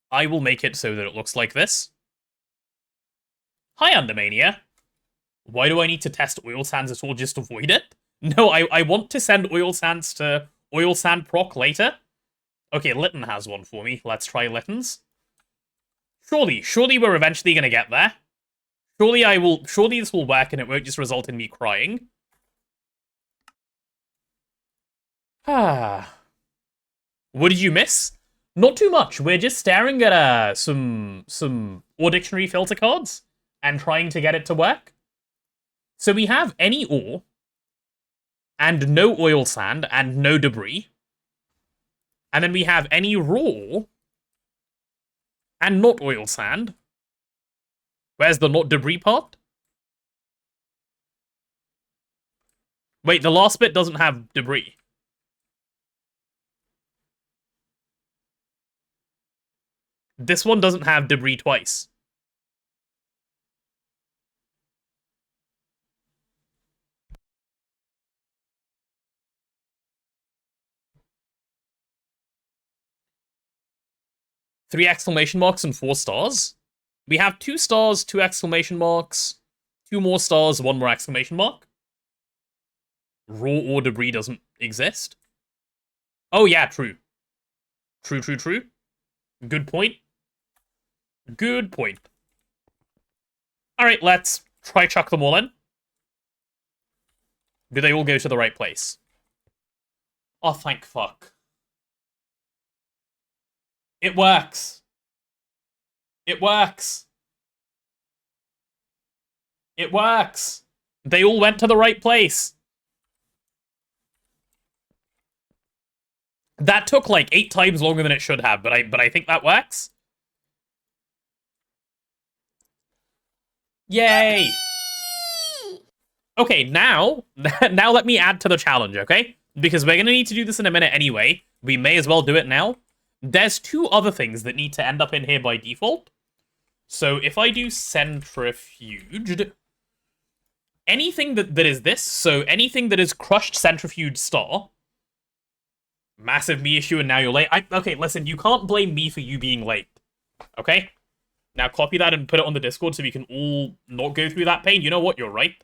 I will make it so that it looks like this. Hi, Undermania. Why do I need to test oil sands at all? Just avoid it? No, I want to send oil sands to oil sand proc later. Okay, Lytton has one for me. Let's try Lytton's. Surely we're eventually gonna get there. Surely this will work and it won't just result in me crying. Ah. What did you miss? Not too much. We're just staring at some ore dictionary filter cards and trying to get it to work. So we have any ore and no oil sand and no debris. And then we have any raw ore and not oil sand. Where's the not debris part? Wait, the last bit doesn't have debris. This one doesn't have debris twice. Three exclamation marks and 4 stars. We have 2 stars, 2 exclamation marks, 2 more stars, 1 more exclamation mark. Raw ore debris doesn't exist. Oh yeah, true. True. Good point. Good point. Alright, let's try chuck them all in. Do they all go to the right place? Oh, thank fuck. It works. It works. It works. They all went to the right place. That took like 8 times longer than it should have, but I think that works. Yay! Okay, now let me add to the challenge, okay? Because we're gonna need to do this in a minute anyway. We may as well do it now. There's 2 other things that need to end up in here by default. So if I do centrifuged, anything that is this, so anything that is crushed centrifuge star, massive me issue and now you're late. Okay, listen, you can't blame me for you being late, okay? Now copy that and put it on the Discord so we can all not go through that pain. You know what, you're right.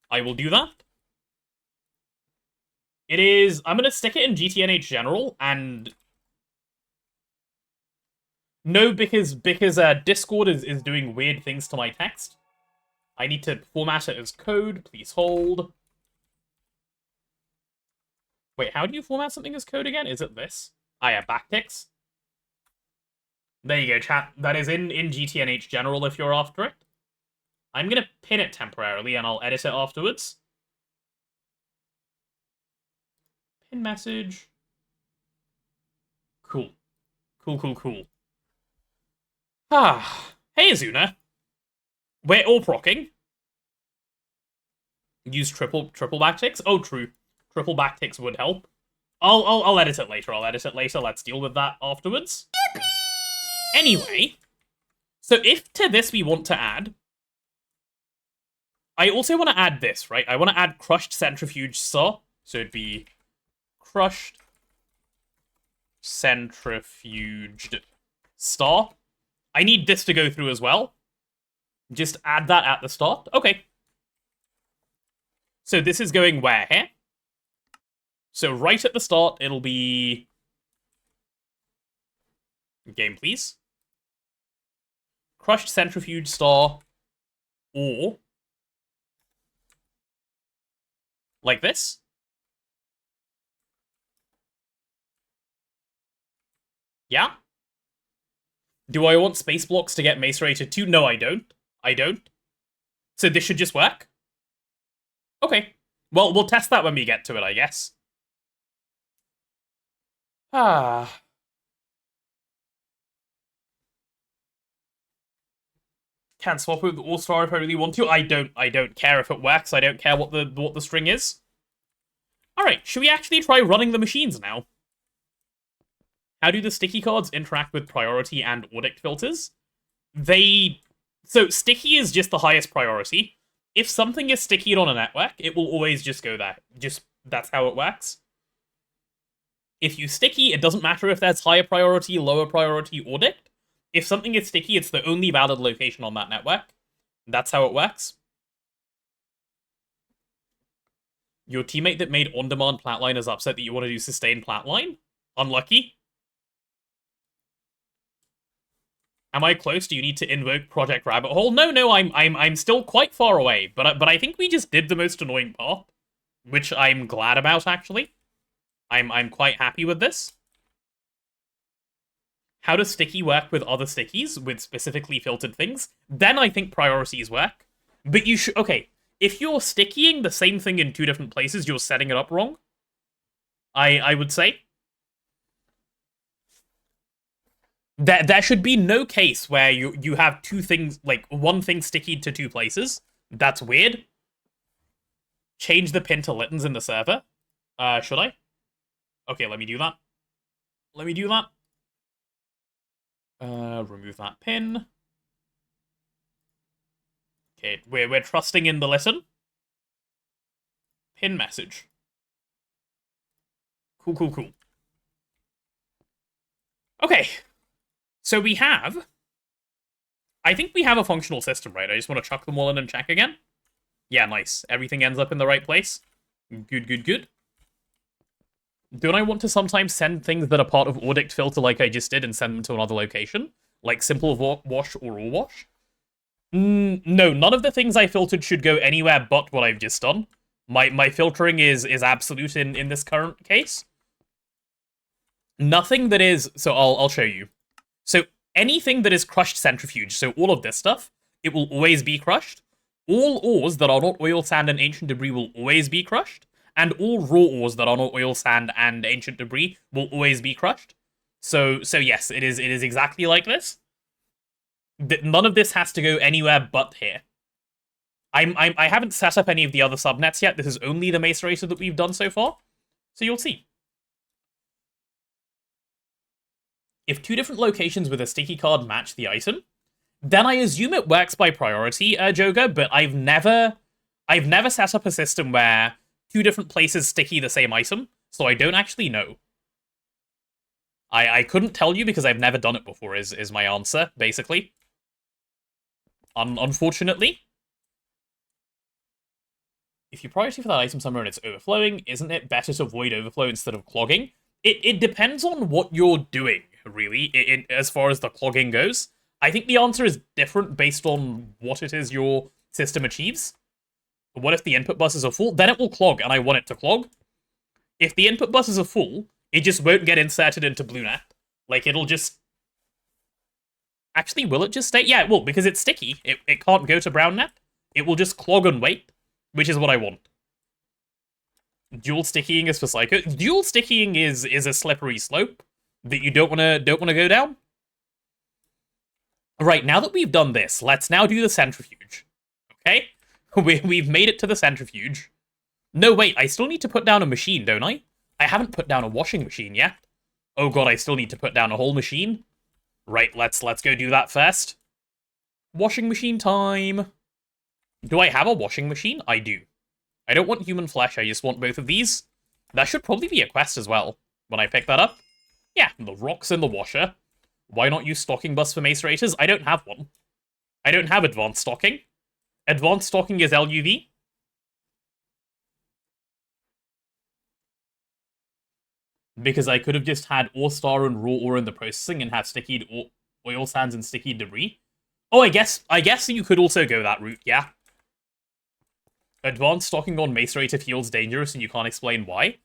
I will do that. It is... I'm going to stick it in GTNH General, and... No, because Discord is doing weird things to my text. I need to format it as code. Please hold. Wait, how do you format something as code again? Is it this? Ah, yeah, backticks. There you go, chat. That is in GTNH General if you're after it. I'm going to pin it temporarily, and I'll edit it afterwards. Pin message. Cool. Cool. Ah. Hey, Azuna. We're all procking. Use triple backticks? Oh, true. Triple backticks would help. I'll edit it later. Let's deal with that afterwards. Yippee! Anyway, so if to this we want to add, I also want to add this, right? I want to add crushed centrifuge star. So it'd be crushed centrifuged star. I need this to go through as well. Just add that at the start. Okay. So this is going where here? So right at the start, it'll be... Game, please. Crushed centrifuge star, or... like this. Yeah? Do I want space blocks to get macerated too? No, I don't. I don't. So this should just work? Okay. Well, we'll test that when we get to it, I guess. Ah. Can swap it with All-Star if I really want to. I don't care if it works. I don't care what the string is. Alright, should we actually try running the machines now? How do the sticky cards interact with priority and Ordict filters? So sticky is just the highest priority. If something is stickied on a network, it will always just go there. That's how it works. If you sticky, it doesn't matter if there's higher priority, lower priority, Ordict. If something is sticky, it's the only valid location on that network. That's how it works. Your teammate that made on-demand Platline is upset that you want to do sustained Platline? Unlucky. Am I close? Do you need to invoke Project Rabbit Hole? No, I'm still quite far away, but I think we just did the most annoying part, which I'm glad about, actually. I'm quite happy with this. How does sticky work with other stickies, with specifically filtered things? Then I think priorities work. But you should... okay, if you're stickying the same thing in two different places, you're setting it up wrong. I would say. There should be no case where you have two things, like, one thing sticky to two places. That's weird. Change the pin to Littens in the server. Should I? Okay, let me do that. Remove that pin. Okay, we're trusting in the listen. Pin message. Cool. Okay. So we have... I think we have a functional system, right? I just want to chuck them all in and check again. Yeah, nice. Everything ends up in the right place. Good. Don't I want to sometimes send things that are part of Ordict filter like I just did and send them to another location? Like simple wash or all wash? No, none of the things I filtered should go anywhere but what I've just done. My filtering is absolute in this current case. Nothing that is... so I'll show you. So anything that is crushed centrifuge, so all of this stuff, it will always be crushed. All ores that are not oil, sand, and ancient debris will always be crushed. And all raw ores that are not oil, sand, and ancient debris will always be crushed. So yes, it is exactly like this. None of this has to go anywhere but here. I haven't set up any of the other subnets yet. This is only the macerator that we've done so far. So you'll see. If two different locations with a sticky card match the item, then I assume it works by priority, Joga, but I've never set up a system where two different places sticky the same item, so I don't actually know. I couldn't tell you because I've never done it before, is my answer, basically. Unfortunately. If you priority for that item somewhere and it's overflowing, isn't it better to avoid overflow instead of clogging? It depends on what you're doing, really, as far as the clogging goes. I think the answer is different based on what it is your system achieves. What if the input buses are full? Then it will clog, and I want it to clog. If the input buses are full, it just won't get inserted into BlueNet. Like, it'll just... actually, will it just stay? Yeah, it will, because it's sticky. It can't go to BrownNet. It will just clog and wait, which is what I want. Dual stickying is for Psycho. Dual stickying is a slippery slope that you don't wanna go down. Right, now that we've done this, let's now do the centrifuge. Okay? We've made it to the centrifuge. No, wait, I still need to put down a machine, don't I? I haven't put down a washing machine yet. Oh god, I still need to put down a whole machine. Right, let's go do that first. Washing machine time. Do I have a washing machine? I do. I don't want human flesh, I just want both of these. That should probably be a quest as well, when I pick that up. Yeah, the rocks in the washer. Why not use stocking bus for macerators? I don't have one. I don't have advanced stocking. Advanced stocking is LUV. Because I could have just had ore star and raw ore in the processing and have stickied oil sands and sticky debris. Oh, I guess you could also go that route, yeah. Advanced stocking on macerator feels dangerous and you can't explain why.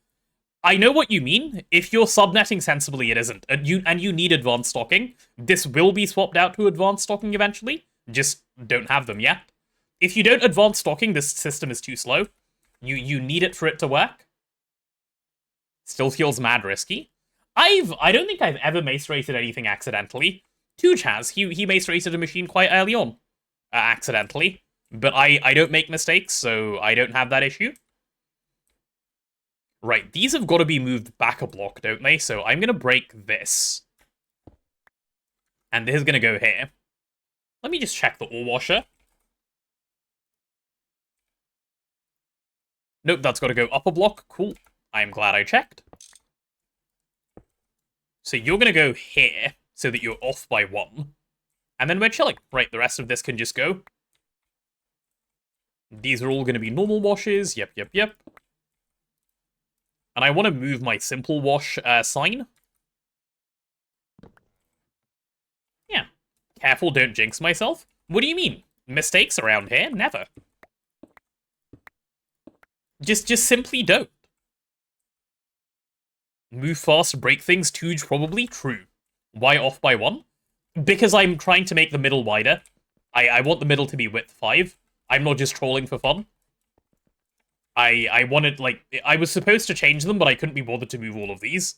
I know what you mean. If you're subnetting sensibly, it isn't. And you need advanced stocking. This will be swapped out to advanced stocking eventually. Just don't have them yet. If you don't advance stocking, this system is too slow. You need it for it to work. Still feels mad risky. I don't think I've ever macerated anything accidentally. Tooch has. He macerated a machine quite early on. Accidentally. But I don't make mistakes, so I don't have that issue. Right, these have got to be moved back a block, don't they? So I'm going to break this. And this is going to go here. Let me just check the ore washer. Nope, that's got to go up a block. Cool. I'm glad I checked. So you're going to go here so that you're off by 1. And then we're chilling. Right, the rest of this can just go. These are all going to be normal washes. Yep. And I want to move my simple wash sign. Yeah. Careful, don't jinx myself. What do you mean? Mistakes around here? Never. Just simply don't. Move fast, break things, Tooge probably. True. Why off by 1? Because I'm trying to make the middle wider. I want the middle to be width 5. I'm not just trolling for fun. I wanted, like, I was supposed to change them, but I couldn't be bothered to move all of these.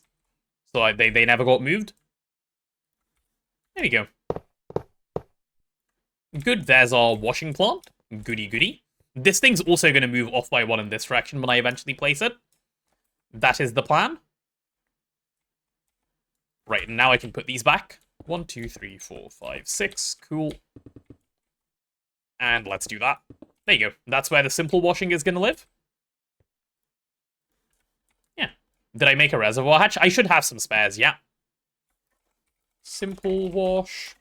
So they never got moved. There we go. Good, there's our washing plant. Goody. This thing's also going to move off by 1 in this direction when I eventually place it. That is the plan. Right, and now I can put these back. 1, 2, 3, 4, 5, 6. Cool. And let's do that. There you go. That's where the simple washing is going to live. Yeah. Did I make a reservoir hatch? I should have some spares, yeah. Simple wash.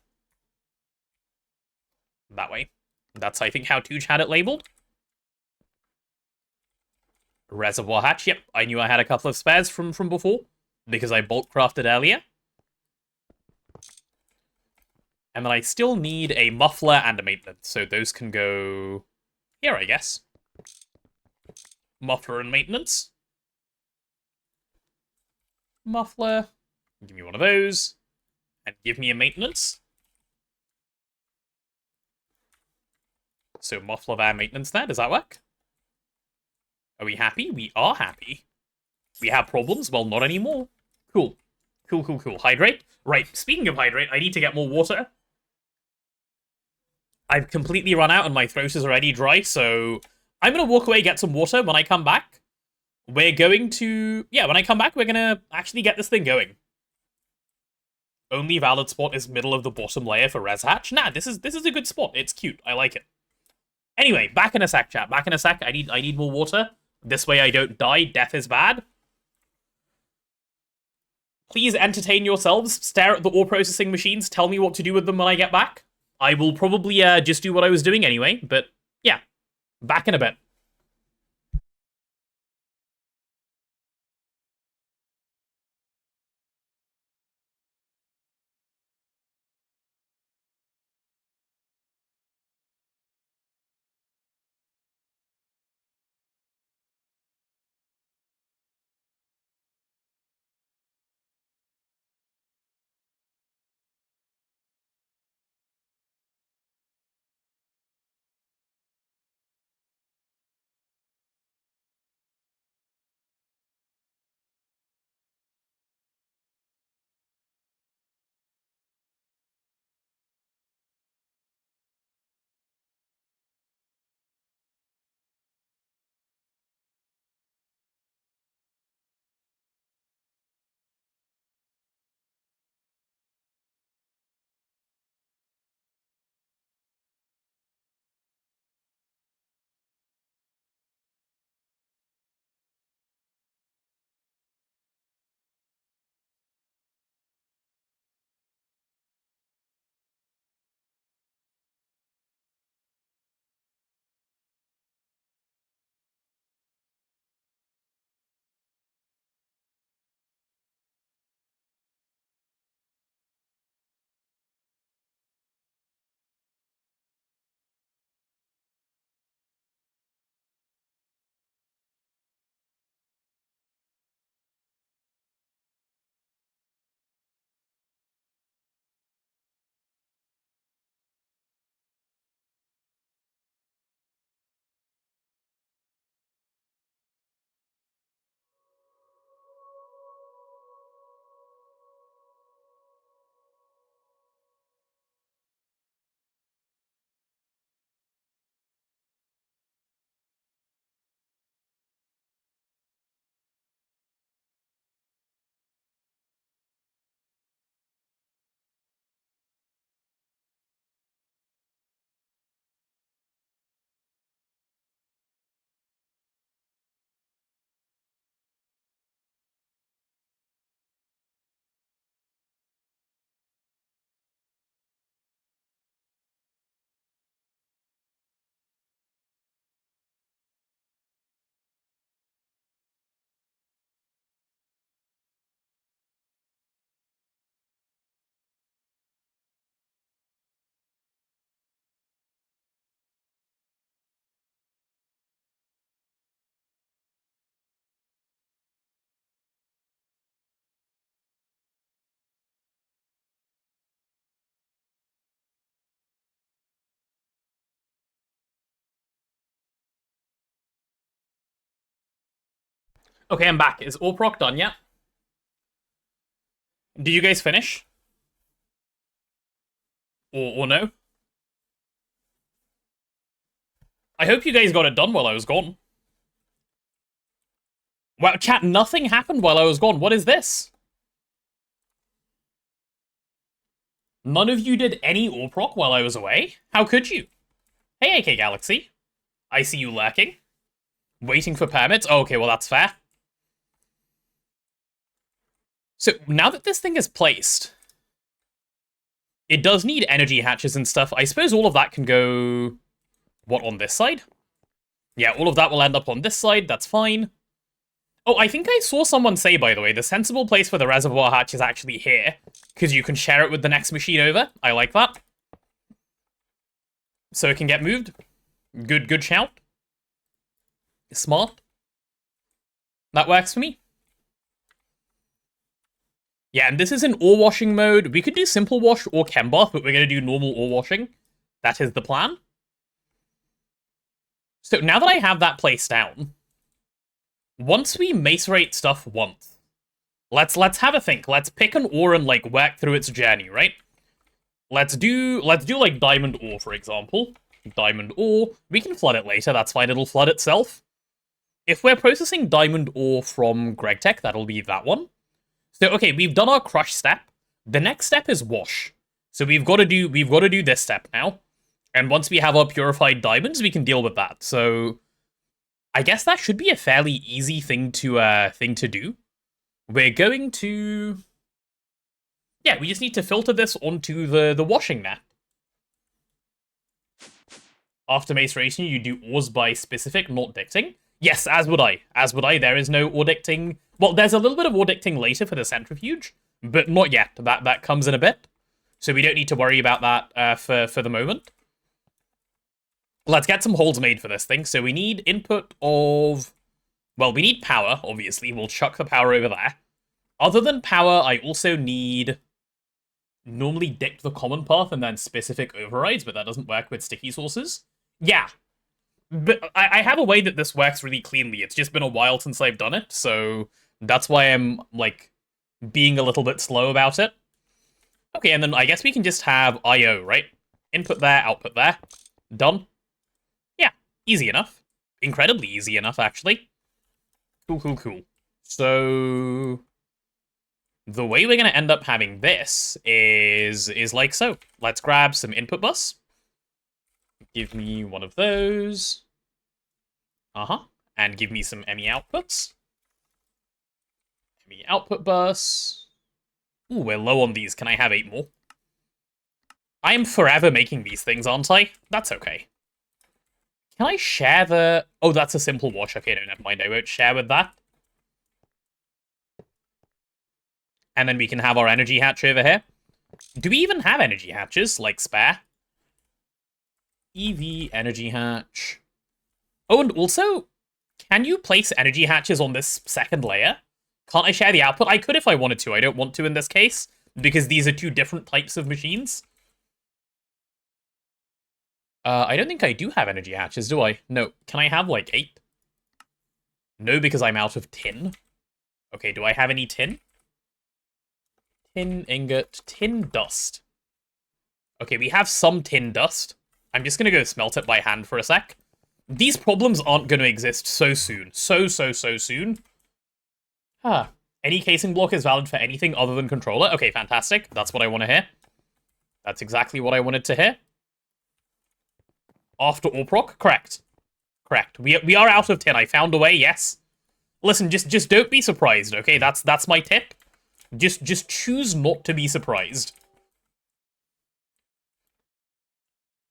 That way. That's, I think, how Tooch had it labeled. Reservoir hatch, yep. I knew I had a couple of spares from before, because I bulk crafted earlier. And then I still need a muffler and a maintenance, so those can go here, I guess. Muffler and maintenance. Muffler. Give me one of those. And give me a maintenance. So muffler and maintenance there, does that work? Are we happy? We are happy. We have problems? Well, not anymore. Cool. Cool. Hydrate. Right, speaking of hydrate, I need to get more water. I've completely run out and my throat is already dry, so I'm going to walk away, get some water. When I come back, we're going to... Yeah, when I come back, we're going to actually get this thing going. Only valid spot is middle of the bottom layer for res hatch. Nah, this is a good spot. It's cute. I like it. Anyway, back in a sec, chat. Back in a sec. I need more water. This way I don't die. Death is bad. Please entertain yourselves. Stare at the ore processing machines. Tell me what to do with them when I get back. I will probably just do what I was doing anyway, but yeah. Back in a bit. Okay, I'm back. Is Orproc done yet? Did you guys finish? Or no? I hope you guys got it done while I was gone. Wow, chat, nothing happened while I was gone. What is this? None of you did any Orproc while I was away? How could you? Hey, AK Galaxy. I see you lurking. Waiting for permits? Oh, okay, well, that's fair. So, now that this thing is placed, it does need energy hatches and stuff. I suppose all of that can go... What, on this side? Yeah, all of that will end up on this side. That's fine. Oh, I think I saw someone say, by the way, the sensible place for the reservoir hatch is actually here, because you can share it with the next machine over. I like that. So it can get moved. Good shout. Smart. That works for me. Yeah, and this is in ore washing mode. We could do simple wash or chem bath, but we're going to do normal ore washing. That is the plan. So now that I have that placed down, once we macerate stuff once, let's have a think. Let's pick an ore and like work through its journey, right? Let's do like diamond ore, for example. Diamond ore. We can flood it later. That's fine. It'll flood itself. If we're processing diamond ore from GregTech, that'll be that one. So okay, we've done our crush step. The next step is wash. So we've got to do this step now. And once we have our purified diamonds, we can deal with that. So I guess that should be a fairly easy thing to do. We're going to... Yeah, we just need to filter this onto the washing net. After maceration, you do ores by specific, not dicting. Yes, as would I. As would I. There is no ordicting. Well, there's a little bit of ordicting later for the centrifuge, but not yet. That comes in a bit. So we don't need to worry about that for the moment. Let's get some holes made for this thing. So we need input of... Well, we need power, obviously. We'll chuck the power over there. Other than power, I also need... Normally dict the common path and then specific overrides, but that doesn't work with sticky sources. Yeah. But I have a way that this works really cleanly. It's just been a while since I've done it, so that's why I'm, like, being a little bit slow about it. Okay, and then I guess we can just have I/O, right? Input there, output there. Done. Yeah, easy enough. Incredibly easy enough, actually. Cool. So... The way we're going to end up having this is like so. Let's grab some input bus. Give me one of those. And give me some ME outputs. ME output bus. Ooh, we're low on these. Can I have 8 more? I am forever making these things, aren't I? That's okay. Can I share the... Oh, that's a simple wash. Okay, no, never mind. I won't share with that. And then we can have our energy hatch over here. Do we even have energy hatches, like spare? EV energy hatch. Oh, and also, can you place energy hatches on this second layer? Can't I share the output? I could if I wanted to. I don't want to in this case, because these are 2 different types of machines. I don't think I do have energy hatches, do I? No. Can I have, like, 8? No, because I'm out of tin. Okay, do I have any tin? Tin ingot, tin dust. Okay, we have some tin dust. I'm just gonna go smelt it by hand for a sec. These problems aren't gonna exist so soon. So soon. Any casing block is valid for anything other than controller. Okay, fantastic. That's what I want to hear. That's exactly what I wanted to hear. After Orproc? Correct. We are out of tin. I found a way, yes. Listen, just don't be surprised, okay? That's my tip. Just choose not to be surprised.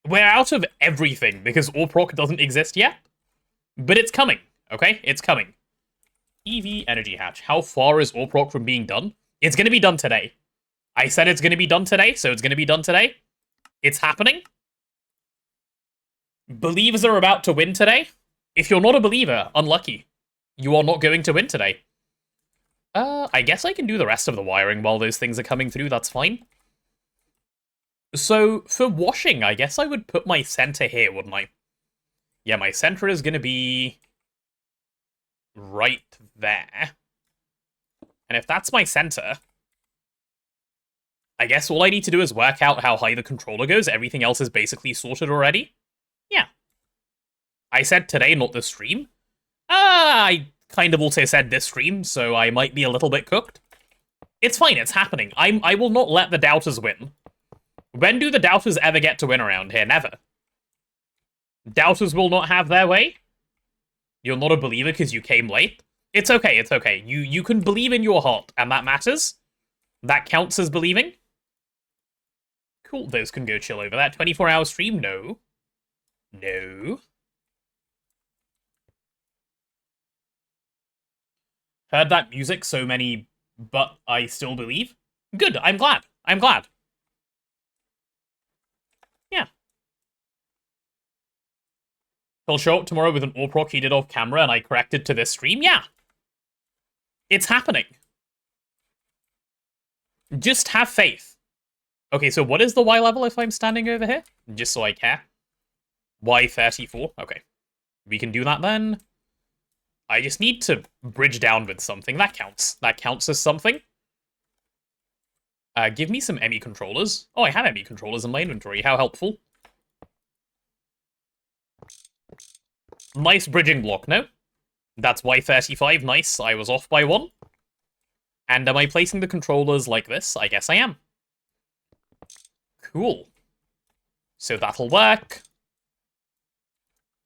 We're out of everything because Orproc doesn't exist yet. But it's coming, okay? It's coming. EV energy hatch. How far is Orproc from being done? It's going to be done today. I said it's going to be done today, so it's going to be done today. It's happening. Believers are about to win today. If you're not a believer, unlucky. You are not going to win today. I guess I can do the rest of the wiring while those things are coming through. That's fine. So, for washing, I guess I would put my center here, wouldn't I? Yeah, my center is going to be... right there. And if that's my center, I guess all I need to do is work out how high the controller goes. Everything else is basically sorted already. Yeah. I said today, not this stream. I kind of also said this stream, so I might be a little bit cooked. It's fine, it's happening. I will not let the doubters win. When do the doubters ever get to win around here? Never. Doubters will not have their way. You're not a believer because you came late. It's okay, it's okay. You can believe in your heart, and that matters. That counts as believing. Cool, those can go chill over that. 24-hour stream? No. No. Heard that music so many, but I still believe. Good, I'm glad. I'm glad. Yeah. He'll show up tomorrow with an Orproc he did off camera and I corrected to this stream? Yeah. It's happening. Just have faith. Okay, so what is the Y level if I'm standing over here? Just so I care. Y34. Okay. We can do that then. I just need to bridge down with something. That counts. That counts as something. Give me some ME controllers. Oh, I have ME controllers in my inventory. How helpful. Nice bridging block, no? That's Y35. Nice. I was off by 1. And am I placing the controllers like this? I guess I am. Cool. So that'll work.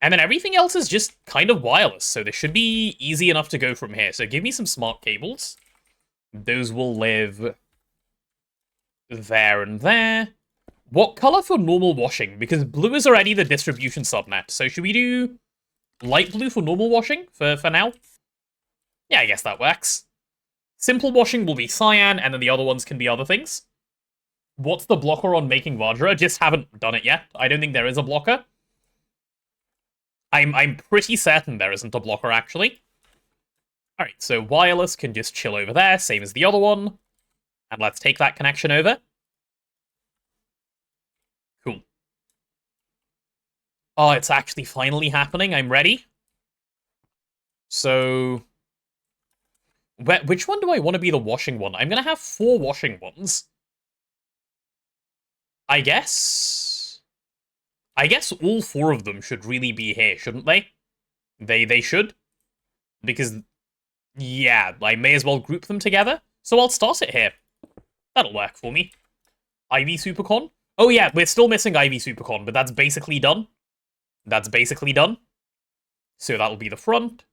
And then everything else is just kind of wireless, so this should be easy enough to go from here. So give me some smart cables. Those will live there and there. What color for normal washing? Because blue is already the distribution subnet. So should we do light blue for normal washing for now? Yeah, I guess that works. Simple washing will be cyan, and then the other ones can be other things. What's the blocker on making Vajra? Just haven't done it yet. I don't think there is a blocker. I'm pretty certain there isn't a blocker, actually. Alright, so wireless can just chill over there, same as the other one. And let's take that connection over. Cool. Oh, it's actually finally happening. I'm ready. So... which one do I want to be the washing one? I'm going to have 4 washing ones. I guess all 4 of them should really be here, shouldn't they? They should. Because, yeah, I may as well group them together. So I'll start it here. That'll work for me. Ivy Supercon? Oh yeah, we're still missing Ivy Supercon, but that's basically done. That's basically done. So that'll be the front.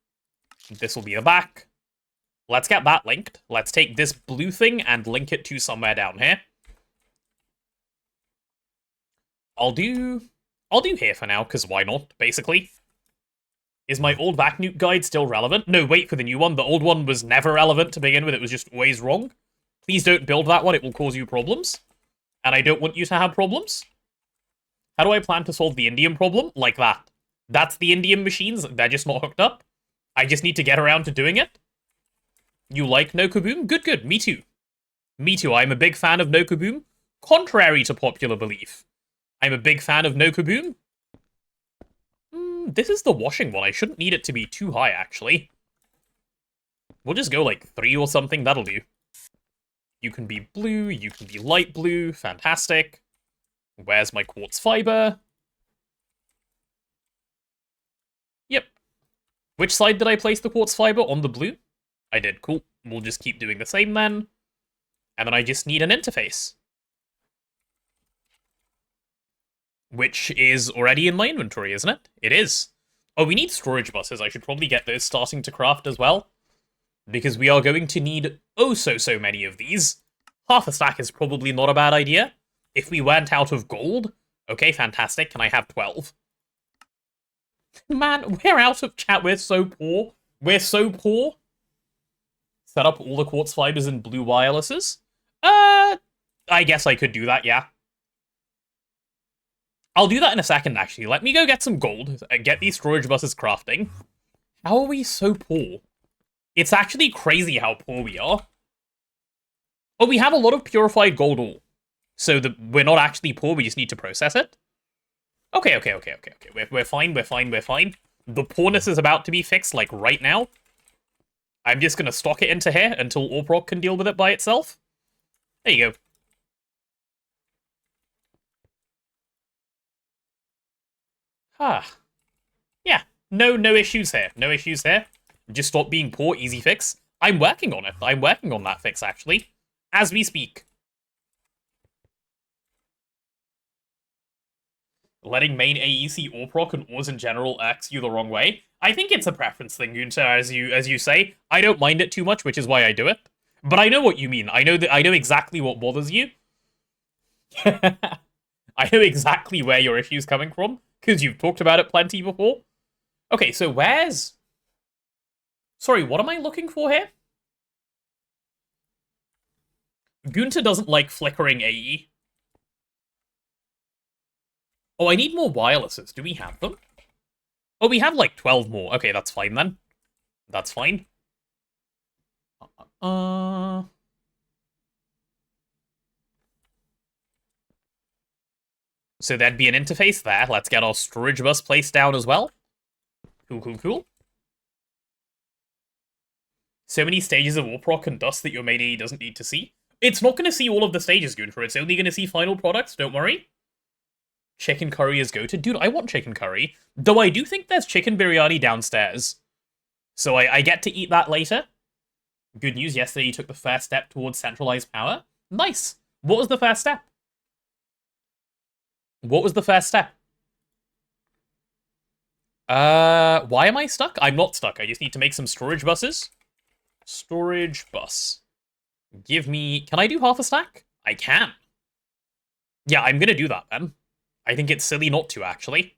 This will be the back. Let's get that linked. Let's take this blue thing and link it to somewhere down here. I'll do here for now, because why not, basically. Is my old Vacnuke guide still relevant? No, wait for the new one. The old one was never relevant to begin with. It was just always wrong. Please don't build that one. It will cause you problems. And I don't want you to have problems. How do I plan to solve the Indium problem? Like that. That's the Indium machines. They're just not hooked up. I just need to get around to doing it. You like No Kaboom? Good, good. Me too. Me too. I'm a big fan of No Kaboom. Contrary to popular belief. I'm a big fan of No Kaboom. This is the washing one. I shouldn't need it to be too high, actually. We'll just go like 3 or something. That'll do. You can be blue. You can be light blue. Fantastic. Where's my quartz fiber? Yep. Which side did I place the quartz fiber? On the blue? I did. Cool. We'll just keep doing the same then. And then I just need an interface. Which is already in my inventory, isn't it? It is. Oh, we need storage buses. I should probably get those starting to craft as well. Because we are going to need oh so many of these. Half a stack is probably not a bad idea. If we weren't out of gold. Okay, fantastic. Can I have 12? Man, we're out of chat. We're so poor. We're so poor. Set up all the quartz fibers in blue wirelesses. I guess I could do that, yeah. I'll do that in a second, actually. Let me go get some gold and get these storage buses crafting. How are we so poor? It's actually crazy how poor we are. Oh, we have a lot of purified gold ore. So we're not actually poor, we just need to process it. Okay. We're fine. The poorness is about to be fixed, like, right now. I'm just gonna stock it into here until Orproc can deal with it by itself. There you go. Ah. Yeah, no issues here. No issues here. Just stop being poor, easy fix. I'm working on it. I'm working on that fix, actually. As we speak. Letting main AEC Orproc and Ors in general irks you the wrong way. I think it's a preference thing, Gunter, as you say. I don't mind it too much, which is why I do it. But I know what you mean. I know exactly what bothers you. I know exactly where your issue's coming from, because you've talked about it plenty before. Okay, so where's... Sorry, what am I looking for here? Gunter doesn't like flickering AE. Oh, I need more wirelesses. Do we have them? Oh, we have like 12 more. Okay, that's fine then. That's fine. So there'd be an interface there. Let's get our storage bus placed down as well. Cool. So many stages of Orproc and dust that your main AE doesn't need to see. It's not going to see all of the stages, Gunter. It's only going to see final products, don't worry. Chicken curry is go-to. Dude, I want chicken curry. Though I do think there's chicken biryani downstairs. So I get to eat that later. Good news, yesterday you took the first step towards centralized power. Nice. What was the first step? What was the first step? Why am I stuck? I'm not stuck. I just need to make some storage buses. Storage bus. Give me... Can I do half a stack? I can. Yeah, I'm gonna do that then. I think it's silly not to, actually.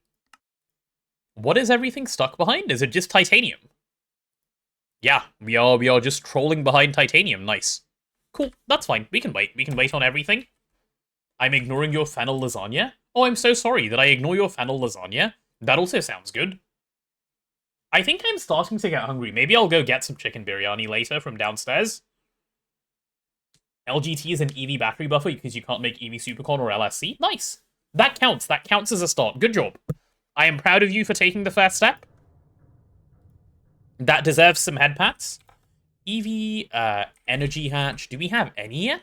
What is everything stuck behind? Is it just titanium? Yeah, we are just trolling behind titanium. Nice. Cool, that's fine. We can wait. We can wait on everything. I'm ignoring your fennel lasagna. Oh, I'm so sorry that I ignore your fennel lasagna. That also sounds good. I think I'm starting to get hungry. Maybe I'll go get some chicken biryani later from downstairs. LGT is an EV battery buffer because you can't make EV Supercon or LSC. Nice. That counts. That counts as a start. Good job. I am proud of you for taking the first step. That deserves some head pats. EV, energy hatch. Do we have any yet?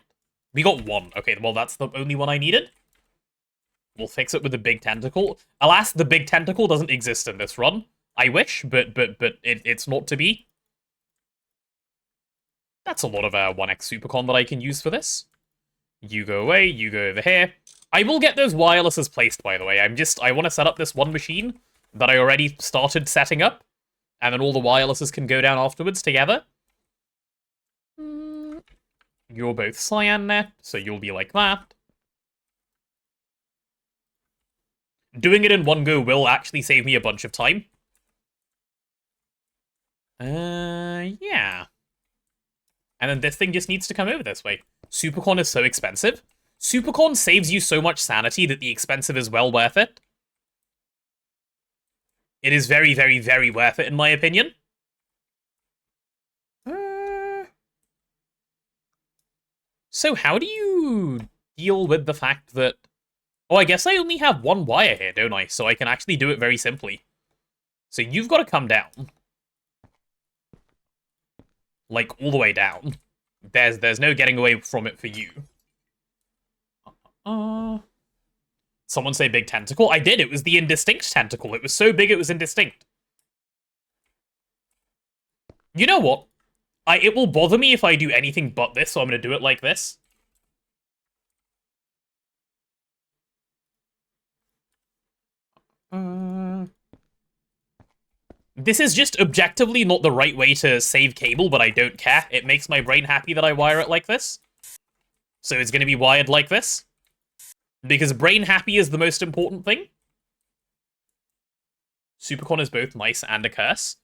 We got one. Okay, well, that's the only one I needed. We'll fix it with the big tentacle. Alas, the big tentacle doesn't exist in this run. I wish, but it's not to be. That's a lot of 1x Supercon that I can use for this. You go away, you go over here. I will get those wirelesses placed, by the way. I want to set up this one machine that I already started setting up, and then all the wirelesses can go down afterwards together. You're both cyan net, so you'll be like that. Doing it in one go will actually save me a bunch of time. Yeah. And then this thing just needs to come over this way. Supercon is so expensive. Supercon saves you so much sanity that the expensive is well worth it. It is very, very, very worth it, in my opinion. So how do you deal with the fact that... Oh, I guess I only have one wire here, don't I? So I can actually do it very simply. So you've got to come down. Like, all the way down. There's no getting away from it for you. Someone say big tentacle? I did. It was the indistinct tentacle. It was so big it was indistinct. You know what? It will bother me if I do anything but this, so I'm going to do it like this. This is just objectively not the right way to save cable, but I don't care. It makes my brain happy that I wire it like this. So it's going to be wired like this. Because brain happy is the most important thing. Supercon is both nice and a curse.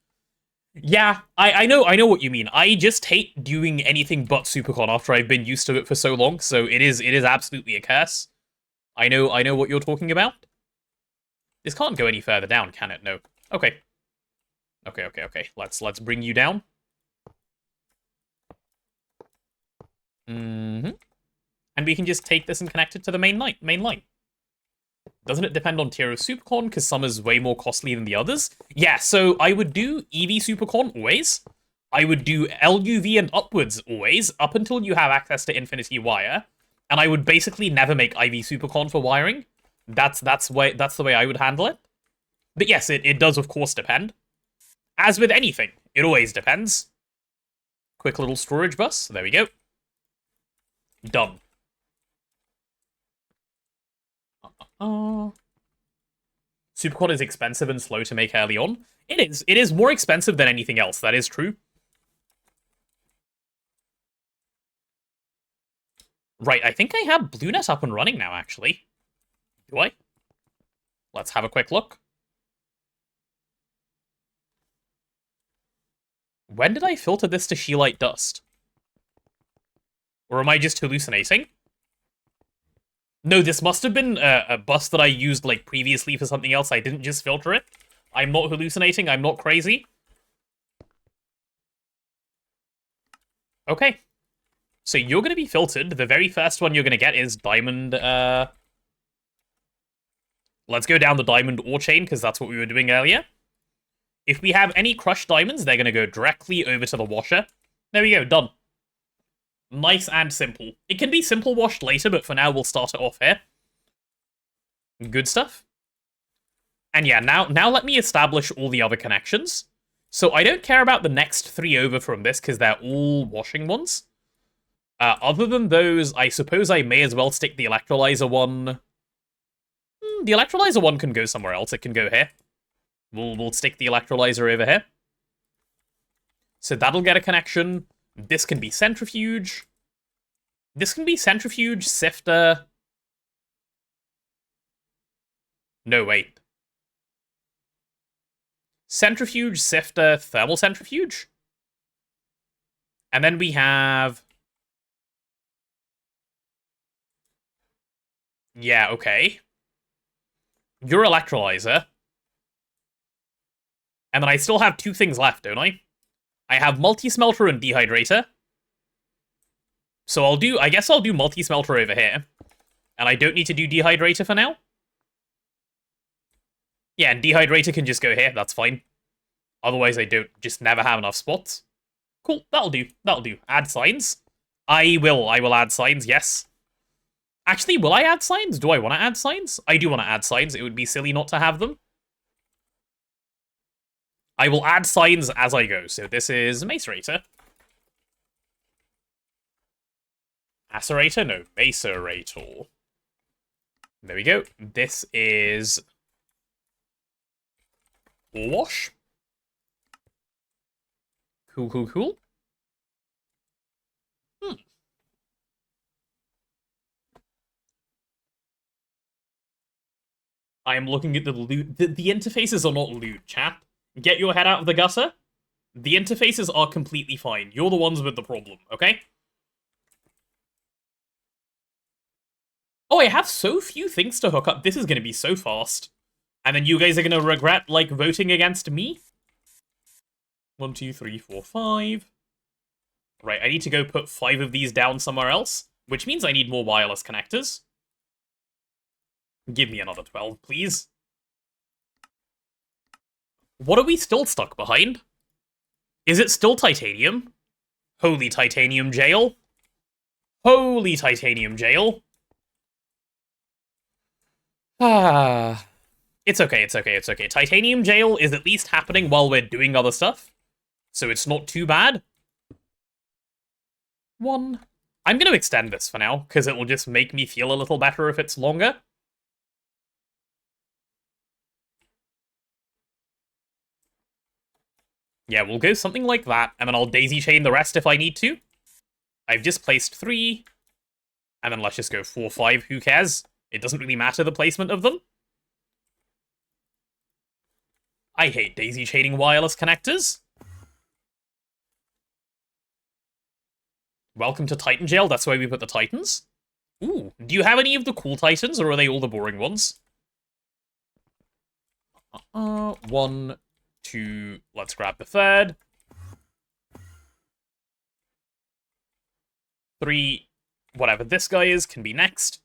Yeah, I know what you mean. I just hate doing anything but Supercon after I've been used to it for so long, so it is absolutely a curse. I know what you're talking about. This can't go any further down, can it? No. Okay. Okay. Let's bring you down. And we can just take this and connect it to the main line. Doesn't it depend on tier of Supercon, because some is way more costly than the others? Yeah, so I would do EV Supercon always. I would do LUV and upwards always, up until you have access to infinity wire, and I would basically never make IV supercon for wiring. That's the way I would handle it. But yes, it does of course depend. As with anything, it always depends. Quick little storage bus, there we go. Done. Supercon is expensive and slow to make early on. It is. It is more expensive than anything else, that is true. Right, I think I have BlueNet up and running now, actually. Do I? Let's have a quick look. When did I filter this to Sheelite dust? Or am I just hallucinating? No, this must have been a bus that I used like previously for something else. I didn't just filter it. I'm not hallucinating. I'm not crazy. Okay. So you're going to be filtered. The very first one you're going to get is diamond. Let's go down the diamond ore chain because that's what we were doing earlier. If we have any crushed diamonds, they're going to go directly over to the washer. There we go. Done. Nice and simple. It can be simple washed later, but for now we'll start it off here. Good stuff. And yeah, now let me establish all the other connections. So I don't care about the next 3 over from this, because they're all washing ones. Other than those, I suppose I may as well stick the electrolyzer one. The electrolyzer one can go somewhere else. It can go here. We'll stick the electrolyzer over here. So that'll get a connection. This can be centrifuge. This can be centrifuge, sifter. No, wait. Centrifuge, sifter, thermal centrifuge. And then we have... Yeah, okay. Your electrolyzer. And then I still have 2 things left, don't I? I have multi-smelter and dehydrator. So I guess I'll do multi-smelter over here. And I don't need to do dehydrator for now. Yeah, and dehydrator can just go here, that's fine. Otherwise I don't just never have enough spots. Cool, that'll do. Add signs. I will add signs, yes. Actually, will I add signs? Do I want to add signs? I do want to add signs. It would be silly not to have them. I will add signs as I go. So this is macerator. Acerator? No, macerator. There we go. This is wash. Cool. I am looking at the loot. The interfaces are not loot, chat. Get your head out of the gutter. The interfaces are completely fine. You're the ones with the problem, okay? Oh, I have so few things to hook up. This is going to be so fast. And then you guys are going to regret, like, voting against me? 1, 2, 3, 4, 5. Right, I need to go put 5 of these down somewhere else, which means I need more wireless connectors. Give me another 12, please. What are we still stuck behind? Is it still titanium? Holy titanium jail. Holy titanium jail. It's okay. Titanium jail is at least happening while we're doing other stuff. So it's not too bad. 1. I'm going to extend this for now, because it will just make me feel a little better if it's longer. Yeah, we'll go something like that, and then I'll daisy chain the rest if I need to. I've just placed 3, and then let's just go 4, 5, who cares? It doesn't really matter the placement of them. I hate daisy chaining wireless connectors. Welcome to Titan Jail, that's where we put the Titans. Ooh, do you have any of the cool Titans, or are they all the boring ones? 1, 2, let's grab the 3rd. 3, whatever this guy is, can be next.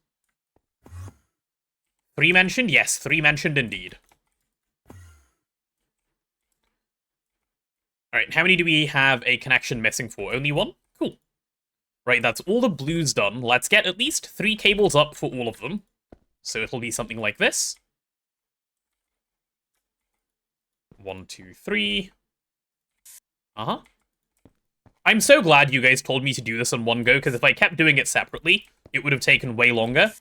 3 mentioned? Yes, 3 mentioned indeed. Alright, how many do we have a connection missing for? Only one? Cool. Right, that's all the blues done. Let's get at least 3 cables up for all of them. So it'll be something like this. 1, 2, 3. Uh-huh. I'm so glad you guys told me to do this in one go, because if I kept doing it separately, it would have taken way longer.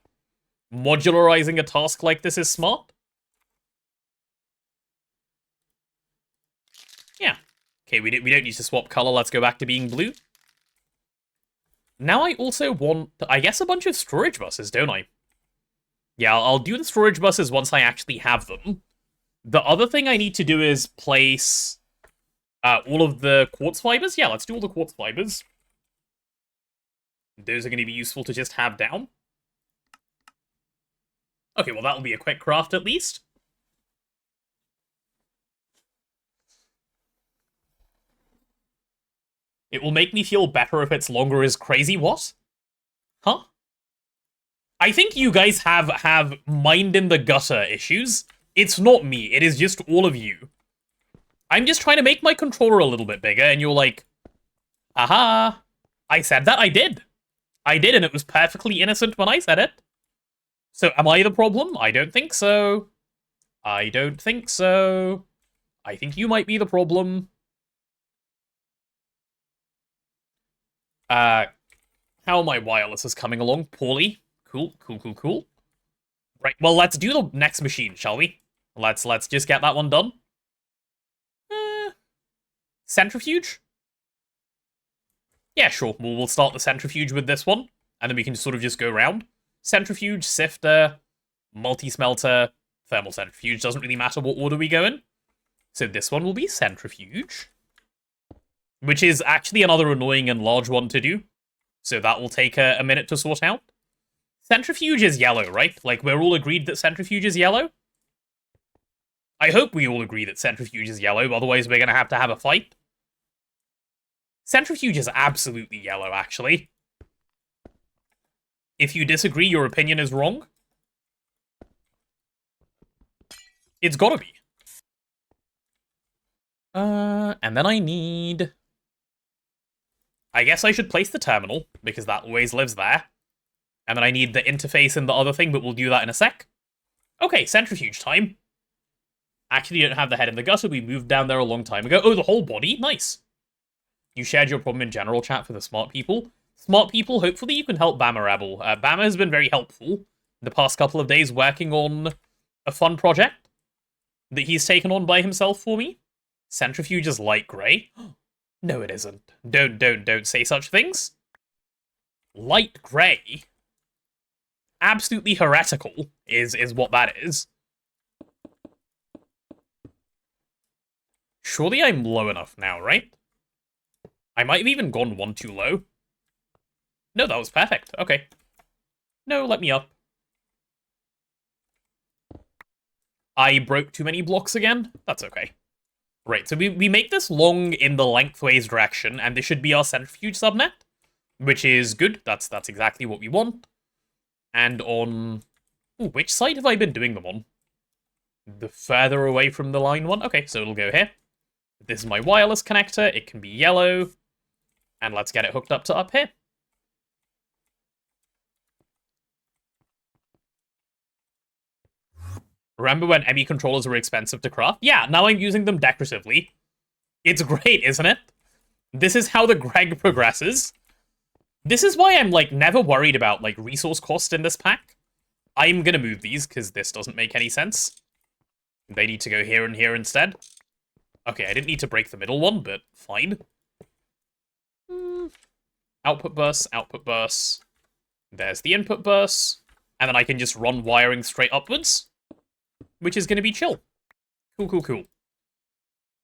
Modularizing a task like this is smart. Yeah. Okay, we don't need to swap color. Let's go back to being blue. Now I also want, I guess, a bunch of storage buses, don't I? Yeah, I'll do the storage buses once I actually have them. The other thing I need to do is place all of the quartz fibers. Yeah, let's do all the quartz fibers. Those are going to be useful to just have down. Okay, well, that'll be a quick craft at least. It will make me feel better if it's longer is crazy. What? Huh? I think you guys have mind in the gutter issues. It's not me. It is just all of you. I'm just trying to make my controller a little bit bigger, and you're like, aha. I said that. I did. I did, and it was perfectly innocent when I said it. So am I the problem? I don't think so. I don't think so. I think you might be the problem. How my wireless is coming along? Poorly. Cool, cool, cool, cool. Right, well, let's do the next machine, shall we? Let's just get that one done. Centrifuge? Yeah, sure. We'll start the centrifuge with this one, and then we can sort of just go around. Centrifuge, sifter, multi-smelter, thermal centrifuge. Doesn't really matter what order we go in. So this one will be centrifuge, which is actually another annoying and large one to do. So that will take a minute to sort out. Centrifuge is yellow, right? Like, we're all agreed that centrifuge is yellow? I hope we all agree that centrifuge is yellow, otherwise we're going to have a fight. Centrifuge is absolutely yellow, actually. If you disagree, your opinion is wrong. It's gotta be. And then I need... I guess I should place the terminal, because that always lives there. And then I need the interface and the other thing, but we'll do that in a sec. Okay, centrifuge time. Actually, you don't have the head in the gutter. We moved down there a long time ago. Oh, the whole body? Nice. You shared your problem in general chat for the smart people. Smart people, hopefully you can help Bama Rebel. Bama has been very helpful the past couple of days working on a fun project that he's taken on by himself for me. Centrifuge is light grey. No, it isn't. Don't say such things. Light grey? Absolutely heretical is what that is. Surely I'm low enough now, right? I might have even gone one too low. No, that was perfect. Okay. No, let me up. I broke too many blocks again? That's okay. Right, so we make this long in the lengthways direction, and this should be our centrifuge subnet, which is good. That's exactly what we want. And on... Ooh, which side have I been doing them on? The further away from the line one? Okay, so it'll go here. This is my wireless connector. It can be yellow. And let's get it hooked up to up here. Remember when ME controllers were expensive to craft? Yeah, now I'm using them decoratively. It's great, isn't it? This is how the Greg progresses. This is why I'm, like, never worried about, like, resource cost in this pack. I'm gonna move these, because this doesn't make any sense. They need to go here and here instead. Okay, I didn't need to break the middle one, but fine. Output bus, output bus. There's the input bus. And then I can just run wiring straight upwards, which is going to be chill. Cool, cool, cool.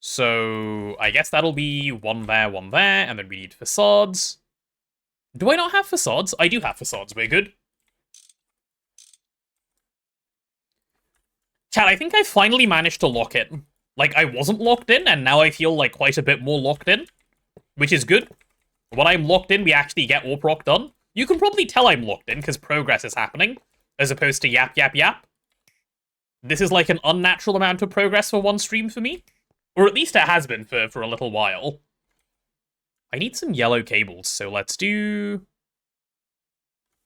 So I guess that'll be one there, and then we need facades. Do I not have facades? I do have facades. We're good. Chat, I think I finally managed to lock in. Like, I wasn't locked in, and now I feel like quite a bit more locked in, which is good. When I'm locked in, we actually get Orproc done. You can probably tell I'm locked in, because progress is happening, as opposed to yap, yap, yap. This is like an unnatural amount of progress for one stream for me. Or at least it has been for a little while. I need some yellow cables, so let's do...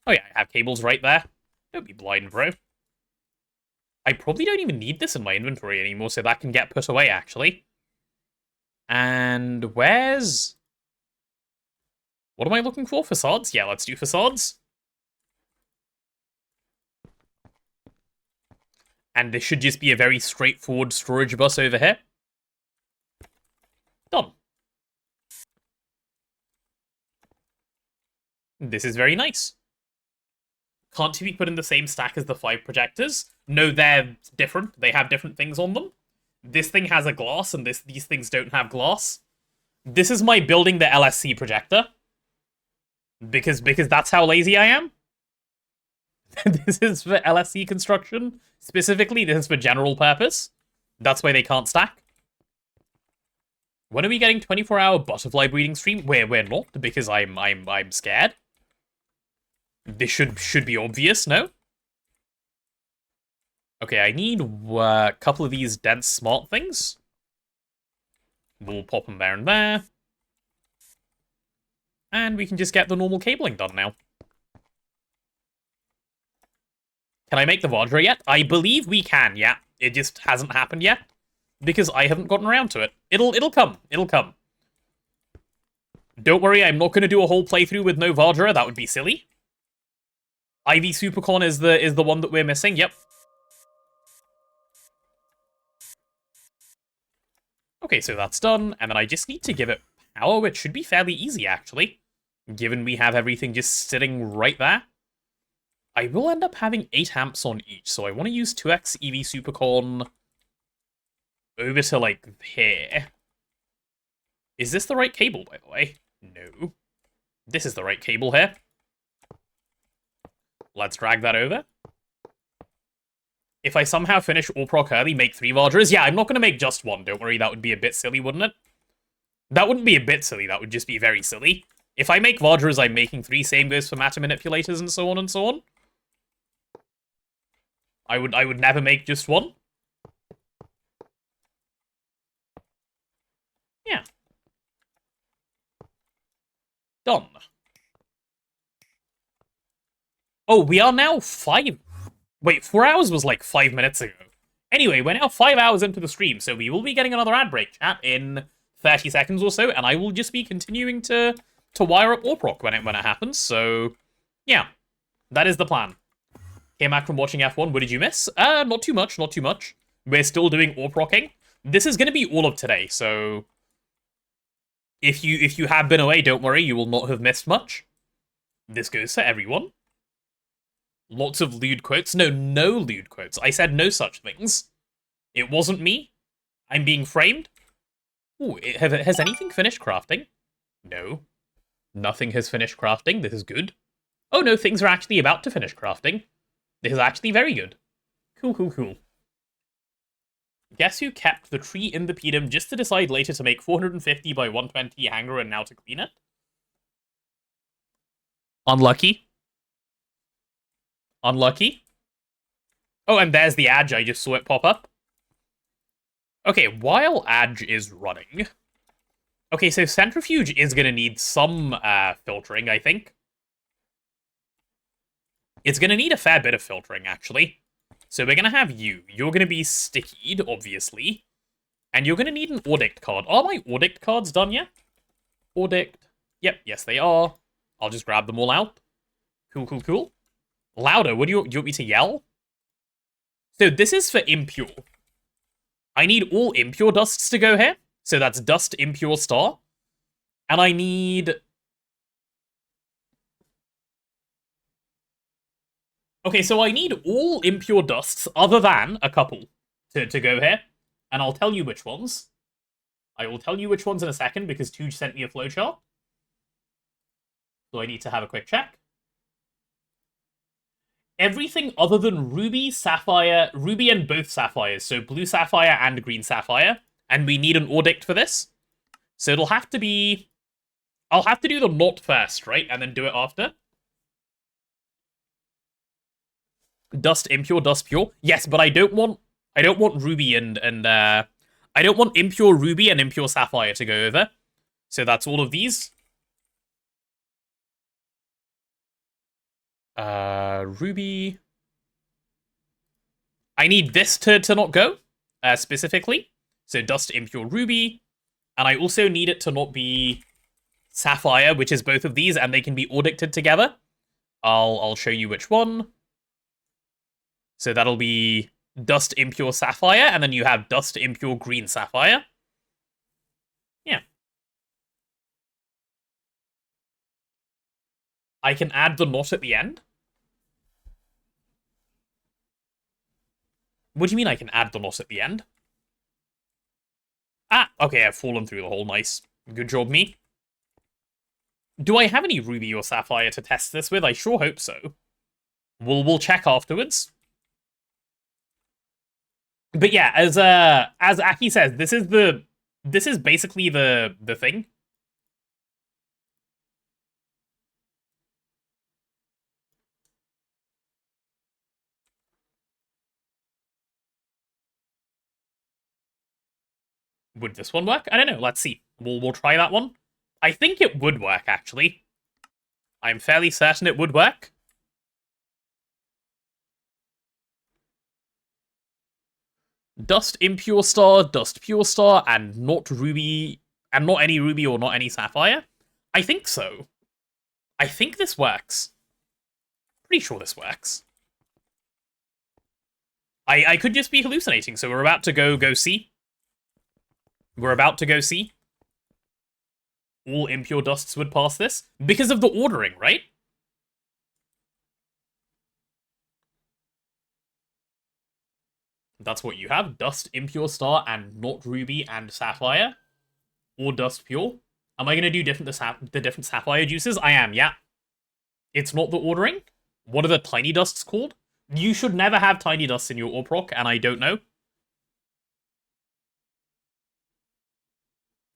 Oh yeah, I have cables right there. Don't be blind, bro. I probably don't even need this in my inventory anymore, so that can get put away, actually. And where's... What am I looking for? Facades? Yeah, let's do facades. And this should just be a very straightforward storage bus over here. Done. This is very nice. Can't be put in the same stack as the 5 projectors. No, they're different. They have different things on them. This thing has a glass, and these things don't have glass. This is my building the LSC projector. Because that's how lazy I am. This is for LSC construction. Specifically, this is for general purpose. That's why they can't stack. When are we getting 24-hour butterfly breeding stream? We're not, because I'm scared. This should be obvious, no? Okay, I need a couple of these dense smart things. We'll pop them there and there. And we can just get the normal cabling done now. Can I make the Vajra yet? I believe we can, yeah. It just hasn't happened yet. Because I haven't gotten around to it. It'll come. It'll come. Don't worry, I'm not going to do a whole playthrough with no Vajra. That would be silly. Ivy Supercon is the one that we're missing. Yep. Okay, so that's done. And then I just need to give it power, which should be fairly easy, actually. Given we have everything just sitting right there. I will end up having 8 amps on each, so I want to use 2x EV Supercon over to, like, here. Is this the right cable, by the way? No. This is the right cable here. Let's drag that over. If I somehow finish Orproc early, make 3 Vajras, yeah, I'm not going to make just 1, don't worry, that would be a bit silly, wouldn't it? That wouldn't be a bit silly, that would just be very silly. If I make Vajras, I'm making 3, same goes for matter manipulators and so on and so on. I would never make just 1. Yeah. Done. Oh, we are now 5... Wait, 4 hours was like 5 minutes ago. Anyway, we're now 5 hours into the stream, so we will be getting another ad break, chat, in 30 seconds or so, and I will just be continuing to wire up Orproc when it happens, so... Yeah. That is the plan. Came back from watching F1, what did you miss? Not too much, not too much. We're still doing Orprocing. This is going to be all of today, so... If you have been away, don't worry, you will not have missed much. This goes for everyone. Lots of lewd quotes. No lewd quotes. I said no such things. It wasn't me. I'm being framed. Ooh, has anything finished crafting? No. Nothing has finished crafting. This is good. Oh no, things are actually about to finish crafting. This is actually very good. Cool, cool, cool. Guess who kept the tree in the pedum just to decide later to make 450 by 120 hanger and now to clean it? Unlucky. Unlucky. Oh, and there's the Adge. I just saw it pop up. Okay, while Adge is running... Okay, so Centrifuge is going to need some filtering, I think. It's going to need a fair bit of filtering, actually. So we're going to have you. You're going to be stickied, obviously. And you're going to need an Ordict card. Are my Ordict cards done yet? Ordict. Yep, yes they are. I'll just grab them all out. Cool, cool, cool. Louder, do you want me to yell? So this is for impure. I need all impure dusts to go here. So that's dust, impure, star. And I need... Okay, so I need all impure dusts other than a couple to go here. And I'll tell you which ones. I will tell you which ones in a second because Tooge sent me a flowchart. So I need to have a quick check. Everything other than ruby, sapphire, ruby and both sapphires. So blue sapphire and green sapphire. And we need an Ordict for this. So it'll have to be... I'll have to do the not first, right? And then do it after. Dust impure, dust pure. Yes, but I don't want ruby and I don't want impure ruby and impure sapphire to go over. So that's all of these. Ruby. I need this to not go, specifically. So dust impure ruby. And I also need it to not be sapphire, which is both of these, and they can be audicted together. I'll show you which one. So that'll be dust impure sapphire, and then you have dust impure green sapphire. Yeah. I can add the not at the end. What do you mean I can add the not at the end? Ah, okay, I've fallen through the hole. Nice. Good job, me. Do I have any ruby or sapphire to test this with? I sure hope so. We'll check afterwards. But yeah, as Aki says, this is basically the thing. Would this one work? I don't know. Let's see. We'll try that one. I think it would work, actually. I'm fairly certain it would work. Dust impure star, dust pure star, and not ruby, and not any ruby or not any sapphire. I think so. I think this works. Pretty sure this works. I could just be hallucinating, so we're about to go see. We're about to go see. All impure dusts would pass this. Because of the ordering, right? That's what you have. Dust, impure star, and not ruby and sapphire. Or dust pure. Am I going to do the different sapphire juices? I am, yeah. It's not the ordering. What are the tiny dusts called? You should never have tiny dusts in your Orproc, and I don't know.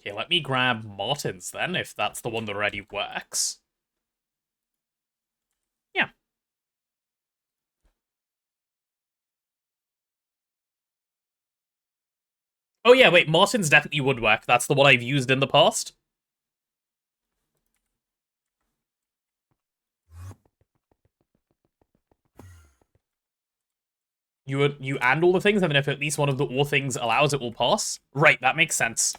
Okay, let me grab Martin's then, if that's the one that already works. Yeah. Oh yeah, wait, Martin's definitely would work. That's the one I've used in the past. You and all the things, and then if at least one of the all things allows, it will pass. Right, that makes sense.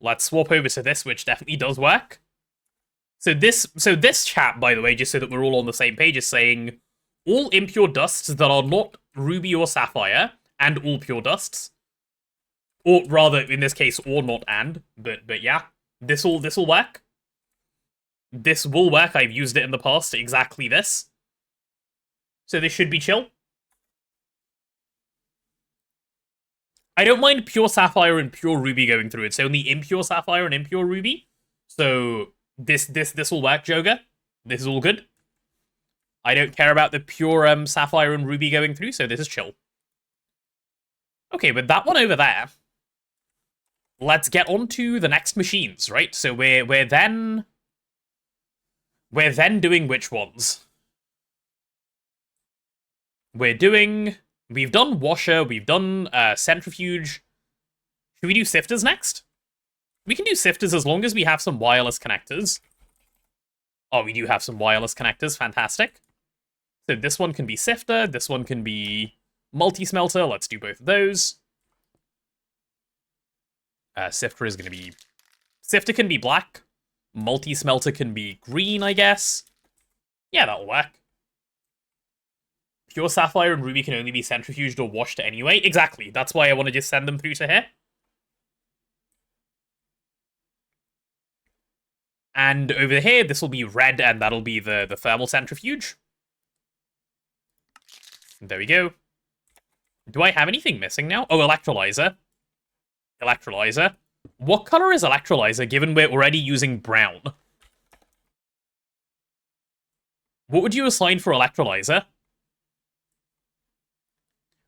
Let's swap over to this, which definitely does work. So this chat, by the way, just so that we're all on the same page, is saying all impure dusts that are not ruby or sapphire, and all pure dusts, or rather, in this case, or not and, but yeah, this'll work. This will work. I've used it in the past. Exactly this. So this should be chill. I don't mind pure sapphire and pure ruby going through. It's only impure sapphire and impure ruby. So this will work, Joga. This is all good. I don't care about the pure sapphire and ruby going through, so this is chill. Okay, with that one over there, let's get on to the next machines, right? So we're then doing which ones? We've done washer, we've done centrifuge. Should we do sifters next? We can do sifters as long as we have some wireless connectors. Oh, we do have some wireless connectors, fantastic. So this one can be sifter, this one can be multi-smelter, let's do both of those. Sifter is going to be... Sifter can be black, multi-smelter can be green, I guess. Yeah, that'll work. Pure sapphire and ruby can only be centrifuged or washed anyway. Exactly, that's why I want to just send them through to here. And over here, this will be red, and that'll be the thermal centrifuge. There we go. Do I have anything missing now? Oh, electrolyzer. Electrolyzer. What color is electrolyzer, given we're already using brown? What would you assign for electrolyzer?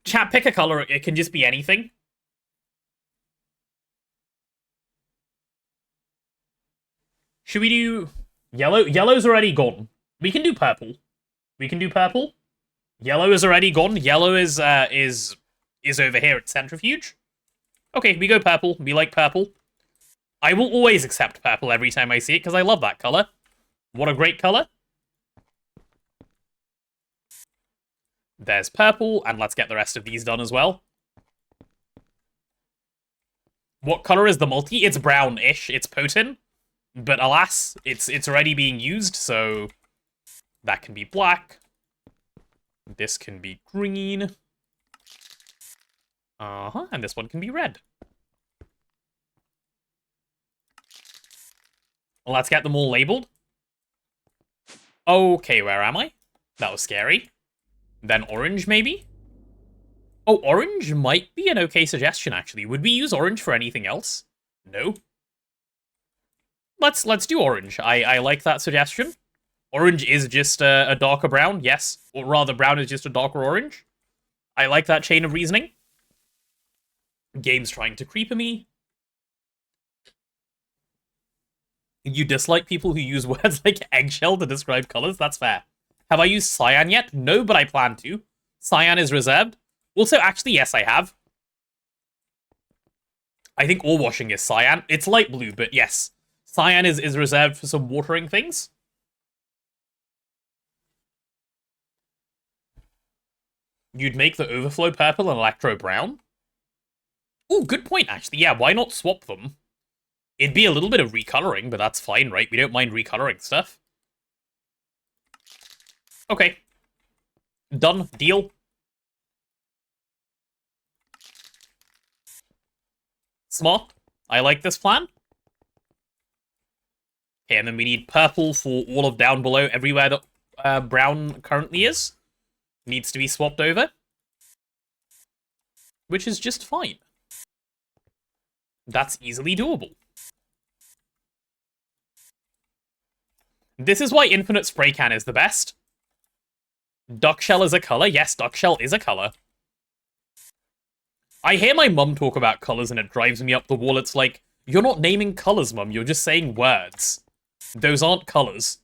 Chat, pick a color. It can just be anything. Should we do yellow? Yellow's already gone. We can do purple. We can do purple. Yellow is already gone. Yellow is is over here at centrifuge. Okay, we go purple. We like purple. I will always accept purple every time I see it, because I love that color. What a great color. There's purple, and let's get the rest of these done as well. What color is the multi? It's brownish. It's potent. But alas, it's already being used, so that can be black. This can be green. And this one can be red. Let's get them all labeled. Okay, where am I? That was scary. Then orange, maybe? Oh, orange might be an okay suggestion, actually. Would we use orange for anything else? No. Let's do orange. I like that suggestion. Orange is just a darker brown, yes. Or rather, brown is just a darker orange. I like that chain of reasoning. Game's trying to creeper me. You dislike people who use words like eggshell to describe colors? That's fair. Have I used cyan yet? No, but I plan to. Cyan is reserved. Also, actually, yes, I have. I think ore washing is cyan. It's light blue, but yes. Cyan is reserved for some watering things. You'd make the overflow purple and electro brown? Oh, good point, actually. Yeah, why not swap them? It'd be a little bit of recoloring, but that's fine, right? We don't mind recoloring stuff. Okay. Done. Deal. Smart. I like this plan. Okay, and then we need purple for all of down below, everywhere that brown currently is. Needs to be swapped over. Which is just fine. That's easily doable. This is why infinite spray can is the best. Duckshell is a color. Yes, duckshell is a color. I hear my mum talk about colors and it drives me up the wall. It's like, you're not naming colors, mum. You're just saying words. Those aren't colors.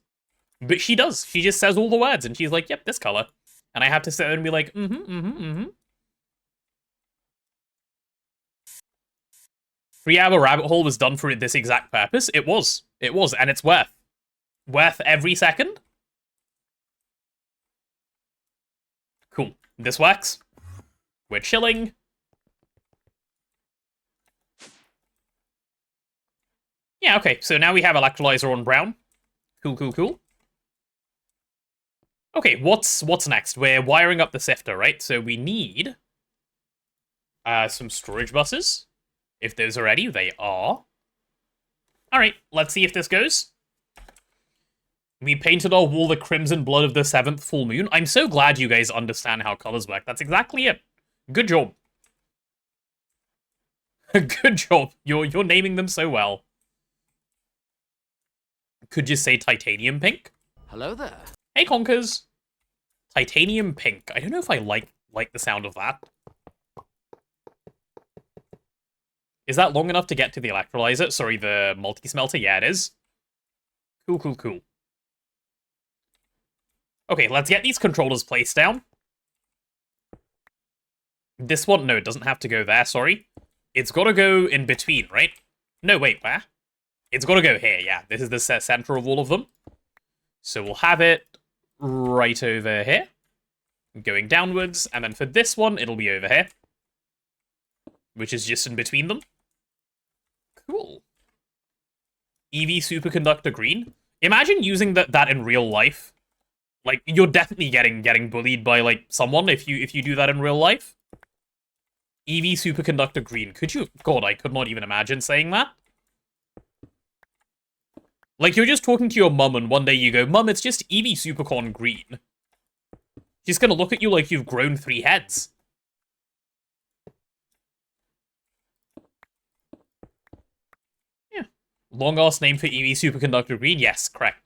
But she does. She just says all the words and she's like, yep, this color. And I have to sit there and be like, 3-hour rabbit hole was done for this exact purpose. It was. It was, and it's worth every second. Cool. This works. We're chilling. Yeah, okay, so now we have electrolyzer on brown. Cool, cool, cool. Okay, what's next? We're wiring up the sifter, right? So we need some storage buses. If those are ready, they are. Alright, let's see if this goes. We painted our wall the crimson blood of the 7th full moon. I'm so glad you guys understand how colors work. That's exactly it. Good job. Good job. You're naming them so well. Could you say titanium pink? Hello there. Hey, Conkers. Titanium pink. I don't know if I like the sound of that. Is that long enough to get to the electrolyzer? Sorry, the multi-smelter? Yeah, it is. Cool, cool, cool. Okay, let's get these controllers placed down. This one, no, it doesn't have to go there, sorry. It's got to go in between, right? No, wait, where? It's got to go here, yeah. This is the center of all of them. So we'll have it right over here. Going downwards, and then for this one, it'll be over here. Which is just in between them. Cool. EV superconductor green. Imagine using that in real life. Like, you're definitely getting bullied by, like, someone if you do that in real life. EV superconductor green. Could you... God, I could not even imagine saying that. Like, you're just talking to your mum, and one day you go, Mum, it's just EV supercon green. She's gonna look at you like you've grown 3 heads. Yeah. Long-ass name for EV superconductor green? Yes, correct.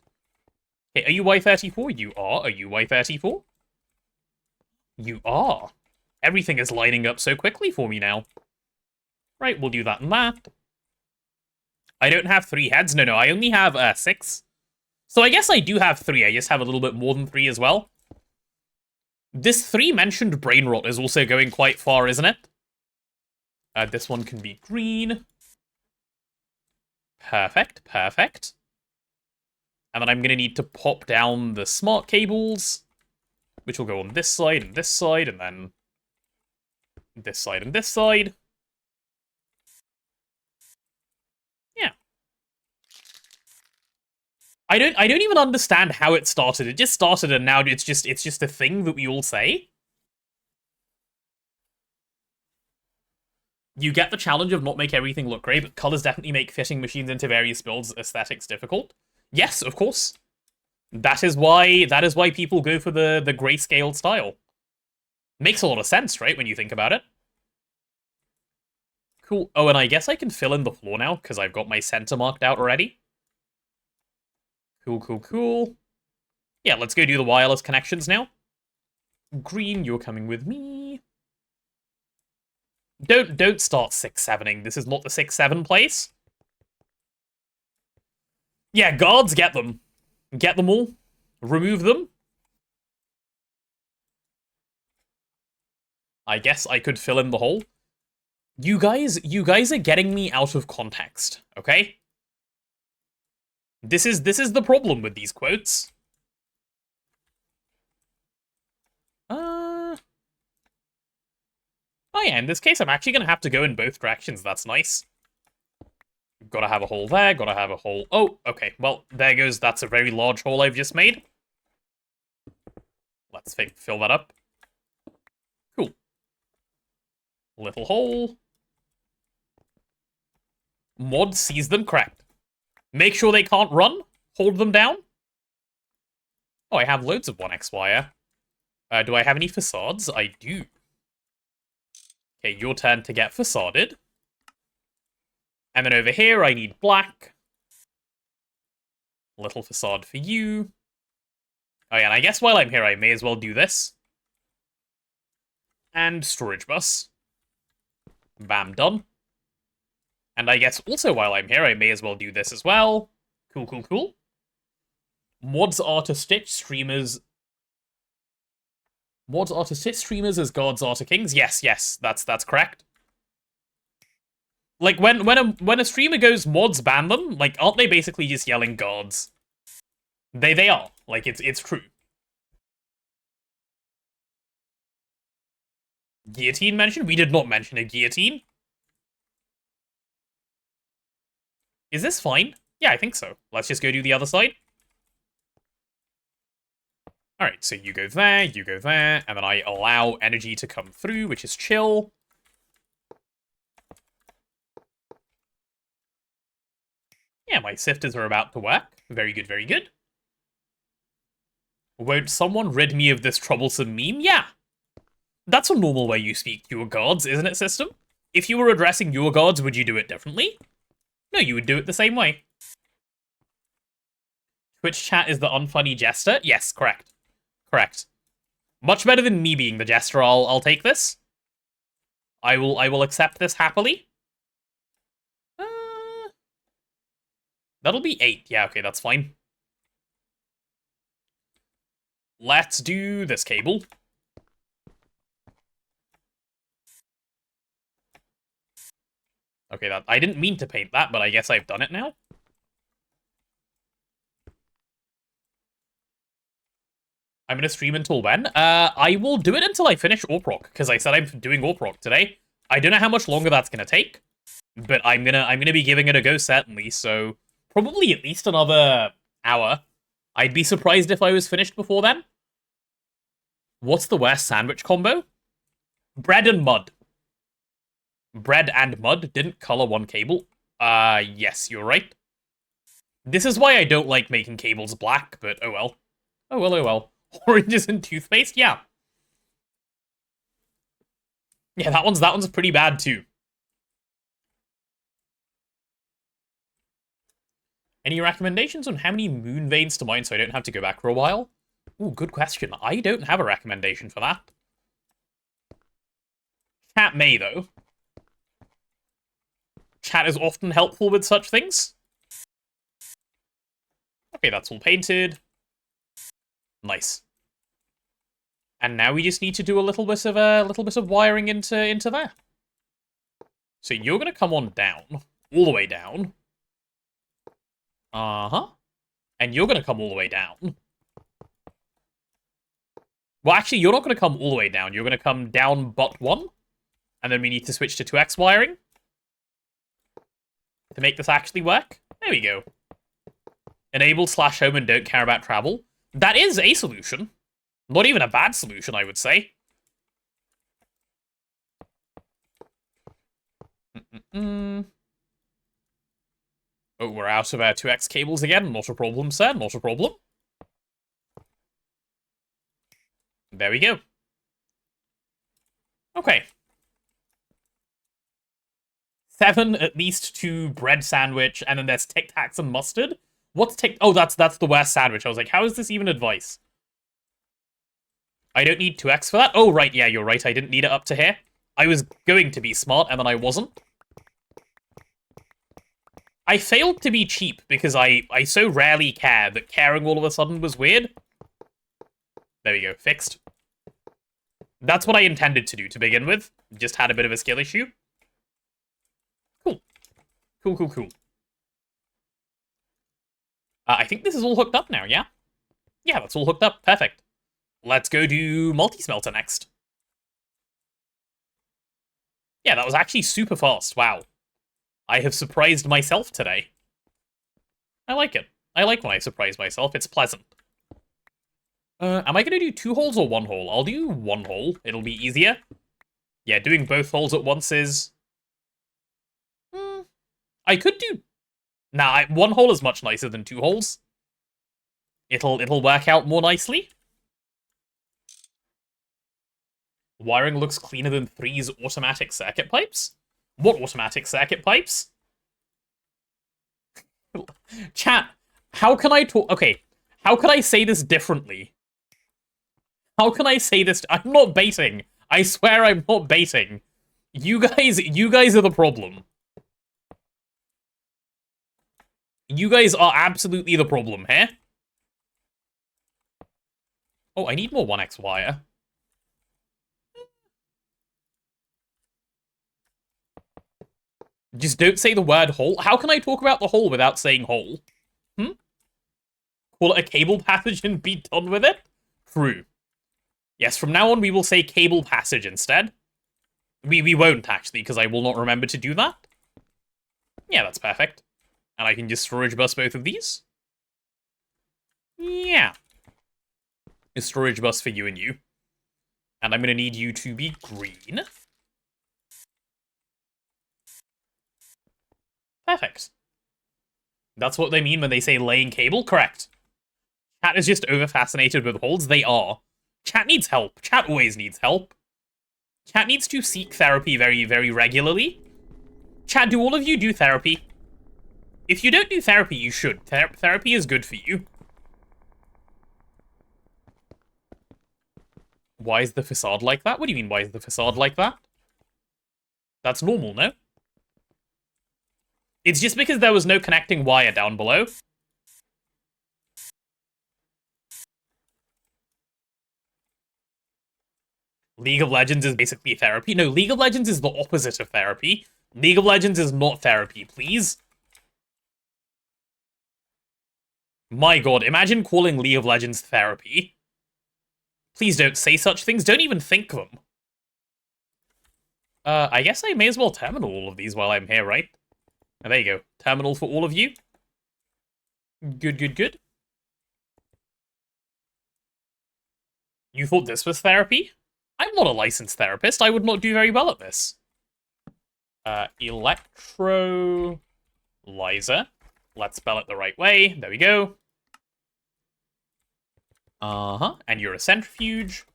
Okay, are you Y34? You are. Are you Y34? You are. Everything is lining up so quickly for me now. Right, we'll do that and that. I don't have 3 heads. No, I only have 6. So I guess I do have 3. I just have a little bit more than 3 as well. This 3-mentioned brain rot is also going quite far, isn't it? This one can be green. Perfect, perfect. And then I'm going to need to pop down the smart cables, which will go on this side, and then this side and this side. Yeah. I don't even understand how it started. It just started and now it's just a thing that we all say. You get the challenge of not make everything look great, but colors definitely make fitting machines into various builds aesthetics difficult. Yes, of course. That is why people go for the grayscale style. Makes a lot of sense, right, when you think about it. Cool. Oh, and I guess I can fill in the floor now, because I've got my center marked out already. Cool, cool, cool. Yeah, let's go do the wireless connections now. Green, you're coming with me. Don't start 6-7ing. This is not the 6-7 place. Yeah, guards, get them. Get them all. Remove them. I guess I could fill in the hole. You guys are getting me out of context, okay? This is the problem with these quotes. Oh yeah, in this case, I'm actually going to have to go in both directions. That's nice. Gotta have a hole there, gotta have a hole... Oh, okay. Well, there goes... That's a very large hole I've just made. Let's fill that up. Cool. Little hole. Mod sees them correct. Make sure they can't run. Hold them down. Oh, I have loads of 1x wire. Do I have any facades? I do. Okay, your turn to get facaded. And then over here, I need black. Little facade for you. Oh yeah, and I guess while I'm here, I may as well do this. And storage bus. Bam, done. And I guess also while I'm here, I may as well do this as well. Cool, cool, cool. Mods are to stitch streamers... Mods are to stitch streamers as gods are to kings? Yes, yes, that's correct. Like, when a streamer goes mods ban them, like, aren't they basically just yelling gods? They are. Like, it's true. Guillotine mentioned? We did not mention a guillotine. Is this fine? Yeah, I think so. Let's just go do the other side. Alright, so you go there, and then I allow energy to come through, which is chill. Yeah, my sifters are about to work. Very good, very good. Won't someone rid me of this troublesome meme? Yeah. That's a normal way you speak to your gods, isn't it, system? If you were addressing your gods, would you do it differently? No, you would do it the same way. Twitch chat is the unfunny jester? Yes, correct. Correct. Much better than me being the jester. I'll take this. I will accept this happily. That'll be 8. Yeah, okay, that's fine. Let's do this cable. Okay, that I didn't mean to paint that, but I guess I've done it now. I'm going to stream until when? I will do it until I finish Orproc, because I said I'm doing Orproc today. I don't know how much longer that's going to take, but I'm gonna be giving it a go, certainly, so probably at least another hour. I'd be surprised if I was finished before then. What's the worst sandwich combo? Bread and mud. Bread and mud didn't color one cable. Yes, you're right. This is why I don't like making cables black, but oh well. Oh well, oh well. Oranges and toothpaste? Yeah. Yeah, that one's pretty bad too. Any recommendations on how many moon veins to mine so I don't have to go back for a while? Ooh, good question. I don't have a recommendation for that. Chat may, though. Chat is often helpful with such things. Okay, that's all painted. Nice. And now we just need to do a little bit of wiring into there. So you're gonna come on down, all the way down. And you're gonna come all the way down. Well, actually, you're not gonna come all the way down. You're gonna come down but 1. And then we need to switch to 2x wiring to make this actually work. There we go. Enable/home and don't care about travel. That is a solution. Not even a bad solution, I would say. Oh, we're out of our 2x cables again. Not a problem, sir. Not a problem. There we go. Okay. 7 at least to bread sandwich, and then there's Tic Tacs and mustard. What's Tic? Oh, that's the worst sandwich. I was like, how is this even advice? I don't need 2x for that. Oh, right, yeah, you're right. I didn't need it up to here. I was going to be smart, and then I wasn't. I failed to be cheap because I so rarely care that caring all of a sudden was weird. There we go, fixed. That's what I intended to do to begin with. Just had a bit of a skill issue. Cool. Cool. I think this is all hooked up now, yeah? Yeah, that's all hooked up. Perfect. Let's go do multi-smelter next. Yeah, that was actually super fast. Wow. I have surprised myself today. I like it. I like when I surprise myself. It's pleasant. Am I going to do 2 holes or 1 hole? I'll do 1 hole. It'll be easier. Yeah, doing both holes at once is... I could do... Nah, 1 hole is much nicer than 2 holes. It'll work out more nicely. Wiring looks cleaner than 3's automatic circuit pipes? What automatic circuit pipes? Chat, how can I talk... Okay, how can I say this differently? How can I say this? I'm not baiting. I swear I'm not baiting. You guys are the problem. You guys are absolutely the problem here. Oh, I need more 1x wire. Just don't say the word hole. How can I talk about the hole without saying hole? Call it a cable passage and be done with it? True. Yes, from now on we will say cable passage instead. We won't, actually, because I will not remember to do that. Yeah, that's perfect. And I can just storage bus both of these. Yeah. A storage bus for you and you. And I'm going to need you to be green. Perfect. That's what they mean when they say laying cable? Correct. Chat is just over-fascinated with holes. They are. Chat needs help. Chat always needs help. Chat needs to seek therapy very, very regularly. Chat, do all of you do therapy? If you don't do therapy, you should. Therapy is good for you. Why is the facade like that? What do you mean, why is the facade like that? That's normal, no? It's just because there was no connecting wire down below. League of Legends is basically therapy. No, League of Legends is the opposite of therapy. League of Legends is not therapy, please. My god, imagine calling League of Legends therapy. Please don't say such things. Don't even think them. I guess I may as well terminal all of these while I'm here, right? Oh, there you go. Terminal for all of you. Good. You thought this was therapy? I'm not a licensed therapist. I would not do very well at this. Electrolyzer. Let's spell it the right way. There we go. And you're a centrifuge.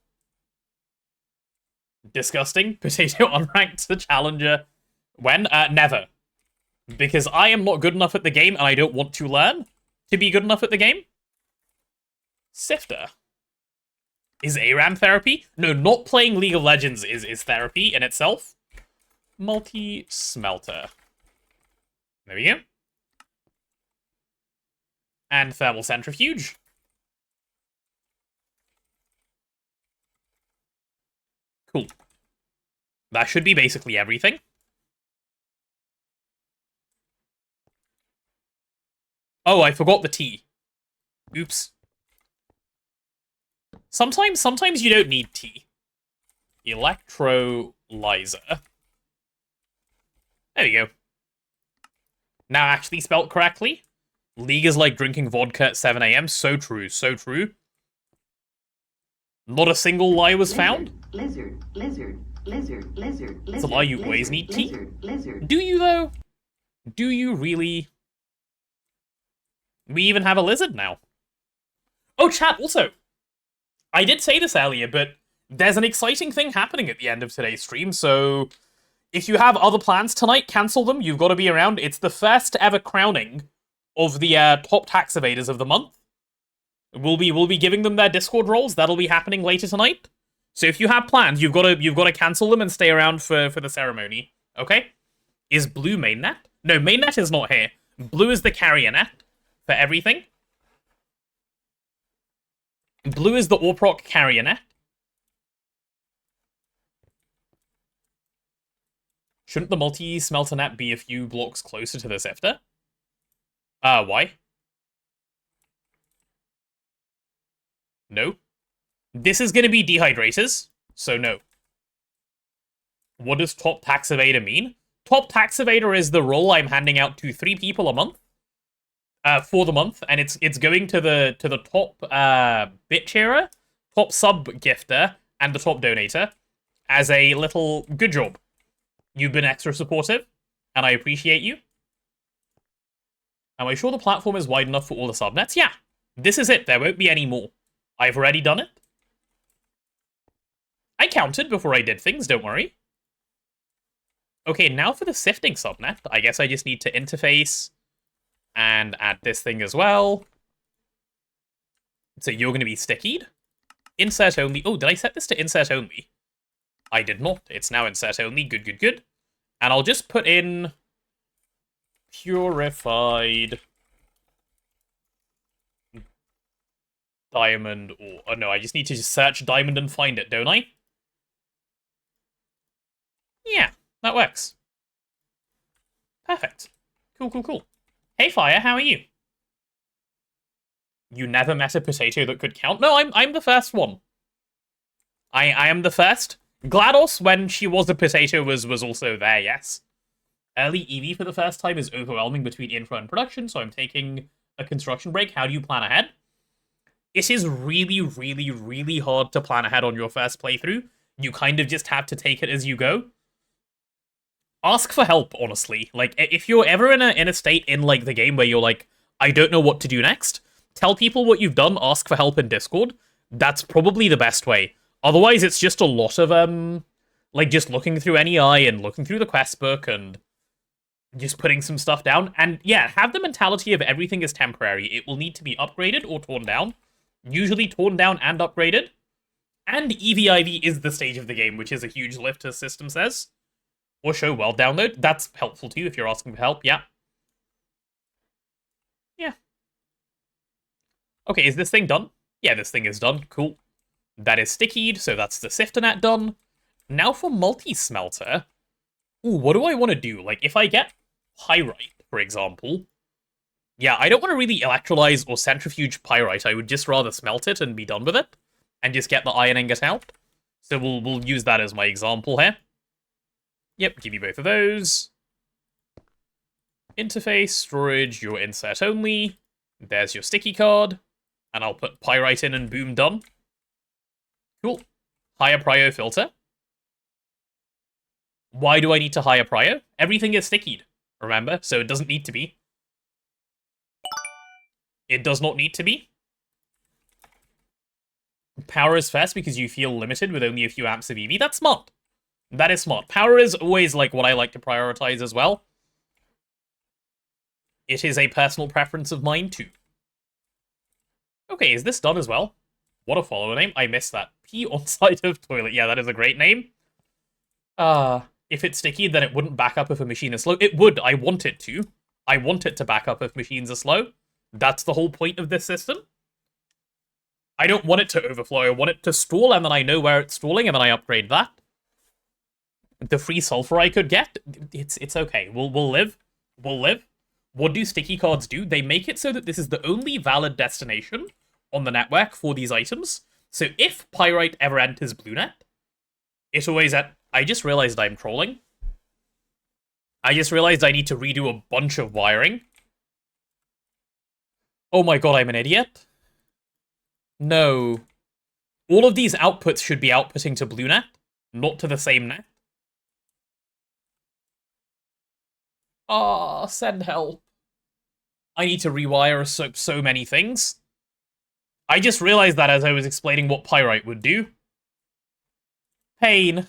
Disgusting. Potato unranked the challenger. When? Never. Because I am not good enough at the game, and I don't want to learn to be good enough at the game. Sifter. Is ARAM therapy? No, not playing League of Legends is therapy in itself. Multi-smelter. There we go. And thermal centrifuge. Cool. That should be basically everything. Oh, I forgot the tea. Oops. Sometimes you don't need tea. Electrolyzer. There we go. Now actually spelt correctly. League is like drinking vodka at 7 AM. So true, so true. Not a single lie was found. Lizard, lizard, lizard, lizard, lizard. It's a lie, you always need tea. Lizard. Do you, though? Do you really? We even have a lizard now. Oh, chat, also. I did say this earlier, but there's an exciting thing happening at the end of today's stream, so if you have other plans tonight, cancel them. You've got to be around. It's the first ever crowning of the top tax evaders of the month. We'll be giving them their Discord roles. That'll be happening later tonight. So if you have plans, you've got to cancel them and stay around for the ceremony. Okay? Is blue mainnet? No, mainnet is not here. Blue is the carrier net for everything. Blue is the Orproc carrier net. Shouldn't the multi-smelter net be a few blocks closer to the sifter? Why? No. This is going to be dehydrators, so no. What does top tax evader mean? Top tax evader is the role I'm handing out to 3 people a month. For the month, and it's going to the top bit sharer, top sub gifter, and the top donator as a little good job. You've been extra supportive, and I appreciate you. Am I sure the platform is wide enough for all the subnets? Yeah, this is it. There won't be any more. I've already done it. I counted before I did things, don't worry. Okay, now for the sifting subnet. I guess I just need to interface and add this thing as well. So you're going to be stickied. Insert only. Oh, did I set this to insert only? I did not. It's now insert only. Good, good, good. And I'll just put in purified diamond ore. Oh, no, I just need to just search diamond and find it, don't I? Yeah, that works. Perfect. Cool, cool, cool. Hey, Fire, how are you? You never met a potato that could count? No, I'm the first one. I am the first. GLaDOS, when she was a potato, was also there, yes. Early EV for the first time is overwhelming between infra and production, so I'm taking a construction break. How do you plan ahead? It is really, really, really hard to plan ahead on your first playthrough. You kind of just have to take it as you go. Ask for help, honestly. Like, if you're ever in a state in, like, the game where you're like, I don't know what to do next, tell people what you've done, ask for help in Discord. That's probably the best way. Otherwise, it's just a lot of, like, just looking through NEI and looking through the quest book and just putting some stuff down. And, yeah, have the mentality of everything is temporary. It will need to be upgraded or torn down. Usually torn down and upgraded. And EVIV is the stage of the game, which is a huge lift, as system says. Or show world download. That's helpful too if you're asking for help, yeah. Yeah. Okay, is this thing done? Yeah, this thing is done. Cool. That is stickied, so that's the sifter net done. Now for multi-smelter. Ooh, what do I want to do? Like, if I get pyrite, for example. Yeah, I don't want to really electrolyze or centrifuge pyrite. I would just rather smelt it and be done with it. And just get the iron ingot out. So we'll use that as my example here. Yep, give you both of those. Interface, storage, your insert only. There's your sticky card. And I'll put pyrite in and boom, done. Cool. Higher prio filter. Why do I need to higher prio? Everything is stickied, remember? So it doesn't need to be. It does not need to be. Power is first because you feel limited with only a few amps of EV. That's smart. That is smart. Power is always like what I like to prioritize as well. It is a personal preference of mine too. Okay, is this done as well? What a follower name. I missed that. Pee on side of toilet. Yeah, that is a great name. If it's sticky, then it wouldn't back up if a machine is slow. It would. I want it to. I want it to back up if machines are slow. That's the whole point of this system. I don't want it to overflow. I want it to stall, and then I know where it's stalling, and then I upgrade that. the free sulfur I could get, it's okay. We'll live. We'll live. What do sticky cards do? They make it so that this is the only valid destination on the network for these items. So if pyrite ever enters BlueNet, it always I just realized I'm trolling. I just realized I need to redo a bunch of wiring. Oh my god, I'm an idiot. No. All of these outputs should be outputting to BlueNet, not to the same net. Ah, send help. I need to rewire so many things. I just realized that as I was explaining what pyrite would do. Pain.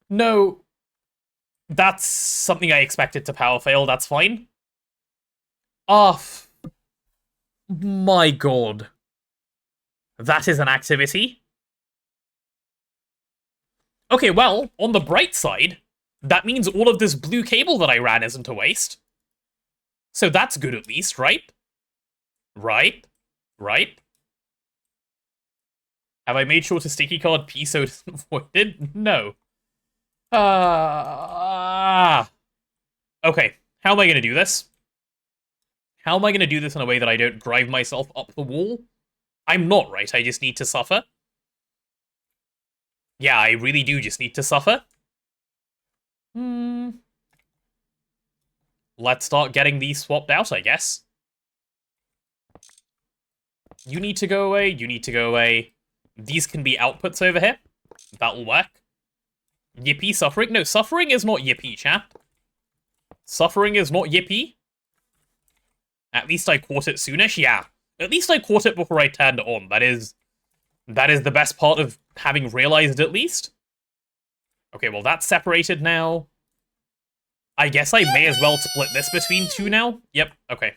No. That's something I expected to power fail, that's fine. Ah, my god. That is an activity. Okay, well, on the bright side, that means all of this blue cable that I ran isn't a waste. So that's good at least, right? Right? Right? Have I made sure to sticky card P so it isn't voided? No. Okay, how am I going to do this? How am I going to do this in a way that I don't drive myself up the wall? I'm not, right? I just need to suffer. Yeah, I really do just need to suffer. Let's start getting these swapped out, I guess. You need to go away, you need to go away. These can be outputs over here. That'll work. Yippee suffering? No, suffering is not yippee, chat. Suffering is not yippee. At least I caught it soonish, yeah. At least I caught it before I turned it on. That is the best part of having realized at least. Okay, well that's separated now. I guess I may as well split this between two now. Yep, okay.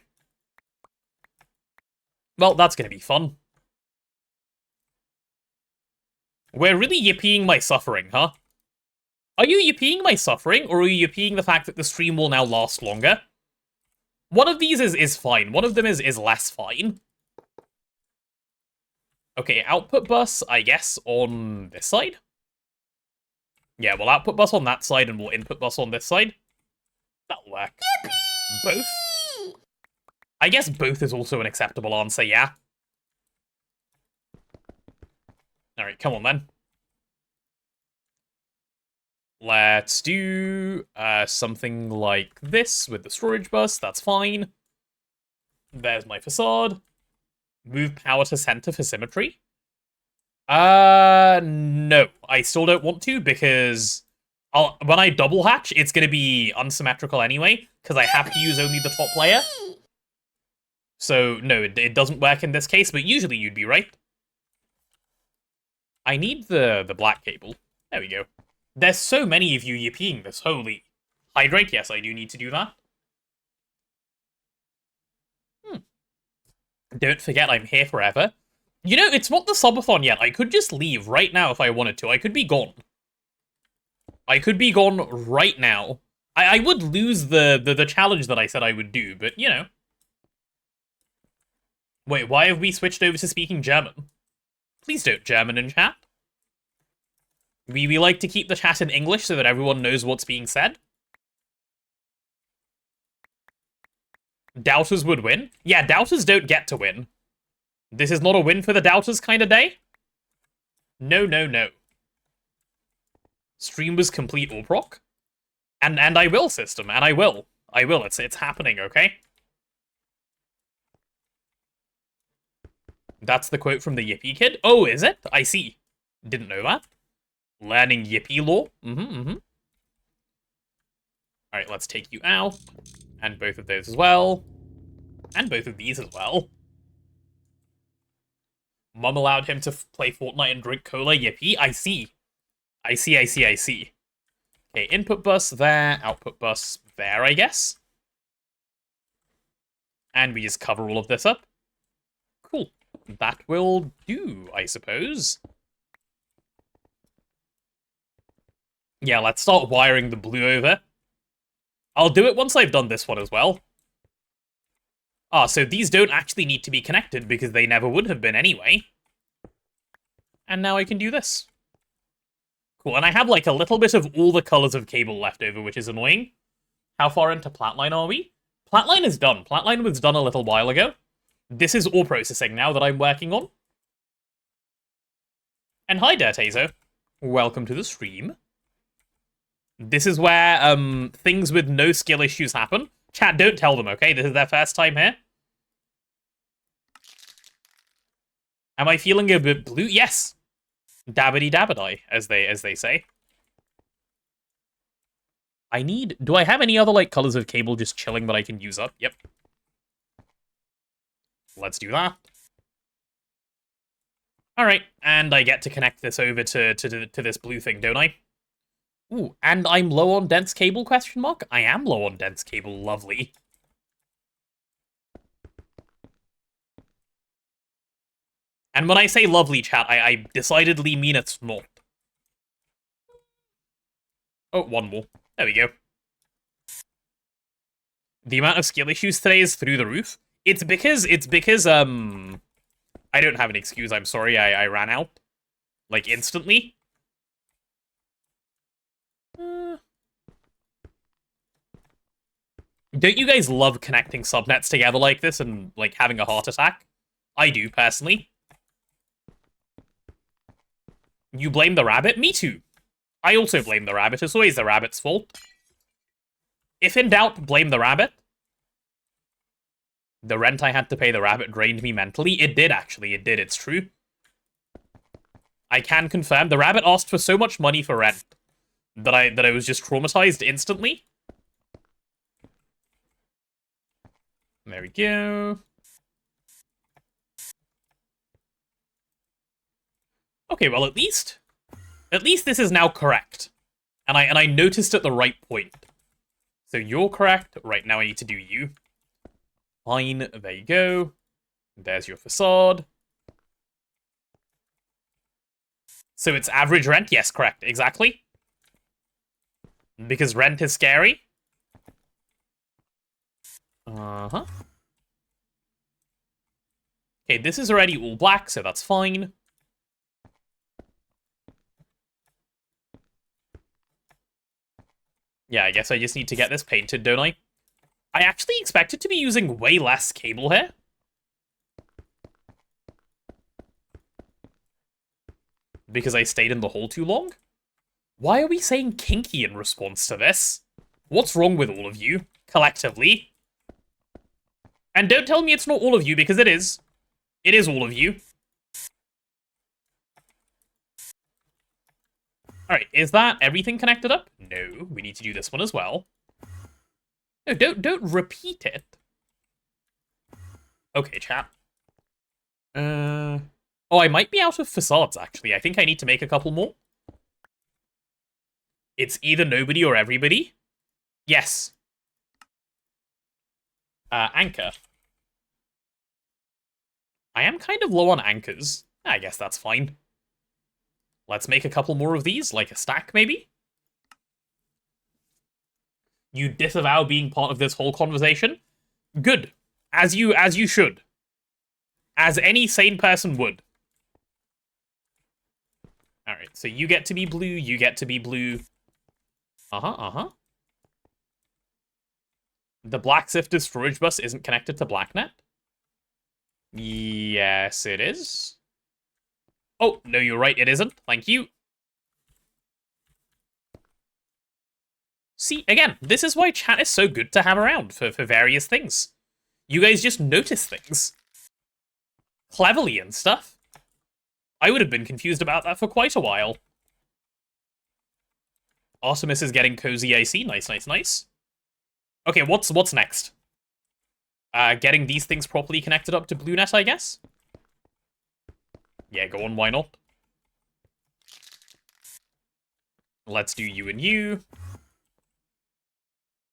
Well, that's gonna be fun. We're really yippieing my suffering, huh? Are you yippieing my suffering, or are you yippieing the fact that the stream will now last longer? One of these is fine. One of them is less fine. Okay, output bus, I guess, on this side? Yeah, we'll output bus on that side, and we'll input bus on this side. That'll work. Yippee! Both? I guess both is also an acceptable answer, yeah. Alright, come on then. Let's do something like this with the storage bus, that's fine. There's my facade. Move power to center for symmetry. No. I still don't want to because when I double hatch, it's going to be unsymmetrical anyway, because I have to use only the top layer. So, no, it doesn't work in this case, but usually you'd be right. I need the black cable. There we go. There's so many of you yippieing this, holy. Hydrate, yes, I do need to do that. Don't forget I'm here forever. You know, it's not the subathon yet. I could just leave right now if I wanted to. I could be gone. I could be gone right now. I would lose the challenge that I said I would do, but, you know. Wait, why have we switched over to speaking German? Please don't German in chat. We like to keep the chat in English so that everyone knows what's being said. Doubters would win? Yeah, doubters don't get to win. This is not a win for the doubters kind of day? No, no, no. Stream was complete Orproc. And I will, system, and I will. I will, it's happening, okay? That's the quote from the Yippee kid? Oh, is it? I see. Didn't know that. Learning Yippee lore. Alright, let's take you out. And both of those as well. And both of these as well. Mum allowed him to play Fortnite and drink cola. Yippee. I see. I see. Okay, input bus there. Output bus there, I guess. And we just cover all of this up. Cool. That will do, I suppose. Yeah, let's start wiring the blue over. I'll do it once I've done this one as well. Ah, so these don't actually need to be connected because they never would have been anyway. And now I can do this. Cool, and I have like a little bit of all the colors of cable left over, which is annoying. How far into Platline are we? Platline is done. Platline was done a little while ago. This is all processing now that I'm working on. And hi there, Tazo. Welcome to the stream. This is where things with no skill issues happen. Chat, don't tell them, okay? This is their first time here. Am I feeling a bit blue? Yes. Dabbity dabbity, as they say. I need... Do I have any other, like, colors of cable just chilling that I can use up? Yep. Let's do that. Alright, and I get to connect this over to this blue thing, don't I? Ooh, and I'm low on dense cable, question mark? I am low on dense cable, lovely. And when I say lovely, chat, I decidedly mean it's not. Oh, one more. There we go. The amount of skill issues today is through the roof. It's because, I don't have an excuse, I'm sorry, I ran out. Like, instantly. Don't you guys love connecting subnets together like this and, like, having a heart attack? I do, personally. You blame the rabbit? Me too. I also blame the rabbit. It's always the rabbit's fault. If in doubt, blame the rabbit. The rent I had to pay the rabbit drained me mentally. It did, actually. It did. It's true. I can confirm. The rabbit asked for so much money for rent that I was just traumatized instantly. There we go. Okay, well, at least this is now correct. And I noticed at the right point. So you're correct. Right, now I need to do you. Fine, there you go. There's your facade. So it's average rent? Yes, correct, exactly. Because rent is scary. Uh-huh. Okay, this is already all black, so that's fine. Yeah, I guess I just need to get this painted, don't I? I actually expected to be using way less cable here. Because I stayed in the hole too long? Why are we saying kinky in response to this? What's wrong with all of you, collectively? And don't tell me it's not all of you, because it is. It is all of you. Alright, is that everything connected up? No, we need to do this one as well. No, don't repeat it. Okay, chat. Oh, I might be out of facades, actually. I think I need to make a couple more. It's either nobody or everybody. Yes. Anchor. I am kind of low on anchors. I guess that's fine. Let's make a couple more of these, like a stack, maybe? You disavow being part of this whole conversation? Good. As you should. As any sane person would. Alright, so you get to be blue, you get to be blue. Uh-huh. The Black Sifter storage bus isn't connected to BlackNet? Yes, it is. Oh, no, you're right, it isn't. Thank you. See, again, this is why chat is so good to have around for various things. You guys just notice things. Cleverly and stuff. I would have been confused about that for quite a while. Artemis is getting cozy, I see. Nice. Okay, what's next? Getting these things properly connected up to BlueNet, I guess? Yeah, go on, why not? Let's do you and you.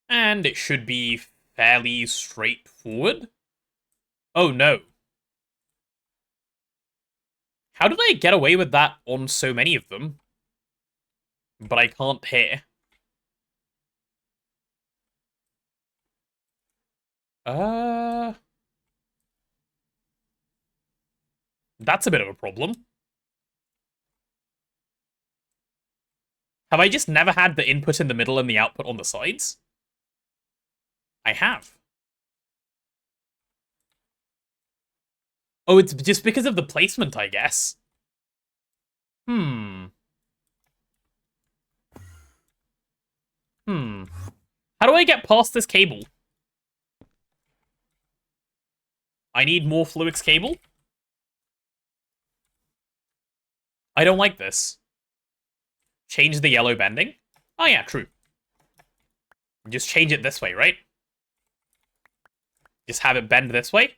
And it should be fairly straightforward. Oh, no. How did I get away with that on so many of them? But I can't here. That's a bit of a problem. Have I just never had the input in the middle and the output on the sides? I have. Oh, it's just because of the placement, I guess. Hmm. How do I get past this cable? I need more Fluix cable. I don't like this. Change the yellow bending. Oh yeah, true. Just change it this way, right? Just have it bend this way.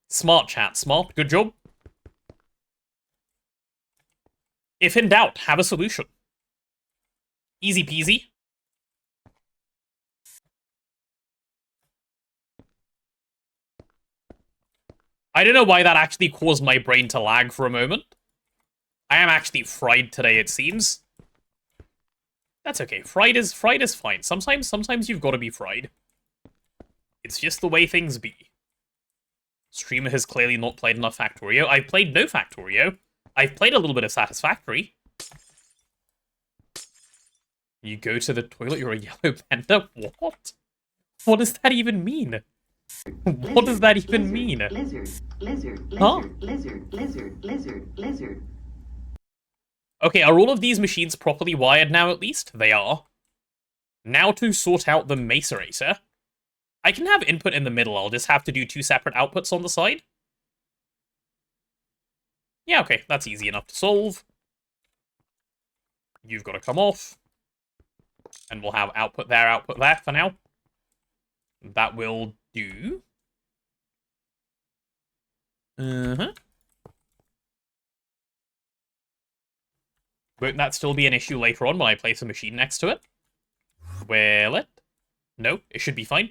Smart, chat, smart. Good job. If in doubt, have a solution. Easy peasy. I don't know why that actually caused my brain to lag for a moment. I am actually fried today, it seems. That's okay. Fried is fine. Sometimes you've got to be fried. It's just the way things be. Streamer has clearly not played enough Factorio. I've played no Factorio. I've played a little bit of Satisfactory. You go to the toilet, you're a yellow panda? What? What does that even mean? What does that even mean? Lizard. Okay, are all of these machines properly wired now, at least? They are. Now to sort out the macerator. I can have input in the middle, I'll just have to do 2 separate outputs on the side. Yeah, okay, that's easy enough to solve. You've got to come off. And we'll have output there for now. That will do. Won't that still be an issue later on when I place a machine next to it? Will it? No, it should be fine.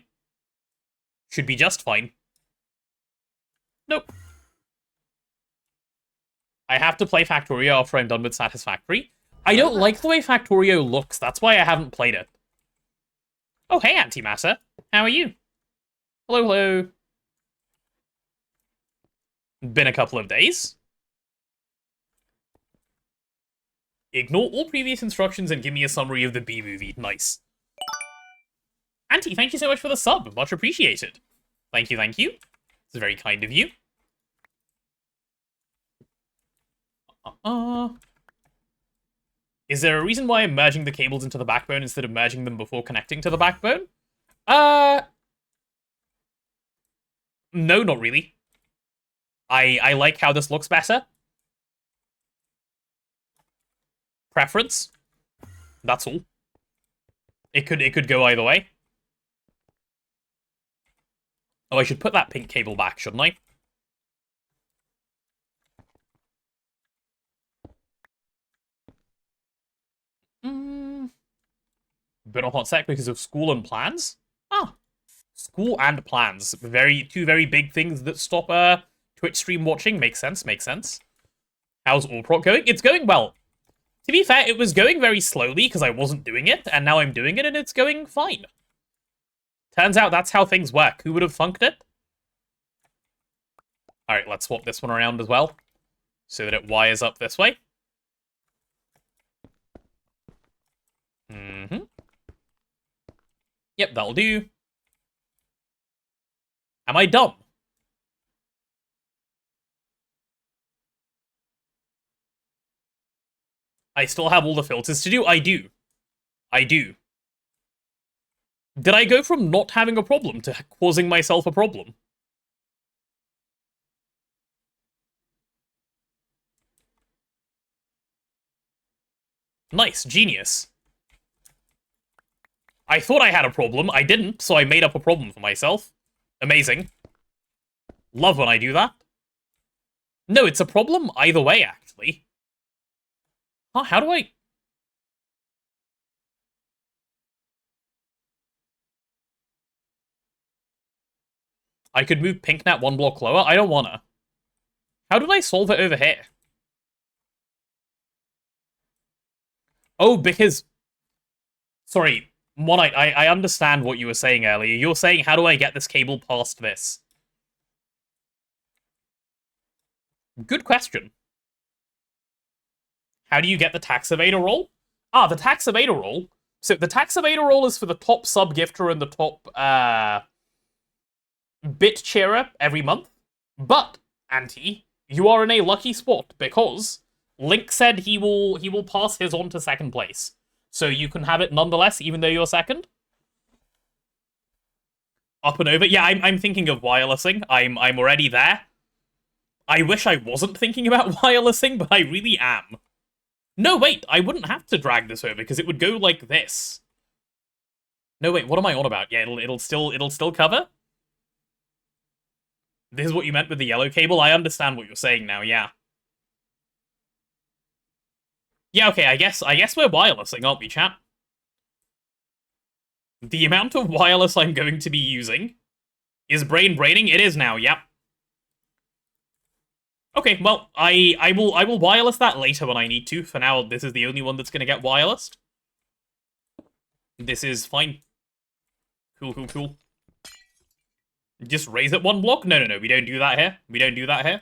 Should be just fine. Nope. I have to play Factorio after I'm done with Satisfactory. I don't like the way Factorio looks, that's why I haven't played it. Oh, hey, Antimatter. How are you? Hello, hello. Been a couple of days. Ignore all previous instructions and give me a summary of the B movie. Nice. Auntie, thank you so much for the sub. Much appreciated. Thank you, thank you. It's very kind of you. Is there a reason why I'm merging the cables into the backbone instead of merging them before connecting to the backbone? No, not really. I like how this looks better. Preference. That's all. It could go either way. Oh, I should put that pink cable back, shouldn't I? Been a hot sec because of school and plans? Ah. School and plans. Two very big things that stop Twitch stream watching. Makes sense, makes sense. How's Orproc going? It's going well. To be fair, it was going very slowly because I wasn't doing it, and now I'm doing it and it's going fine. Turns out that's how things work. Who would have funked it? Alright, let's swap this one around as well, so that it wires up this way. Yep, that'll do. Am I dumb? I still have all the filters to do? I do. I do. Did I go from not having a problem to causing myself a problem? Nice, genius. I thought I had a problem, I didn't, so I made up a problem for myself. Amazing. Love when I do that. No, it's a problem either way, actually. Huh, how do I... I could move PinkNat 1 block lower? I don't wanna. How did I solve it over here? Oh, because... Sorry, Monite, I understand what you were saying earlier. You're saying, how do I get this cable past this? Good question. How do you get the tax evader roll? Ah, the tax evader roll. So the tax evader roll is for the top sub gifter and the top bit cheerer every month. But, Anti, you are in a lucky spot because Link said he will pass his on to second place. So you can have it nonetheless, even though you're second. Up and over. Yeah, I'm thinking of wirelessing. I'm already there. I wish I wasn't thinking about wirelessing, but I really am. No, wait, I wouldn't have to drag this over because it would go like this. No, wait, what am I on about? Yeah, it'll still cover. This is what you meant with the yellow cable. I understand what you're saying now. Yeah. Yeah, okay, I guess we're wirelessing, aren't we, chat? The amount of wireless I'm going to be using is braining. It is now, yep. Okay, well, I will wireless that later when I need to. For now, this is the only one that's gonna get wirelessed. This is fine. Cool. Just raise it one block? No, we don't do that here. We don't do that here.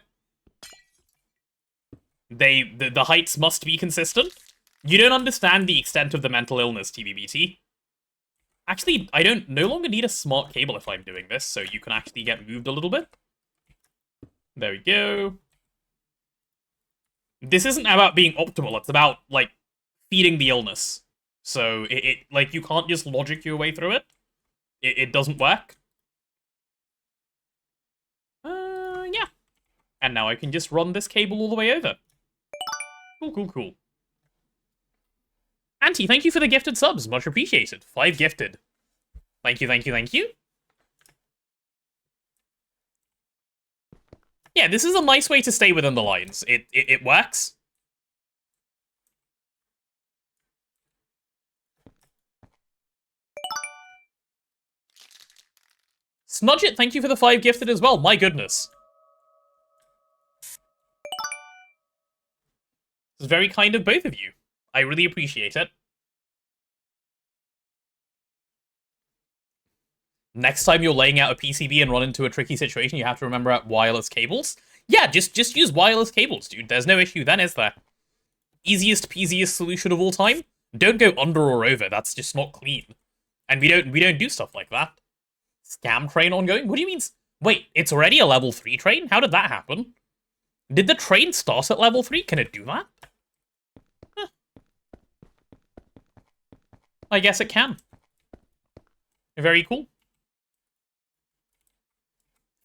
The heights must be consistent. You don't understand the extent of the mental illness, TBBT. Actually, I no longer need a smart cable if I'm doing this, so you can actually get moved a little bit. There we go. This isn't about being optimal, it's about, like, feeding the illness. So, like, you can't just logic your way through it. It doesn't work. Yeah. And now I can just run this cable all the way over. Cool. Auntie, thank you for the gifted subs. Much appreciated. 5 gifted. Thank you. Yeah, this is a nice way to stay within the lines. It works. Snudget, thank you for the 5 gifted as well. My goodness. This is very kind of both of you. I really appreciate it. Next time you're laying out a PCB and run into a tricky situation, you have to remember about wireless cables. Yeah, just use wireless cables, dude. There's no issue then, is there? Easiest peasiest solution of all time? Don't go under or over. That's just not clean. And we don't do stuff like that. Scam train ongoing? What do you mean? Wait, it's already a level 3 train? How did that happen? Did the train start at level 3? Can it do that? Huh. I guess it can. Very cool.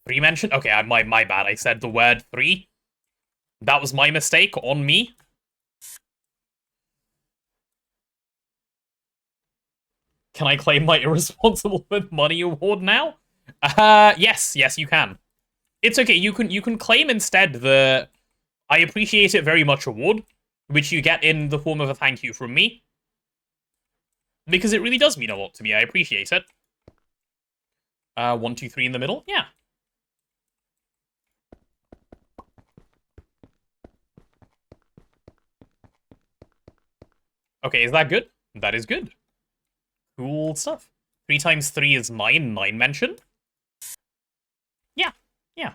3 mentioned? Okay, my bad. I said the word 3. That was my mistake on me. Can I claim my irresponsible with money award now? Yes, you can. It's okay. You can claim instead the I appreciate it very much award, which you get in the form of a thank you from me. Because it really does mean a lot to me. I appreciate it. 1, 2, 3 in the middle? Yeah. Okay, is that good? That is good. Cool stuff. 3 times 3 is 9. 9 mentioned. Yeah.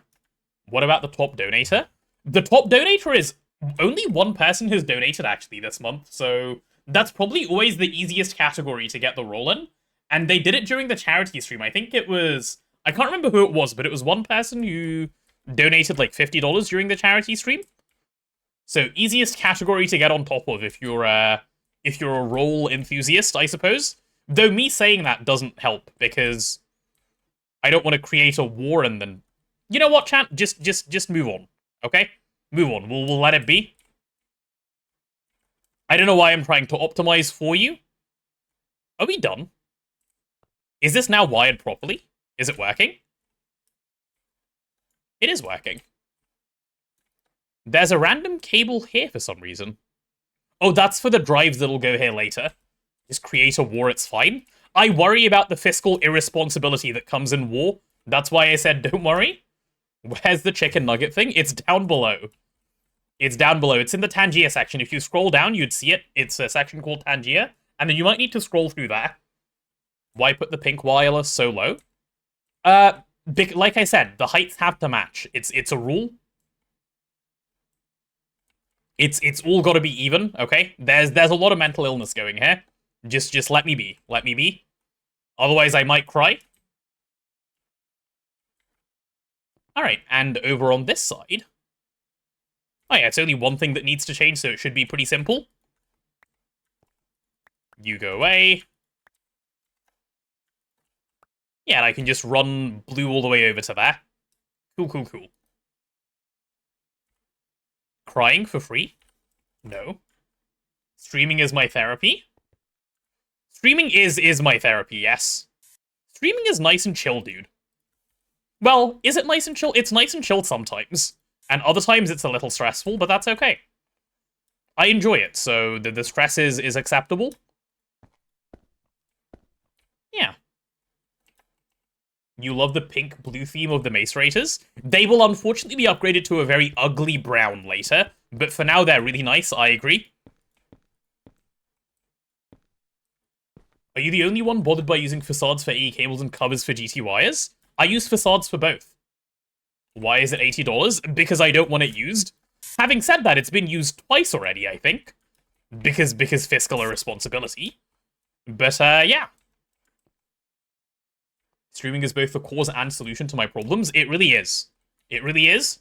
What about the top donator? The top donator is only one person who's donated actually this month, so that's probably always the easiest category to get the roll in. And they did it during the charity stream. I think it was... I can't remember who it was, but it was one person who donated like $50 during the charity stream. So easiest category to get on top of if you're a roll enthusiast, I suppose. Though me saying that doesn't help, because I don't want to create a war and then... You know what, chat? Just move on, okay? Move on. We'll let it be. I don't know why I'm trying to optimize for you. Are we done? Is this now wired properly? Is it working? It is working. There's a random cable here for some reason. Oh, that's for the drives that'll go here later. Just create a war, it's fine. I worry about the fiscal irresponsibility that comes in war. That's why I said don't worry. Where's the chicken nugget thing? It's down below. It's down below. It's in the Tangier section. If you scroll down, you'd see it. It's a section called Tangier. And then you might need to scroll through there. Why put the pink wireless so low? Like I said, the heights have to match. It's a rule. It's all got to be even, okay? There's a lot of mental illness going here. Just let me be. Let me be. Otherwise, I might cry. Alright, and over on this side... Oh yeah, it's only one thing that needs to change, so it should be pretty simple. You go away. Yeah, and I can just run blue all the way over to there. Cool, cool, cool. Crying for free? No. Streaming is my therapy? Streaming is my therapy, yes. Streaming is nice and chill, dude. Well, is it nice and chill? It's nice and chill sometimes. And other times it's a little stressful, but that's okay. I enjoy it, so the stress is acceptable. Yeah. You love the pink-blue theme of the Mace Raiders? They will unfortunately be upgraded to a very ugly brown later, but for now they're really nice, I agree. Are you the only one bothered by using facades for AE cables and covers for GT wires? I use facades for both. Why is it $80? Because I don't want it used. Having said that, it's been used twice already, I think. Because fiscal irresponsibility. But, yeah. Streaming is both the cause and solution to my problems. It really is. It really is.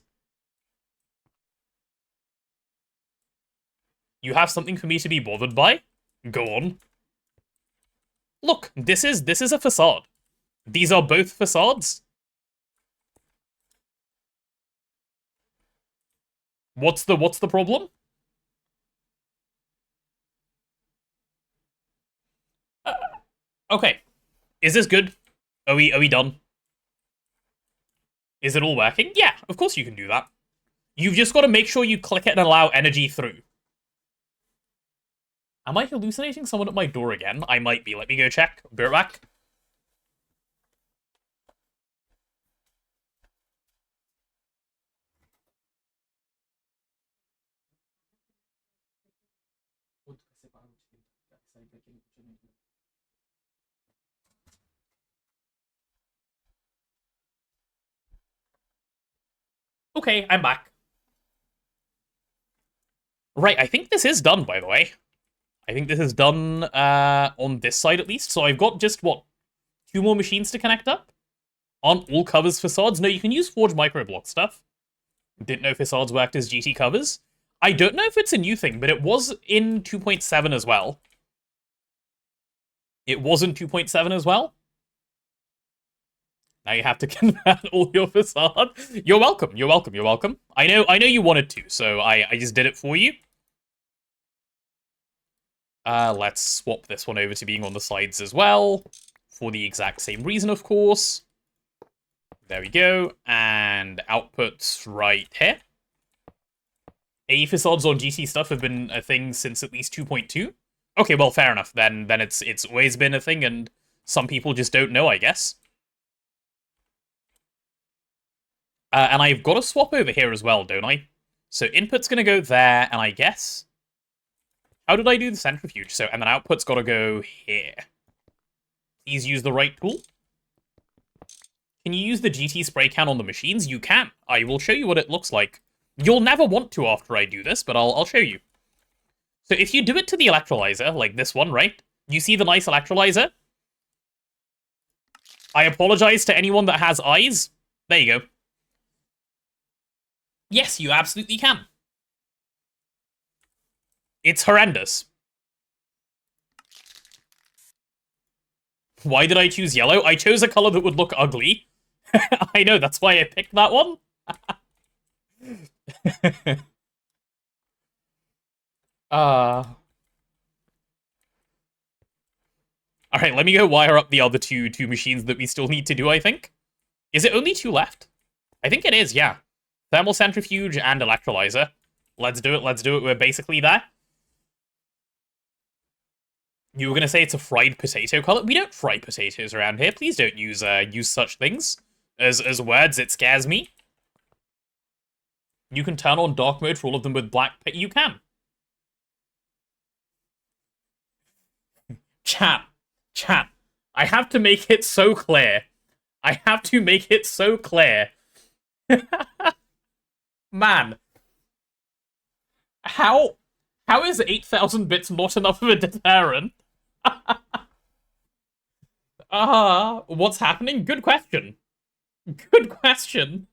You have something for me to be bothered by? Go on. Look, this is a facade. These are both facades. What's the problem? Okay. Is this good? Are we done? Is it all working? Yeah, of course you can do that. You've just got to make sure you click it and allow energy through. Am I hallucinating someone at my door again? I might be. Let me go check. Be right back. Okay, I'm back. Right, I think this is done, by the way. I think this is done on this side, at least. So I've got just, what, 2 more machines to connect up? Aren't all covers facades? No, you can use Forge microblock stuff. Didn't know facades worked as GT covers. I don't know if it's a new thing, but it was in 2.7 as well. It was in 2.7 as well. Now you have to convert all your facade. You're welcome. You're welcome. You're welcome. I know you wanted to, so I just did it for you. Let's swap this one over to being on the sides as well. For the exact same reason, of course. There we go. And outputs right here. AE facades on GT stuff have been a thing since at least 2.2. Okay, well, fair enough. Then it's always been a thing, and some people just don't know, I guess. And I've got to swap over here as well, don't I? So input's going to go there, and I guess... How did I do the centrifuge? So, and then output's got to go here. Please use the right tool. Can you use the GT spray can on the machines? You can. I will show you what it looks like. You'll never want to after I do this, but I'll show you. So if you do it to the electrolyzer, like this one, right? You see the nice electrolyzer? I apologize to anyone that has eyes. There you go. Yes, you absolutely can. It's horrendous. Why did I choose yellow? I chose a color that would look ugly. I know, that's why I picked that one. Alright, let me go wire up the other two machines that we still need to do, I think. Is it only 2 left? I think it is, yeah. Thermal centrifuge and electrolyzer. Let's do it, let's do it. We're basically there. You were going to say it's a fried potato color? We don't fry potatoes around here. Please don't use such things as words. It scares me. You can turn on dark mode for all of them with black... You can. Chat. I have to make it so clear. I have to make it so clear. Man. How is 8,000 bits not enough of a deterrent? What's happening? Good question. Good question.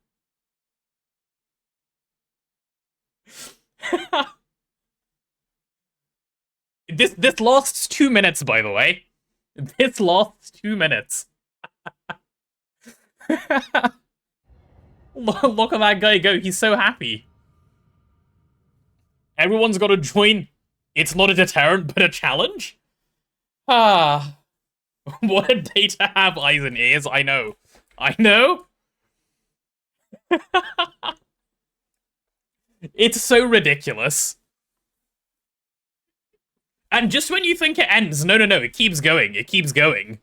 This lasts 2 minutes, by the way. This lasts 2 minutes. Look at that guy go. He's so happy. Everyone's got to join. It's not a deterrent, but a challenge? Ah. What a day to have eyes and ears. I know. I know. It's so ridiculous. And just when you think it ends, no, it keeps going. It keeps going.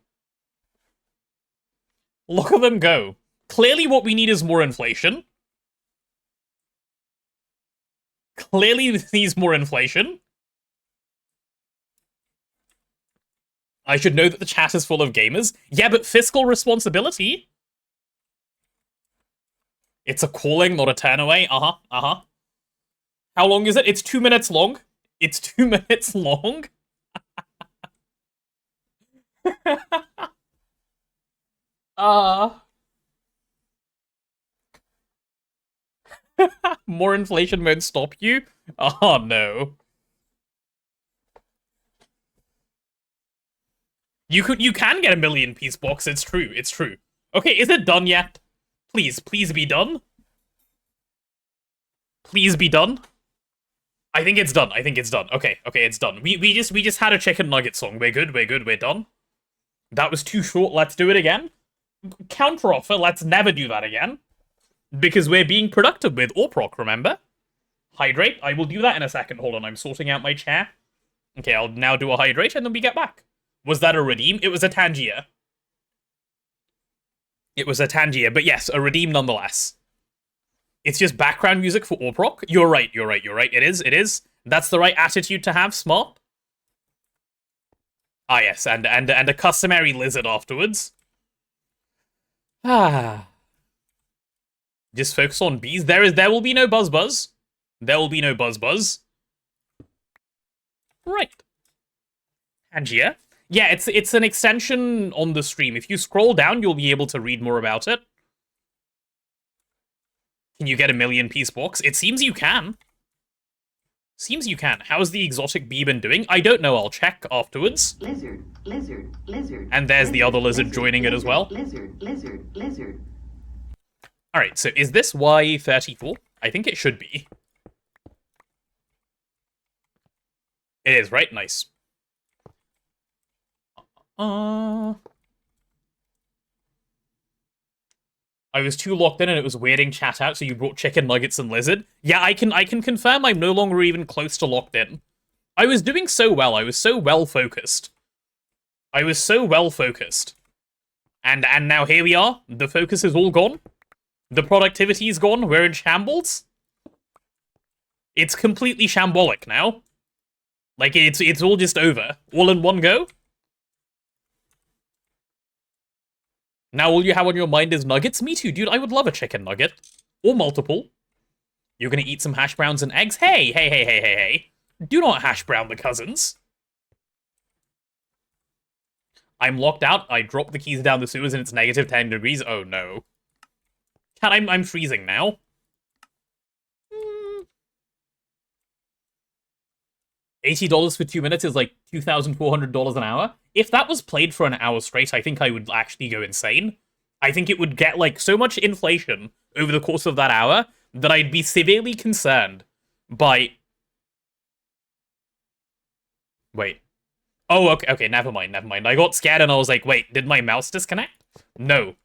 Look at them go. Clearly what we need is more inflation. Clearly needs more inflation. I should know that the chat is full of gamers. Yeah, but fiscal responsibility? It's a calling, not a turn away. How long is it? It's 2 minutes long. It's 2 minutes long. More inflation won't stop you? Oh, no. You can get a million piece box, it's true, it's true. Okay, is it done yet? Please be done. Please be done. I think it's done. Okay, it's done. We just had a chicken nugget song. We're good, we're done. That was too short, let's do it again. Counter offer, let's never do that again. Because we're being productive with Orproc, remember? Hydrate, I will do that in a second. Hold on, I'm sorting out my chair. Okay, I'll now do a hydrate and then we get back. Was that a redeem? It was a Tangier. It was a Tangier, but yes, a redeem nonetheless. It's just background music for Orproc. You're right. It is. That's the right attitude to have, smart. Ah, yes, and a customary lizard afterwards. Just focus on bees. There will be no buzz. There will be no buzz. Right. Tangier. Yeah, it's an extension on the stream. If you scroll down, you'll be able to read more about it. Can you get a million piece box? It seems you can. How's the exotic bee been doing? I don't know. I'll check afterwards. Lizard. And there's the other lizard joining it as well. Lizard. Alright, so is this Y34? I think it should be. It is, right? Nice. I was too locked in and it was weirding chat out, so you brought chicken nuggets and lizard. Yeah, I can confirm I'm no longer even close to locked in. I was doing so well. I was so well focused. And now here we are. The focus is all gone. The productivity is gone. We're in shambles. It's completely shambolic now. Like, it's all just over. All in one go. Now all you have on your mind is nuggets? Me too, dude. I would love a chicken nugget. Or multiple. You're gonna eat some hash browns and eggs? Hey. Do not hash brown the cousins. I'm locked out. I dropped the keys down the sewers and it's negative 10 degrees. Oh no. I'm freezing now. $80 for 2 minutes is like $2,400 an hour. If that was played for an hour straight, I think I would actually go insane. I think it would get, like, so much inflation over the course of that hour that I'd be severely concerned by... Wait. Oh, okay, never mind. I got scared and I was like, wait, did my mouse disconnect? No.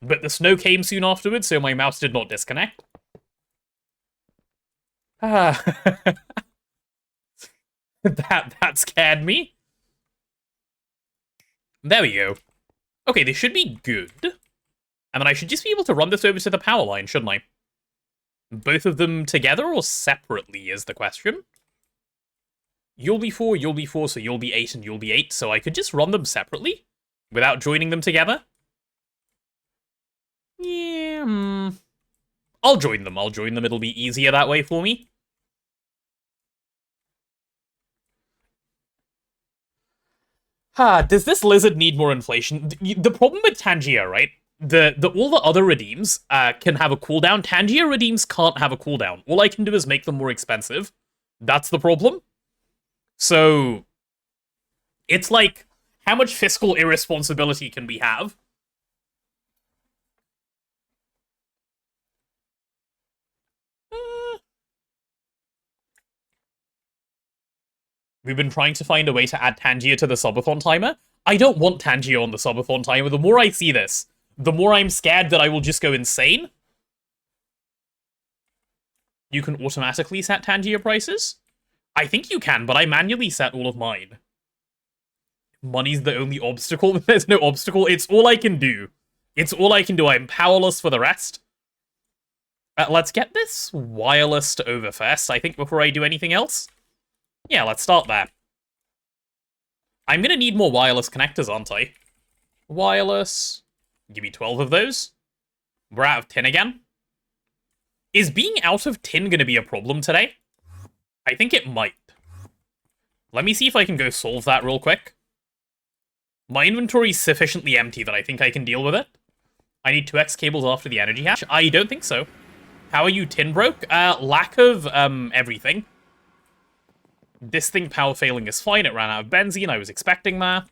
But the snow came soon afterwards, so my mouse did not disconnect. That scared me. There we go. Okay, they should be good. And then I should just be able to run this over to the power line, shouldn't I? Both of them together or separately is the question. You'll be 4, so you'll be 8 and you'll be 8, so I could just run them separately without joining them together. Yeah, I'll join them. It'll be easier that way for me. Does this lizard need more inflation? The problem with Tangia, right? All the other redeems can have a cooldown. Tangia redeems can't have a cooldown. All I can do is make them more expensive. That's the problem. So it's like, how much fiscal irresponsibility can we have? We've been trying to find a way to add Tangia to the subathon timer. I don't want Tangia on the subathon timer. The more I see this, the more I'm scared that I will just go insane. You can automatically set Tangia prices? I think you can, but I manually set all of mine. Money's the only obstacle. There's no obstacle. It's all I can do. It's all I can do. I'm powerless for the rest. Let's get this wireless over first, I think, before I do anything else. Yeah, let's start there. I'm gonna need more wireless connectors, aren't I? Wireless. Give me 12 of those. We're out of tin again. Is being out of tin gonna be a problem today? I think it might. Let me see if I can go solve that real quick. My inventory's sufficiently empty that I think I can deal with it. I need 2x cables after the energy hatch. I don't think so. How are you tin broke? Lack of, everything. This thing power failing is fine. It ran out of benzene. I was expecting that.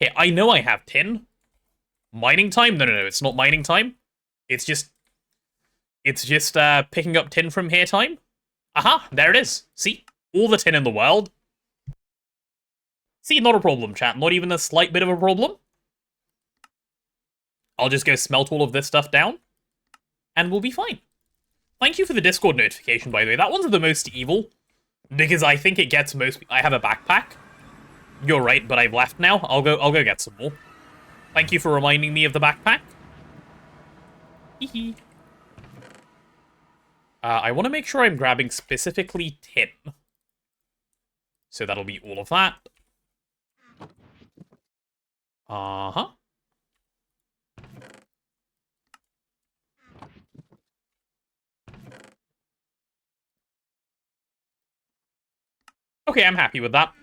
Okay, I know I have tin. Mining time? No, it's not mining time. It's just picking up tin from here time. Aha, there it is. See? All the tin in the world. See, not a problem, chat. Not even a slight bit of a problem. I'll just go smelt all of this stuff down, and we'll be fine. Thank you for the Discord notification, by the way. That one's the most evil, because I think it gets most... I have a backpack. You're right, but I've left now. I'll go get some more. Thank you for reminding me of the backpack. Hee. I want to make sure I'm grabbing specifically tin. So that'll be all of that. Uh-huh. Okay, I'm happy with that.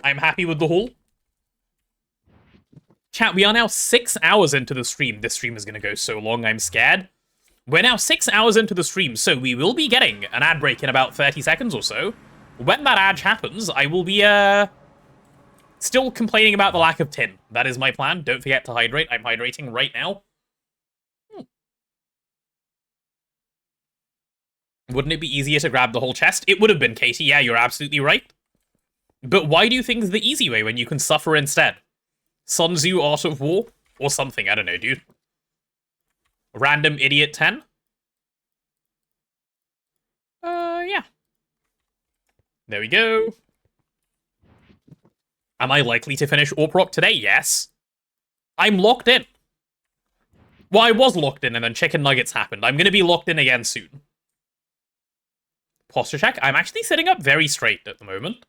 I'm happy with the haul. Chat, we are now 6 hours into the stream. This stream is going to go so long, I'm scared. We're now 6 hours into the stream, so we will be getting an ad break in about 30 seconds or so. When that ad happens, I will be, still complaining about the lack of tin. That is my plan. Don't forget to hydrate. I'm hydrating right now. Wouldn't it be easier to grab the whole chest? It would have been, Katie. Yeah, you're absolutely right. But why do things the easy way when you can suffer instead? Sun Tzu, Art of War? Or something, I don't know, dude. Random Idiot 10? Yeah. There we go. Am I likely to finish Orproc today? Yes. I'm locked in. Well, I was locked in, and then chicken nuggets happened. I'm gonna be locked in again soon. Posture check. I'm actually sitting up very straight at the moment.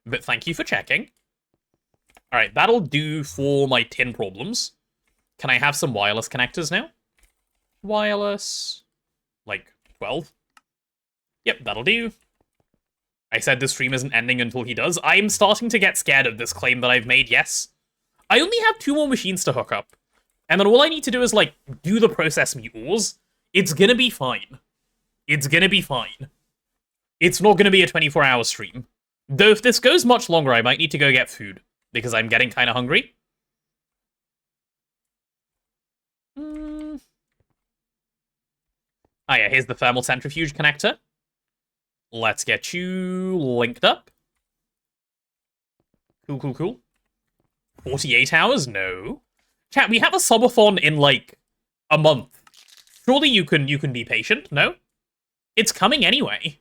But thank you for checking. Alright, that'll do for my tin problems. Can I have some wireless connectors now? Wireless. Like, 12? Yep, that'll do. I said the stream isn't ending until he does. I'm starting to get scared of this claim that I've made, yes. I only have 2 more machines to hook up. And then all I need to do is, like, do the process me ores. It's gonna be fine. It's gonna be fine. It's not gonna be a 24-hour stream. Though if this goes much longer, I might need to go get food. Because I'm getting kind of hungry. Ah yeah, here's the thermal centrifuge connector. Let's get you linked up. Cool. 48 hours? No. Chat, we have a subathon in, like, a month. Surely you can be patient, no? It's coming anyway.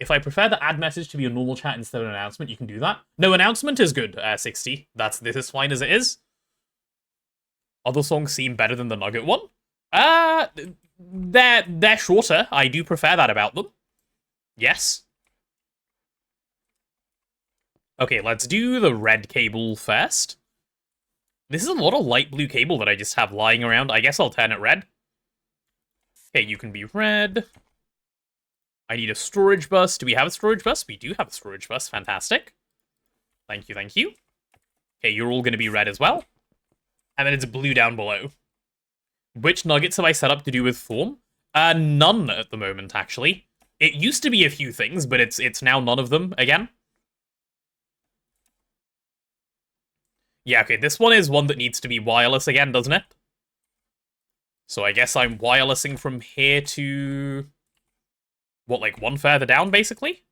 If I prefer the ad message to be a normal chat instead of an announcement, you can do that. No, announcement is good, 60. This is fine as it is. Other songs seem better than the Nugget one. They're shorter. I do prefer that about them. Yes. Okay, let's do the red cable first. This is a lot of light blue cable that I just have lying around. I guess I'll turn it red. Okay, you can be red. I need a storage bus. Do we have a storage bus? We do have a storage bus. Fantastic. Thank you. Okay, you're all going to be red as well. And then it's blue down below. Which nuggets have I set up to do with form? None at the moment, actually. It used to be a few things, but it's now none of them again. Yeah, okay, this one is one that needs to be wireless again, doesn't it? So I guess I'm wirelessing from here to... what, like one further down, basically?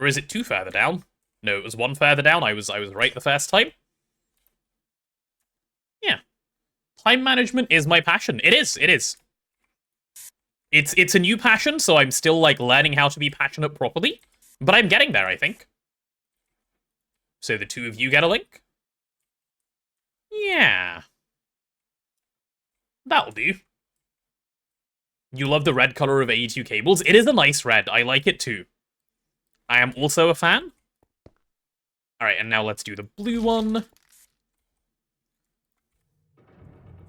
Or is it two further down? No, it was one further down. I was right the first time. Yeah. Time management is my passion. It is. It's a new passion, so I'm still, like, learning how to be passionate properly. But I'm getting there, I think. So the two of you get a link? Yeah. That'll do. You love the red color of AE2 cables? It is a nice red. I like it too. I am also a fan. Alright, and now let's do the blue one.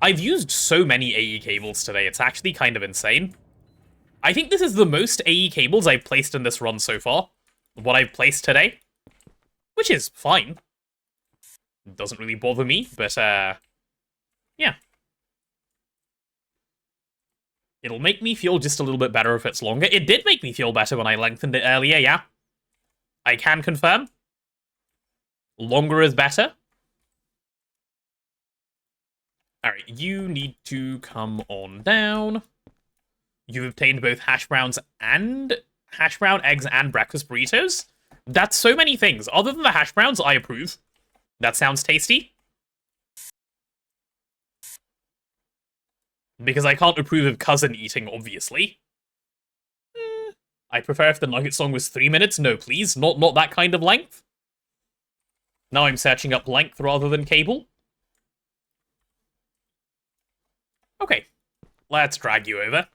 I've used so many AE cables today, it's actually kind of insane. I think this is the most AE cables I've placed in this run so far. What I've placed today. Which is fine. Doesn't really bother me, but, yeah. It'll make me feel just a little bit better if it's longer. It did make me feel better when I lengthened it earlier, yeah. I can confirm. Longer is better. Alright, you need to come on down. You've obtained both hash brown, eggs, and breakfast burritos. That's so many things. Other than the hash browns, I approve. That sounds tasty. Because I can't approve of cousin eating, obviously. I prefer if the nugget song was 3 minutes. No, please. Not that kind of length. Now I'm searching up length rather than cable. Okay. Let's drag you over.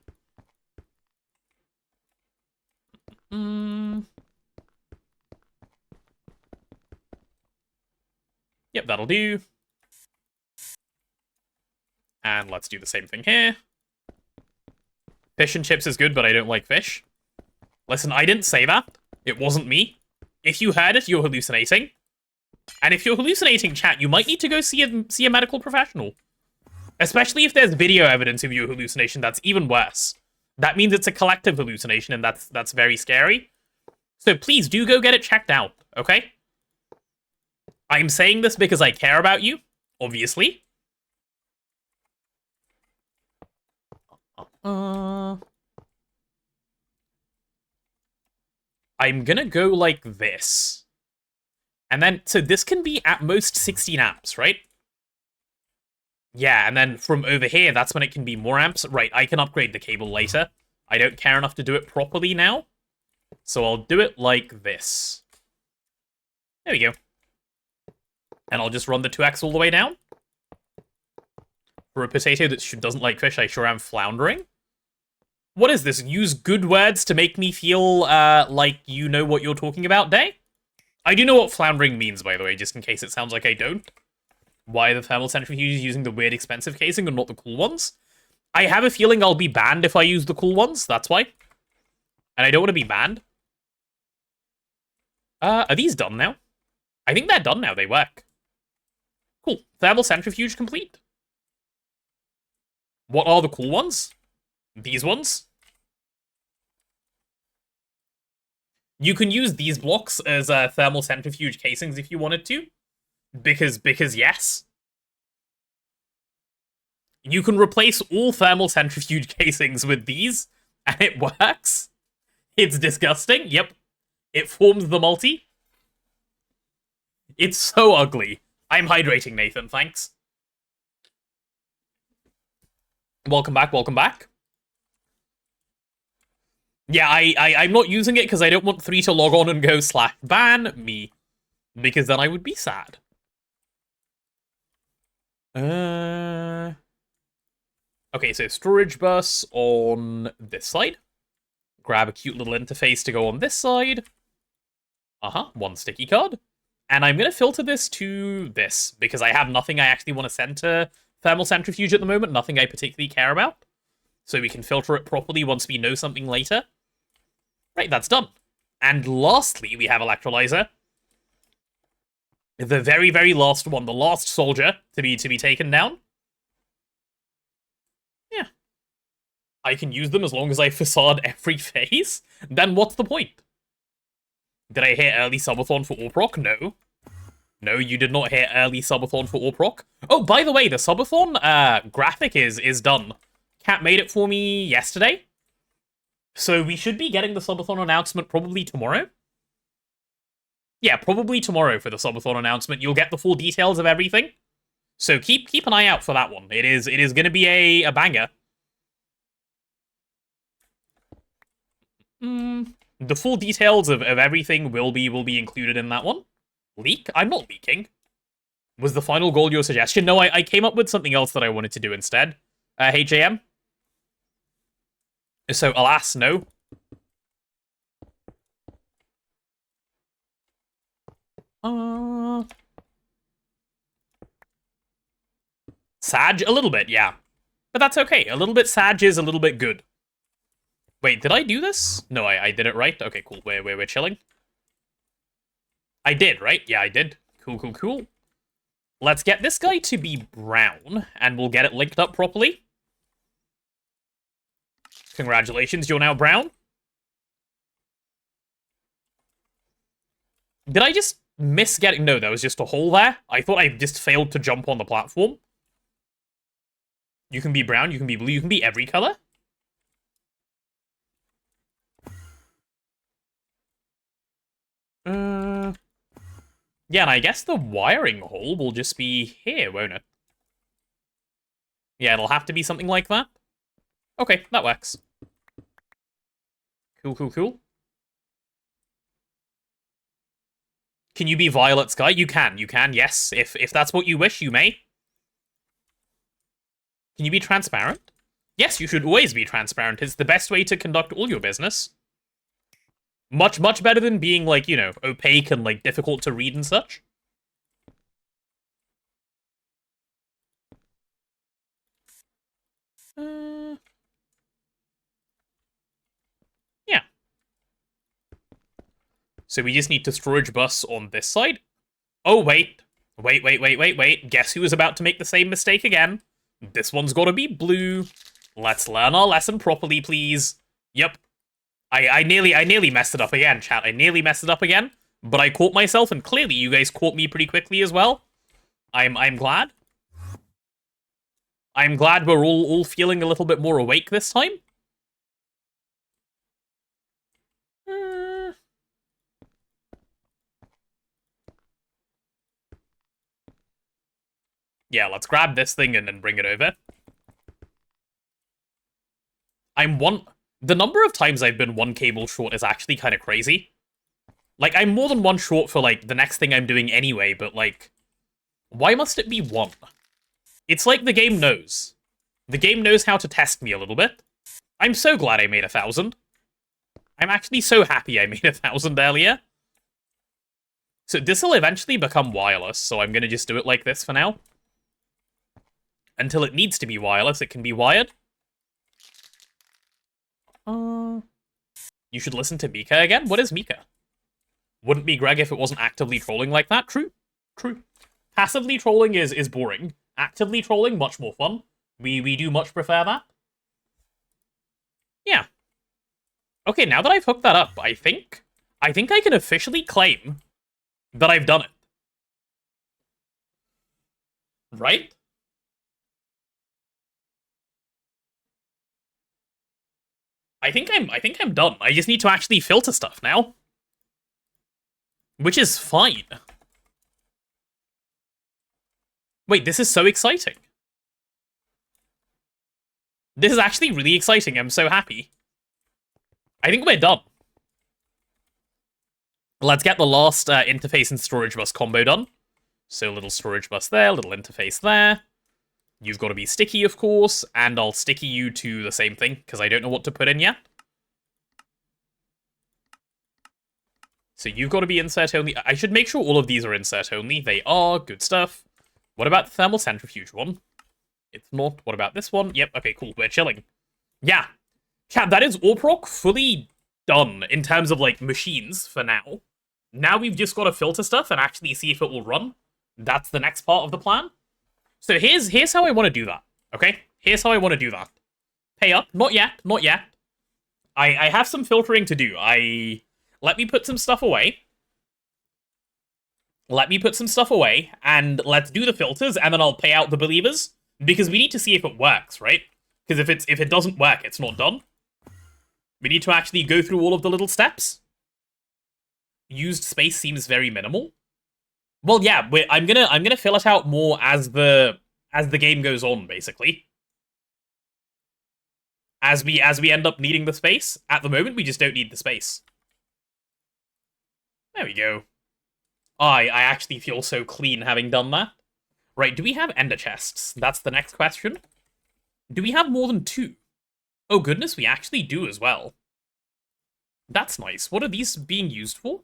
Yep, that'll do. And let's do the same thing here. Fish and chips is good, but I don't like fish. Listen, I didn't say that. It wasn't me. If you heard it, you're hallucinating. And if you're hallucinating, chat, you might need to go see a medical professional. Especially if there's video evidence of your hallucination, that's even worse. That means it's a collective hallucination, and that's very scary. So please do go get it checked out, okay? I'm saying this because I care about you, obviously. I'm gonna go like this. And then, so this can be at most 16 amps, right? Yeah, and then from over here, that's when it can be more amps. Right, I can upgrade the cable later. I don't care enough to do it properly now. So I'll do it like this. There we go. And I'll just run the 2x all the way down. For a potato that doesn't like fish, I sure am floundering. What is this? Use good words to make me feel like you know what you're talking about, Day? I do know what floundering means, by the way, just in case it sounds like I don't. Why the thermal centrifuge is using the weird expensive casing and not the cool ones? I have a feeling I'll be banned if I use the cool ones, that's why. And I don't want to be banned. Are these done now? I think they're done now, they work. Cool. Thermal centrifuge complete. What are the cool ones? These ones? You can use these blocks as thermal centrifuge casings if you wanted to. Because yes. You can replace all thermal centrifuge casings with these, and it works. It's disgusting. Yep. It forms the multi. It's so ugly. I'm hydrating, Nathan, thanks. Welcome back, welcome back. Yeah, I'm not using it because I don't want 3 to log on and go /ban me. Because then I would be sad. Okay, so storage bus on this side. Grab a cute little interface to go on this side. One sticky card. And I'm going to filter this to this, because I have nothing I actually want to send to thermal centrifuge at the moment, nothing I particularly care about. So we can filter it properly once we know something later. Right, that's done. And lastly, we have electrolyzer. The very, very last one, the last soldier to be taken down. Yeah. I can use them as long as I facade every phase. Then what's the point? Did I hit early subathon for Orproc? No. No, you did not hit early subathon for Orproc. Oh, by the way, the subathon graphic is done. Cat made it for me yesterday. So we should be getting the subathon announcement probably tomorrow. Yeah, probably tomorrow for the subathon announcement. You'll get the full details of everything. So keep an eye out for that one. It is going to be a banger. The full details of everything will be included in that one. Leak? I'm not leaking. Was the final goal your suggestion? No, I came up with something else that I wanted to do instead. Hey, JM? So, alas, no. Sag? A little bit, yeah. But that's okay. A little bit Sag is a little bit good. Wait, did I do this? No, I did it right. Okay, cool. We're chilling. I did, right? Yeah, I did. Cool. Let's get this guy to be brown, and we'll get it linked up properly. Congratulations, you're now brown. Did I just miss getting... No, there was just a hole there. I thought I just failed to jump on the platform. You can be brown, you can be blue, you can be every color. Yeah, and I guess the wiring hole will just be here, won't it? Yeah, it'll have to be something like that. Okay, that works. Cool. Can you be Violet Sky? You can, yes. If that's what you wish, you may. Can you be transparent? Yes, you should always be transparent. It's the best way to conduct all your business. Much better than being, like, you know, opaque and, like, difficult to read and such. Yeah. So we just need to storage bus on this side. Oh, wait. Wait. Guess who is about to make the same mistake again? This one's gotta be blue. Let's learn our lesson properly, please. Yep. I nearly messed it up again, chat. I nearly messed it up again, but I caught myself, and clearly you guys caught me pretty quickly as well. I'm glad. I'm glad we're all feeling a little bit more awake this time. Yeah, let's grab this thing and then bring it over. The number of times I've been one cable short is actually kind of crazy. Like, I'm more than one short for, like, the next thing I'm doing anyway, but, like, why must it be one? It's like the game knows. The game knows how to test me a little bit. I'm so glad I made 1,000. I'm actually so happy I made 1,000 earlier. So this will eventually become wireless, so I'm gonna just do it like this for now. Until it needs to be wireless, it can be wired. You should listen to Mika again? What is Mika? Wouldn't be Greg if it wasn't actively trolling like that. True. Passively trolling is boring. Actively trolling, much more fun. We do much prefer that. Yeah. Okay, now that I've hooked that up, I think I can officially claim that I've done it. Right? I think I'm done. I just need to actually filter stuff now. Which is fine. Wait, this is so exciting. This is actually really exciting. I'm so happy. I think we're done. Let's get the last interface and storage bus combo done. So little storage bus there, little interface there. You've got to be sticky, of course, and I'll sticky you to the same thing, because I don't know what to put in yet. So you've got to be insert only. I should make sure all of these are insert only. They are. Good stuff. What about the thermal centrifuge one? It's not. What about this one? Yep, okay, cool. We're chilling. Yeah. Chat, that is Orproc fully done in terms of, like, machines for now. Now we've just got to filter stuff and actually see if it will run. That's the next part of the plan. So here's how I want to do that, okay? Here's how I want to do that. Pay up. Not yet, not yet. I have some filtering to do. Let me put some stuff away. Let me put some stuff away, and let's do the filters, and then I'll pay out the believers, because we need to see if it works, right? Because if it doesn't work, it's not done. We need to actually go through all of the little steps. Used space seems very minimal. Well, yeah, I'm gonna fill it out more as the game goes on, basically. As we end up needing the space. At the moment, we just don't need the space. There we go. I actually feel so clean having done that. Right, do we have ender chests? That's the next question. Do we have more than 2? Oh goodness, we actually do as well. That's nice. What are these being used for?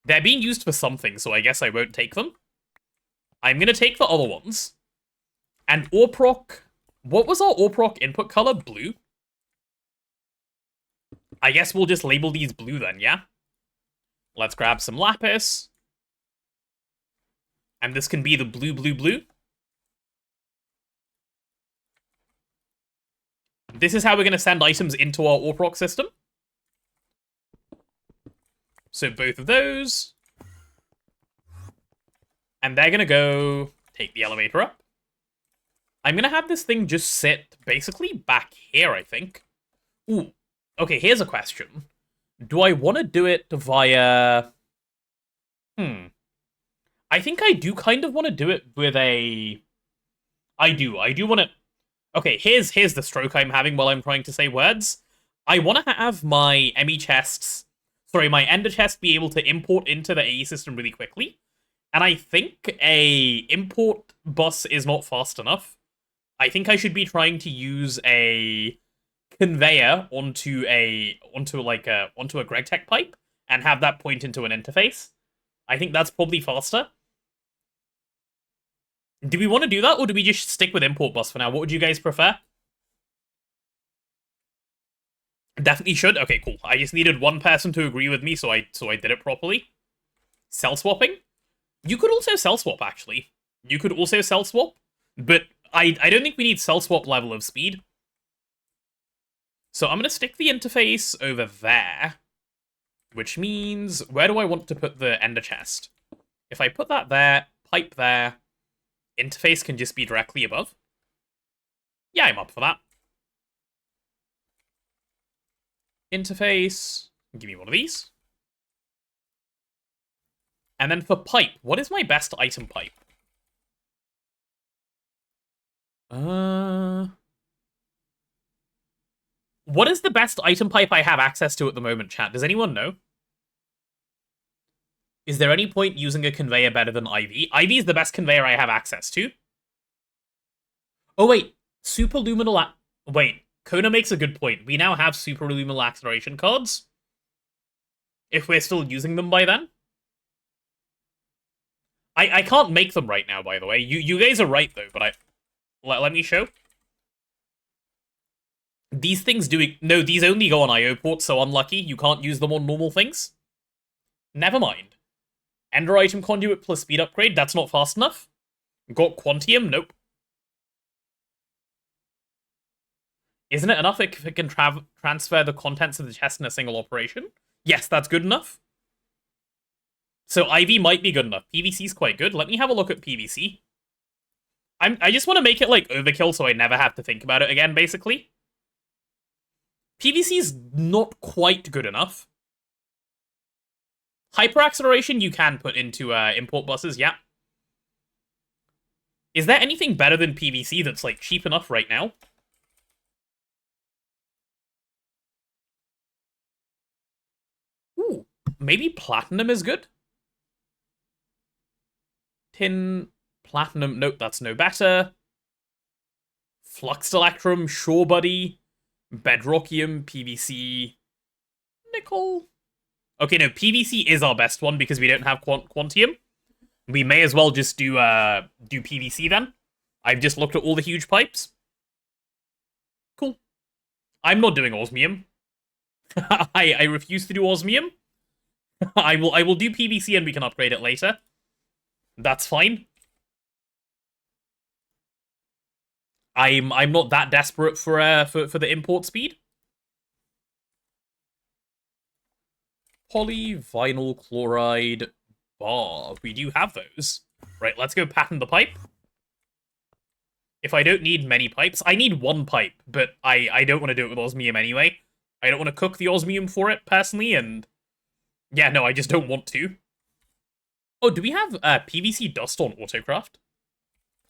They're being used for something, so I guess I won't take them. I'm gonna take the other ones. And Orproc... What was our Orproc input color? Blue? I guess we'll just label these blue then, yeah? Let's grab some lapis. And this can be the blue, blue, blue. This is how we're gonna send items into our Orproc system. So both of those. And they're gonna go take the elevator up. I'm gonna have this thing just sit basically back here, I think. Ooh. Okay, here's a question. Do I want to do it via... I think I do kind of want to do it with a... I do want to... Okay, here's the stroke I'm having while I'm trying to say words. I want to have my ME chests... Sorry, my ender chest be able to import into the AE system really quickly. And I think a import bus is not fast enough. I think I should be trying to use a conveyor onto a GregTech pipe and have that point into an interface. I think that's probably faster. Do we want to do that, or do we just stick with import bus for now? What would you guys prefer? Definitely should. Okay, cool. I just needed one person to agree with me, so I did it properly. Cell swapping? You could also cell swap, actually. You could also cell swap, but I don't think we need cell swap level of speed. So I'm going to stick the interface over there, which means, where do I want to put the ender chest? If I put that there, pipe there, interface can just be directly above. Yeah, I'm up for that. Interface, give me one of these. And then for pipe, what is my best item pipe? What is the best item pipe I have access to at the moment, chat? Does anyone know? Is there any point using a conveyor better than IV? IV is the best conveyor I have access to. Oh, wait. Superluminal... Wait. Kona makes a good point. We now have superluminal acceleration cards. If we're still using them by then. I can't make them right now, by the way. You guys are right, though, but let me show. These things do... No, these only go on IO ports, so unlucky. You can't use them on normal things. Never mind. Ender item conduit plus speed upgrade, that's not fast enough. Got Quantium, nope. Isn't it enough if it can transfer the contents of the chest in a single operation? Yes, that's good enough. So IV might be good enough. PVC is quite good. Let me have a look at PVC. I just want to make it like overkill so I never have to think about it again, basically. PVC is not quite good enough. Hyper acceleration you can put into import buses, yeah. Is there anything better than PVC that's like cheap enough right now? Ooh, maybe platinum is good? Tin, platinum, nope, that's no better. Fluxed electrum, sure buddy. Bedrockium, PVC, nickel. Okay, no, PVC is our best one because we don't have Quantium. We may as well just do PVC then. I've just looked at all the huge pipes. Cool. I'm not doing osmium. I refuse to do osmium. I will do PVC and we can upgrade it later. That's fine. I'm not that desperate for the import speed. Polyvinyl chloride bar. We do have those. Right, let's go patent the pipe. If I don't need many pipes, I need one pipe, but I don't want to do it with osmium anyway. I don't want to cook the osmium for it, personally, and... yeah, no, I just don't want to. Oh, do we have PVC dust on Autocraft?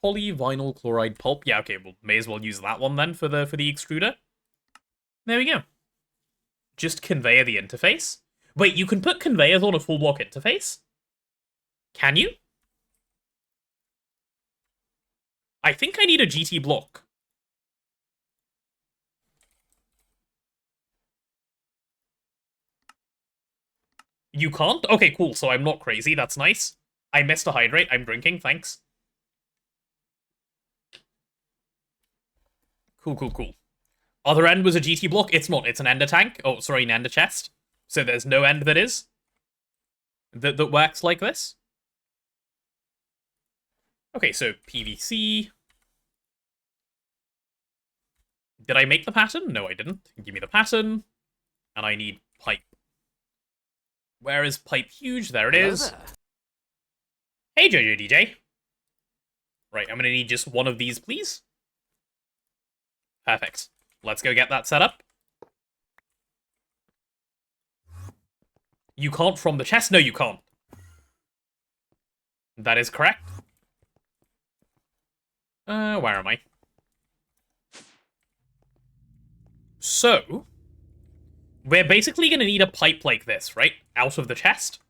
Polyvinyl chloride pulp. Yeah, okay, well, may as well use that one then for the extruder. There we go. Just conveyor the interface. Wait, you can put conveyors on a full block interface? Can you? I think I need a GT block. You can't? Okay, cool, so I'm not crazy, that's nice. I missed a hydrate, I'm drinking, thanks. Cool. Other end was a GT block? It's not, it's an ender tank. Oh, sorry, an ender chest. So there's no end that is. That works like this. Okay, so PVC. Did I make the pattern? No, I didn't. Give me the pattern. And I need pipe. Where is pipe huge? There it is. Hey, Jojo DJ. Right, I'm gonna need just one of these, please. Perfect. Let's go get that set up. You can't from the chest? No, you can't. That is correct. Where am I? So, we're basically going to need a pipe like this, right? Out of the chest.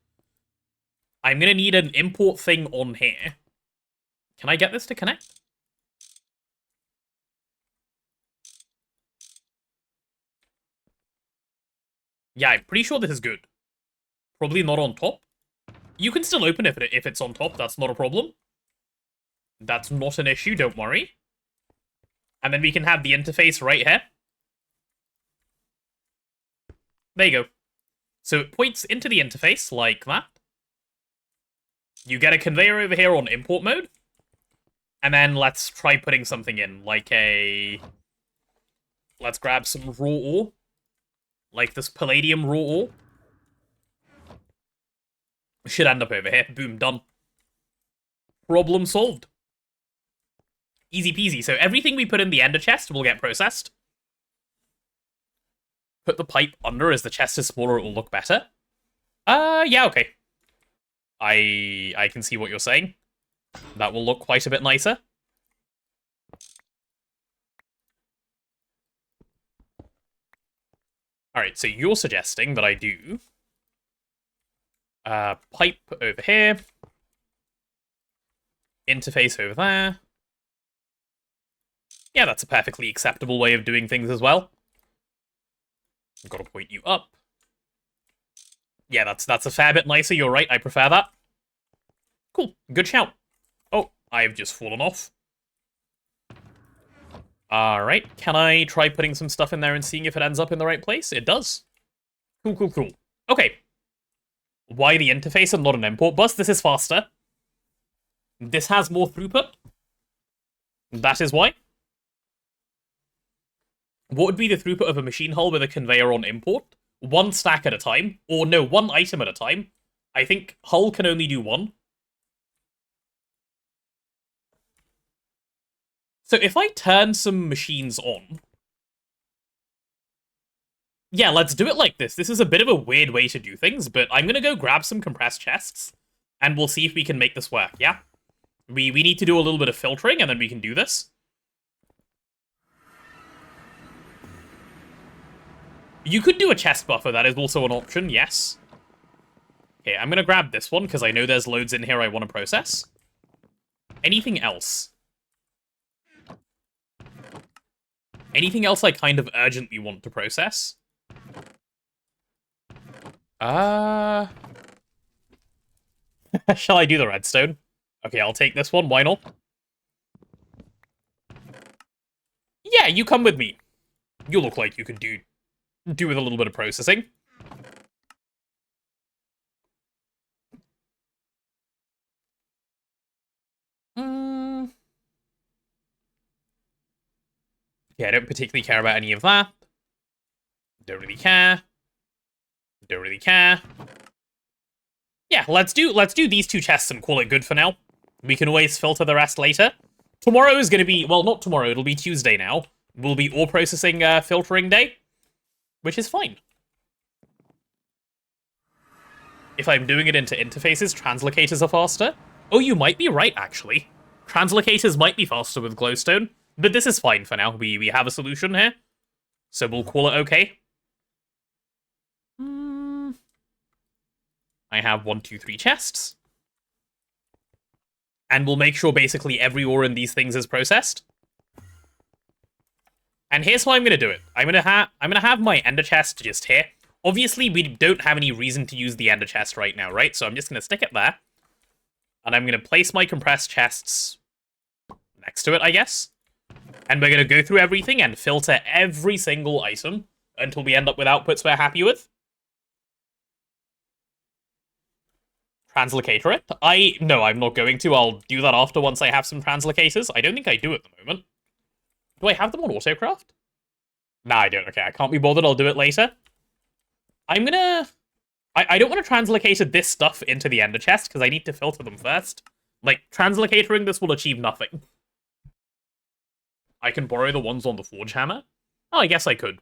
I'm going to need an import thing on here. Can I get this to connect? Yeah, I'm pretty sure this is good. Probably not on top. You can still open it if it's on top, that's not a problem. That's not an issue, don't worry. And then we can have the interface right here. There you go. So it points into the interface like that. You get a conveyor over here on import mode. And then let's try putting something in, like a... let's grab some raw ore. Like this palladium raw ore. Should end up over here. Boom, done. Problem solved. Easy peasy. So everything we put in the ender chest will get processed. Put the pipe under as the chest is smaller, it will look better. Yeah, okay. I can see what you're saying. That will look quite a bit nicer. Alright, so you're suggesting that I do... pipe over here. Interface over there. Yeah, that's a perfectly acceptable way of doing things as well. I've got to point you up. Yeah, that's a fair bit nicer, you're right, I prefer that. Cool, good shout. Oh, I've just fallen off. Alright, can I try putting some stuff in there and seeing if it ends up in the right place? It does. Cool. Okay. Why the interface and not an import bus? This is faster. This has more throughput. That is why. What would be the throughput of a machine hull with a conveyor on import? One stack at a time. Or no, one item at a time. I think hull can only do one. So if I turn some machines on... yeah, let's do it like this. This is a bit of a weird way to do things, but I'm gonna go grab some compressed chests, and we'll see if we can make this work, yeah? We need to do a little bit of filtering, and then we can do this. You could do a chest buffer, that is also an option, yes. Okay, I'm gonna grab this one, because I know there's loads in here I want to process. Anything else? Anything else I kind of urgently want to process? Shall I do the redstone? Okay, I'll take this one, why not? Yeah, you come with me. You look like you could do with a little bit of processing. Okay, I don't particularly care about any of that. Don't really care. Don't really care. Yeah, let's do these 2 chests and call it good for now. We can always filter the rest later. Tomorrow is going to be, well, not tomorrow, it'll be Tuesday now. Will be ore processing filtering day, which is fine. If I'm doing it into interfaces, translocators are faster. Oh, you might be right, actually. Translocators might be faster with glowstone, but this is fine for now. We have a solution here, so we'll call it okay. I have 1, 2, 3 chests. And we'll make sure basically every ore in these things is processed. And here's how I'm gonna do it. I'm gonna have my ender chest just here. Obviously, we don't have any reason to use the ender chest right now, right? So I'm just gonna stick it there. And I'm gonna place my compressed chests next to it, I guess. And we're gonna go through everything and filter every single item until we end up with outputs we're happy with. Translocator it. No, I'm not going to. I'll do that after once I have some translocators. I don't think I do at the moment. Do I have them on autocraft? Nah, I don't. Okay, I can't be bothered. I'll do it later. I'm gonna... I don't want to translocator this stuff into the ender chest, because I need to filter them first. Like, translocatoring this will achieve nothing. I can borrow the ones on the forge hammer? Oh, I guess I could.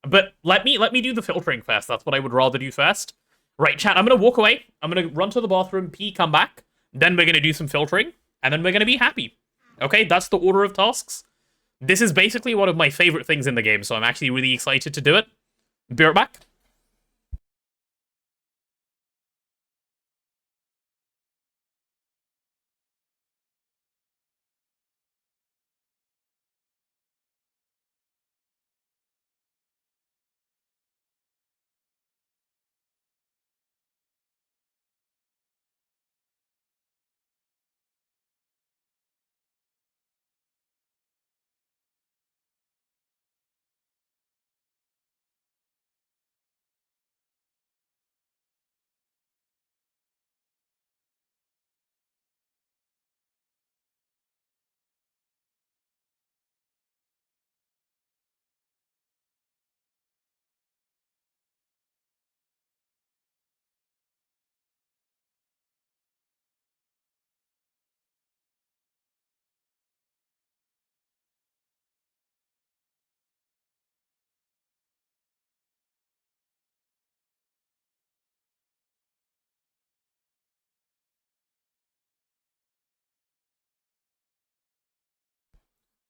But let me do the filtering first. That's what I would rather do first. Right, chat, I'm gonna walk away. I'm gonna run to the bathroom, pee, come back. Then we're gonna do some filtering, and then we're gonna be happy. Okay, that's the order of tasks. This is basically one of my favorite things in the game, so I'm actually really excited to do it. Be right back.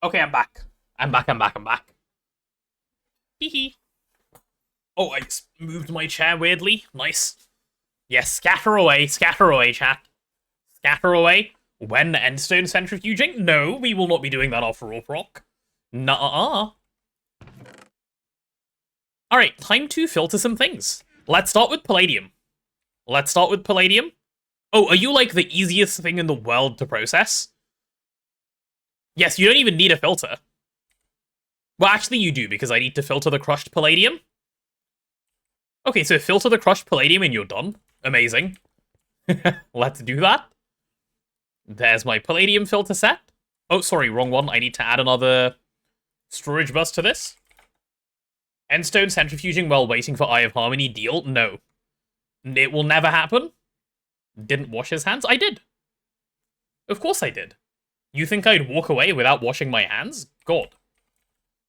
Okay, I'm back. I'm back. Hee hee. Oh, I just moved my chair weirdly. Nice. Yes, scatter away, chat. Scatter away. When endstone centrifuging? No, we will not be doing that after Orproc. Nuh-uh. Alright, time to filter some things. Let's start with palladium. Oh, are you like the easiest thing in the world to process? Yes, you don't even need a filter. Well, actually you do, because I need to filter the crushed palladium. Okay, so filter the crushed palladium and you're done. Amazing. Let's do that. There's my palladium filter set. Oh, sorry, wrong one. I need to add another storage bus to this. Endstone centrifuging while waiting for Eye of Harmony deal? No. It will never happen. Didn't wash his hands? I did. Of course I did. You think I'd walk away without washing my hands? God.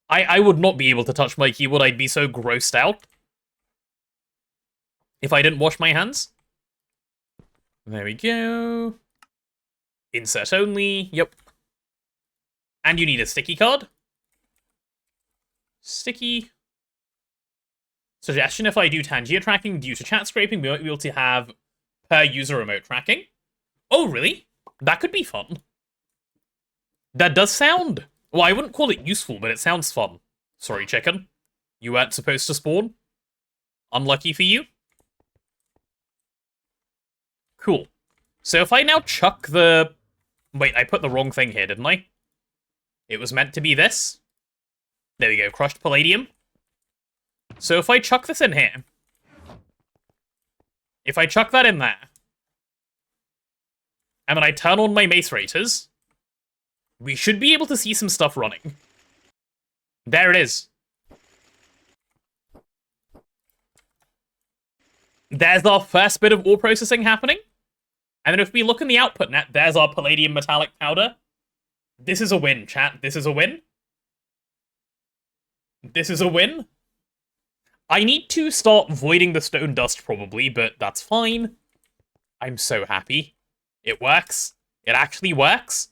I would not be able to touch my keyboard. I'd be so grossed out if I didn't wash my hands. There we go. Insert only. Yep. And you need a sticky card. Sticky. Suggestion, if I do Tangier tracking due to chat scraping, we might be able to have per user remote tracking. Oh, really? That could be fun. That does sound... Well, I wouldn't call it useful, but it sounds fun. Sorry, chicken. You weren't supposed to spawn. Unlucky for you. Cool. So if I now chuck the... Wait, I put the wrong thing here, didn't I? It was meant to be this. There we go, crushed palladium. So if I chuck this in here... If I chuck that in there... And then I turn on my mace raters... We should be able to see some stuff running. There it is. There's our first bit of ore processing happening. And then if we look in the output net, there's our palladium metallic powder. This is a win, chat. This is a win. This is a win. I need to start voiding the stone dust probably, but that's fine. I'm so happy. It works. It actually works.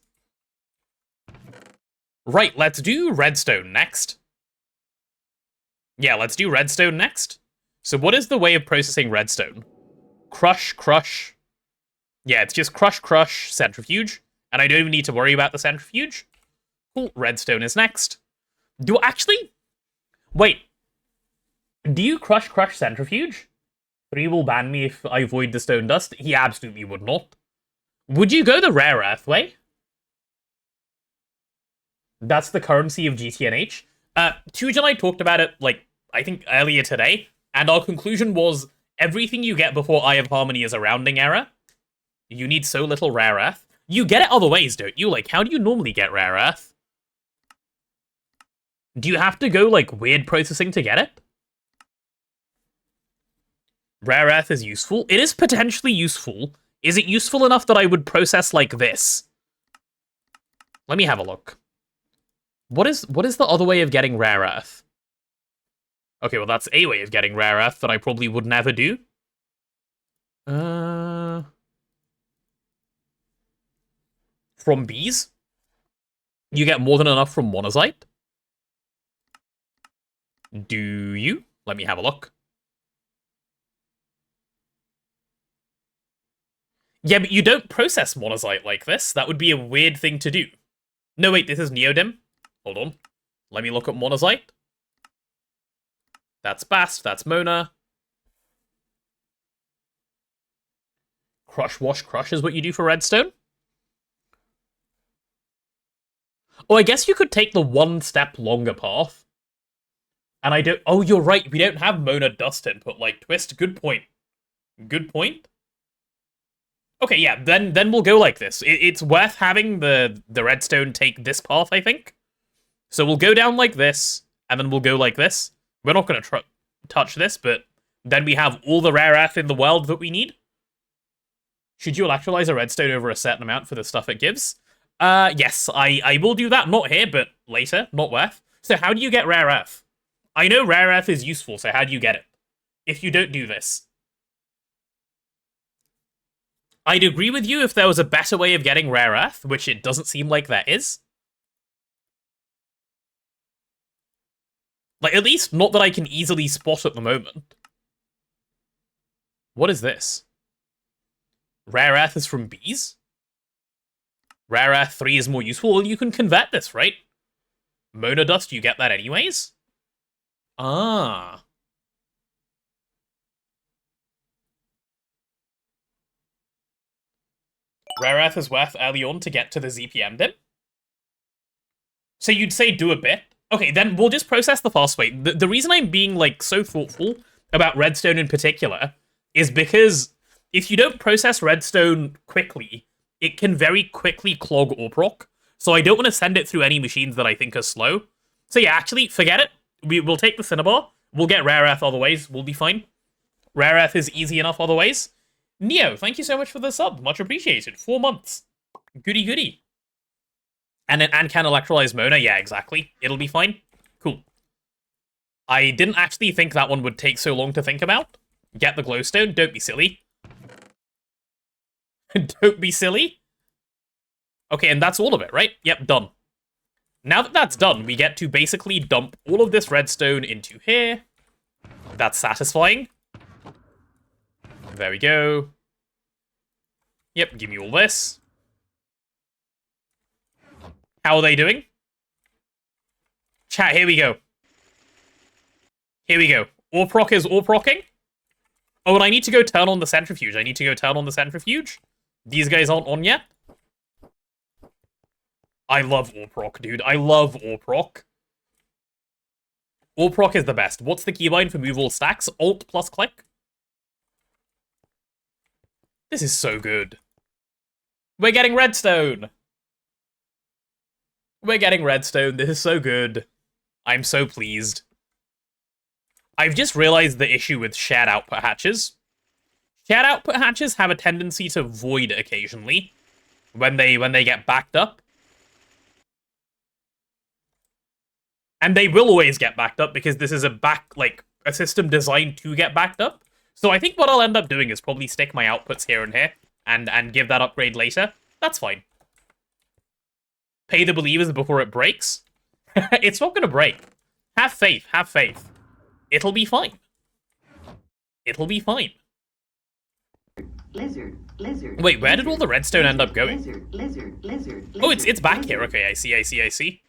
Right, let's do redstone next. Yeah, let's do redstone next. So what is the way of processing redstone? Crush, crush. Yeah, it's just crush, crush, centrifuge. And I don't even need to worry about the centrifuge. Cool, redstone is next. Do actually... Wait. Do you crush, crush, centrifuge? 3 will ban me if I void the stone dust. He absolutely would not. Would you go the rare earth way? That's the currency of GTNH. Tuj and I talked about it, like, I think earlier today, and our conclusion was everything you get before Eye of Harmony is a rounding error. You need so little rare earth. You get it other ways, don't you? Like, how do you normally get rare earth? Do you have to go, like, weird processing to get it? Rare earth is useful. It is potentially useful. Is it useful enough that I would process like this? Let me have a look. What is the other way of getting rare earth? Okay, well, that's a way of getting rare earth that I probably would never do. From bees? You get more than enough from monazite? Do you? Let me have a look. Yeah, but you don't process monazite like this. That would be a weird thing to do. No, wait, this is neodymium. Hold on. Let me look at monazite. That's bast, that's mona. Crush, wash, crush is what you do for redstone. Oh, I guess you could take the one step longer path. And I don't... Oh, you're right. We don't have mona dust input like twist. Good point. Good point. Okay, yeah, then we'll go like this. It's worth having the redstone take this path, I think. So we'll go down like this, and then we'll go like this. We're not going to touch this, but then we have all the rare earth in the world that we need. Should you electrolyze a redstone over a certain amount for the stuff it gives? Yes, I will do that. Not here, but later. Not worth. So how do you get rare earth? I know rare earth is useful, so how do you get it? If you don't do this. I'd agree with you if there was a better way of getting rare earth, which it doesn't seem like there is. Like, at least not that I can easily spot at the moment. What is this? Rare earth is from bees? Rare earth 3 is more useful? Well, you can convert this, right? Mona dust, you get that anyways? Ah. Rare earth is worth early on to get to the ZPM dim? So you'd say do a bit? Okay, then we'll just process the fast way. The reason I'm being, like, so thoughtful about redstone in particular is because if you don't process redstone quickly, it can very quickly clog Orproc. So I don't want to send it through any machines that I think are slow. So yeah, actually, forget it. We'll take the cinnabar. We'll get rare earth other ways. We'll be fine. Rare earth is easy enough other ways. Neo, thank you so much for the sub. Much appreciated. 4 months. Goody goody. And can electrolyze Mona? Yeah, exactly. It'll be fine. Cool. I didn't actually think that one would take so long to think about. Get the glowstone. Don't be silly. Don't be silly. Okay, and that's all of it, right? Yep, done. Now that that's done, we get to basically dump all of this redstone into here. That's satisfying. There we go. Yep, give me all this. How are they doing? Chat, here we go. Here we go. Orproc is Orprocing. Oh, and I need to go turn on the centrifuge. These guys aren't on yet. I love Orproc, dude. I love Orproc. Orproc is the best. What's the keybind for move all stacks? Alt plus click. This is so good. We're getting redstone. We're getting redstone. This is so good. I'm so pleased. I've just realized the issue with shared output hatches. Shared output hatches have a tendency to void occasionally when they get backed up. And they will always get backed up because this is a system designed to get backed up. So I think what I'll end up doing is probably stick my outputs here and here and give that upgrade later. That's fine. Pay the believers before it breaks. It's not gonna break. Have faith, have faith. It'll be fine. It'll be fine. Lizard, lizard. Wait, where did all the redstone end up going? Lizard, lizard, lizard. Oh, it's back here. Okay, I see.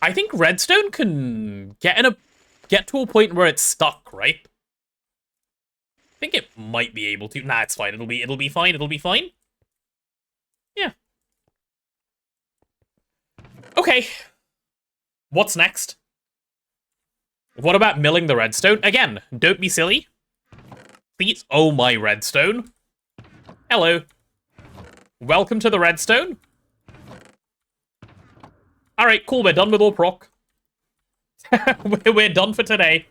I think redstone can get to a point where it's stuck, right? I think it might be able to. Nah, it's fine. It'll be fine. Yeah. Okay. What's next? What about milling the redstone? Again, don't be silly. Please. Oh, my redstone. Hello. Welcome to the redstone. Alright, cool, we're done with Orproc. We're done for today.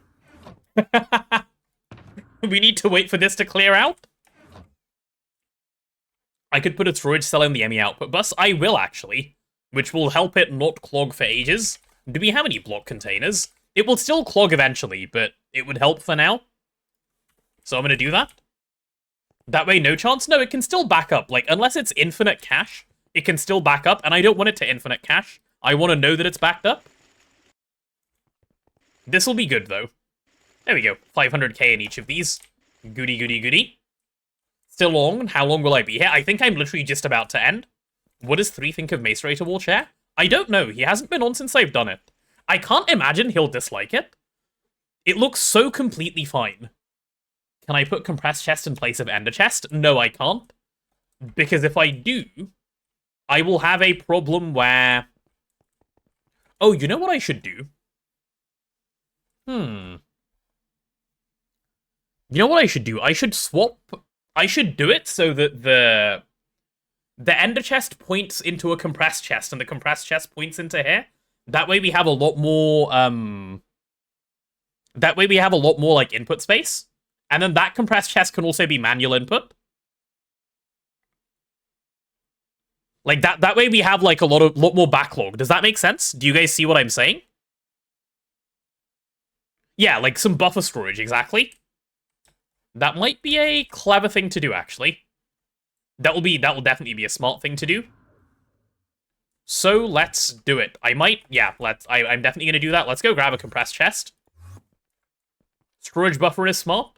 We need to wait for this to clear out. I could put a storage cell in the ME output bus. I will, actually. Which will help it not clog for ages. Do we have any block containers? It will still clog eventually, but it would help for now. So I'm gonna do that. That way, no chance? No, it can still back up. Like, unless it's infinite cache, it can still back up, and I don't want it to infinite cache. I want to know that it's backed up. This will be good, though. There we go. 500k in each of these. Goody, goody, goody. Still long? How long will I be here? I think I'm literally just about to end. What does 3 think of Macerator Wall Chair? I don't know. He hasn't been on since I've done it. I can't imagine he'll dislike it. It looks so completely fine. Can I put compressed chest in place of ender chest? No, I can't. Because if I do, I will have a problem where... Oh, you know what I should do? You know what I should do? I should swap... I should do it so that the ender chest points into a compressed chest and the compressed chest points into here. That way we have a lot more, That way we have a lot more, like, input space. And then that compressed chest can also be manual input. Like, that way we have, like, a lot more backlog. Does that make sense? Do you guys see what I'm saying? Yeah, like, some buffer storage, exactly. That might be a clever thing to do, actually. That will definitely be a smart thing to do. So, let's do it. I'm definitely gonna do that. Let's go grab a compressed chest. Storage buffer is smart.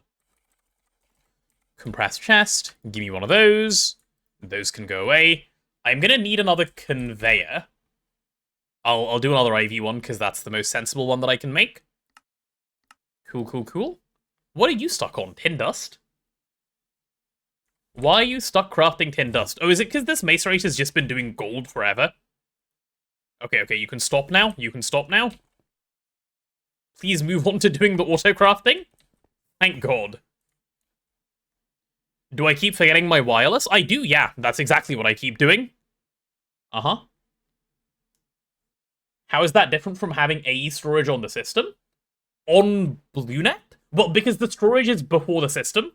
Compressed chest. Give me one of those. Those can go away. I'm gonna need another conveyor. I'll do another IV one, because that's the most sensible one that I can make. Cool, cool, cool. What are you stuck on? Tin dust? Why are you stuck crafting tin dust? Oh, is it because this Macerator's just been doing gold forever? Okay, you can stop now. You can stop now. Please move on to doing the auto crafting. Thank God. Do I keep forgetting my wireless? I do, yeah. That's exactly what I keep doing. Uh-huh. How is that different from having AE storage on the system? On BlueNet? Well, because the storage is before the system.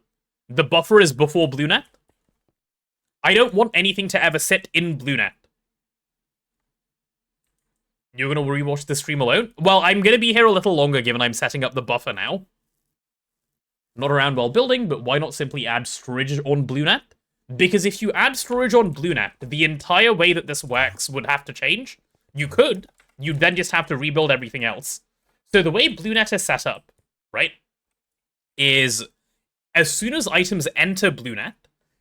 The buffer is before BlueNet. I don't want anything to ever sit in BlueNet. You're gonna rewatch the stream alone? Well, I'm gonna be here a little longer given I'm setting up the buffer now. Not around while building, but why not simply add storage on BlueNet? Because if you add storage on BlueNet, the entire way that this works would have to change. You could. You'd then just have to rebuild everything else. So the way BlueNet is set up, right, is as soon as items enter BlueNet,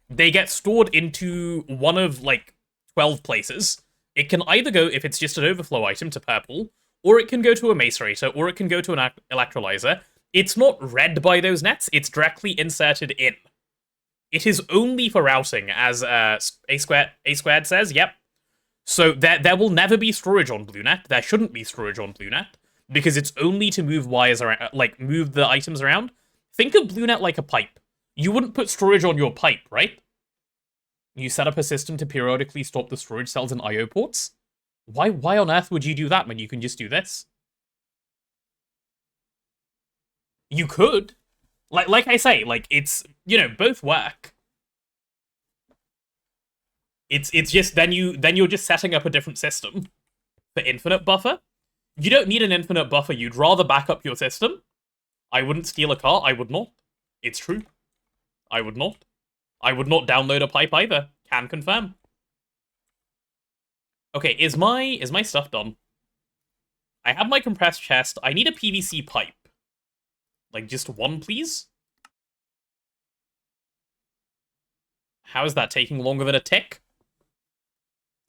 they get stored into one of, like, 12 places. It can either go, if it's just an overflow item, to purple, or it can go to a macerator, or it can go to an electrolyzer. It's not read by those nets, it's directly inserted in. It is only for routing, as A squared says, yep. So there will never be storage on BlueNet, there shouldn't be storage on BlueNet, because it's only to move wires around, like, move the items around. Think of BlueNet like a pipe. You wouldn't put storage on your pipe, right? You set up a system to periodically stop the storage cells and IO ports? Why on earth would you do that when you can just do this? You could. Like I say, like, it's, you know, both work. It's just, then you're just setting up a different system for infinite buffer. You don't need an infinite buffer, you'd rather back up your system. I wouldn't steal a car, I would not. It's true. I would not. I would not download a pipe either. Can confirm. Okay, is my stuff done? I have my compressed chest. I need a PVC pipe. Like, just one, please? How is that taking longer than a tick?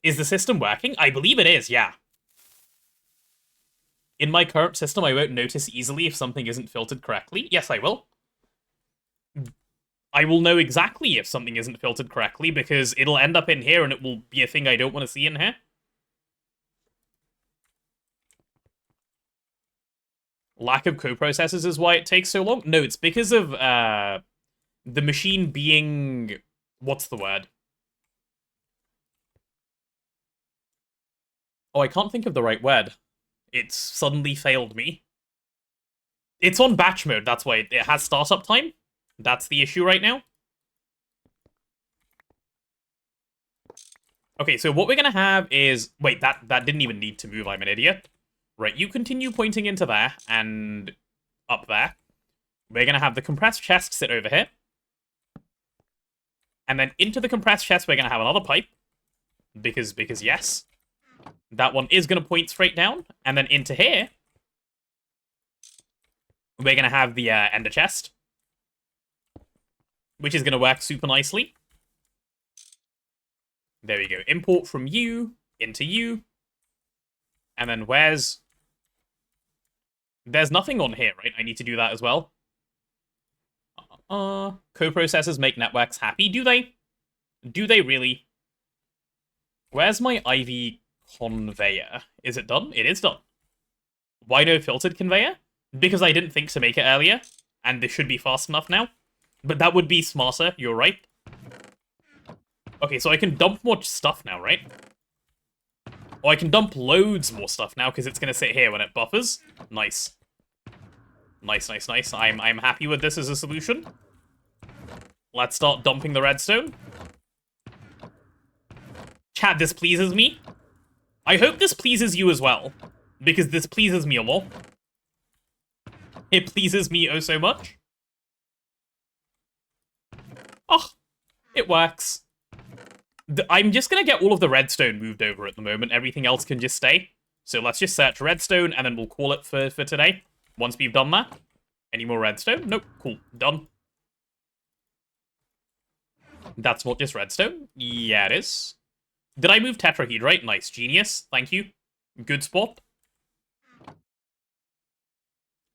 Is the system working? I believe it is, yeah. In my current system, I won't notice easily if something isn't filtered correctly. Yes, I will. I will know exactly if something isn't filtered correctly, because it'll end up in here and it will be a thing I don't want to see in here. Lack of coprocessors is why it takes so long? No, it's because of the machine being... What's the word? Oh, I can't think of the right word. It's suddenly failed me. It's on batch mode, that's why it has startup time. That's the issue right now. Okay, so what we're gonna have is... Wait, that didn't even need to move, I'm an idiot. Right, you continue pointing into there, and up there. We're gonna have the compressed chest sit over here. And then into the compressed chest, we're gonna have another pipe. Because yes. That one is gonna point straight down. And then into here, we're gonna have the ender chest. Which is gonna work super nicely. There we go. Import from you into you. And then where's... There's nothing on here, right? I need to do that as well. Coprocessors make networks happy. Do they? Do they really? Where's my IV conveyor? Is it done? It is done. Why no filtered conveyor? Because I didn't think to make it earlier. And this should be fast enough now. But that would be smarter, you're right. Okay, so I can dump more stuff now, right? Or I can dump loads more stuff now, because it's going to sit here when it buffers. Nice. Nice, nice, nice. I'm happy with this as a solution. Let's start dumping the redstone. Chat, this pleases me. I hope this pleases you as well, because this pleases me a lot. It pleases me oh so much. Oh, it works. I'm just going to get all of the redstone moved over at the moment. Everything else can just stay. So let's just search redstone, and then we'll call it for today. Once we've done that. Any more redstone? Nope. Cool. Done. That's not just redstone? Yeah, it is. Did I move tetrahedrite? Nice. Genius. Thank you. Good spot.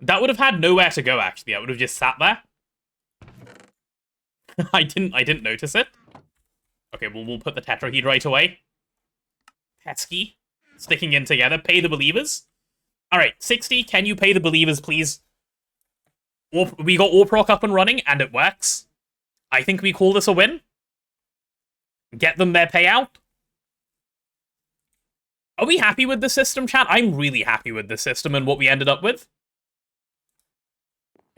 That would have had nowhere to go, actually. I would have just sat there. I didn't notice it. Okay, well, we'll put the tetrahedrite away. Pesky. Sticking in together. Pay the believers. Alright, 60, can you pay the believers, please? We got Orproc up and running, and it works. I think we call this a win. Get them their payout. Are we happy with the system, chat? I'm really happy with the system and what we ended up with.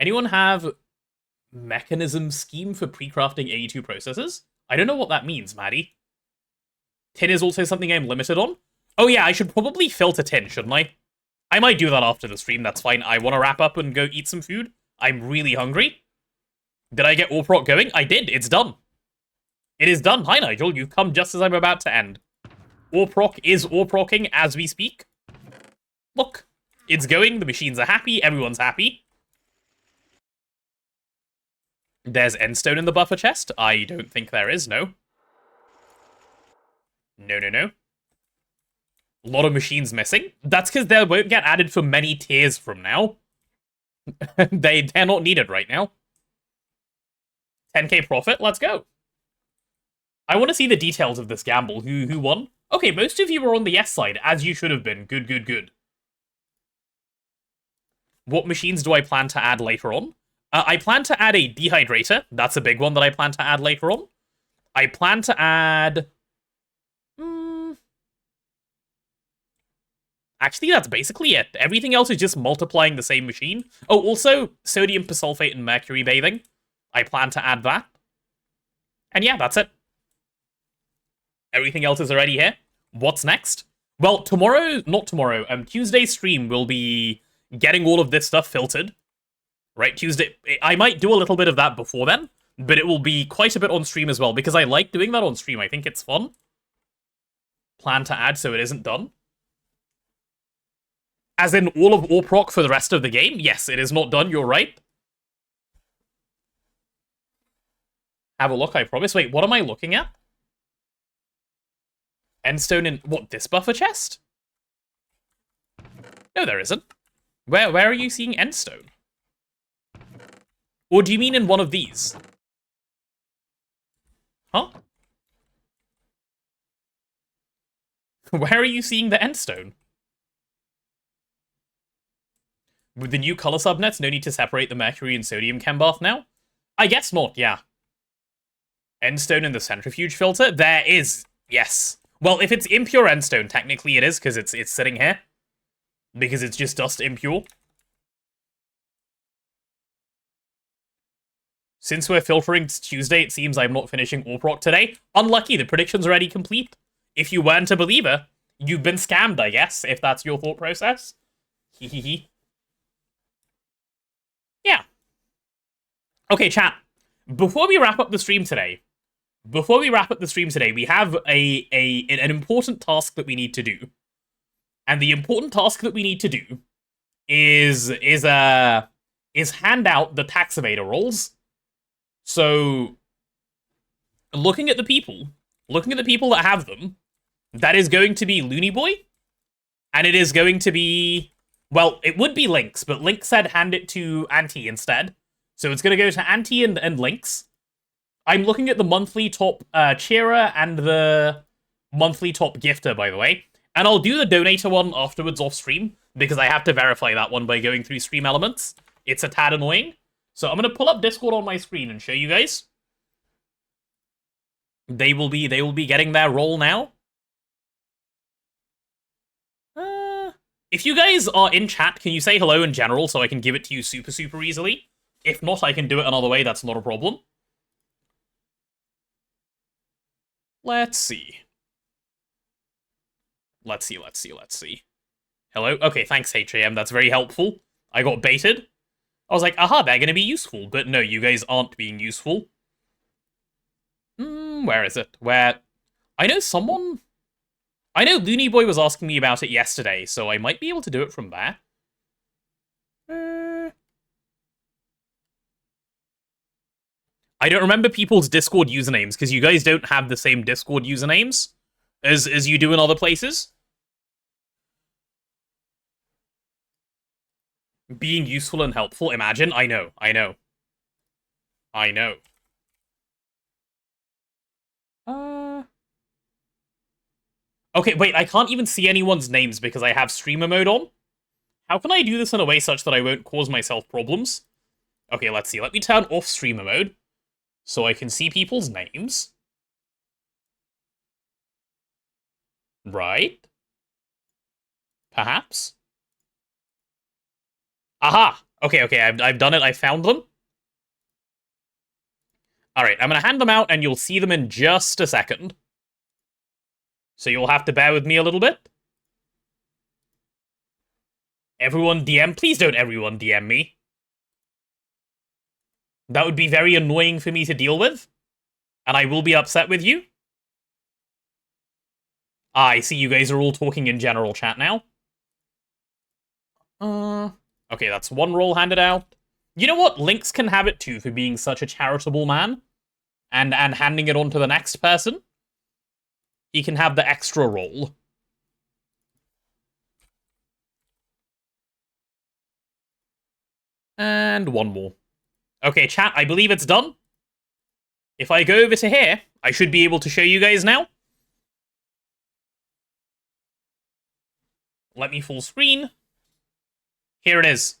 Anyone have mechanism scheme for pre-crafting AE2 processors? I don't know what that means, Maddie. Tin is also something I'm limited on. Oh yeah, I should probably filter tin, shouldn't I? I might do that after the stream, that's fine. I want to wrap up and go eat some food. I'm really hungry. Did I get Orproc going? I did, it's done. It is done. Hi, Nigel, you've come just as I'm about to end. Orproc is Orprocing as we speak. Look, it's going, the machines are happy, everyone's happy. There's endstone in the buffer chest? I don't think there is, no. No, no, no. A lot of machines missing. That's because they won't get added for many tiers from now. They're not needed right now. 10k profit, let's go. I want to see the details of this gamble. Who won? Okay, most of you were on the yes side, as you should have been. Good, good, good. What machines do I plan to add later on? I plan to add a dehydrator. That's a big one that I plan to add later on. I plan to add... Actually, that's basically it. Everything else is just multiplying the same machine. Oh, also, sodium persulfate and mercury bathing. I plan to add that. And yeah, that's it. Everything else is already here. What's next? Well, Tuesday's stream will be getting all of this stuff filtered. Right, Tuesday. I might do a little bit of that before then, but it will be quite a bit on stream as well, because I like doing that on stream. I think it's fun. Plan to add so it isn't done. As in all of Orproc for the rest of the game? Yes, it is not done, you're right. Have a look, I promise. Wait, what am I looking at? Endstone in... What, this buffer chest? No, there isn't. Where are you seeing Endstone? Or do you mean in one of these? Huh? Where are you seeing the Endstone? With the new color subnets, no need to separate the mercury and sodium chem bath now? I guess not, yeah. Endstone in the centrifuge filter? There is, yes. Well, if it's impure endstone, technically it is, because it's sitting here. Because it's just dust impure. Since we're filtering Tuesday, it seems I'm not finishing Orproc today. Unlucky, the prediction's already complete. If you weren't a believer, you've been scammed, I guess, if that's your thought process. Hehehe. Yeah. Okay, chat. Before we wrap up the stream today, we have an important task that we need to do. And the important task that we need to do is hand out the tax evader rolls. So, looking at the people that have them, that is going to be Looney Boy, and it is going to be, well, it would be Lynx, but Lynx said hand it to Anti instead. So it's going to go to Anti and Lynx. I'm looking at the monthly top cheerer and the monthly top gifter, by the way. And I'll do the donator one afterwards off stream, because I have to verify that one by going through stream elements. It's a tad annoying. So I'm going to pull up Discord on my screen and show you guys. They will be getting their roll now. If you guys are in chat, can you say hello in general so I can give it to you super easily? If not, I can do it another way, that's not a problem. Let's see. Let's see. Hello? Okay, thanks, HAM, that's very helpful. I got baited. I was like, aha, they're gonna be useful, but no, you guys aren't being useful. Where is it? Where... I know Looney Boy was asking me about it yesterday, so I might be able to do it from there. I don't remember people's Discord usernames, because you guys don't have the same Discord usernames as you do in other places. Being useful and helpful, imagine. I know. Okay, wait, I can't even see anyone's names because I have streamer mode on. How can I do this in a way such that I won't cause myself problems? Okay, let's see. Let me turn off streamer mode so I can see people's names. Right. Perhaps. Aha! Okay, I've done it. I found them. Alright, I'm gonna hand them out and you'll see them in just a second. So you'll have to bear with me a little bit. Everyone DM? Please don't everyone DM me. That would be very annoying for me to deal with. And I will be upset with you. Ah, I see you guys are all talking in general chat now. Okay, that's one roll handed out. You know what? Lynx can have it too for being such a charitable man. And handing it on to the next person. He can have the extra roll. And one more. Okay, chat, I believe it's done. If I go over to here, I should be able to show you guys now. Let me full screen. Here it is.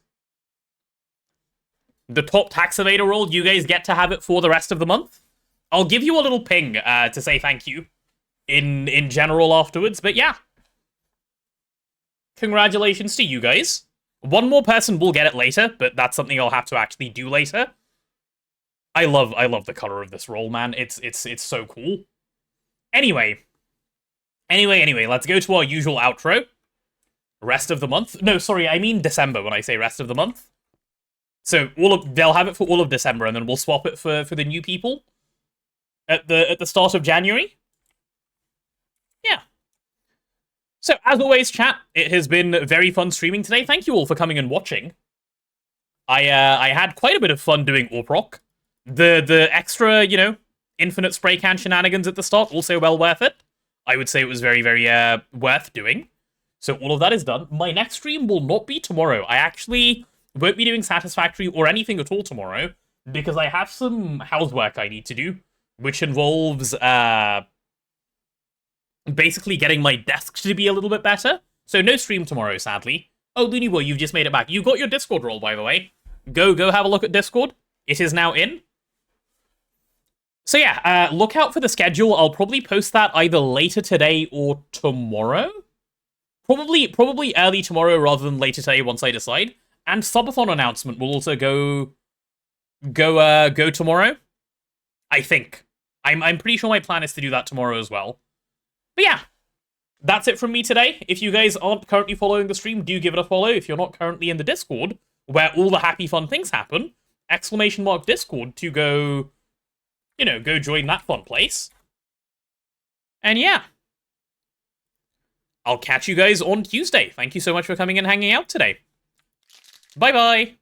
the top taxivator role, you guys get to have it for the rest of the month. I'll give you a little ping to say thank you in general afterwards, but yeah. Congratulations to you guys. One more person will get it later, but that's something I'll have to actually do later. I love the color of this role, man. It's so cool. Anyway, let's go to our usual outro. Rest of the month. No, sorry, I mean December when I say rest of the month. So they'll have it for all of December, and then we'll swap it for the new people at the start of January. Yeah. So as always, chat, it has been very fun streaming today. Thank you all for coming and watching. I had quite a bit of fun doing Orproc. The extra, infinite spray can shenanigans at the start, also well worth it. I would say it was very, very worth doing. So all of that is done. My next stream will not be tomorrow. I actually won't be doing Satisfactory or anything at all tomorrow, because I have some housework I need to do, which involves basically getting my desk to be a little bit better. So no stream tomorrow, sadly. Oh, Looney Boy, you've just made it back. You got your Discord role, by the way. Go have a look at Discord. It is now in. So yeah, look out for the schedule. I'll probably post that either later today or tomorrow. Probably early tomorrow rather than later today once I decide. And subathon announcement will also go tomorrow. I think. I'm pretty sure my plan is to do that tomorrow as well. But yeah, that's it from me today. If you guys aren't currently following the stream, do give it a follow. If you're not currently in the Discord, where all the happy fun things happen, !Discord to go, go join that fun place. And yeah, I'll catch you guys on Tuesday. Thank you so much for coming and hanging out today. Bye-bye.